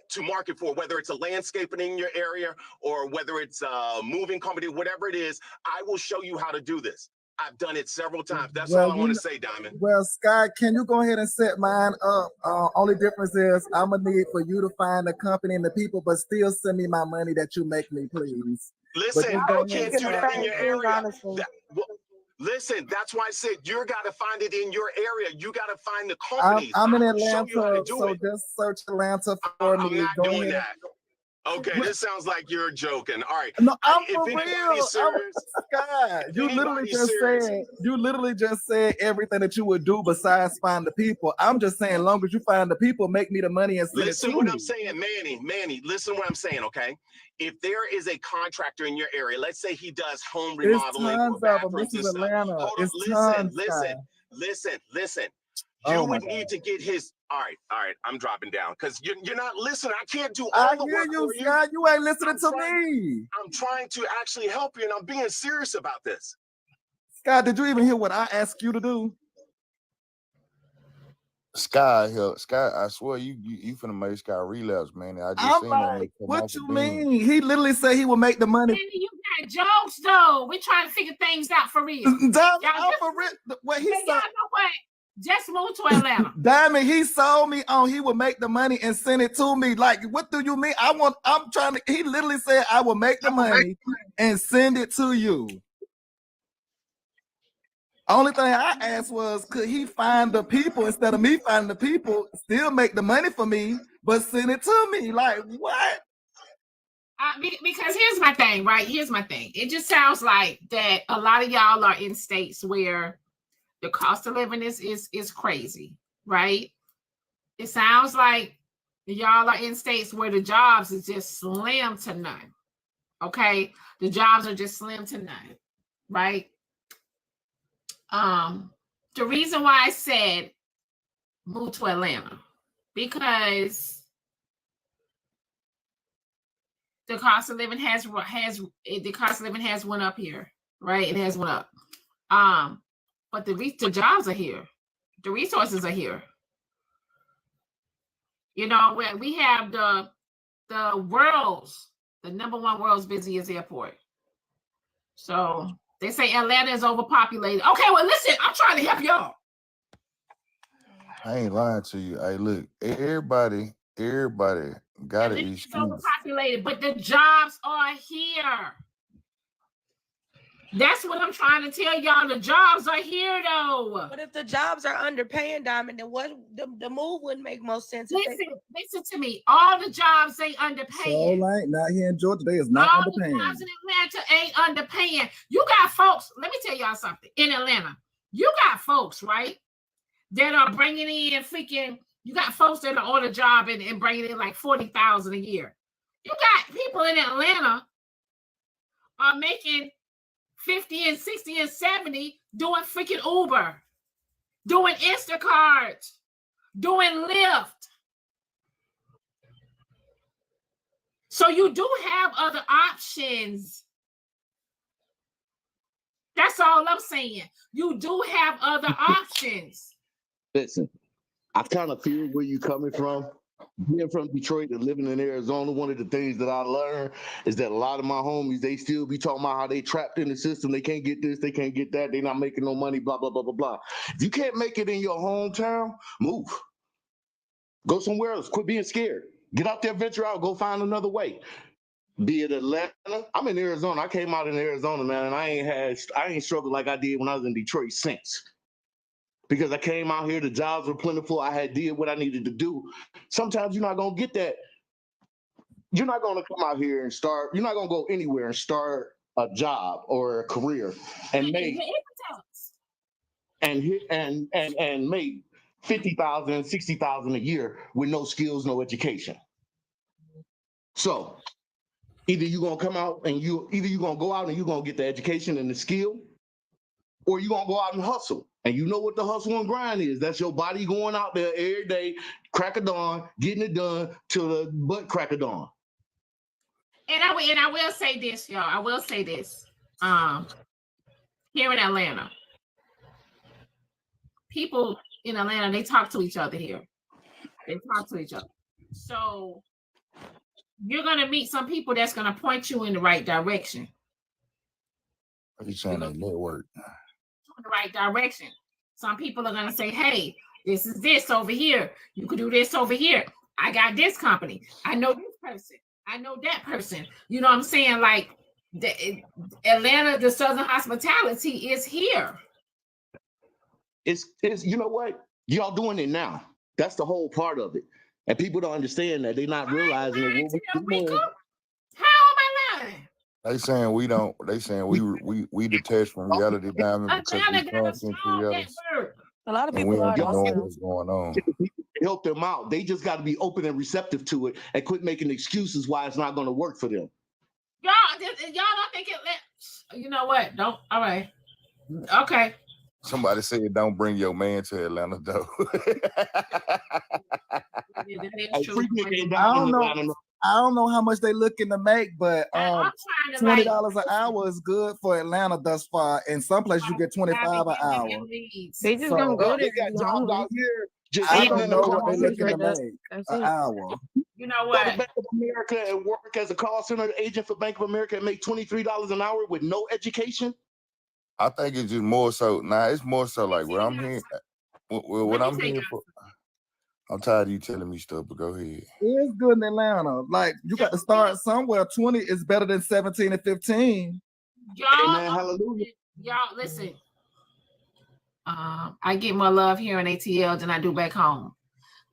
to market for, whether it's a landscaping in your area or whether it's a moving company, whatever it is. I will show you how to do this. I've done it several times. That's all I want to say, Diamond. Well, Scott, can you go ahead and set mine up? Only difference is I'm gonna need for you to find the company and the people, but still send me my money that you make me, please. Listen, I can't do that in your area. Listen, that's why I said you got to find it in your area. You got to find the companies. I'm in I will show you how Atlanta, to do so it. just search Atlanta for me. I'm not Go doing ahead. that. Okay, this sounds like you're joking. All right. No, I'm if for real. God, you literally just said everything that you would do besides find the people. I'm just saying, long as you find the people, make me the money and send listen it to what me. I'm saying, Manny, listen what I'm saying, okay? If there is a contractor in your area, let's say he does home remodeling or bathrooms and stuff. Hold on, listen. You would need to get his. All right. I'm dropping down because you're not listening. I can't do all the work for you. Scott. You ain't listening to me. I'm trying to actually help you, and I'm being serious about this. Scott, did you even hear what I asked you to do? Sky, I swear you finna make Sky relapse, man. I just seen him. What you mean? He literally said he would make the money. Manny, you got jokes though. We're trying to figure things out for real. What he said. Y'all know what? Just move to Atlanta. Diamond, he sold me on he would make the money and send it to me. Like, what do you mean? He literally said I will make the money and send it to you. Only thing I asked was, could he find the people instead of me finding the people, still make the money for me, but send it to me? Like, what? Because here's my thing, right? Here's my thing. It just sounds like that a lot of y'all are in states where the cost of living is crazy, right? It sounds like y'all are in states where the jobs is just slim to none. Okay, the jobs are just slim to none, right? The reason why I said move to Atlanta because the cost of living has went up here, right? It has went up. But the jobs are here. The resources are here. You know, where we have the number one world's busiest airport. So they say Atlanta is overpopulated. Okay, well, listen, I'm trying to help y'all. I ain't lying to you. Hey, look, everybody got an It's excuse. overpopulated, but the jobs are here. That's what I'm trying to tell y'all. The jobs are here, though. But if the jobs are underpaying, Diamond, then what? The move wouldn't make most sense. Listen to me. All the jobs ain't underpaying. So like not here in Georgia, they is not All underpaying. the jobs in Atlanta ain't underpaying. You got folks. Let me tell y'all something. In Atlanta, you got folks, right, that are bringing in freaking. You got folks that are on a job and bringing in like $40,000 a year. You got people in Atlanta are making 50 and 60 and 70 doing freaking Uber, doing Instacart, doing Lyft. So you do have other options. That's all I'm saying. You do have other options. Listen, I kind of feel where you're coming from. Being from Detroit and living in Arizona, one of the things that I learned is that a lot of my homies, they still be talking about how they trapped in the system. They can't get this, they can't get that. They're not making no money, blah, blah, blah, blah, blah. If you can't make it in your hometown, move. Go somewhere else. Quit being scared. Get out there, venture out, go find another way. Be it Atlanta. I'm in Arizona. I came out in Arizona, man, and I ain't struggled like I did when I was in Detroit since. Because I came out here, the jobs were plentiful. I had did what I needed to do. Sometimes you're not gonna get that. You're not gonna come out here and start. You're not gonna go anywhere and start a job or a career and make and make $50,000, $60,000 a year with no skills, no education. So either you're gonna come out and you're gonna go out and you're gonna get the education and the skill, or you're gonna go out and hustle. And you know what the hustle and grind is. That's your body going out there every day, crack of dawn, getting it done till the butt crack of dawn. And I will say this, y'all. I will say this. Here in Atlanta, people in Atlanta, they talk to each other here. They talk to each other. So you're gonna meet some people that's gonna point you in the right direction. Are you saying they network? In the right direction. Some people are gonna say, "Hey, this is this over here. You could do this over here. I got this company. I know this person. I know that person." You know what I'm saying? Like Atlanta, the Southern hospitality is here. It's you know what? Y'all doing it now. That's the whole part of it. And people don't understand that. They're not realizing that what we're doing. How am I lying? They saying we don't. They saying we detach from reality, Diamond, because we content to reality. A lot of And we people don't are. know what's going on. Help them out. They just got to be open and receptive to it and quit making excuses why it's not going to work for them. Y'all don't think it. You know what? Don't. All right. Okay. Somebody said, "Don't bring your man to Atlanta, though." I don't know how much they looking to make, but $20 an hour is good for Atlanta thus far. In some places, you get $25 an hour. They just gonna go there. They got jobs out here. I don't know what they're looking to make an hour. You know what? Go to Bank of America and work as a call center agent for Bank of America and make $23 an hour with no education. I think it's just more so. It's more so like what I'm hearing. What I'm hearing for. I'm tired of you telling me stuff, but go ahead. It's good in Atlanta. Like you got to start somewhere. 20 is better than 17 and 15. Y'all, man, hallelujah. Y'all, listen. I get more love here in ATL than I do back home.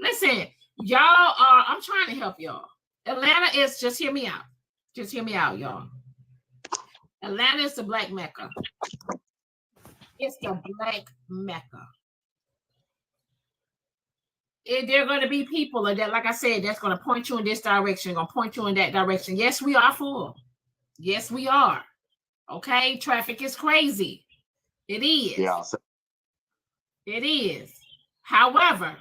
Listen, y'all are. I'm trying to help y'all. Atlanta is. Just hear me out. Just hear me out, y'all. Atlanta is the Black Mecca. It's the Black Mecca. There are going to be people that, like I said, that's going to point you in this direction, going to point you in that direction. Yes, we are full. Yes, we are. Okay, traffic is crazy. It is. Yeah. It is. However,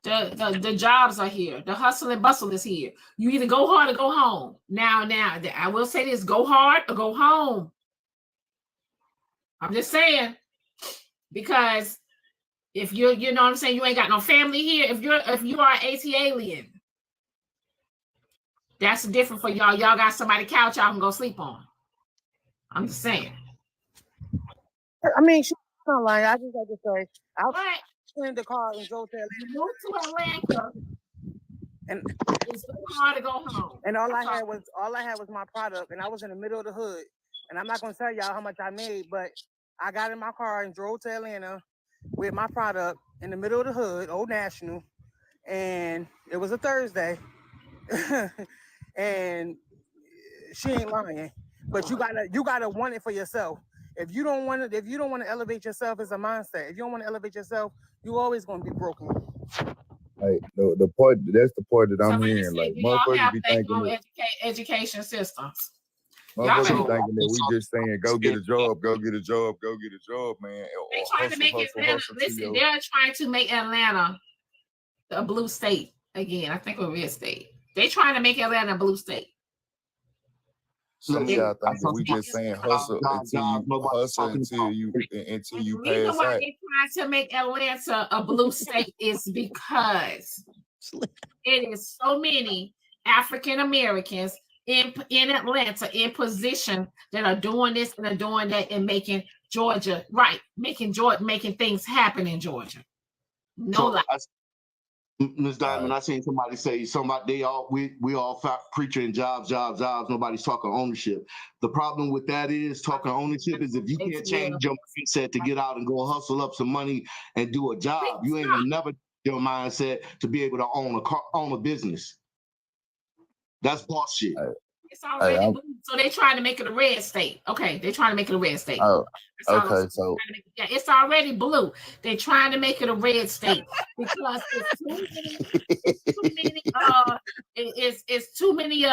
the jobs are here. The hustle and bustle is here. You either go hard or go home. Now, I will say this: go hard or go home. I'm just saying, because If you're, you know what I'm saying, you ain't got no family here. If you are an AT alien, that's different for y'all. Y'all got somebody couch y'all can go sleep on. I'm just saying. I mean, she's not lying. I just had to say, I was in the car and drove to Atlanta. Moved to Atlanta, and it's so hard to go home. And all I had was my product, and I was in the middle of the hood. And I'm not gonna tell y'all how much I made, but I got in my car and drove to Atlanta with my product in the middle of the hood, Old National, and it was a Thursday. And she ain't lying, but you gotta want it for yourself. If you don't want to elevate yourself as a mindset, if you don't want to elevate yourself, you always gonna be broken. Like the part that's the part that I'm Somebody hearing. said, Like do y'all motherfuckers have be their thinking own that education systems? motherfuckers be thinking that we just saying go get a job, go get a job, go get a job, man. They're trying to make Atlanta. Listen, they're trying to make Atlanta a blue state again. I think a red state. They're trying to make Atlanta a blue state. Some of y'all think that we just saying hustle until you The reason pass why out. they're trying to make Atlanta a blue state is because it is so many African Americans in Atlanta in position that are doing this and are doing that and making Georgia right, making things happen in Georgia. No lie. Ms. Diamond, I seen somebody say we all preaching jobs. Nobody's talking ownership. The problem with that is talking ownership is if you can't change your mindset to get out and go hustle up some money and do a job, you ain't gonna never your mindset to be able to own a business. That's boss shit. It's already blue, so they're trying to make it a red state. Okay, they're trying to make it a red state. Oh, okay, so yeah, it's already blue. They're trying to make it a red state because it's too many it's too many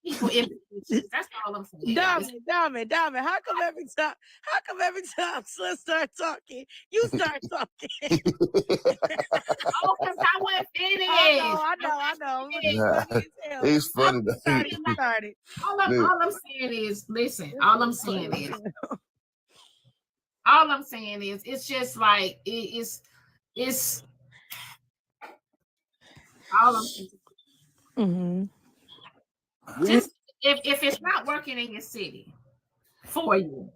people in positions. That's all I'm saying. Diamond, how come every time Slim start talking, you start talking? Oh, because I wasn't finished. I know. It's funny. All I'm saying is, listen. All I'm saying is, it's just like it's all I'm saying. Mm-hmm. Just if it's not working in your city for you,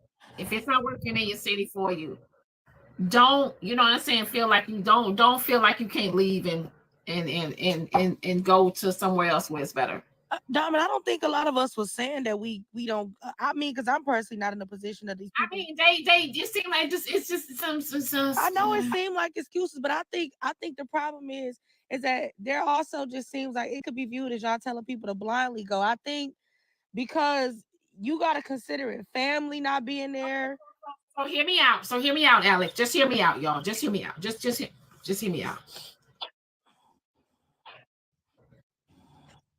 don't, you know what I'm saying, feel like you don't feel like you can't leave and go to somewhere else where it's better. Diamond, I don't think a lot of us was saying that we don't. I mean, because I'm personally not in the position of these people. I mean, they just seem like it's just some. I know it seemed like excuses, but I think the problem is that there also just seems like it could be viewed as y'all telling people to blindly go. I think because you got to consider it, family not being there. So hear me out, Alex. Just hear me out, y'all. Just hear me out. Just hear me out.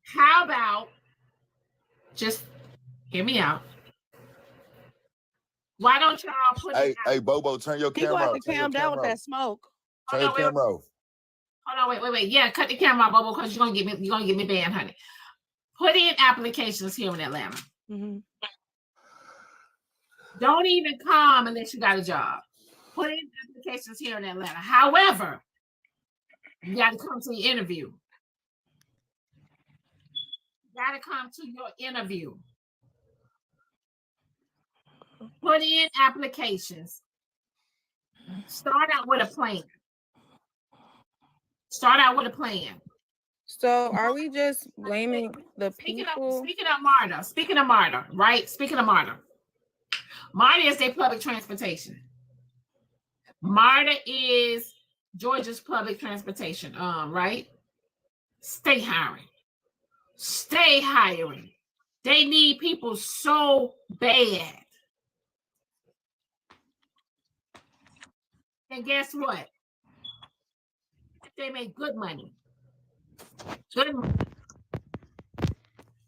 How about just hear me out? Why don't y'all put Hey, Bobo, turn your camera off. People have to calm down with that smoke. Turn your camera off. Hold on, wait. Yeah, cut the camera off, Bobo, because you're gonna get me banned, honey. Put in applications here in Atlanta. Mm-hmm. Don't even come unless you got a job. Put in applications here in Atlanta. However, you got to come to your interview. Put in applications. Start out with a plan. So are we just blaming the people? Speaking of MARTA, right? Speaking of MARTA. MARTA is their public transportation. MARTA is Georgia's public transportation, right? Stay hiring. They need people so bad. And guess what? They make good money.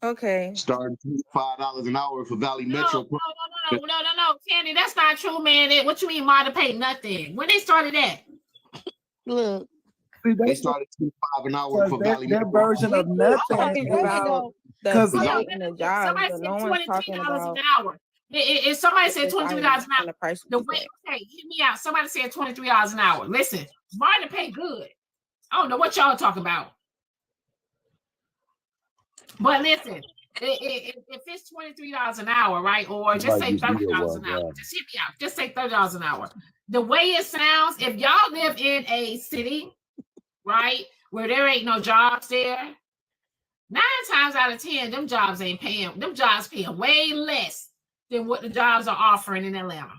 Okay. Starting $5 an hour for Valley Metro. No, Candy, that's not true, man. What you mean MARTA paid nothing? When they started that? Look. They started $25 an hour for Valley Their Metro. version of nothing. Talking about the Because the jobs, but no one's talking $20 about an hour. If somebody said $23 an hour, the way, that. okay, hit me out. Somebody said $23 an hour. Listen, Martin pay good. I don't know what y'all talking about. But listen, if it's $23 an hour, right? Or just say $30 an hour. Just hit me out. Just say $30 an hour. The way it sounds, if y'all live in a city, right, where there ain't no jobs there, 9 times out of 10, them jobs ain't paying. Them jobs paying way less than what the jobs are offering in Atlanta.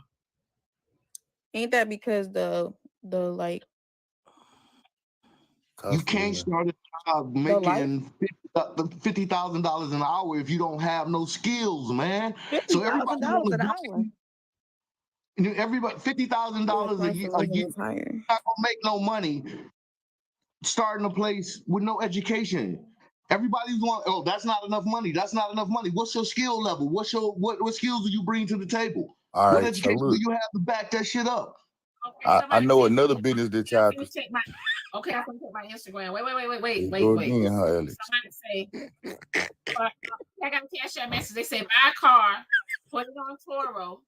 Ain't that because the like you can't start a job making $50,000 an hour if you don't have no skills, man. So everybody $50,000 an hour. Everybody $50,000 a year, not gonna make no money starting a place with no education. Everybody's going, oh, that's not enough money. That's not enough money. What's your skill level? What skills do you bring to the table? All What right, education so do you have to back that shit up? Okay, I know another business that y'all could okay, I'm gonna check my Instagram. Wait. go again, huh, Alex? Somebody say, I got a CashApp message. They say buy a car, put it on Toro,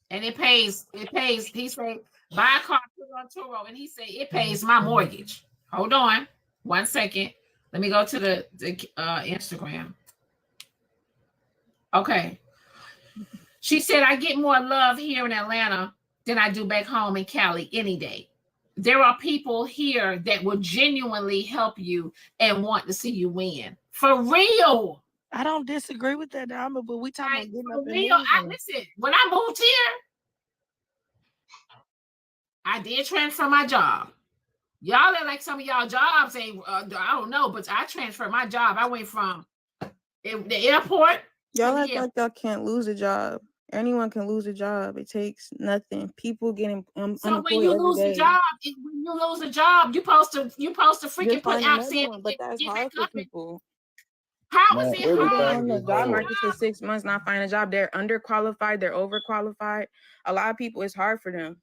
and it pays. He say buy a car, put it on Toro, and he say it pays my mortgage. Hold on, 1 second. Let me go to the Instagram. Okay. She said, I get more love here in Atlanta than I do back home in Cali any day. There are people here that will genuinely help you and want to see you win. For real. I don't disagree with that, Diamond, but we talking about getting up and real. moving. Listen, when I moved here, I did transfer my job. Y'all are like some of y'all jobs ain't, I don't know, but I transferred my job. I went from the airport. Y'all act like y'all can't lose a job. Anyone can lose a job. It takes nothing. People getting so when you lose a job, you supposed to freaking put out saying, but that's hard for people. How is it hard? On the job market for 6 months, not finding a job. They're underqualified. They're overqualified. A lot of people, it's hard for them.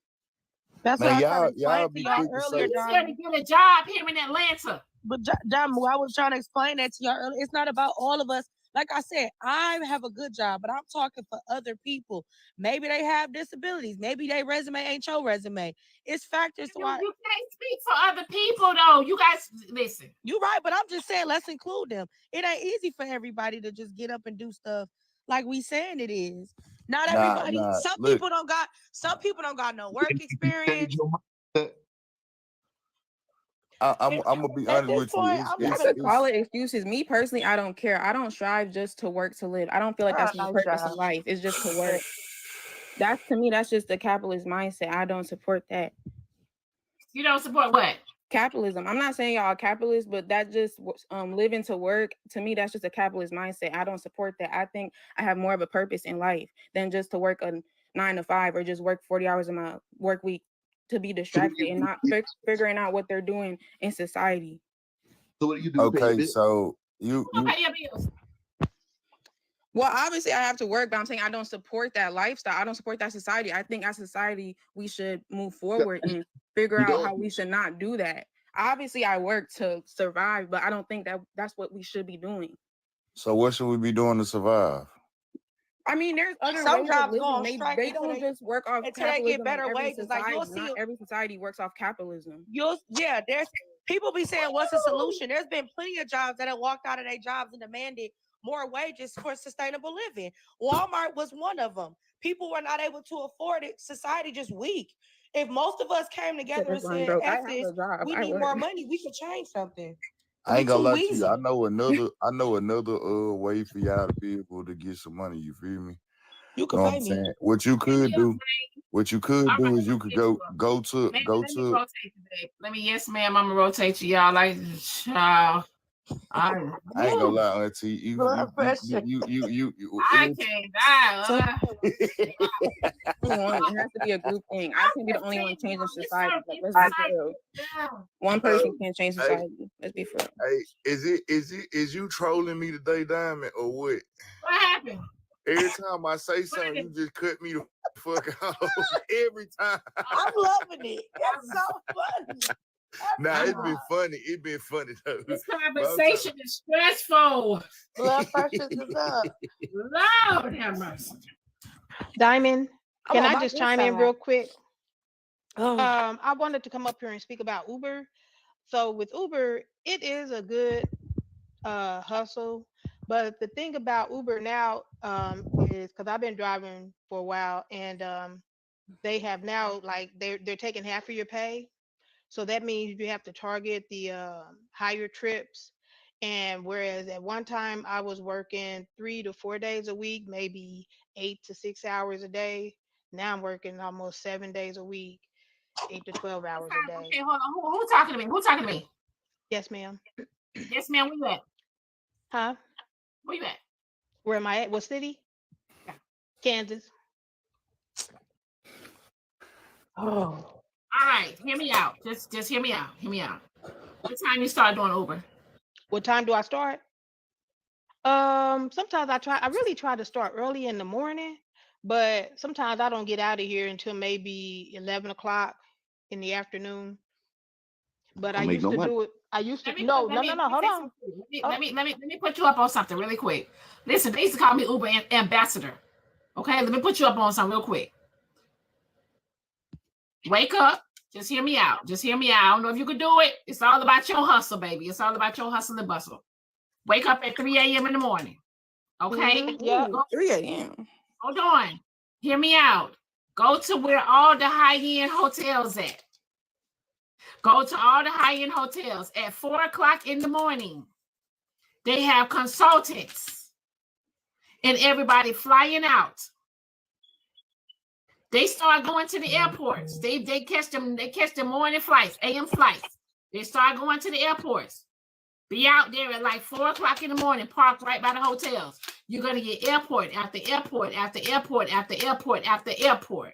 That's what I tried to explain to y'all earlier, Dom. To get a job here in Atlanta. But Dom, I was trying to explain that to y'all earlier. It's not about all of us. Like I said, I have a good job, but I'm talking for other people. Maybe they have disabilities. Maybe their resume ain't your resume. It's factors. You can't speak for other people, though. You guys, listen. You're right, but I'm just saying, let's include them. It ain't easy for everybody to just get up and do stuff like we saying it is. Not everybody. Some people don't got no work experience. I'm gonna be honest with you. I'm not gonna call it excuses. Me personally, I don't care. I don't strive just to work to live. I don't feel like that's my purpose in life. It's just to work. That's to me. That's just the capitalist mindset. I don't support that. You don't support what? Capitalism. I'm not saying y'all are capitalists, but that just living to work. To me, that's just a capitalist mindset. I don't support that. I think I have more of a purpose in life than just to work a 9 to 5 or just work 40 hours in my work week to be distracted and not figuring out what they're doing in society. So what do you do? Okay, so you pay your bills. Well, obviously I have to work, but I'm saying I don't support that lifestyle. I don't support that society. I think as society, we should move forward and figure out how we should not do that. Obviously, I work to survive, but I don't think that's what we should be doing. So what should we be doing to survive? I mean, there's other some ways jobs of go on living. strike They don't just work off until they capitalism. get better wages. Like you'll see, not every society works off capitalism. There's people be saying, "What's the solution?" There's been plenty of jobs that have walked out of their jobs and demanded more wages for sustainable living. Walmart was one of them. People were not able to afford it. Society just weak. If most of us came together and said, "F this, we need more money," we could change something. I ain't gonna lie to you. I know another way for y'all to be able to get some money. You feel me? You can pay me. What you could do is you could go to. Let me, yes, ma'am. I'm gonna rotate to y'all like child. I ain't gonna lie, Auntie. You I can't die. It has to be a group thing. I can't be the only one changing society. Like, let's be for real. One person can't change society. Let's be for real. Hey, is you trolling me today, Diamond, or what? What happened? Every time I say something, you just cut me the fuck off. Every time. I'm loving it. It's so funny. Nah, it's been funny. It's been funny though. This conversation is stressful. Blood pressure is up. Lord have mercy. Diamond, I'm can on I my just good chime in side. real quick? Oh. I wanted to come up here and speak about Uber. So with Uber, it is a good hustle. But the thing about Uber now is because I've been driving for a while, and they have now like they're taking half of your pay. So that means you have to target the higher trips. And whereas at one time I was working 3 to 4 days a week, maybe 8 to 6 hours a day, now I'm working almost 7 days a week, 8 to 12 hours a day. Okay, hold on. Who talking to me? Who talking to me? Yes, ma'am. Yes, ma'am. Where you at? Huh? Where you at? Where am I at? What city? Yeah. Kansas. Oh. All right, hear me out. Just hear me out. Hear me out. What time you start doing Uber? What time do I start? Sometimes I really try to start early in the morning, but sometimes I don't get out of here until maybe 11 o'clock in the afternoon. But I Don't make used no to money. do it. I used to Let me no, hold say on. something. Let me put you up on something really quick. Listen, they used to call me Uber ambassador. Okay, let me put you up on something real quick. Wake up. Just hear me out. Just hear me out. I don't know if you could do it. It's all about your hustle, baby. It's all about your hustle and bustle. Wake up at 3 a.m. in the morning. Okay? Yeah. 3 a.m. Hold on. Hear me out. Go to where all the high-end hotels at. Go to all the high-end hotels at 4 o'clock in the morning. They have consultants and everybody flying out. They start going to the airports. They catch them morning flights, AM flights. They start going to the airports. Be out there at like 4 o'clock in the morning, park right by the hotels. You're gonna get airport after airport after airport after airport after airport.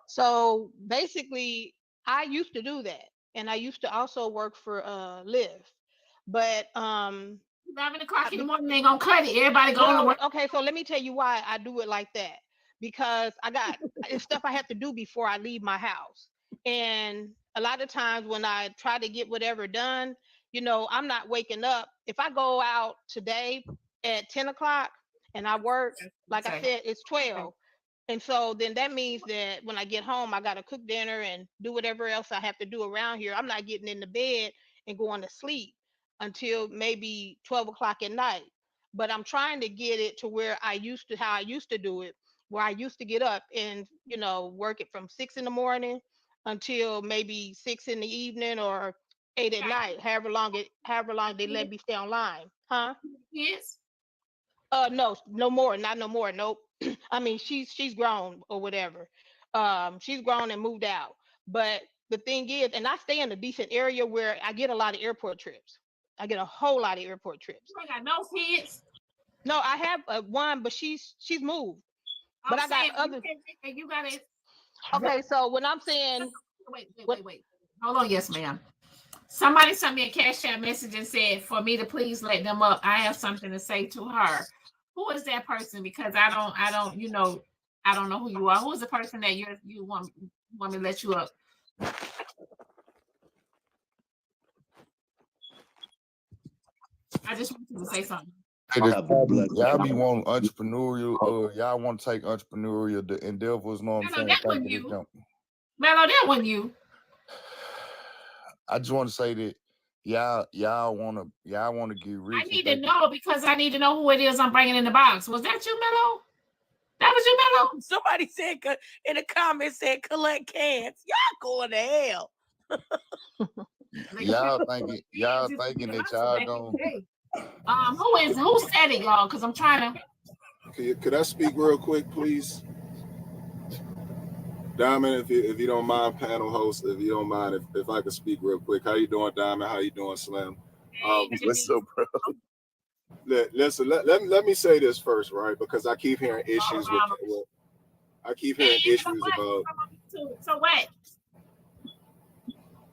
So basically, I used to do that, and I used to also work for Lyft. But 11 o'clock in the morning, they ain't gonna cut it. Everybody going to work. Okay, so let me tell you why I do it like that. Because I got it's stuff I have to do before I leave my house. And a lot of times when I try to get whatever done, I'm not waking up. If I go out today at 10 o'clock and I work, like I said, it's 12. And so then that means that when I get home, I got to cook dinner and do whatever else I have to do around here. I'm not getting into bed and going to sleep until maybe 12 o'clock at night. But I'm trying to get it to where how I used to do it, where I used to get up and, work it from 6 in the morning until maybe 6 in the evening or 8 at night, however long they let me stay online. Huh? Yes. No more, not no more. Nope. I mean, she's grown or whatever. She's grown and moved out. But the thing is, and I stay in a decent area where I get a lot of airport trips. I get a whole lot of airport trips. You ain't got no kids. No, I have one, but she's moved. But I got other. You got it. Okay, so when I'm saying, wait. Hold on, yes, ma'am. Somebody sent me a CashApp message and said for me to please let them up. I have something to say to her. Who is that person? Because I don't, I don't know who you are. Who is the person that you want me to let you up? I just want you to say something. Y'all be wanting entrepreneurial, y'all want to take entrepreneurial endeavors, know what I'm saying? That wasn't you. Mello, that wasn't you. I just want to say that y'all want to get rich. I need to know because I need to know who it is I'm bringing in the box. Was that you, Mello? That was you, Mello? Somebody said in the comments said collect cans. Y'all going to hell. Y'all thinking that y'all going. Who said it, y'all? Because I'm trying to. Could I speak real quick, please? Diamond, if you don't mind, panel host, if you don't mind, if I could speak real quick. How you doing, Diamond? How you doing, Slim? What's up, bro? Listen, let me say this first, right? Because I keep hearing issues about. So what?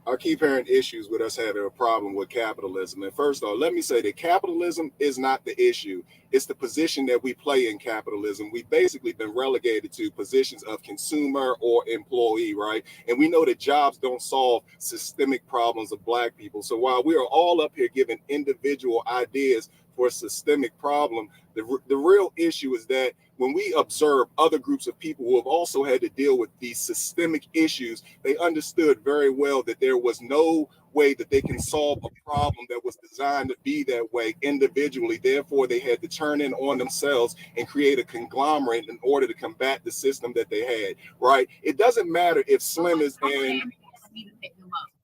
I keep hearing issues with us having a problem with capitalism. And first off, let me say that capitalism is not the issue. It's the position that we play in capitalism. We've basically been relegated to positions of consumer or employee, right? And we know that jobs don't solve systemic problems of Black people. So while we are all up here giving individual ideas for a systemic problem. The real issue is that when we observe other groups of people who have also had to deal with these systemic issues, they understood very well that there was no way that they can solve a problem that was designed to be that way individually. Therefore, they had to turn in on themselves and create a conglomerate in order to combat the system that they had, right? It doesn't matter if Slim is in...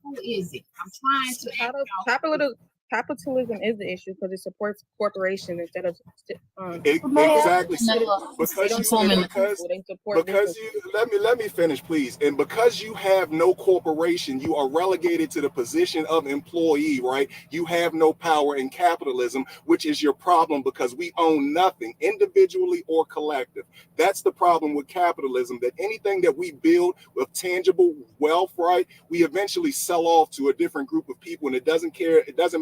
Who is it? I'm trying to... Capitalism is the issue because it supports corporations instead of Exactly. Let me finish, please. And because you have no corporation, you are relegated to the position of employee, right? You have no power in capitalism, which is your problem because we own nothing individually or collective. That's the problem with capitalism, that anything that we build with tangible wealth, right, we eventually sell off to a different group of people, and it doesn't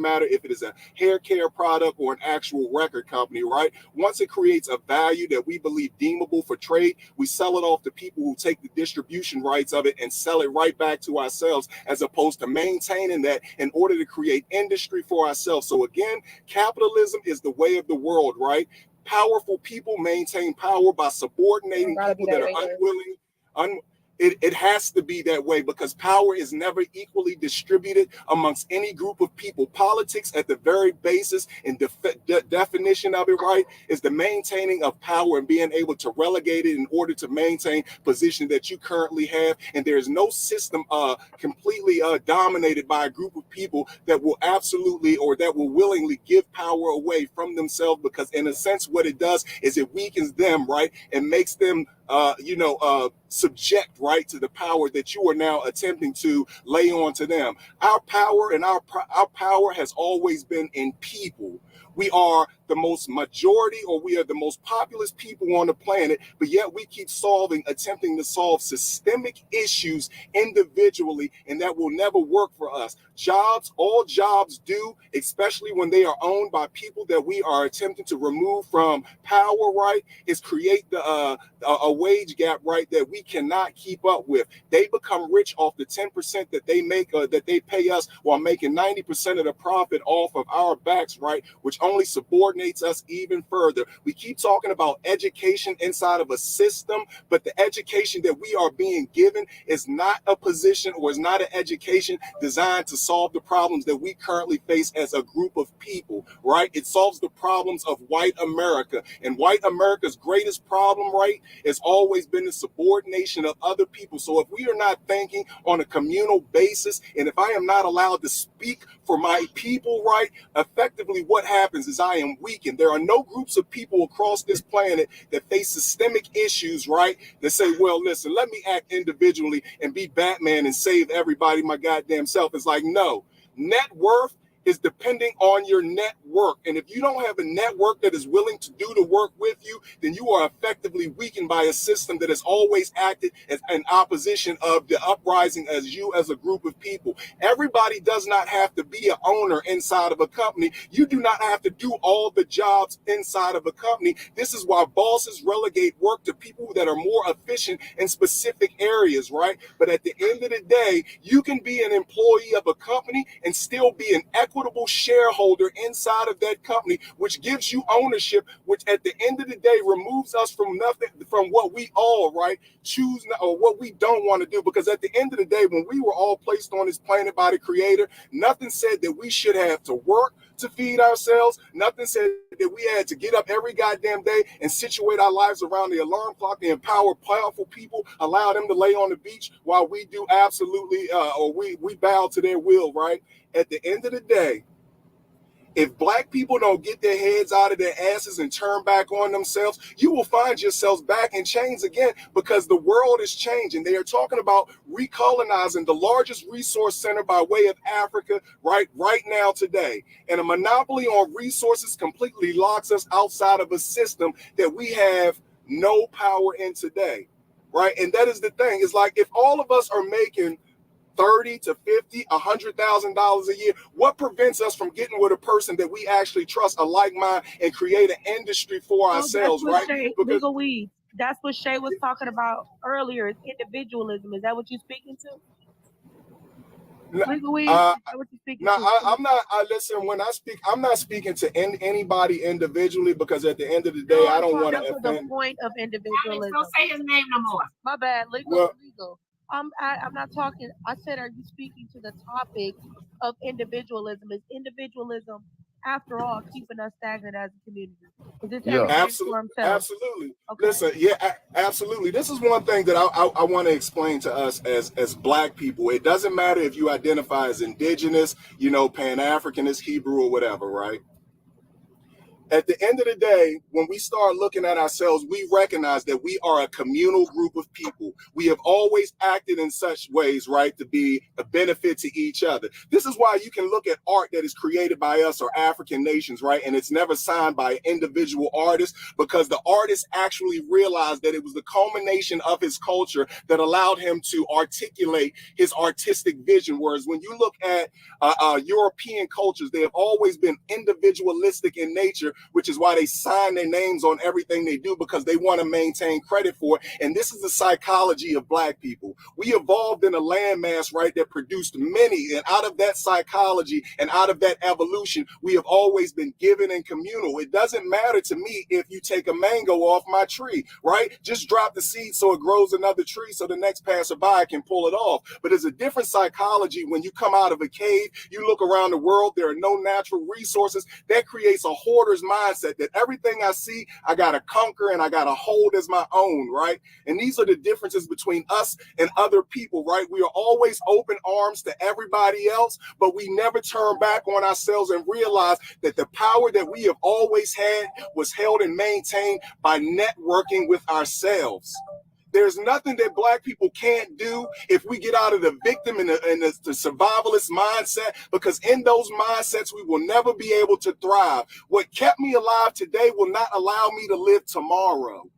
matter if it is a hair care product or an actual record company, right? Once it creates a value that we believe deemable for trade, we sell it off to people who take the distribution rights of it and sell it right back to ourselves, as opposed to maintaining that in order to create industry for ourselves. So again, capitalism is the way of the world, right? Powerful people maintain power by subordinating people that are unwilling. It has to be that way because power is never equally distributed amongst any group of people. Politics, at the very basis and definition of it, right, is the maintaining of power and being able to relegate it in order to maintain position that you currently have. And there is no system completely dominated by a group of people that will absolutely or that will willingly give power away from themselves, because in a sense what it does is it weakens them, right, and makes them subject, right, to the power that you are now attempting to lay on to them. Our power and our power has always been in people. We are the most majority, or we are the most populous people on the planet, but yet we keep attempting to solve systemic issues individually, and that will never work for us. All jobs do, especially when they are owned by people that we are attempting to remove from power, right, is create a wage gap, right, that we cannot keep up with. They become rich off the 10% that they make, that they pay us, while making 90% of the profit off of our backs, right, which only subordinates us even further. We keep talking about education inside of a system, but the education that we are being given is not a position or is not an education designed to solve the problems that we currently face as a group of people, right? It solves the problems of white America, and white America's greatest problem, right, has always been the subordination of other people. So if we are not thinking on a communal basis, and if I am not allowed to speak for my people, right, effectively what happens is I am weakened. There are no groups of people across this planet that face systemic issues, right, that say, well, listen, let me act individually and be Batman and save everybody my goddamn self. It's like, no. Net worth is depending on your network. And if you don't have a network that is willing to do the work with you, then you are effectively weakened by a system that has always acted as an opposition of the uprising as you as a group of people. Everybody does not have to be an owner inside of a company. You do not have to do all the jobs inside of a company. This is why bosses relegate work to people that are more efficient in specific areas, right? But at the end of the day, you can be an employee of a company and still be an equitable shareholder inside of that company, which gives you ownership, which at the end of the day removes us from nothing, from what we all, right, choose or what we don't want to do. Because at the end of the day, when we were all placed on this planet by the Creator, nothing said that we should have to work to feed ourselves. Nothing said that we had to get up every goddamn day and situate our lives around the alarm clock. The empower powerful people, allow them to lay on the beach while we do absolutely, or we bow to their will, right? At the end of the day, if black people don't get their heads out of their asses and turn back on themselves, you will find yourselves back in chains again, because the world is changing. They are talking about recolonizing the largest resource center by way of Africa right now today. And a monopoly on resources completely locks us outside of a system that we have no power in today, right? And that is the thing. It's like, if all of us are making $30,000 to $50,000, $100,000 a year, what prevents us from getting with a person that we actually trust, a like mind, and create an industry for ourselves, right? That's what Shay was talking about earlier, is individualism. Is that what you're speaking to? Legal weed? Is that what you're speaking to? I'm not. Listen, when I speak, I'm not speaking to anybody individually because at the end of the day, I don't want to to the offend. point of individualism. Don't say his name no more. My bad. Legal. I'm not talking. I said, are you speaking to the topic of individualism? Is individualism, after all, keeping us stagnant as a community? Is this Absolutely. Okay. Listen, absolutely. This is one thing that I want to explain to us as Black people. It doesn't matter if you identify as indigenous, Pan-Africanist, Hebrew, or whatever, right? At the end of the day, when we start looking at ourselves, we recognize that we are a communal group of people. We have always acted in such ways, right, to be a benefit to each other. This is why you can look at art that is created by us or African nations, right, and it's never signed by an individual artist because the artist actually realized that it was the culmination of his culture that allowed him to articulate his artistic vision. Whereas when you look at European cultures, they have always been individualistic in nature, which is why they sign their names on everything they do because they want to maintain credit for it. And this is the psychology of Black people. We evolved in a landmass, right, that produced many. And out of that psychology and out of that evolution, we have always been given and communal. It doesn't matter to me if you take a mango off my tree, right? Just drop the seed so it grows another tree so the next passerby can pull it off. But it's a different psychology when you come out of a cave, you look around the world, there are no natural resources. That creates a hoarder's mindset that everything I see, I got to conquer and I got to hold as my own, right? And these are the differences between us and other people, right? We are always open arms to everybody else, but we never turn back on ourselves and realize that the power that we have always had was held and maintained by networking with ourselves. There's nothing that Black people can't do if we get out of the victim and the survivalist mindset, because in those mindsets, we will never be able to thrive. What kept me alive today will not allow me to live tomorrow.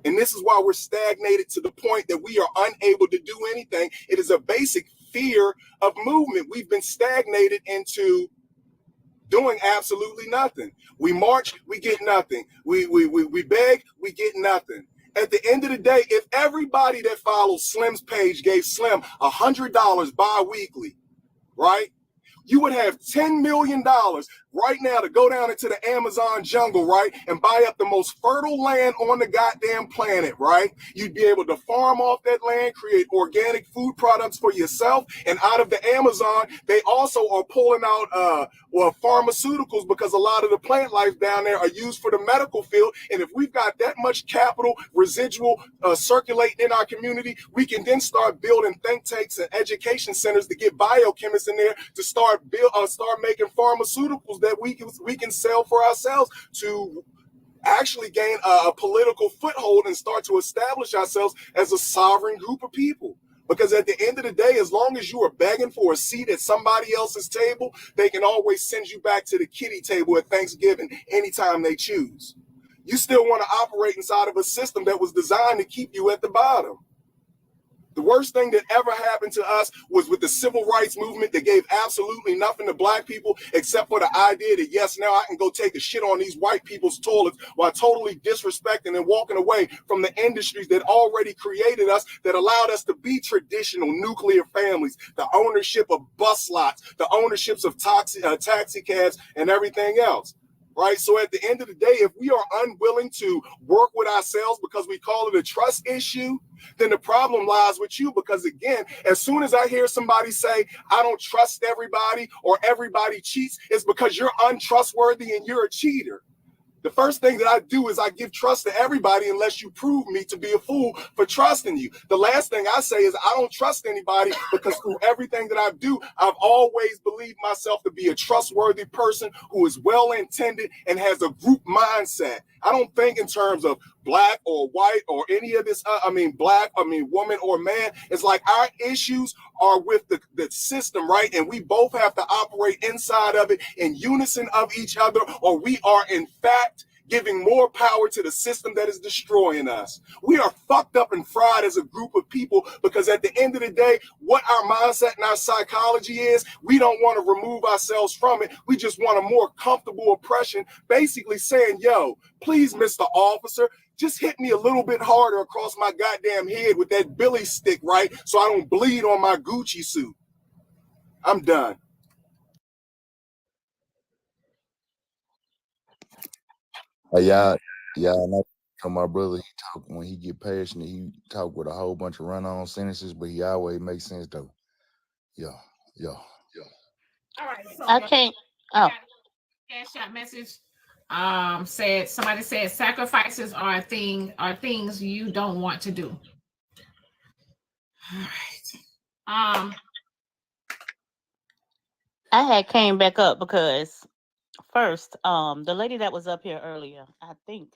And this is why we're stagnated to the point that we are unable to do anything. It is a basic fear of movement. We've been stagnated into doing absolutely nothing. We march, we get nothing. We beg, we get nothing. At the end of the day, if everybody that follows Slim's page gave Slim $100 bi-weekly, right? You would have $10 million right now to go down into the Amazon jungle, right? And buy up the most fertile land on the goddamn planet, right? You'd be able to farm off that land, create organic food products for yourself. And out of the Amazon, they also are pulling out pharmaceuticals because a lot of the plant life down there are used for the medical field. And if we've got that much capital residual circulating in our community, we can then start building think tanks and education centers to get biochemists in there to start making pharmaceuticals that we can sell for ourselves to actually gain a political foothold and start to establish ourselves as a sovereign group of people. Because at the end of the day, as long as you are begging for a seat at somebody else's table, they can always send you back to the kiddie table at Thanksgiving anytime they choose. You still want to operate inside of a system that was designed to keep you at the bottom. The worst thing that ever happened to us was with the civil rights movement that gave absolutely nothing to Black people except for the idea that, yes, now I can go take a shit on these white people's toilets while totally disrespecting and walking away from the industries that already created us, that allowed us to be traditional nuclear families, the ownership of bus lots, the ownerships of taxi cabs and everything else. Right. So at the end of the day, if we are unwilling to work with ourselves because we call it a trust issue, then the problem lies with you. Because, again, as soon as I hear somebody say, I don't trust everybody or everybody cheats, it's because you're untrustworthy and you're a cheater. The first thing that I do is I give trust to everybody unless you prove me to be a fool for trusting you. The last thing I say is I don't trust anybody because through everything that I do, I've always believed myself to be a trustworthy person who is well-intended and has a group mindset. I don't think in terms of Black or white or any of this, woman or man. It's like our issues are with the system, right? And we both have to operate inside of it in unison of each other, or we are in fact giving more power to the system that is destroying us. We are fucked up and fried as a group of people because at the end of the day, what our mindset and our psychology is, we don't want to remove ourselves from it. We just want a more comfortable oppression, basically saying, yo, please, Mr. Officer, just hit me a little bit harder across my goddamn head with that billy stick, right? So I don't bleed on my Gucci suit. I'm done. Y'all know my brother, he talk when he get passionate, he talk with a whole bunch of run-on sentences, but he always makes sense though. Yeah. All right, so I can't. Oh, Cash App message somebody said sacrifices are things you don't want to do. All right. I had came back up because first, the lady that was up here earlier, I think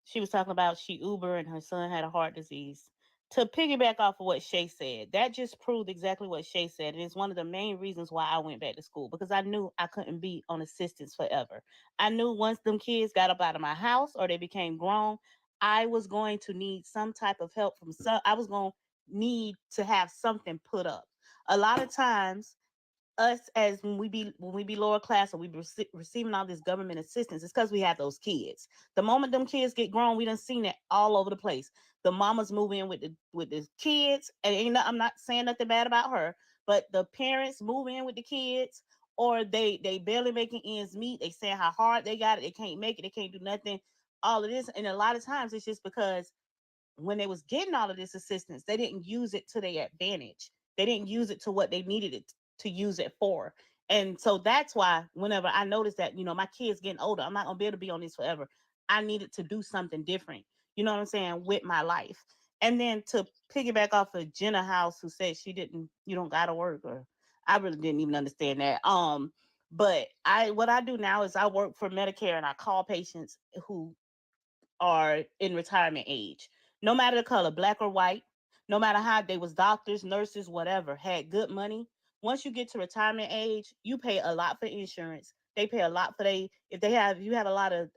she was talking about she Uber and her son had a heart disease. To piggyback off of what Shay said, that just proved exactly what Shay said. And it's one of the main reasons why I went back to school, because I knew I couldn't be on assistance forever. I knew once them kids got up out of my house or they became grown, I was going to need some type of help from some. I was going to need to have something put up. A lot of times, us as when we be lower class or we be receiving all this government assistance, it's because we have those kids. The moment them kids get grown, we done seen it all over the place. The mamas move in with the kids, and I'm not saying nothing bad about her, but the parents move in with the kids, or they barely making ends meet. They saying how hard they got it, they can't make it, they can't do nothing. All of this, and a lot of times it's just because when they was getting all of this assistance, they didn't use it to their advantage. They didn't use it to what they needed it to use it for. And so that's why whenever I noticed that, my kids getting older, I'm not gonna be able to be on this forever. I needed to do something different. You know what I'm saying, with my life. And then to piggyback off of Jenna House, who said you don't gotta work, or I really didn't even understand that. But what I do now is I work for Medicare and I call patients who are in retirement age, no matter the color, black or white, no matter how they was doctors, nurses, whatever, had good money. Once you get to retirement age, you pay a lot for insurance. They pay a lot for you have a lot of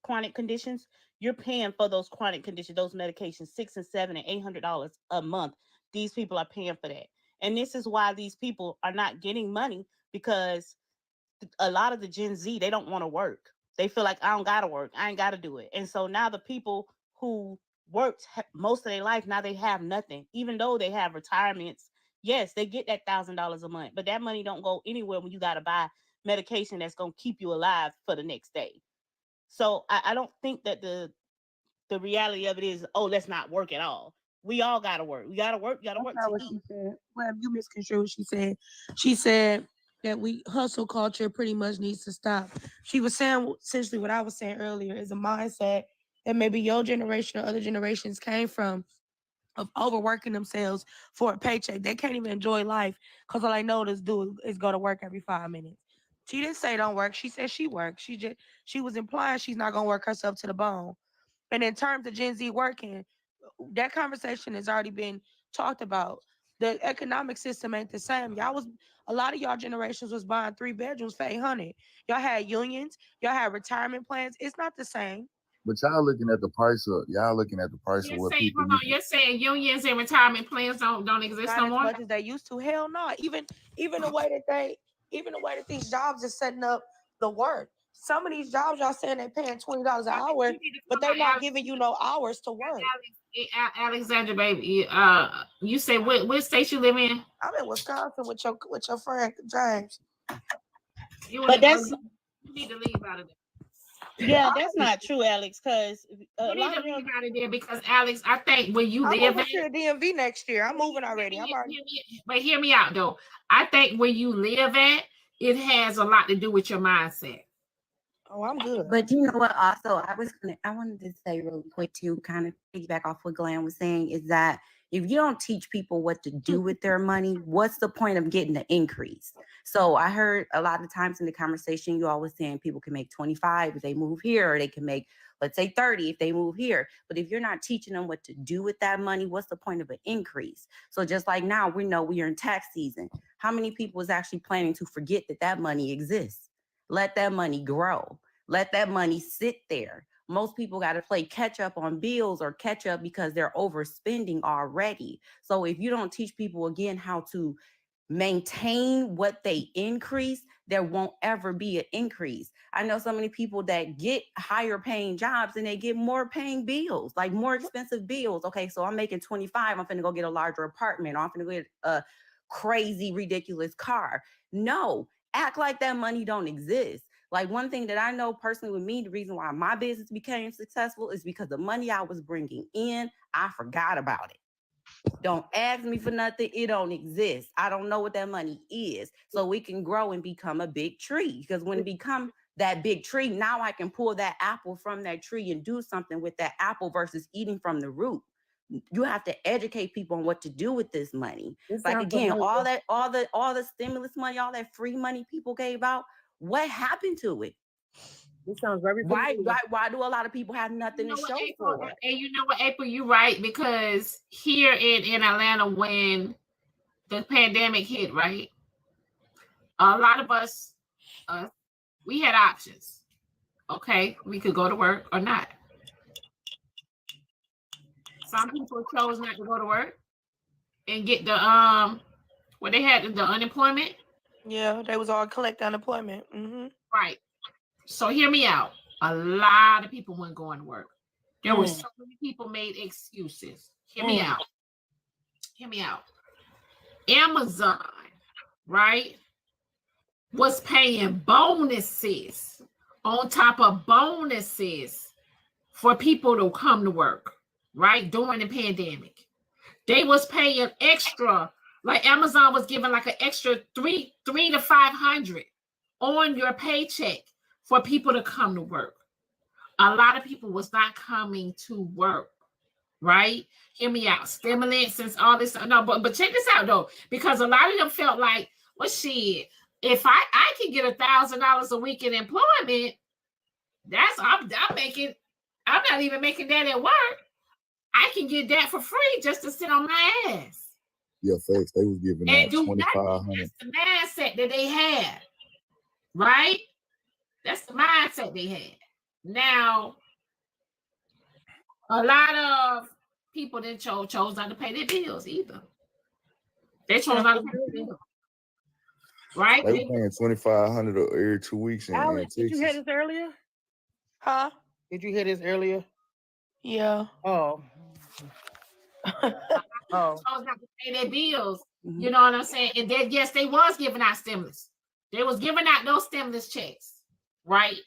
chronic conditions, you're paying for those chronic conditions, those medications, $600 and $700 and $800 a month. These people are paying for that. And this is why these people are not getting money, because a lot of the Gen Z, they don't want to work. They feel like I don't gotta work. I ain't gotta do it. And so now the people who worked most of their life, now they have nothing. Even though they have retirements, yes, they get that $1,000 a month, but that money don't go anywhere when you gotta buy medication that's gonna keep you alive for the next day. So I don't think that the reality of it is, oh, let's not work at all. We all gotta work. We gotta work. You gotta work to what eat. she said. Well, you misconstrued what she said. She said that hustle culture pretty much needs to stop. She was saying essentially what I was saying earlier is a mindset that maybe your generation or other generations came from, of overworking themselves for a paycheck. They can't even enjoy life because all I know this dude is go to work every 5 minutes. She didn't say don't work. She said she works. She was implying she's not gonna work herself to the bone. And in terms of Gen Z working, that conversation has already been talked about. The economic system ain't the same. A lot of y'all generations was buying 3 bedrooms for 800. Y'all had unions. Y'all had retirement plans. It's not the same. But y'all looking at the price of what people You're saying unions and retirement plans don't exist Not no as more? much as they used to. Hell no. Even the way that these jobs are setting up the work. Some of these jobs y'all saying they paying $20 an hour, but they're not giving you no hours to work. Alexandra, baby, you say what state you live in? I'm in Wisconsin with your friend James. You But that's need to leave out of there. Yeah, that's not true, Alex, because You need to leave out of there because Alex, I think where you I'm live moving to the DMV next year. I'm moving already. But hear me out though. I think where you live at, it has a lot to do with your mindset. Oh, I'm good. But you know what? Also, I wanted to say really quick to kind of piggyback off what Glenn was saying, is that if you don't teach people what to do with their money, what's the point of getting the increase? So I heard a lot of times in the conversation, you always saying people can make 25 if they move here, or they can make, let's say 30 if they move here. But if you're not teaching them what to do with that money, what's the point of an increase? So just like now, we know we are in tax season. How many people is actually planning to forget that money exists? Let that money grow. Let that money sit there. Most people got to play catch up on bills or catch up because they're overspending already. So if you don't teach people again how to maintain what they increase, there won't ever be an increase. I know so many people that get higher paying jobs and they get more paying bills, like more expensive bills. Okay, so I'm making 25. I'm finna go get a larger apartment. Or I'm finna go get a crazy, ridiculous car. No, act like that money don't exist. Like one thing that I know personally with me, the reason why my business became successful is because the money I was bringing in, I forgot about it. Don't ask me for nothing. It don't exist. I don't know what that money is. So we can grow and become a big tree. Because when it become that big tree, now I can pull that apple from that tree and do something with that apple versus eating from the root. You have to educate people on what to do with this money. Like again, all the stimulus money, all that free money people gave out, what happened to it? This sounds very why do a lot of people have nothing to show April, for it? And you know what, April, you're right, because here in Atlanta, when the pandemic hit, right, a lot of us, we had options. Okay, we could go to work or not. Some people chose not to go to work and get the what they had, the unemployment. Yeah, they was all collect unemployment. Right. So hear me out. A lot of people weren't going to work. There were so many people made excuses. Hear me out. Hear me out. Amazon, right, was paying bonuses on top of bonuses for people to come to work, right, during the pandemic. They was paying extra, like Amazon was giving like an extra three to 500 on your paycheck for people to come to work. A lot of people was not coming to work, right? Hear me out. Stimulants and all this. No, but check this out though, because a lot of them felt like, well, shit, if I can get $1,000 a week in employment, I'm not even making that at work. I can get that for free just to sit on my ass. Yeah, facts. They was giving out 2,500. That's the mindset that they had, right? That's the mindset they had. Now, a lot of people that chose not to pay their bills either. They chose not to pay their bills, right? They were paying 2,500 every 2 weeks in Alex, did Texas. you hear this earlier? Huh? Did you hear this earlier? Yeah. Oh. Chose not to pay their bills. You know what I'm saying? And then, yes, they was giving out stimulus. They was giving out those stimulus checks, right?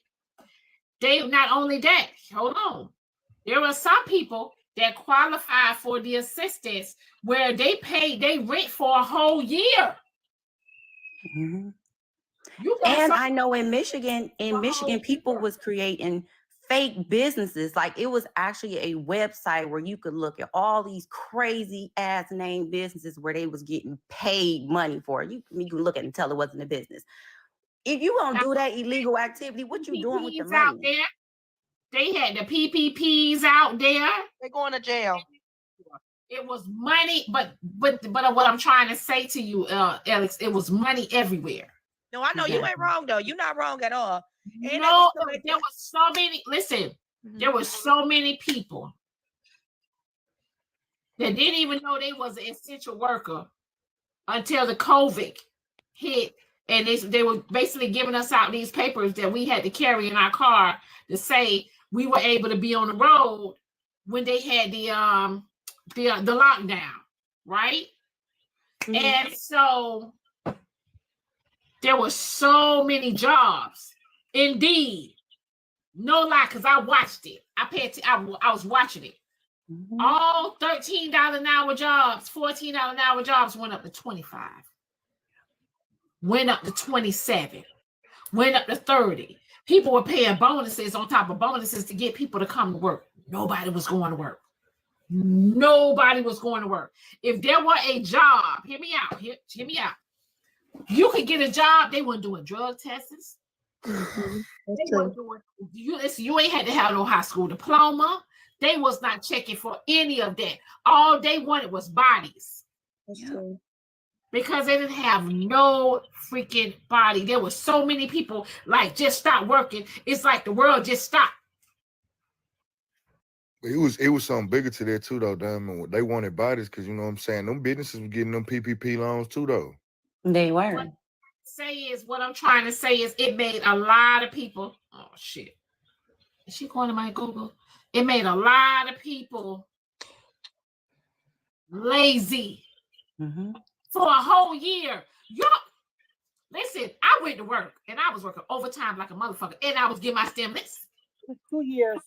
They not only that, hold on. There were some people that qualified for the assistance where they paid their rent for a whole year. And I know in Michigan, people was creating fake businesses. Like it was actually a website where you could look at all these crazy ass name businesses where they was getting paid money for it. You can look at it and tell it wasn't a business. If you gonna do that illegal activity, what you doing with the money? Out there. They had the PPPs out there. They're going to jail. It was money, but what I'm trying to say to you, Alex, it was money everywhere. No, I know you ain't wrong though. You're not wrong at all. And no, there was so many. Listen, there were so many people that didn't even know they was an essential worker until the COVID hit, and they were basically giving us out these papers that we had to carry in our car to say we were able to be on the road when they had the lockdown, right? And so there were so many jobs. Indeed, no lie, because I watched it. I was watching it. All $13 an hour jobs, $14 an hour jobs went up to 25, went up to 27, went up to 30. People were paying bonuses on top of bonuses to get people to come to work. Nobody was going to work. Nobody was going to work. If there were a job, hear me out. Hear me out. You could get a job. They weren't doing drug tests. They weren't doing, you ain't had to have no high school diploma. They was not checking for any of that. All they wanted was bodies. That's true. Because they didn't have no freaking body. There were so many people like just stopped working. It's like the world just stopped. It was something bigger to that too, though, Diamond. They wanted bodies because, you know what I'm saying, them businesses were getting them PPP loans too, though. They were. What I'm trying to say is it made a lot of people, oh shit. Is she going to my Google? It made a lot of people lazy. for a whole year. Y'all, listen, I went to work and I was working overtime like a motherfucker, and I was getting my stimulus. 2 years.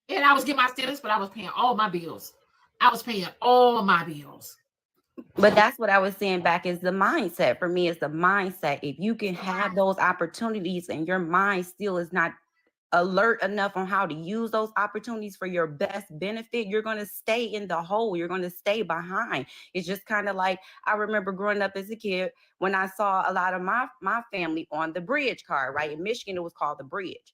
And I was getting my stimulus, but I was paying all my bills. I was paying all my bills. But that's what I was saying back is the mindset. For me, it's the mindset. If you can have those opportunities and your mind still is not alert enough on how to use those opportunities for your best benefit, you're going to stay in the hole. You're going to stay behind. It's just kind of like, I remember growing up as a kid when I saw a lot of my family on the bridge card, right? In Michigan, it was called the bridge.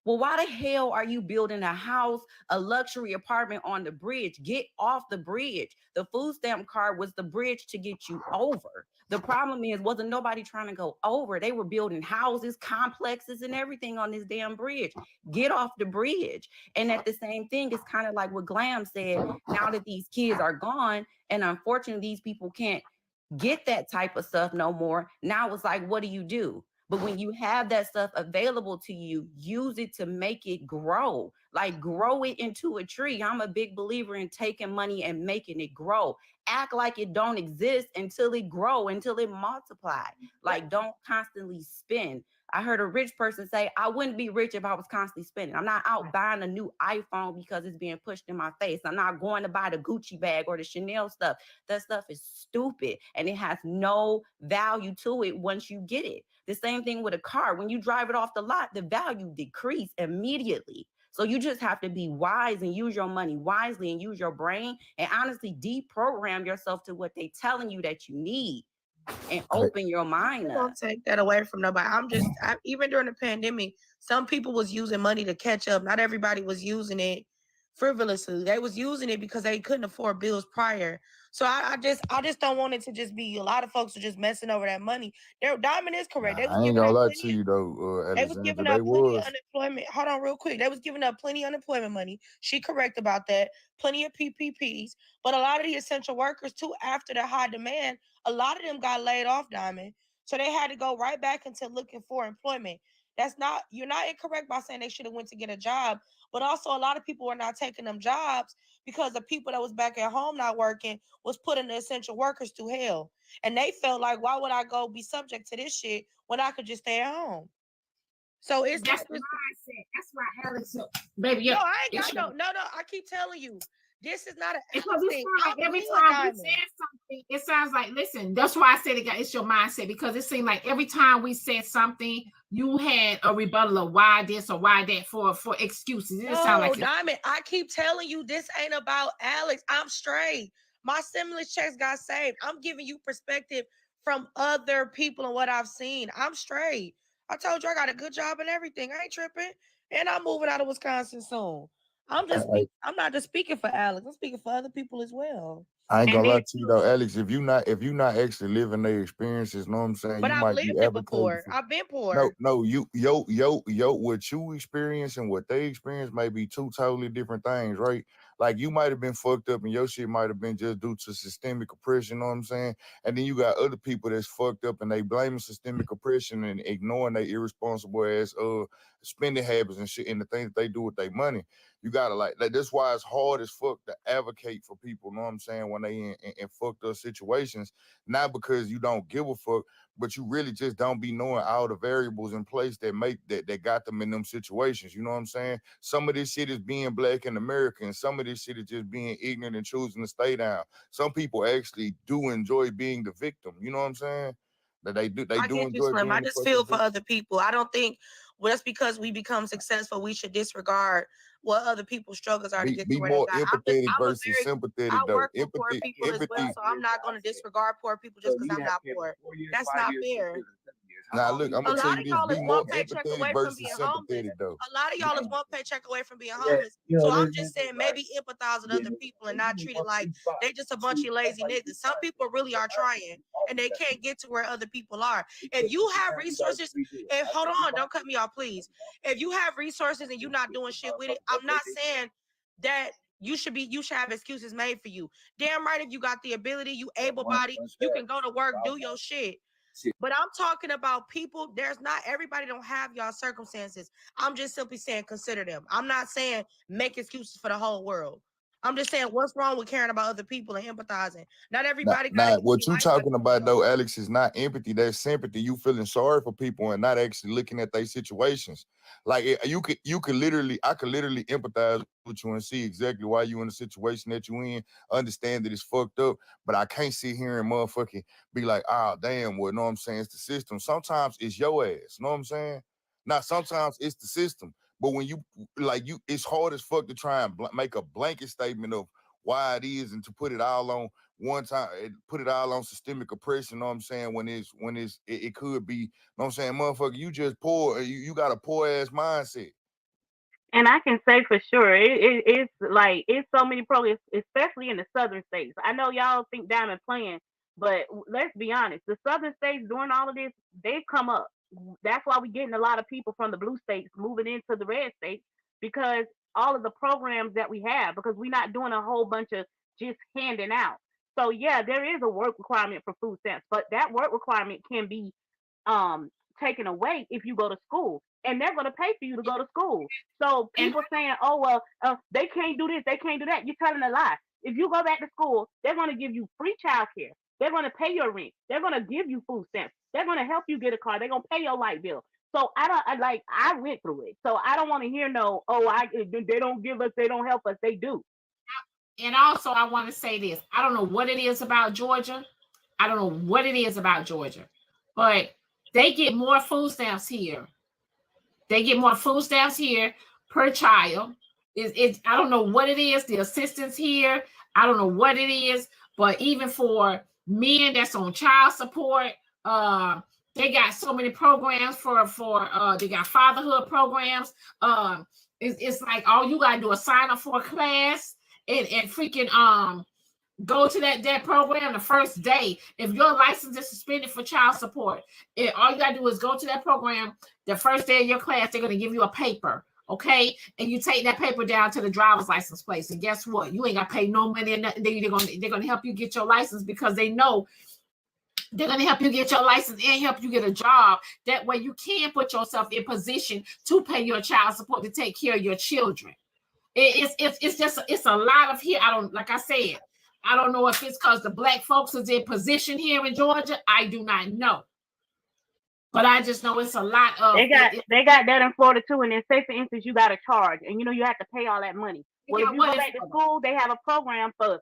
Well, why the hell are you building a house, a luxury apartment on the bridge? Get off the bridge. The food stamp card was the bridge to get you over. The problem is, wasn't nobody trying to go over. They were building houses, complexes, and everything on this damn bridge. Get off the bridge. And at the same thing, it's kind of like what Glam said. Now that these kids are gone, and unfortunately, these people can't get that type of stuff no more. Now it's like, what do? But when you have that stuff available to you, use it to make it grow. Like, grow it into a tree. I'm a big believer in taking money and making it grow. Act like it don't exist until it grow, until it multiply. Like, don't constantly spend. I heard a rich person say, I wouldn't be rich if I was constantly spending. I'm not out buying a new iPhone because it's being pushed in my face. I'm not going to buy the Gucci bag or the Chanel stuff. That stuff is stupid and it has no value to it once you get it. The same thing with a car. When you drive it off the lot, the value decreases immediately. So you just have to be wise and use your money wisely and use your brain and honestly deprogram yourself to what they're telling you that you need and open your mind up. Don't take that away from nobody. Even during the pandemic, some people was using money to catch up. Not everybody was using it frivolously. They was using it because they couldn't afford bills prior. So I just don't want it to just be a lot of folks are just messing over that money. Diamond is correct. They was I ain't giving gonna up lie plenty. to you though, They was Alexander. giving They up plenty was. of unemployment. Hold on real quick. They was giving up plenty of unemployment money. She correct about that. Plenty of PPPs. But a lot of the essential workers too, after the high demand, a lot of them got laid off, Diamond. So they had to go right back into looking for employment. You're not incorrect by saying they should have went to get a job, but also a lot of people are not taking them jobs because the people that was back at home not working was putting the essential workers through hell. And they felt like, why would I go be subject to this shit when I could just stay at home? So it's that's like, mindset. That's why Alex, baby. No, I ain't got no. I keep telling you, this is not a because thing. Like every time we said something, it sounds like, listen, that's why I said it's your mindset, because it seemed like every time we said something, you had a rebuttal of why this or why that for excuses. It sounds like Diamond, I keep telling you, this ain't about Alex. I'm straight. My stimulus checks got saved. I'm giving you perspective from other people and what I've seen. I'm straight. I told you I got a good job and everything. I ain't tripping. And I'm moving out of Wisconsin soon. I'm not just speaking for Alex. I'm speaking for other people as well. I ain't gonna lie to you though, Alex. If you not actually living their experiences, know what I'm saying? But you I've might lived be it advocating before. for, I've been poor. No, what you experience and what they experience may be two totally different things, right? Like, you might have been fucked up and your shit might have been just due to systemic oppression, know what I'm saying? And then you got other people that's fucked up and they blaming systemic oppression and ignoring their irresponsible ass spending habits and shit and the things that they do with their money. You gotta like that's why it's hard as fuck to advocate for people, know what I'm saying, when they in fucked up situations, not because you don't give a fuck, but you really just don't be knowing all the variables in place that make that got them in them situations. You know what I'm saying? Some of this shit is being Black and American. Some of this shit is just being ignorant and choosing to stay down. Some people actually do enjoy being the victim. You know what I'm saying? That they do enjoy Slim. being I the just fucking feel for victim. other people. I don't think just because we become successful, we should disregard what other people's struggles are to get to Be where more they got. empathetic versus sympathetic I though. work with poor people as well, so I'm not going to disregard poor people just because I'm not poor. That's not fair. Now look, I'm gonna tell you this: be more empathetic versus sympathetic though. A lot of y'all is one paycheck away from being homeless. So I'm just saying, maybe empathize with other people and not treat it like they just a bunch of lazy niggas. Some people really are trying and they can't get to where other people are. If you have resources, hold on, don't cut me off, please. If you have resources and you're not doing shit with it, I'm not saying that you should have excuses made for you. Damn right, if you got the ability, you able-bodied, you can go to work, do your shit. But I'm talking about people. Everybody don't have y'all circumstances. I'm just simply saying consider them. I'm not saying make excuses for the whole world. I'm just saying, what's wrong with caring about other people and empathizing? Not everybody got Not what you talking about though, Alex, is not empathy. That's sympathy. You feeling sorry for people and not actually looking at their situations. Like I could literally empathize with you and see exactly why you in the situation that you in. Understand that it's fucked up, but I can't sit here and motherfucking be like, oh damn, well, know what I'm saying? It's the system. Sometimes it's your ass. Know what I'm saying? Now sometimes it's the system. But when it's hard as fuck to try and make a blanket statement of why it is and to put it all on one time, put it all on systemic oppression. Know what I'm saying? When it could be, know what I'm saying, motherfucker, you just poor, you got a poor ass mindset. And I can say for sure, it's like it's so many programs, especially in the southern states. I know y'all think Diamond playing, but let's be honest, the southern states doing all of this, they've come up. That's why we're getting a lot of people from the blue states moving into the red states because all of the programs that we have, because we're not doing a whole bunch of just handing out. So yeah, there is a work requirement for food stamps, but that work requirement can be taken away if you go to school, and they're going to pay for you to go to school. So people saying, oh well, they can't do this, they can't do that, you're telling a lie. If you go back to school, they're going to give you free childcare. They're going to pay your rent. They're going to give you food stamps. They're going to help you get a car. They're going to pay your light bill. So I went through it. So I don't want to hear they don't give us, they don't help us. They do. And also I want to say this. I don't know what it is about Georgia. But they get more food stamps here. Per child. I don't know what it is, the assistance here. I don't know what it is, but even for men that's on child support, they got so many programs for they got fatherhood programs. It's like all you gotta do is sign up for a class and freaking go to that program the first day. If your license is suspended for child support, all you gotta do is go to that program the first day of your class. They're gonna give you a paper, okay? And you take that paper down to the driver's license place, and guess what? You ain't gotta pay no money or nothing. They're gonna help you get your license because they know they're going to help you get your license and help you get a job. That way you can put yourself in position to pay your child support to take care of your children. It's a lot of here. Like I said, I don't know if it's because the black folks is in position here in Georgia. I do not know. But I just know it's a lot of. They got that in Florida too. And then say for instance, you got a charge and you have to pay all that money. Well, if you go back to school, they have a program for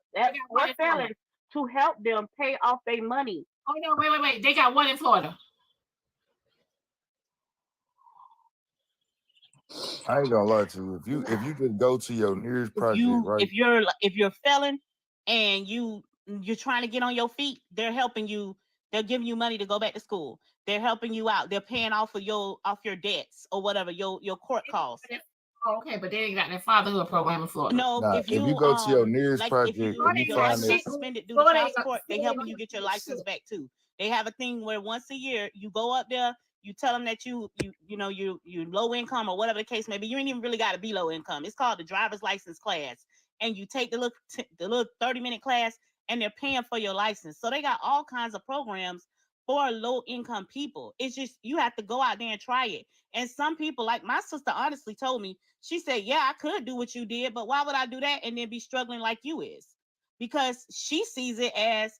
felons to help them pay off their money. Oh no, wait. They got one in Florida. I ain't gonna lie to you. If you just go to your nearest project, right? If you're a felon and you're trying to get on your feet, they're helping you. They're giving you money to go back to school. They're helping you out. They're paying off your debts or whatever your court costs. Okay, but they ain't got that fatherhood program in Florida. No, if you go to your nearest project, if your license is suspended due to child support, they helping you get your license back too. They have a thing where once a year you go up there, you tell them that you low income or whatever the case may be. You ain't even really got to be low income. It's called the driver's license class, and you take the little 30-minute class, and they're paying for your license. So they got all kinds of programs for low income people. It's just you have to go out there and try it. And some people, like my sister, honestly told me, she said, "Yeah, I could do what you did, but why would I do that and then be struggling like you is?" Because she sees it as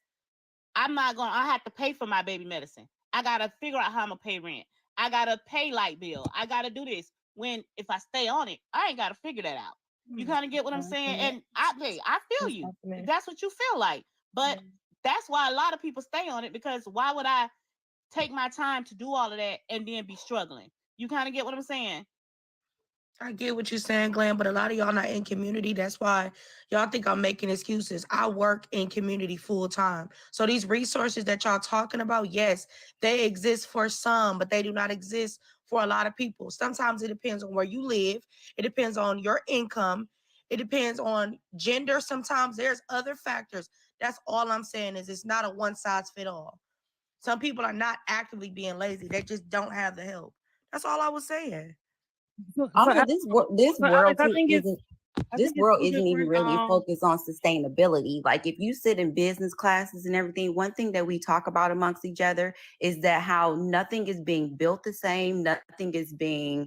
I have to pay for my baby medicine. I gotta figure out how I'm gonna pay rent. I gotta pay light bill. I gotta do this. When if I stay on it, I ain't gotta figure that out. You kind of get what I'm saying? And I feel you. That's what you feel like. But that's why a lot of people stay on it, because why would I take my time to do all of that and then be struggling? You kind of get what I'm saying? I get what you're saying, Glenn, but a lot of y'all not in community. That's why y'all think I'm making excuses. I work in community full time. So these resources that y'all talking about, yes, they exist for some, but they do not exist for a lot of people. Sometimes it depends on where you live. It depends on your income. It depends on gender. Sometimes there's other factors. That's all I'm saying is it's not a one size fit all. Some people are not actively being lazy. They just don't have the help. That's all I was saying. Also, this world isn't even really focused on sustainability. Like if you sit in business classes and everything, one thing that we talk about amongst each other is that how nothing is being built the same. Nothing is being,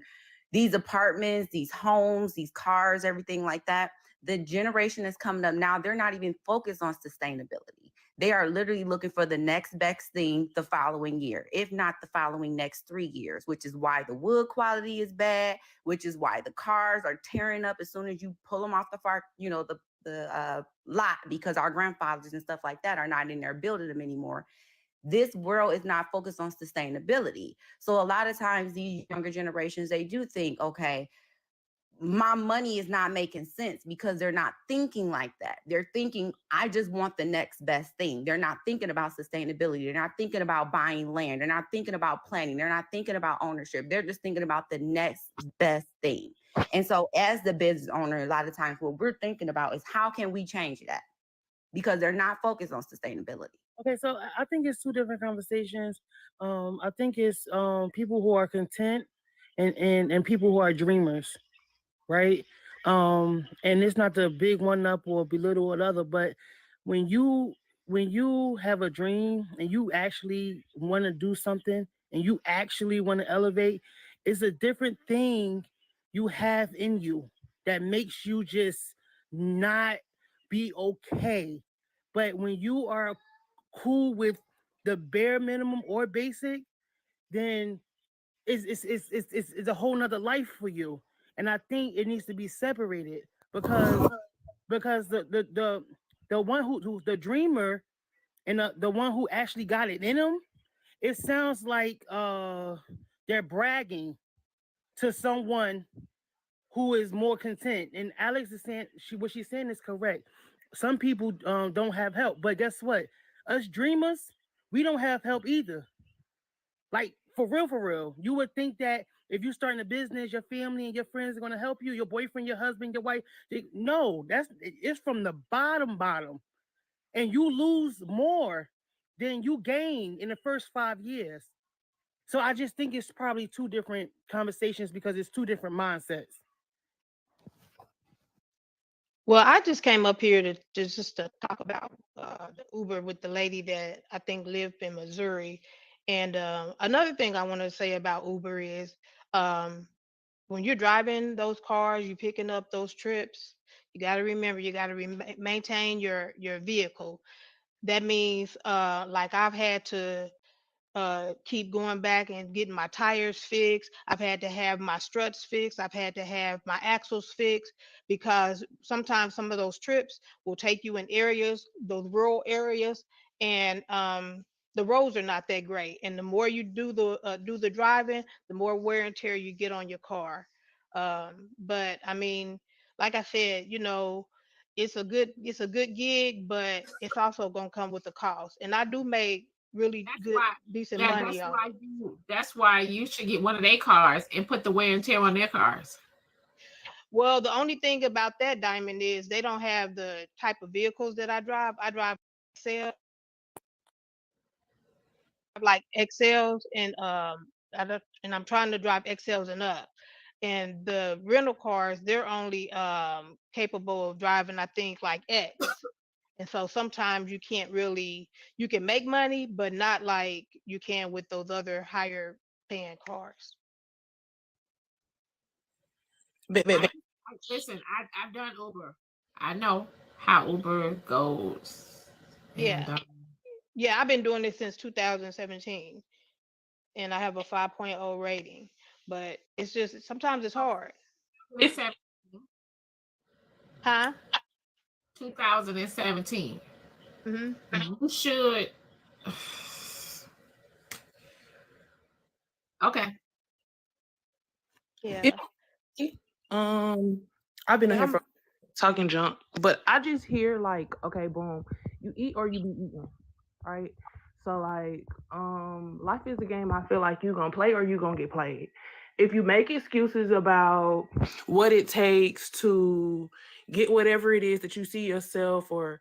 these apartments, these homes, these cars, everything like that. the generation that's coming up now, they're not even focused on sustainability. They are literally looking for the next best thing the following year, if not the following next 3 years, which is why the wood quality is bad, which is why the cars are tearing up as soon as you pull them off the lot, because our grandfathers and stuff like that are not in there building them anymore. This world is not focused on sustainability. So a lot of times these younger generations, they do think, okay, my money is not making sense, because they're not thinking like that. They're thinking, I just want the next best thing. They're not thinking about sustainability. They're not thinking about buying land. They're not thinking about planning. They're not thinking about ownership. They're just thinking about the next best thing. And so as the business owner, a lot of times what we're thinking about is how can we change that? Because they're not focused on sustainability. Okay, so I think it's two different conversations. I think it's people who are content and people who are dreamers, right? And it's not the big one up or belittle another, but when you have a dream and you actually want to do something and you actually want to elevate, it's a different thing you have in you that makes you just not be okay. But when you are cool with the bare minimum or basic, then it's a whole nother life for you. And I think it needs to be separated, because the one who's the dreamer and the one who actually got it in them, it sounds like they're bragging to someone who is more content. And Alex is saying what she's saying is correct. Some people don't have help, but guess what? Us dreamers, we don't have help either. Like for real. You would think that if you're starting a business, your family and your friends are going to help you, your boyfriend, your husband, your wife. No, it's from the bottom. And you lose more than you gain in the first 5 years. So I just think it's probably two different conversations, because it's two different mindsets. Well, I just came up here to just to talk about the Uber with the lady that I think lived in Missouri. And another thing I want to say about Uber is um, when you're driving those cars, you're picking up those trips, you got to remember you got to maintain your vehicle. That means like I've had to keep going back and getting my tires fixed. I've had to have my struts fixed. I've had to have my axles fixed, because sometimes some of those trips will take you in areas, those rural areas, and the roads are not that great. And the more you do the driving, the more wear and tear you get on your car. But I mean, like I said, it's a good gig, but it's also gonna come with a cost. And I do make really good, decent money on it. That's why you should get one of their cars and put the wear and tear on their cars. Well, the only thing about that, Diamond, is they don't have the type of vehicles that I drive. I drive Excel, like XLs, and I'm trying to drive XLs and up. And the rental cars, they're only capable of driving, I think, like X. And so sometimes you can make money, but not like you can with those other higher paying cars. Listen, I've done Uber. I know how Uber goes. Yeah. Yeah, I've been doing this since 2017, and I have a 5.0 rating, but it's just sometimes it's hard. Huh? 2017. Mm-hmm. You should. Okay. Yeah. I've been here for talking junk, but I just hear like, okay, boom, you eat or you be eaten, right? So like, life is a game. I feel like you gonna play or you gonna get played. If you make excuses about what it takes to get whatever it is that you see yourself, or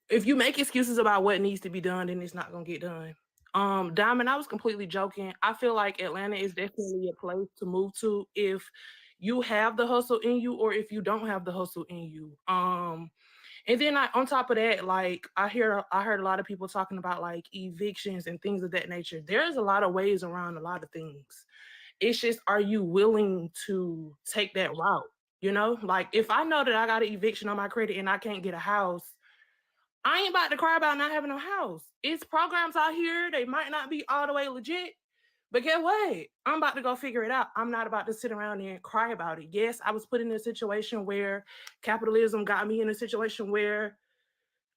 if you make excuses about what needs to be done, then it's not gonna get done. Diamond, I was completely joking. I feel like Atlanta is definitely a place to move to if you have the hustle in you, or if you don't have the hustle in you. And then on top of that, like I heard a lot of people talking about like evictions and things of that nature. There's a lot of ways around a lot of things. It's just, are you willing to take that route? You know, like if I know that I got an eviction on my credit and I can't get a house, I ain't about to cry about not having a house. It's programs out here. They might not be all the way legit, but guess what? I'm about to go figure it out. I'm not about to sit around and cry about it. Yes, I was put in a situation where capitalism got me in a situation where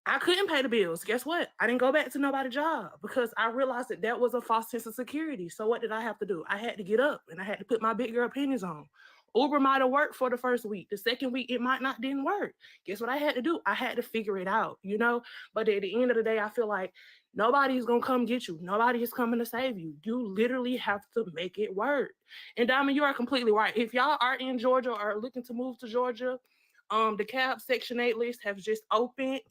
I couldn't pay the bills. Guess what? I didn't go back to nobody's job because I realized that that was a false sense of security. So what did I have to do? I had to get up and I had to put my big girl panties on. Uber might have worked for the first week. The second week, it might not didn't work. Guess what I had to do? I had to figure it out, you know? But at the end of the day, I feel like nobody's going to come get you. Nobody is coming to save you. You literally have to make it work. And Diamond, you are completely right. If y'all are in Georgia or are looking to move to Georgia, the CAP Section 8 list has just opened.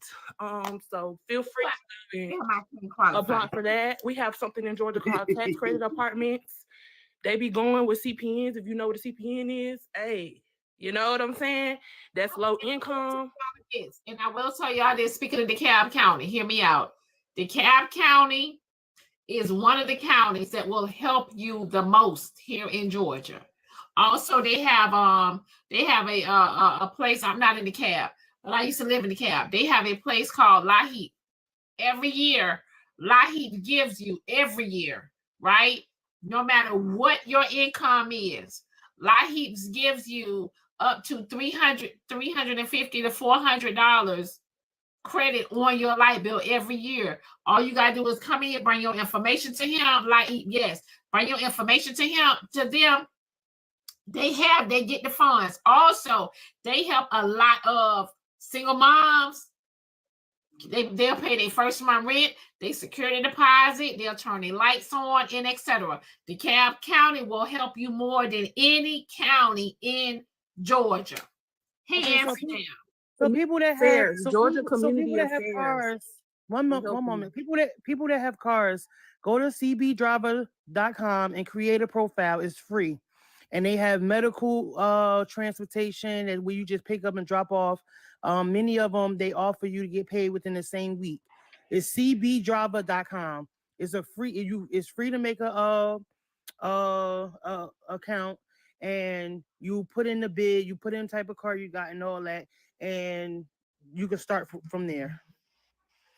So feel free to apply for that. We have something in Georgia called tax credit apartments. They be going with CPNs. If you know what a CPN is, hey, you know what I'm saying? That's low income. And I will tell y'all this, speaking of DeKalb County, hear me out. DeKalb County is one of the counties that will help you the most here in Georgia. Also, they have a place. I'm not in DeKalb, but I used to live in DeKalb. They have a place called LaHeap. Every year, LaHeap gives you every year, right? No matter what your income is, LaHeap gives you up to $350 to $400 credit on your light bill every year. All you gotta do is come in, bring your information to him. Yes, bring your information to them. They get the funds. Also, they help a lot of single moms. They'll pay their first month rent, they security deposit, they'll turn their lights on, and etc. DeKalb County will help you more than any county in Georgia. Hands down. So people that have Georgia Community people that have cars. One moment. People that have cars, go to cbdriver.com and create a profile. It's free. And they have medical transportation and where you just pick up and drop off. Many of them they offer you to get paid within the same week. It's cbdriver.com. It's free to make a account, and you put in the bid, you put in the type of car you got and all that, and you can start from there.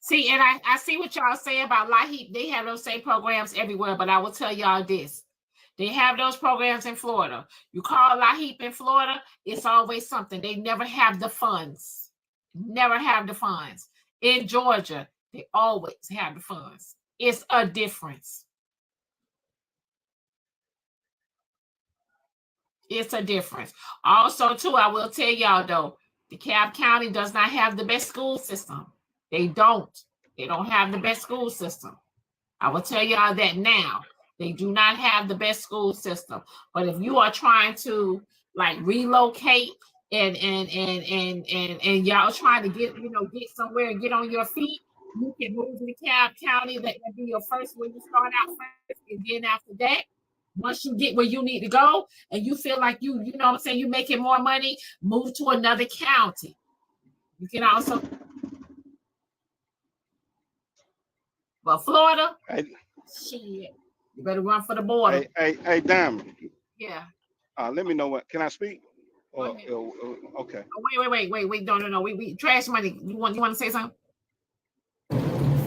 See, and I see what y'all say about LaHeap. They have those same programs everywhere, but I will tell y'all this. They have those programs in Florida. You call LaHeap in Florida, it's always something. They never have the funds. Never have the funds. In Georgia, they always have the funds. It's a difference. It's a difference. Also, too, I will tell y'all, though, DeKalb County does not have the best school system. They don't. They don't have the best school system. I will tell y'all that now. They do not have the best school system. But if you are trying to like relocate and y'all trying to get somewhere and get on your feet, you can move to DeKalb County. That will be your first when you start out first. And then after that, once you get where you need to go and you feel like you know what I'm saying, you're making more money, move to another county. You can also, but Florida, shit. You better run for the border. Hey, Diamond. Yeah. Let me know what. Can I speak? Okay. Wait. No. We trash money. You want to say something?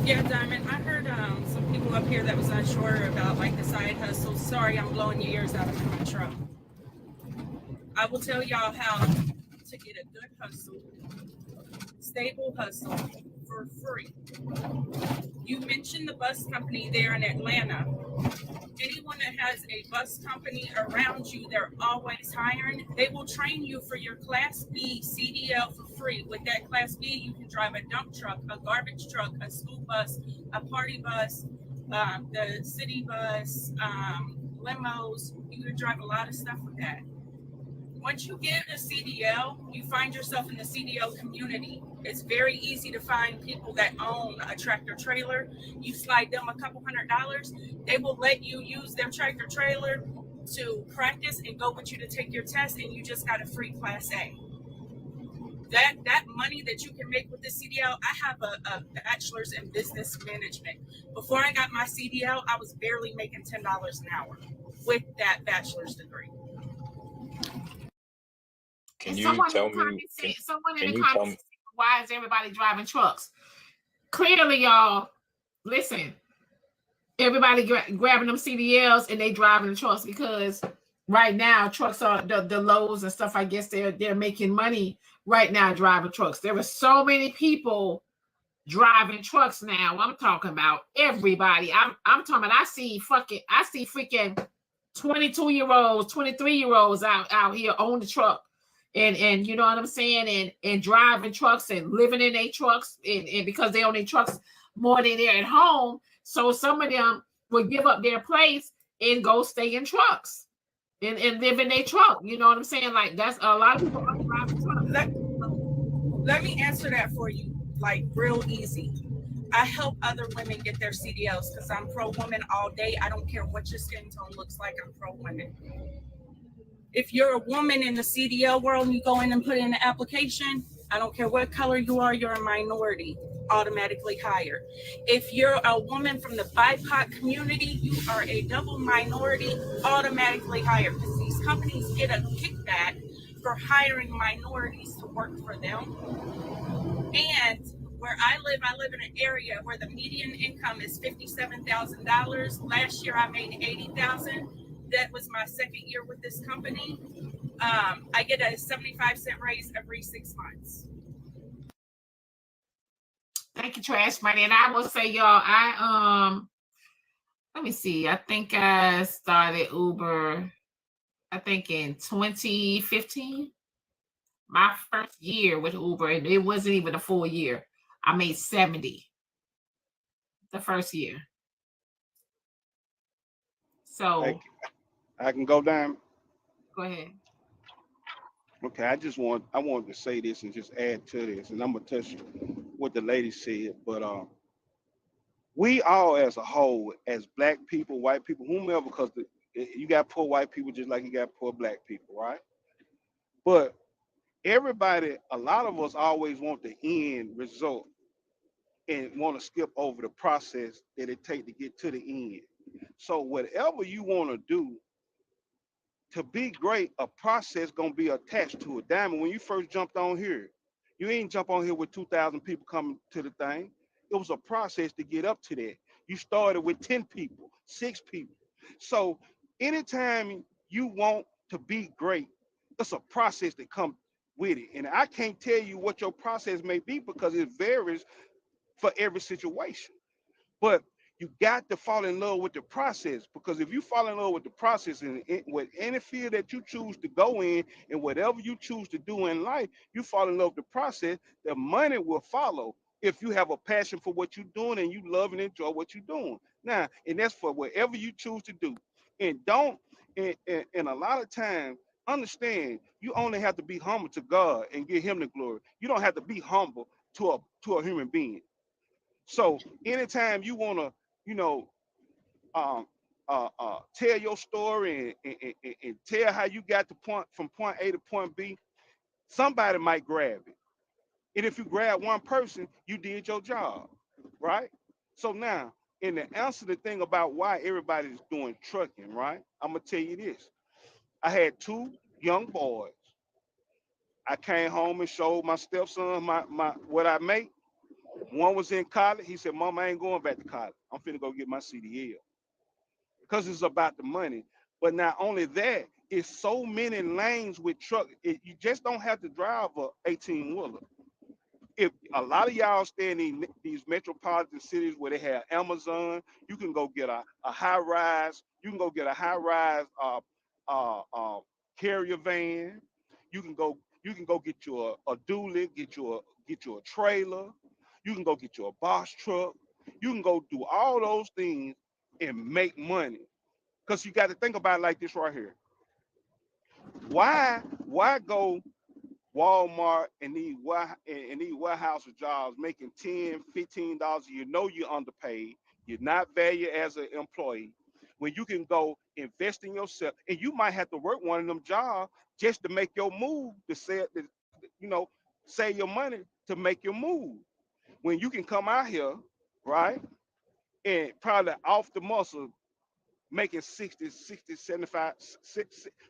Yeah, Diamond. I heard some people up here that was unsure about like the side hustle. Sorry, I'm blowing your ears out of my truck. I will tell y'all how to get a good hustle, stable hustle for free. You mentioned the bus company there in Atlanta. Anyone that has a bus company around you, they're always hiring. They will train you for your Class B CDL for free. With that Class B, you can drive a dump truck, a garbage truck, a school bus, a party bus, the city bus, limos. You can drive a lot of stuff with that. Once you get a CDL, you find yourself in the CDL community. It's very easy to find people that own a tractor trailer. You slide them a couple $100. They will let you use their tractor trailer to practice and go with you to take your test, and you just got a free Class A. That money that you can make with the CDL, I have a bachelor's in business management. Before I got my CDL, I was barely making $10 an hour with that bachelor's degree. Can you tell me? Someone in the comments said, why is everybody driving trucks? Clearly, y'all, listen. Everybody grabbing them CDLs and they driving the trucks because right now trucks are the lows and stuff. I guess they're making money right now driving trucks. There are so many people driving trucks now. I'm talking about everybody. I'm talking about I see freaking 22-year-olds, 23-year-olds out here on the truck. And you know what I'm saying? And driving trucks and living in their trucks and because they own their trucks more than they're at home. So some of them will give up their place and go stay in trucks and live in their truck. You know what I'm saying? Like that's a lot of people are driving trucks. Let me answer that for you, like real easy. I help other women get their CDLs because I'm pro-woman all day. I don't care what your skin tone looks like, I'm pro-women. If you're a woman in the CDL world and you go in and put in an application, I don't care what color you are, you're a minority, automatically hired. If you're a woman from the BIPOC community, you are a double minority, automatically hired because these companies get a kickback for hiring minorities to work for them. And where I live in an area where the median income is $57,000. Last year I made $80,000. That was my second year with this company. I get a 75-cent raise every 6 months. Thank you, Trash Money. And I will say, y'all, let me see. I think I started Uber, I think in 2015. My first year with Uber, and it wasn't even a full year. I made 70 the first year. So I can go down. Go ahead. Okay, I wanted to say this and just add to this, and I'm gonna touch what the lady said, but we all as a whole, as black people, white people, whomever, because you got poor white people just like you got poor black people, right? But everybody, a lot of us always want the end result and want to skip over the process that it takes to get to the end. So whatever you want to do to be great, a process gonna be attached to it. Diamond, when you first jumped on here, you ain't jump on here with 2,000 people coming to the thing. It was a process to get up to that. You started with 10 people, 6 people. So anytime you want to be great, it's a process that comes with it. And I can't tell you what your process may be because it varies for every situation. But you got to fall in love with the process, because if you fall in love with the process and with any field that you choose to go in and whatever you choose to do in life, you fall in love with the process, the money will follow if you have a passion for what you're doing and you love and enjoy what you're doing. Now, and that's for whatever you choose to do. And and a lot of times, understand, you only have to be humble to God and give him the glory. You don't have to be humble to a human being. So anytime you want to, you know, tell your story and tell how you got to from point A to point B, somebody might grab it. And if you grab one person, you did your job, right? So now, in the answer to the thing about why everybody's doing trucking, right? I'm gonna tell you this. I had 2 young boys. I came home and showed my stepson my what I make. One was in college. He said, "Mom, I ain't going back to college. I'm finna go get my CDL." Because it's about the money. But not only that, it's so many lanes with truck. You just don't have to drive a 18-wheeler. If a lot of y'all stay in these metropolitan cities where they have Amazon, you can go get a high rise. You can go get a high rise carrier van. You can go get you a dually, get you a trailer. You can go get you a box truck. You can go do all those things and make money. Because you got to think about it like this right here. Why go Walmart and these warehouse jobs making $10, $15? You know you're underpaid. You're not valued as an employee. When you can go invest in yourself, and you might have to work one of them jobs just to make your move, to save your money to make your move. When you can come out here, right, and probably off the muscle making 60, 75.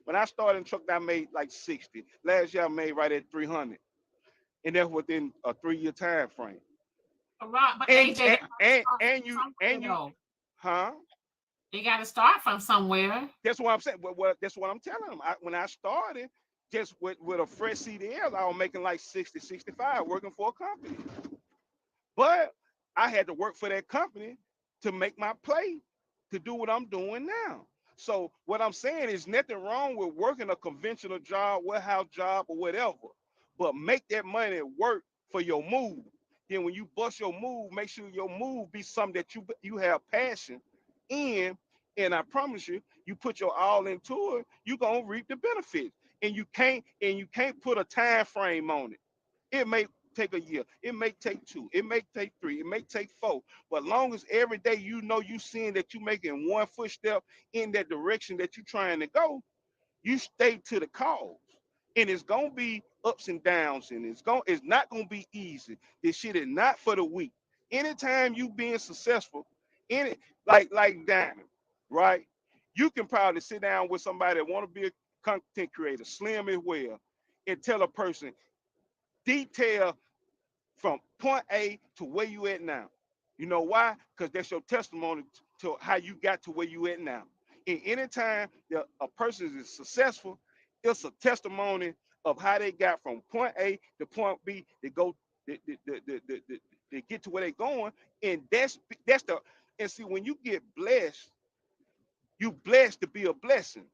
When I started in truck, I made like 60. Last year I made right at 300, and that's within a 3-year time frame. Right, but And AJ, and you, huh? You got to start from somewhere. That's what I'm saying. Well, that's what I'm telling them. When I started, just with a fresh CDL, I was making like 60, 65 working for a company. But I had to work for that company to make my play, to do what I'm doing now. So what I'm saying is nothing wrong with working a conventional job, warehouse job, or whatever. But make that money work for your move. Then when you bust your move, make sure your move be something that you have passion in. And I promise you, you put your all into it, you're gonna reap the benefits. And you can't put a time frame on it. It may take a year, it may take 2, it may take 3, it may take 4. But long as every day you know you seeing that you making one footstep in that direction that you're trying to go, you stay to the cause. And it's gonna be ups and downs, and it's not gonna be easy. This shit is not for the weak. Anytime you being successful in it, like Diamond, right? You can probably sit down with somebody that want to be a content creator, slim as well, and tell a person detail from point A to where you at now. You know why? Because that's your testimony to how you got to where you at now. And anytime that a person is successful, it's a testimony of how they got from point A to point B to go to get to where they're going. And that's the, and see, when you get blessed, you blessed to be a blessing.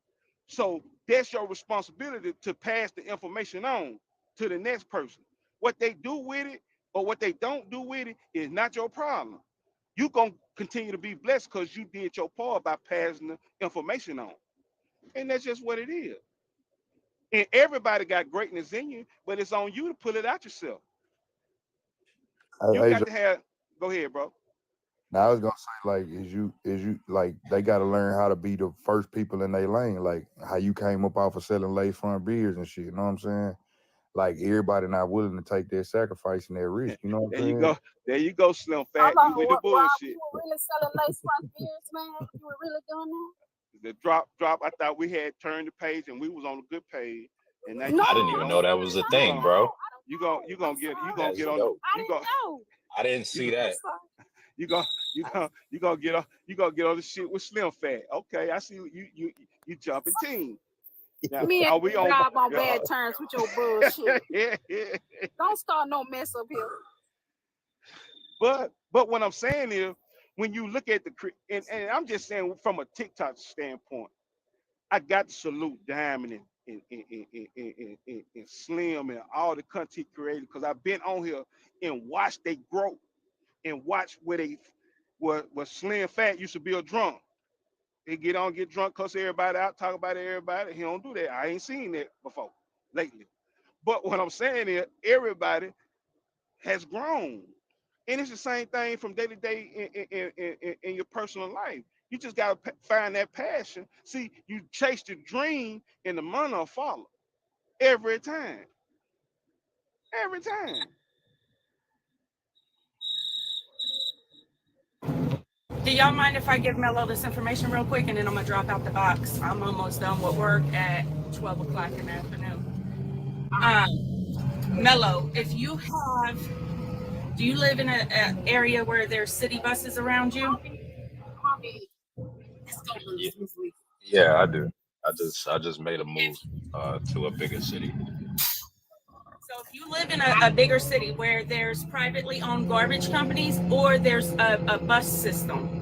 So that's your responsibility to pass the information on to the next person. What they do with it or what they don't do with it is not your problem. You're going to continue to be blessed because you did your part by passing the information on. And that's just what it is. And everybody got greatness in you, but it's on you to pull it out yourself. You got to have, go ahead, bro. Now I was gonna say, like, is you like they gotta learn how to be the first people in their lane, like how you came up off of selling lace front beers and shit, you know what I'm saying? Like everybody not willing to take that sacrifice and that risk, you know what I'm saying? There you go, Slim Fat. Hold You on, with the Rob, bullshit. you were really selling lace front beers, man? You were really doing The drop, I thought we had turned the page and we was on a good page. And now that? No, I didn't even know that was a thing, bro. You gonna get on That's dope. I didn't see that. You gonna get on the shit with Slim Fat. Okay, I see you jumping team. Now, Me and are we on Rob on bad terms with your bullshit. Don't start no mess up here. But what I'm saying is, when you look at and I'm just saying from a TikTok standpoint, I got to salute Diamond and Slim and all the content creators, because I've been on here and watched they grow and watch where Slim Fat used to be a drunk. He get drunk, cuss everybody out, talk about everybody. He don't do that. I ain't seen that before lately. But what I'm saying is everybody has grown. And it's the same thing from day to day in your personal life. You just got to find that passion. See, you chase the dream and the money will follow every time. Every time. Do y'all mind if I give Mello this information real quick and then I'm gonna drop out the box? I'm almost done with work at 12 o'clock in the afternoon. Mello, if you have, do you live in an area where there's city buses around you? Yeah, I do. I just made a move to a bigger city. So if you live in a bigger city where there's privately owned garbage companies or there's a bus system,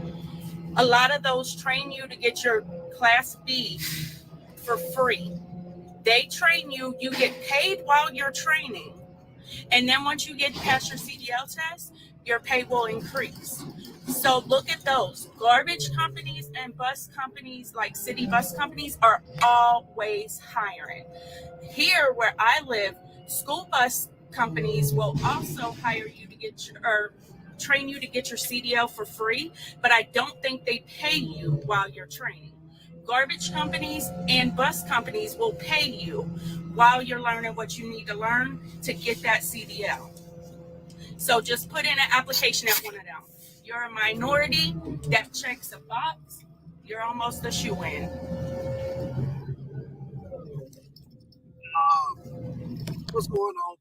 a lot of those train you to get your Class B for free. They train you, you get paid while you're training. And then once you get past your CDL test, your pay will increase. So look at those. Garbage companies and bus companies, like city bus companies, are always hiring. Here where I live, school bus companies will also hire you to get or train you to get your CDL for free, but I don't think they pay you while you're training. Garbage companies and bus companies will pay you while you're learning what you need to learn to get that CDL. So just put in an application at one of them. You're a minority, that checks a box. You're almost a shoe-in. What's going on,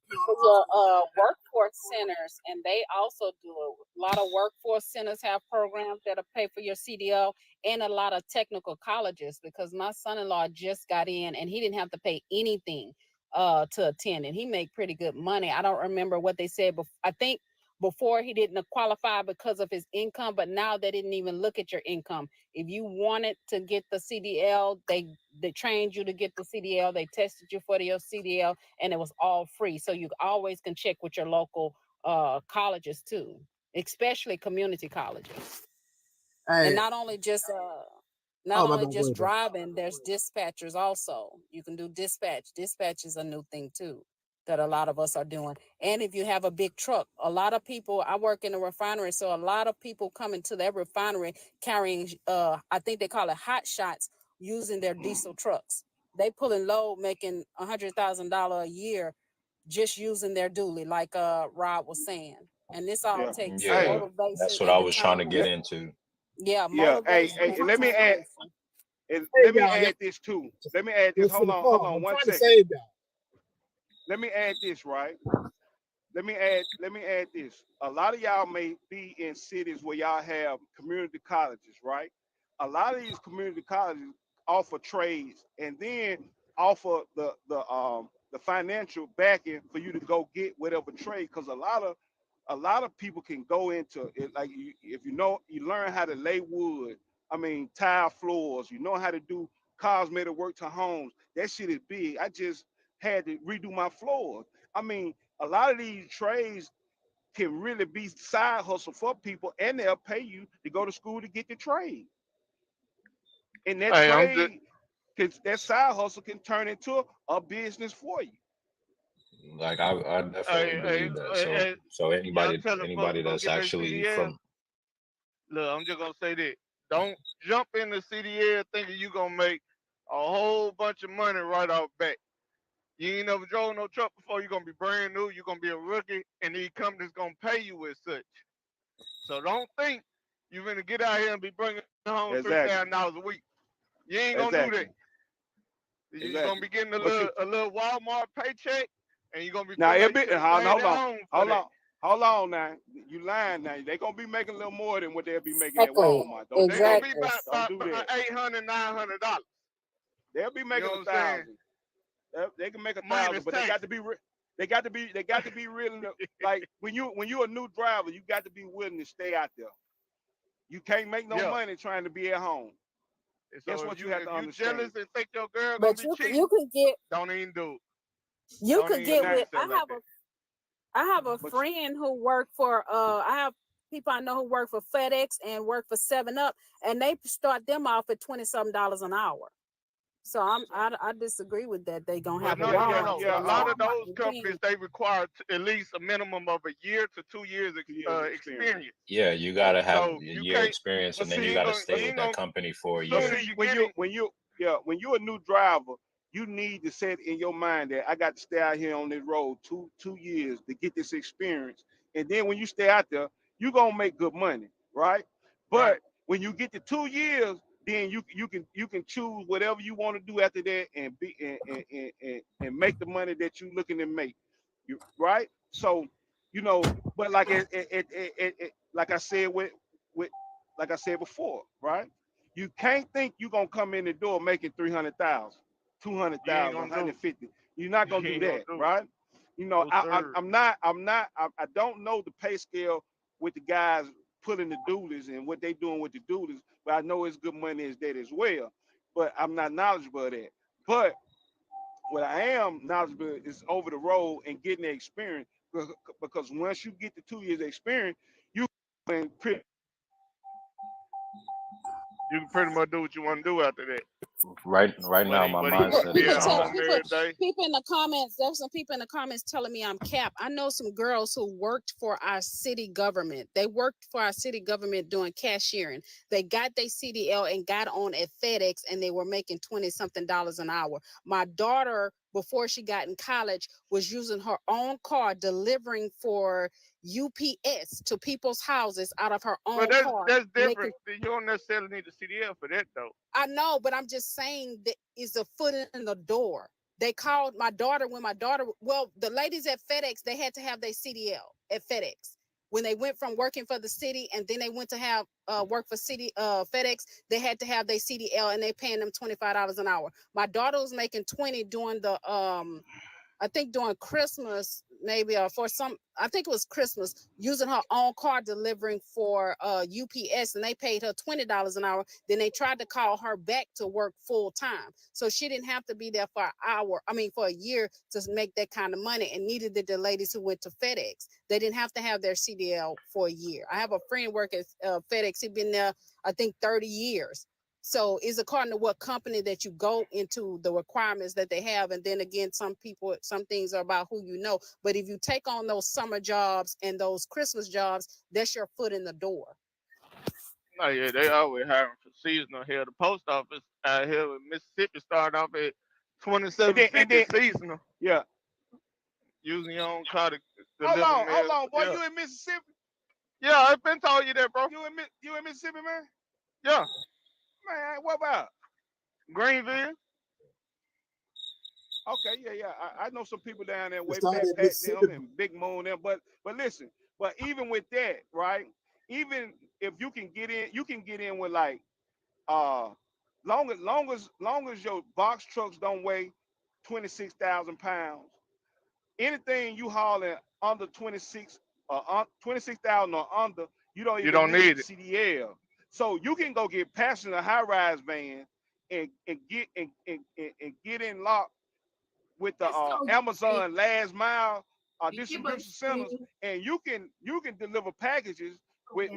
Workforce centers, and they also do a lot of workforce centers have programs that'll pay for your CDL, and a lot of technical colleges, because my son-in-law just got in and he didn't have to pay anything to attend, and he made pretty good money. I don't remember what they said, but I think before he didn't qualify because of his income, but now they didn't even look at your income. If you wanted to get the CDL, they trained you to get the CDL, they tested you for your CDL, and it was all free. So you always can check with your local colleges too, especially community colleges. Hey. And not only just driving, there's dispatchers also. You can do dispatch. Dispatch is a new thing too that a lot of us are doing. And if you have a big truck, a lot of people, I work in a refinery, so a lot of people come into that refinery carrying, I think they call it hot shots, using their diesel trucks. They pulling load, making $100,000 a year just using their dually, like Rob was saying. And this all takes motivation. That's what I and was trying to get determination. into. Yeah, Yeah. Hey, motivation. hey, and let me add. determination. Let me add this too. Let me add this. Hold on, 1 second. Let me add this, right? Let me add this. A lot of y'all may be in cities where y'all have community colleges, right? A lot of these community colleges offer trades and then offer the financial backing for you to go get whatever trade. Because a lot of people can go into it, like if you learn how to lay wood, I mean tile floors, you know how to do cosmetic work to homes. That shit is big. I just had to redo my floors. I mean, a lot of these trades can really be side hustle for people, and they'll pay you to go to school to get the trade. And that that side hustle can turn into a business for you. Like I definitely believe that. So anybody that's actually from Look, I'm just gonna say this. Don't jump in the CDL thinking you're gonna make a whole bunch of money right off bat. You ain't never drove no truck before, you're gonna be brand new, you're gonna be a rookie, and these companies gonna pay you as such. So don't think you're gonna get out here and be bringing home $3,000 a week. You ain't gonna do that. You're gonna be getting a little Walmart paycheck, and you're gonna be now feeling it be hold on now. You lying now. They gonna be making a little more than what they'll be making at Walmart. Don't They gonna be about $800, $900. They'll be making $1,000. They can make $1,000, but they got to be willing to, like when you're a new driver, you got to be willing to stay out there. You can't make no money trying to be at home. So that's what you have to understand. Jealous and think your girl But gonna be cheap, you could get. don't even do it. You Don't could even get do with. stuff like that. I have a friend who worked for. I have people I know who work for FedEx and work for 7-Up, and they start them off at $20-something an hour. So I disagree with that. They gonna have A lot of those companies, they require at least a minimum of a year to 2 years experience. Yeah, you gotta have a year experience, and then you gotta stay with that company for a year. When you're a new driver, you need to set in your mind that I got to stay out here on this road 2 years to get this experience, and then when you stay out there, you're gonna make good money, right? But when you get to 2 years, then you can choose whatever you want to do after that and and make the money that you're looking to make, right? So, but like like I said like I said before, right? You can't think you're gonna come in the door making 300,000, 200,000, 150. You're not gonna do that, right? I don't know the pay scale with the guys pulling the doolies and what they doing with the doolies, but I know it's good money as that as well. But I'm not knowledgeable of that. But what I am knowledgeable is over the road and getting the experience, because once you get the 2 years experience, you can pretty much do what you want to do after that. Right now, my mindset is people in the comments. There's some people in the comments telling me I'm cap. I know some girls who worked for our city government. They worked for our city government doing cashiering. They got their CDL and got on at FedEx, and they were making $20-something an hour. My daughter before she got in college was using her own car delivering for UPS to people's houses out of her own But car. that's making- different. You don't necessarily need a CDL for that though. I know, but I'm just saying that is a foot in the door. They called my daughter the ladies at FedEx, they had to have their CDL at FedEx. When they went from working for the city and then they went to have work for FedEx, they had to have their CDL and they paying them $25 an hour. My daughter was making 20 during the I think during Christmas, maybe I think it was Christmas, using her own car delivering for UPS, and they paid her $20 an hour. Then they tried to call her back to work full time. So she didn't have to be there for for a year to make that kind of money, and neither did the ladies who went to FedEx. They didn't have to have their CDL for a year. I have a friend work at FedEx. He's been there, I think, 30 years. So it's according to what company that you go into, the requirements that they have. And then again, some things are about who you know. But if you take on those summer jobs and those Christmas jobs, that's your foot in the door. Oh yeah, they always hiring for seasonal here. The post office out here in Mississippi started off at $27.50 seasonal. Yeah. Using your own car to Hold deliver on, mail. boy. Yeah. You in Mississippi? Yeah, I've been told you that, bro. You in Mississippi, man? Yeah. Man, what about Greenville? Okay, yeah. I know some people down there way started in backpack them Mississippi. and Big Moon them, but listen, but even with that, right? Even if you can get in with like long as your box trucks don't weigh 26,000 pounds, anything you hauling under 26,000 or under, you don't even need it. CDL. So you can go get passenger high-rise van and get in lock with the Amazon last mile distribution centers, and you can deliver packages with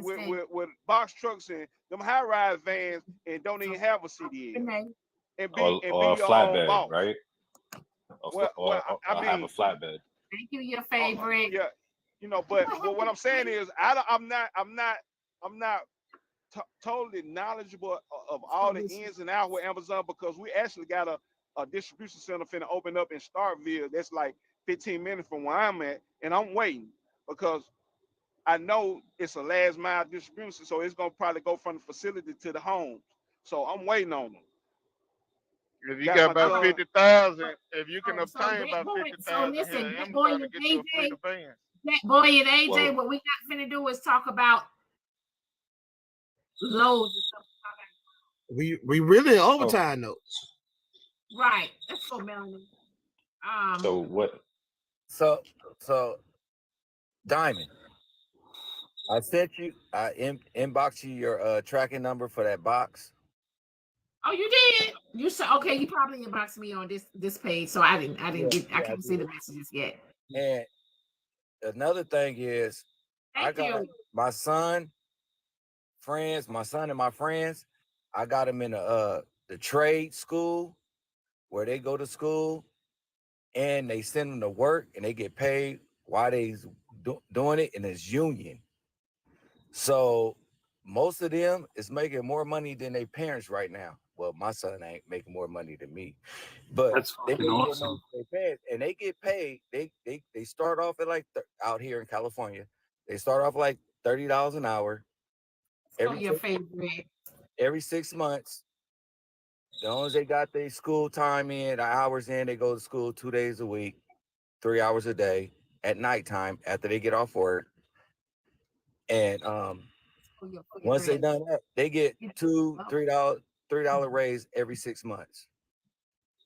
box trucks and them high-rise vans and don't even have a CDL and be or your a flatbed, own boss. right? I have a flatbed. Thank you, your favorite. Yeah, but what I'm saying is I'm not totally knowledgeable of all the ins and outs with Amazon, because we actually got a distribution center finna open up in Starkville that's like 15 minutes from where I'm at, and I'm waiting because I know it's a last mile distribution, so it's gonna probably go from the facility to the homes. So I'm waiting on them. If you got about 50,000, if you can obtain about 50,000, so listen, here, that boy Amazon and to get you a fleet AJ, of vans. that boy and AJ, Whoa. what we not finna do is talk about loads of stuff. We really in overtime though. Right. Let's go, Melanie. So what? So Diamond, I sent you, I inbox you your tracking number for that box. Oh, you did? You said okay. You probably inboxed me on this page, so I didn't I can't see the messages yet. And another thing is, I got my son and my friends. I got them in the trade school where they go to school, and they send them to work, and they get paid while they doing it, and it's union. So most of them is making more money than their parents right now. Well, my son ain't making more money than me, but That's they fucking make more awesome. money than their parents, and they get paid. They start off at like out here in California. They start off like $30 an hour. Every 6 months. As long as they got their school time in, the hours in, they go to school 2 days a week, 3 hours a day at nighttime after they get off work. And once they done that, they get $2-3 raise every 6 months.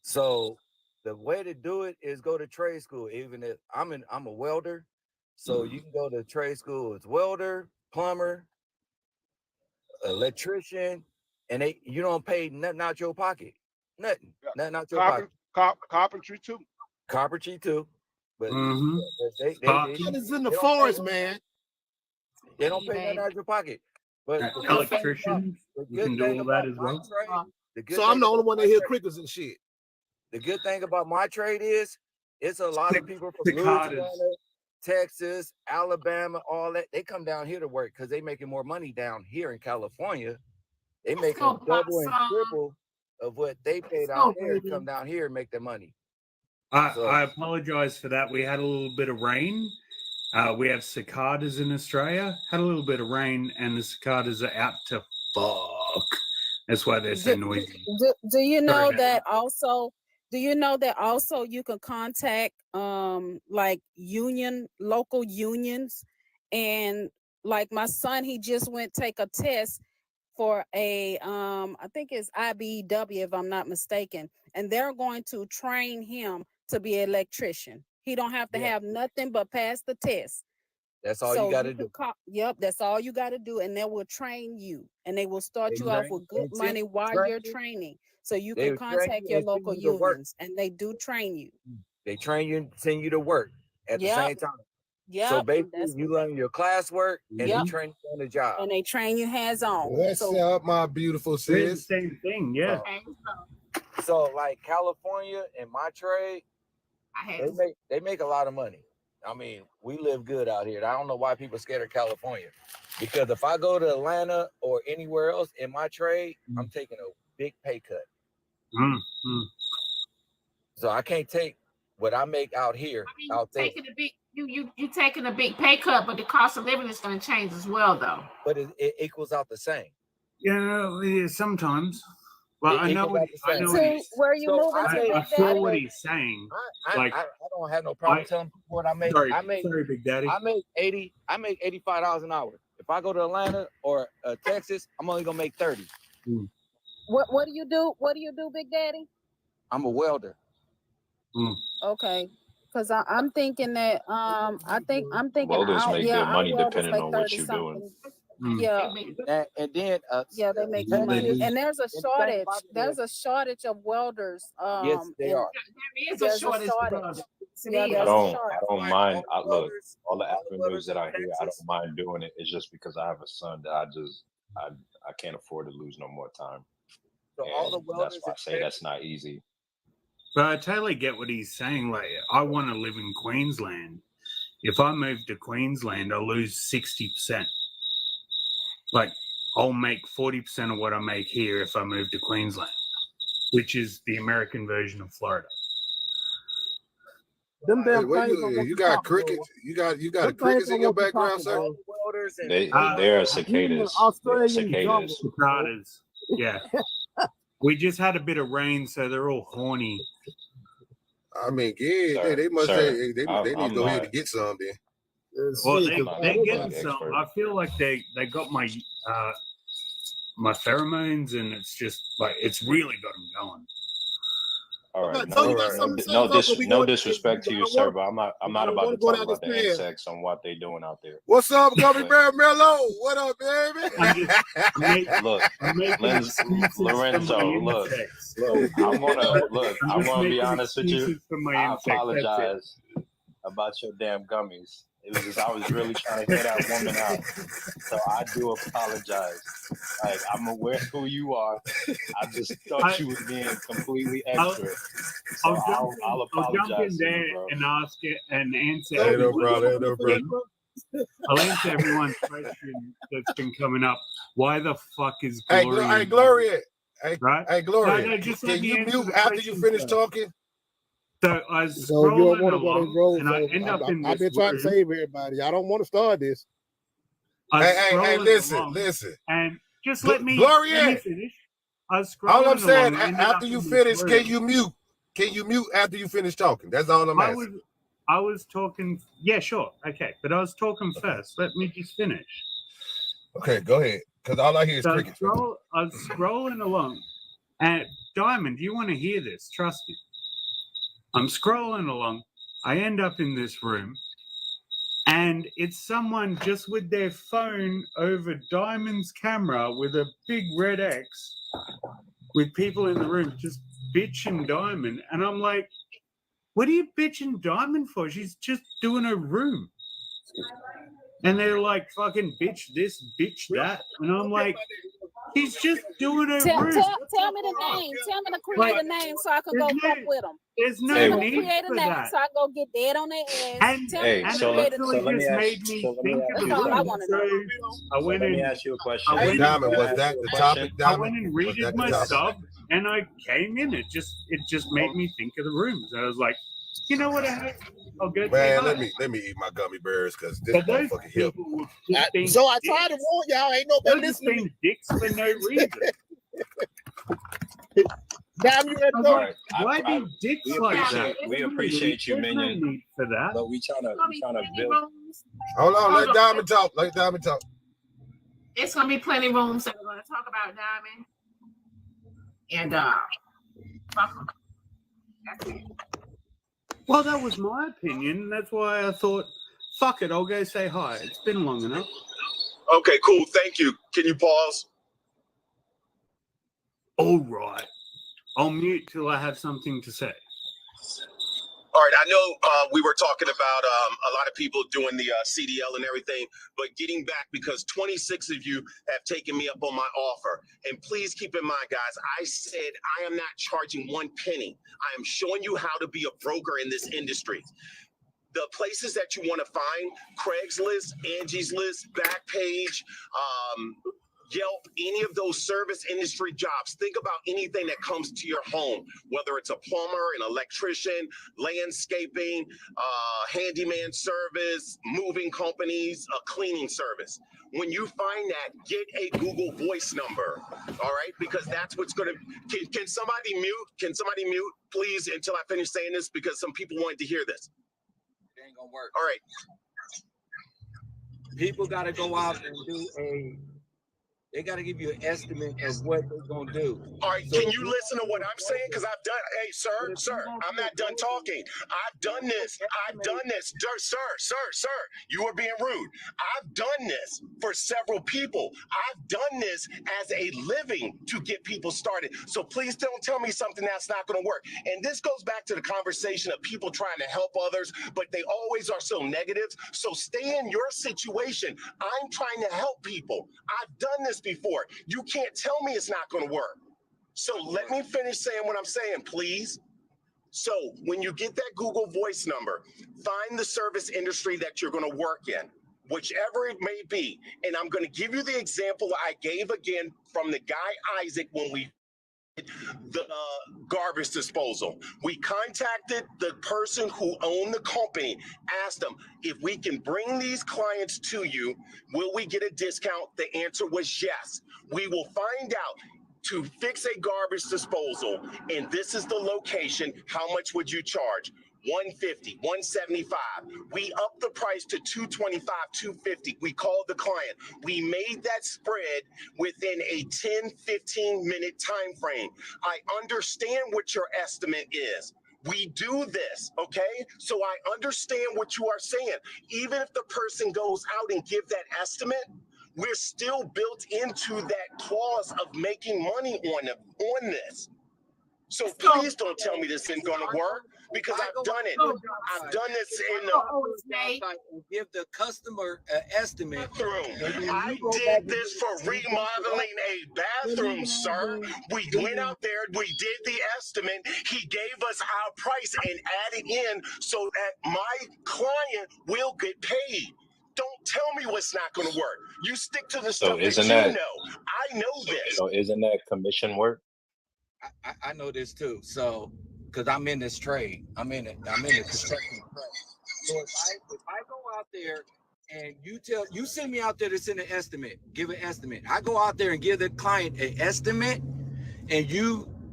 So the way to do it is go to trade school. Even if I'm a welder, so you can go to trade school as welder, plumber, electrician, and you don't pay nothing out your pocket. Nothing out your pocket. Carpentry too. Carpentry too. But they it's in the forest, man. They don't pay nothing out of your pocket. But Electricians, you can do all that as well. So I'm the only one that hear crickets and shit. The good thing about my trade is it's a lot of people from Louisiana, Texas, Alabama, all that. They come down here to work because they making more money down here in California. They making double and triple of what they paid out there to come down here and make their money. I apologize for that. We had a little bit of rain. We have cicadas in Australia. Had a little bit of rain, and the cicadas are out to fuck. That's why they're so noisy. Do you know Sorry, that also? Do you know that also you can contact like local unions, and like my son, he just went take a test for a I think it's IBEW if I'm not mistaken, and they're going to train him to be an electrician. He don't have to have nothing but pass the test. That's all you got to do. Yep, that's all you got to do, and they will train you, and they will start you off with good money while you're training, so you can contact your local unions, and they do train you. They train you and send you to work at the same time. Yeah. So basically, you learn your classwork and they train you on the job. And they train you hands on. What's up, my beautiful sis? Same thing, yeah. So like California and my trade, they make a lot of money. I mean, we live good out here. I don't know why people are scared of California. Because if I go to Atlanta or anywhere else in my trade, I'm taking a big pay cut. So I can't take what I make out here out there. You taking a big pay cut, but the cost of living is going to change as well, though. But it equals out the same. Yeah, sometimes. Well, I know what he's where you moving to? I feel what he's saying. I don't have no problem telling people what I make. Sorry, Big Daddy. I make $85 an hour. If I go to Atlanta or Texas, I'm only gonna make 30. What do you do? What do you do, Big Daddy? I'm a welder. Okay. Because I'm thinking that I'm thinking welders make good money depending on what you're doing. Yeah, and then they make good money, and there's a shortage. There's a shortage of welders. Yes, there are. There is a shortage of welders. I don't mind. Look, all the avenues that I hear, I don't mind doing it. It's just because I have a son that I can't afford to lose no more time. So all the welders, that's why I say that's not easy. But I totally get what he's saying. Like, I want to live in Queensland. If I move to Queensland, I'll lose 60%. Like, I'll make 40% of what I make here if I move to Queensland, which is the American version of Florida. You got crickets. You got crickets in your background, sir. They're cicadas. Cicadas. Yeah. We just had a bit of rain, so they're all horny. I mean, they must say they need to go ahead and get some then. Well, they're getting some. I feel like they got my my pheromones, and it's just like it's really got them going. All right, no disrespect to you, sir, but I'm not about to talk about the insects and what they're doing out there. What's up, Gummy Bear Mello? What up, baby? Look, Lorenzo, look, I'm gonna be honest with you. I apologize about your damn gummies. It was just, I was really trying to hear that woman out. So I do apologize. Like, I'm aware of who you are. I just thought you was being completely extra. So I'll apologize. I'll jump in there and ask it and answer. Hey, no problem. I'll answer everyone's question that's been coming up. Why the fuck is Gloria? Hey, Gloria. Right? Hey, Gloria. No, just can you mute after you finish talking? So I was scrolling along, and I end up in this I've been trying to save everybody. I don't want to start this. Hey, listen. And just let me finish. I was scrolling all I'm saying, along, after you finish, can you mute? Can you mute after you finish talking? That's all I'm asking. I was talking. Yeah, sure. Okay. But I was talking first. Let me just finish. Okay, go ahead. Because all I hear is crickets. I was scrolling along. And Diamond, you want to hear this? Trust me. I'm scrolling along. I end up in this room, and it's someone just with their phone over Diamond's camera with a big red X with people in the room just bitching Diamond. And I'm like, what are you bitching Diamond for? She's just doing her room. And they're like, fucking bitch this, bitch that. And I'm like, he's just doing her room. Tell me the name. Tell me to create a name so I can go fuck with them. There's no need create for a name that. so I can go get dead on their ass. And so let me ask you a question. Diamond, was that the topic, Diamond? I went and redid my sub, and I came in. It just made me think of the rooms. I was like, You know what I hate? I'll go Man, let me eat my gummy bears because this motherfucking hip. So I tried to warn y'all. Ain't nobody listening to me. Dicks for no reason. Damn, you ready to go? Right. Why be dicks like that? We appreciate you, There's no Minion. need for that. But we trying to build. Hold on, let Diamond talk. Let Diamond talk. It's gonna be plenty of rooms that we're gonna talk about Diamond. And fuck 'em. That's it. Well, that was my opinion. That's why I thought, fuck it, I'll go say hi. It's been long enough. Okay, cool. Thank you. Can you pause? All right. I'll mute till I have something to say. All right. I know we were talking about a lot of people doing the CDL and everything, but getting back because 26 of you have taken me up on my offer. And please keep in mind, guys, I said I am not charging 1 penny. I am showing you how to be a broker in this industry. The places that you want to find, Craigslist, Angie's List, Backpage, Yelp, any of those service industry jobs. Think about anything that comes to your home, whether it's a plumber, an electrician, landscaping, handyman service, moving companies, a cleaning service. When you find that, get a Google Voice number, all right? Because that's what's going to, can somebody mute? Can somebody mute, please, until I finish saying this? Because some people wanted to hear this. It ain't gonna work. All right. People got to go out and do they got to give you an estimate of what they're going to do. All right, So can you listen to what I'm saying? Because I've done, hey, sir, I'm not done talking. I've done this, sir, you are being rude. I've done this for several people. I've done this as a living to get people started. So please don't tell me something that's not going to work. And this goes back to the conversation of people trying to help others, but they always are so negative. So stay in your situation. I'm trying to help people. I've done this before. You can't tell me it's not going to work. So let me finish saying what I'm saying, please. So when you get that Google Voice number, find the service industry that you're going to work in, whichever it may be. And I'm going to give you the example I gave again from the guy Isaac when we did the garbage disposal. We contacted the person who owned the company, asked them, if we can bring these clients to you, will we get a discount? The answer was yes. We will find out to fix a garbage disposal, and this is the location. How much would you charge? $150, $175. We upped the price to $225, $250. We called the client. We made that spread within a 10, 15-minute time frame. I understand what your estimate is. We do this, okay? So I understand what you are saying. Even if the person goes out and give that estimate, we're still built into that clause of making money on this. So please don't tell me this isn't going to work, because I've done it. I've done this in and give the customer an estimate. I did this for remodeling a bathroom, sir. We went out there, we did the estimate. He gave us our price and added in so that my client will get paid. Don't tell me what's not going to work. You stick to the stuff that you know. I know this. So isn't that commission work? I know this too. So, because I'm in this trade, I'm in the construction trade. So if I go out there and you send me out there to send an estimate, give an estimate. I go out there and give the client an estimate, and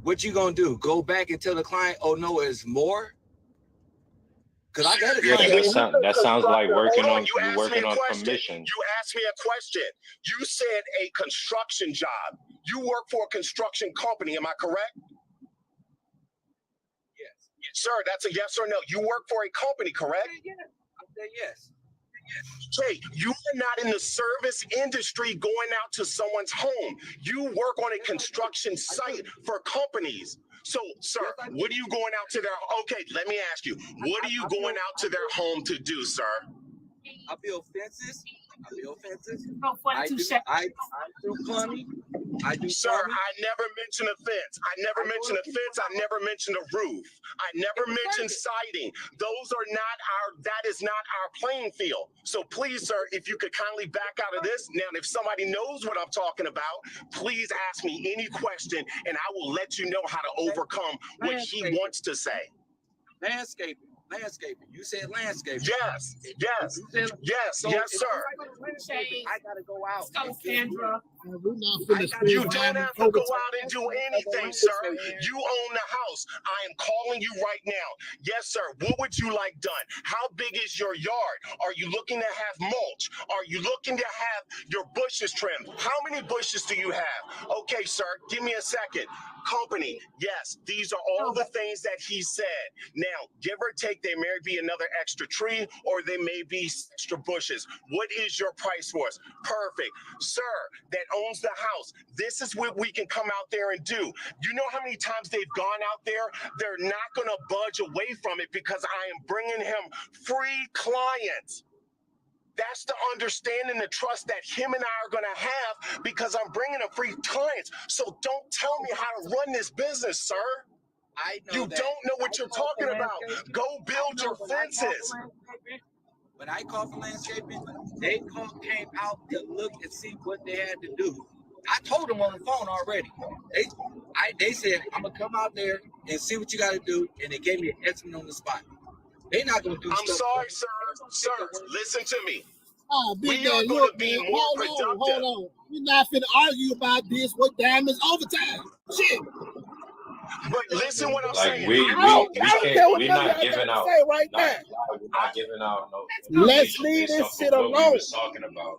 what you gonna do? Go back and tell the client, oh no, it's more. Because I got a client. That sounds like working on commission. You asked me a question. You said a construction job. You work for a construction company, am I correct? Yes. Sir, that's a yes or no. You work for a company, correct? I said yes. Jay, you are not in the service industry going out to someone's home. You work on a construction site for companies. So, sir, what are you going out to their, okay, let me ask you, what are you going out to their home to do, sir? I build fences. I do plumbing. Sir, I never mentioned a fence. I never mentioned a roof. I never mentioned siding. That is not our playing field. So please, sir, if you could kindly back out of this. Now, if somebody knows what I'm talking about, please ask me any question and I will let you know how to overcome what he wants to say. Landscaping. You said landscaping. Yes, yes, yes, so yes, if sir. I gotta go out. Sandra. You don't have to go out and do anything, sir. You own the house. I am calling you right now. Yes, sir. What would you like done? How big is your yard? Are you looking to have mulch? Are you looking to have your bushes trimmed? How many bushes do you have? Okay, sir. Give me a second. Company, yes, these are all the things that he said. Now, give or take, there may be another extra tree or there may be extra bushes. What is your price for us? Perfect. Sir, that owns the house, this is what we can come out there and do. You know how many times they've gone out there? They're not going to budge away from it because I am bringing him free clients. That's the understanding, the trust that him and I are going to have because I'm bringing him free clients. So don't tell me how to run this business, sir. You don't know what you're talking about. Go build your fences. When I called for landscaping, they came out to look and see what they had to do. I told them on the phone already. They said, I'm going to come out there and see what you got to do. And they gave me an estimate on the spot. They're not going to do I'm stuff. sorry, sir. Sir, listen to me. Oh, big We man, are going look, to be man, more hold productive. on. We're not finna argue about this. What Diamond's overtime? Shit. But listen what I'm Like saying. we're not giving out. right now. We're not giving out no Let's information leave based this off shit of what we alone. was talking about.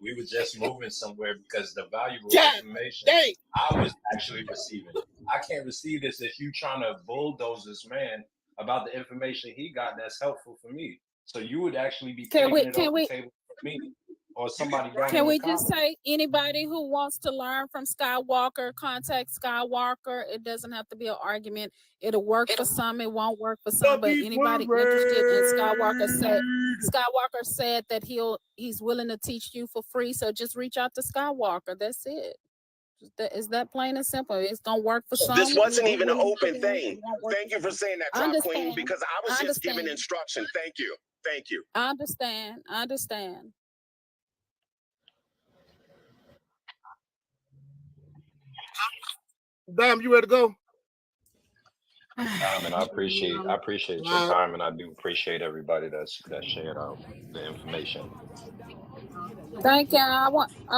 We were just moving somewhere because the valuable God information dang. I was actually receiving. I can't receive this if you trying to bulldoze this man about the information he got that's helpful for me. So you would actually be taking it off the table for me or somebody down Can in the we just comments. say anybody who wants to learn from Skywalker, contact Skywalker. It doesn't have to be an argument. It'll work for some, it won't work for some. But anybody interested in Skywalker said that he's willing to teach you for free. So just reach out to Skywalker. That's it. Is that plain and simple? It's gonna work for some. This wasn't even an it open thing. won't work Thank for you for some. saying that, I Drop understand. Queen, because I was I just giving understand. instruction. Thank you. Thank you. I understand. I understand. Damn, you ready to go? And I appreciate your time, and I do appreciate everybody that shared out the information. Thank you. I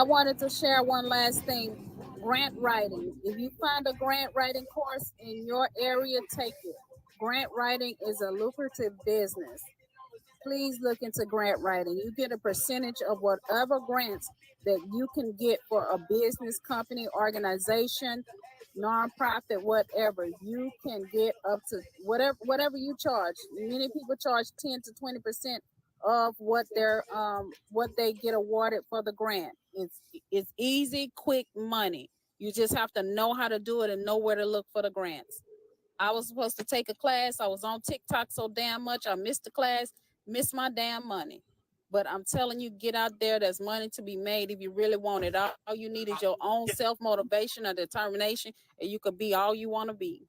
wanted to share one last thing. Grant writing. If you find a grant writing course in your area, take it. Grant writing is a lucrative business. Please look into grant writing. You get a percentage of whatever grants that you can get for a business, company, organization, nonprofit, whatever. You can get up to whatever you charge. Many people charge 10 to 20% of what they get awarded for the grant. It's easy, quick money. You just have to know how to do it and know where to look for the grants. I was supposed to take a class. I was on TikTok so damn much. I missed the class, missed my damn money. But I'm telling you, get out there. There's money to be made if you really want it. All you need is your own self-motivation or determination, and you could be all you want to be.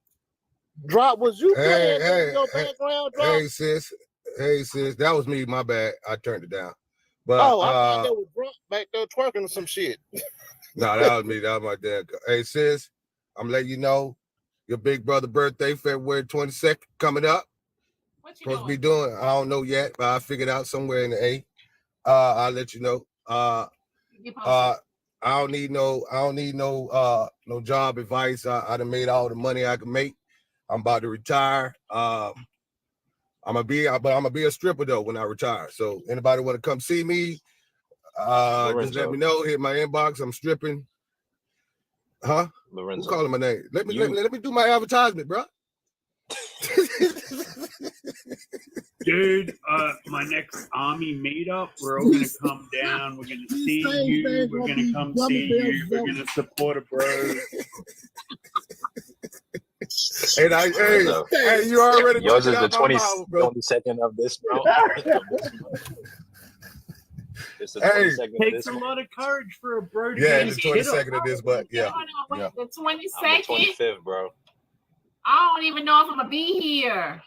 Drop, was you playing Hey, your background, Drop? hey, sis. Hey, sis. That was me. My bad. I turned it down. But I thought that was Drop back there twerking or some shit. no, that was me. That was my dad. Hey, sis, I'm letting you know your big brother birthday, February 22nd, coming up. What you Supposed to be doing? I don't know yet, but I figured out somewhere in the A. I'll let you know. I don't need no job advice. I done made all the money I can make. I'm about to retire. I'm gonna be a stripper though when I retire. So anybody want to come see me? Just let me know. Hit my inbox. I'm stripping. Huh? Lorenzo. Who's calling my name? Let me do my advertisement, bro. Dude, my next army meetup, we're all gonna come down. We're gonna see you. We're gonna come see you. We're gonna support a bro. And hey, you already yours took is it the out my mouth, bro. 22nd of this month. It's the 22nd of Takes this a month. lot of courage for a bro to Yeah, get the his shit up. 22nd of this, but yeah. The I'm 22nd. the 25th, bro. I don't even know if I'm gonna be here.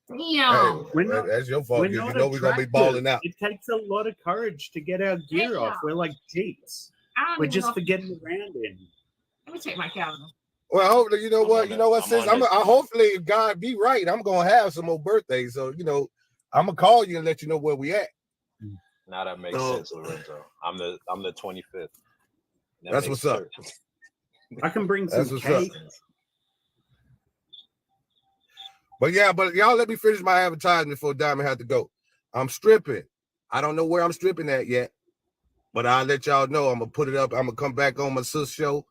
Damn. Hey, that's your fault. You know we're gonna be balling out. It takes a lot of courage to get our gear off. We're like Jeeps. I don't We're even just know. for getting around in. Let me check my calendar. Well, hopefully, you know what, sis. on I hopefully, if God be right, I'm gonna have some more birthdays. So, I'm gonna call you and let you know where we at. Now that makes sense, Lorenzo. I'm the 25th. That's what's up. I can bring some cake. But y'all let me finish my advertisement before Diamond had to go. I'm stripping. I don't know where I'm stripping at yet, but I'll let y'all know. I'm gonna put it up. I'm gonna come back on my sis show,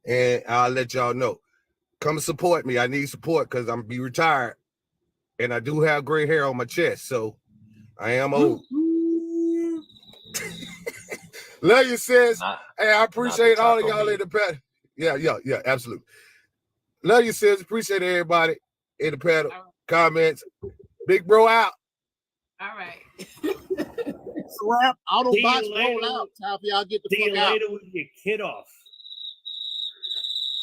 and I'll let y'all know. Come and support me. I need support because I'm be retired, and I do have gray hair on my chest, so I am old. Love you, sis. Hey, I appreciate all of y'all in the panel. Yeah, absolutely. Love you, sis. Appreciate everybody in the panel. Comments. Big bro out. All right. Slap. All those box roll out. Time for y'all get the See fuck you out. later with your kid off.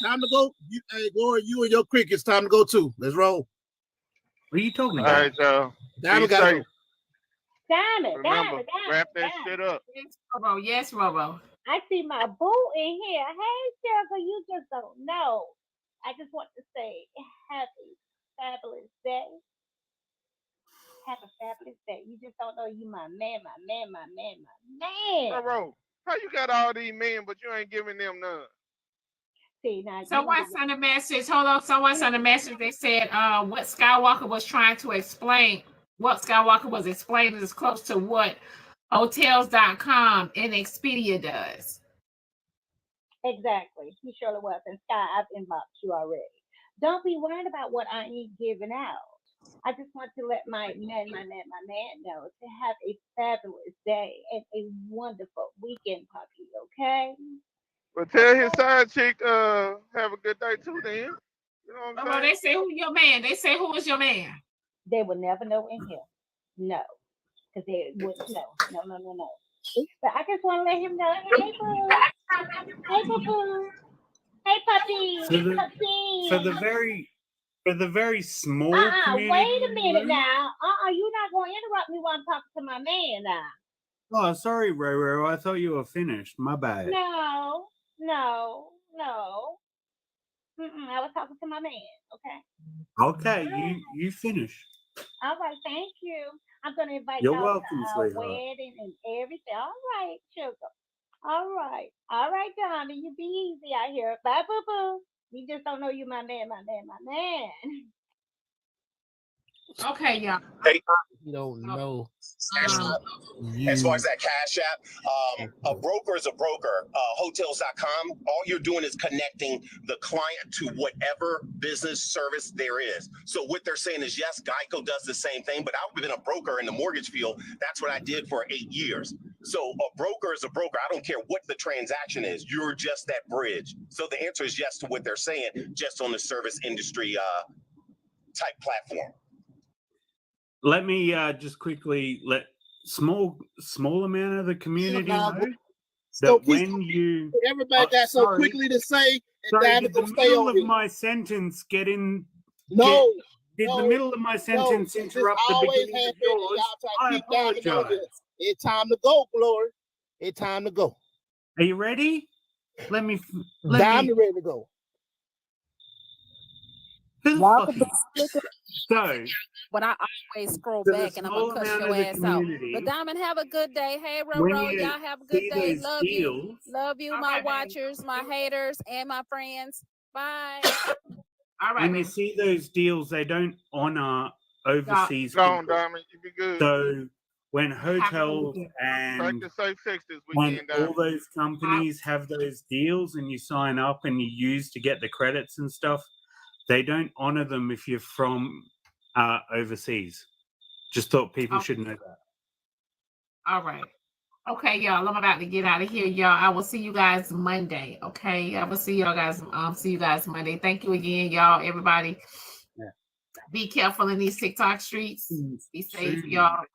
Time to go. Hey, Glory, you and your crickets. Time to go too. Let's roll. What are you talking about? All right, y'all. Diamond got to go. Remember, wrap that shit up. Yes, Robo. I see my boo in here. Hey, Sugar, you just don't know. I just want to say happy, fabulous day. Have a fabulous day. You just don't know you my man. Bro, how you got all these men, but you ain't giving them none? See, now Someone sent a message. Hold on. Someone sent a message. They said what Skywalker was trying to explain. What Skywalker was explaining is close to what Hotels.com and Expedia does. Exactly. He surely was. And Sky, I've inboxed you already. Don't be worried about what I ain't giving out. I just want to let my man know to have a fabulous day and a wonderful weekend, puppy, okay? But tell his side chick, have a good day too, then. You know what I'm saying? They say who your man. They say who is your man. They will never know in here. No. Because they wouldn't know. No. But I just want to let him know, hey, boo. Hey, boo-boo. Hey, puppy. For the very small community. Wait a minute now. You're not going to interrupt me while I'm talking to my man now. Oh, sorry, Roro. I thought you were finished. My bad. No. I was talking to my man, okay? Okay, you finish. All right, thank you. I'm going to invite You're y'all welcome, to our sweetheart. wedding and everything. All right, sugar. All right, Donnie, you be easy out here. Bye, boo-boo. You just don't know you my man. Okay, y'all. Hey, You don't know. as far as that Cash App, a broker is a broker. Hotels.com, all you're doing is connecting the client to whatever business service there is. So what they're saying is, yes, Geico does the same thing, but I've been a broker in the mortgage field. That's what I did for 8 years. So a broker is a broker. I don't care what the transaction is. You're just that bridge. So the answer is yes to what they're saying, just on the service industry type platform. Let me just quickly let small amount of the community know that when you everybody got so quickly to say, and Diamond gonna stay on of my sentence get in. No. Did the middle of my sentence interrupt the beginning of yours? I apologize. It's time to go, Glory. It's time to go. Are you ready? Diamond ready to go. So, but I always scroll back and I'm gonna cuss your ass out. But Diamond, have a good day. Hey, Roro, y'all have a good day. Love you. Love you, my watchers, my haters, and my friends. Bye. All right. When you see those deals, they don't honor overseas. Go on, Diamond. You be good. So when hotels and practice safe sex this when weekend, all those companies have those deals and you sign up and you use to get the credits and stuff, they don't honor them if you're from overseas. Just thought people should know that. All right. Okay, y'all. I'm about to get out of here, y'all. I will see you guys Monday. Okay, I will see y'all guys. See you guys Monday. Thank you again, y'all. Everybody, be careful in these TikTok streets. Be safe, y'all.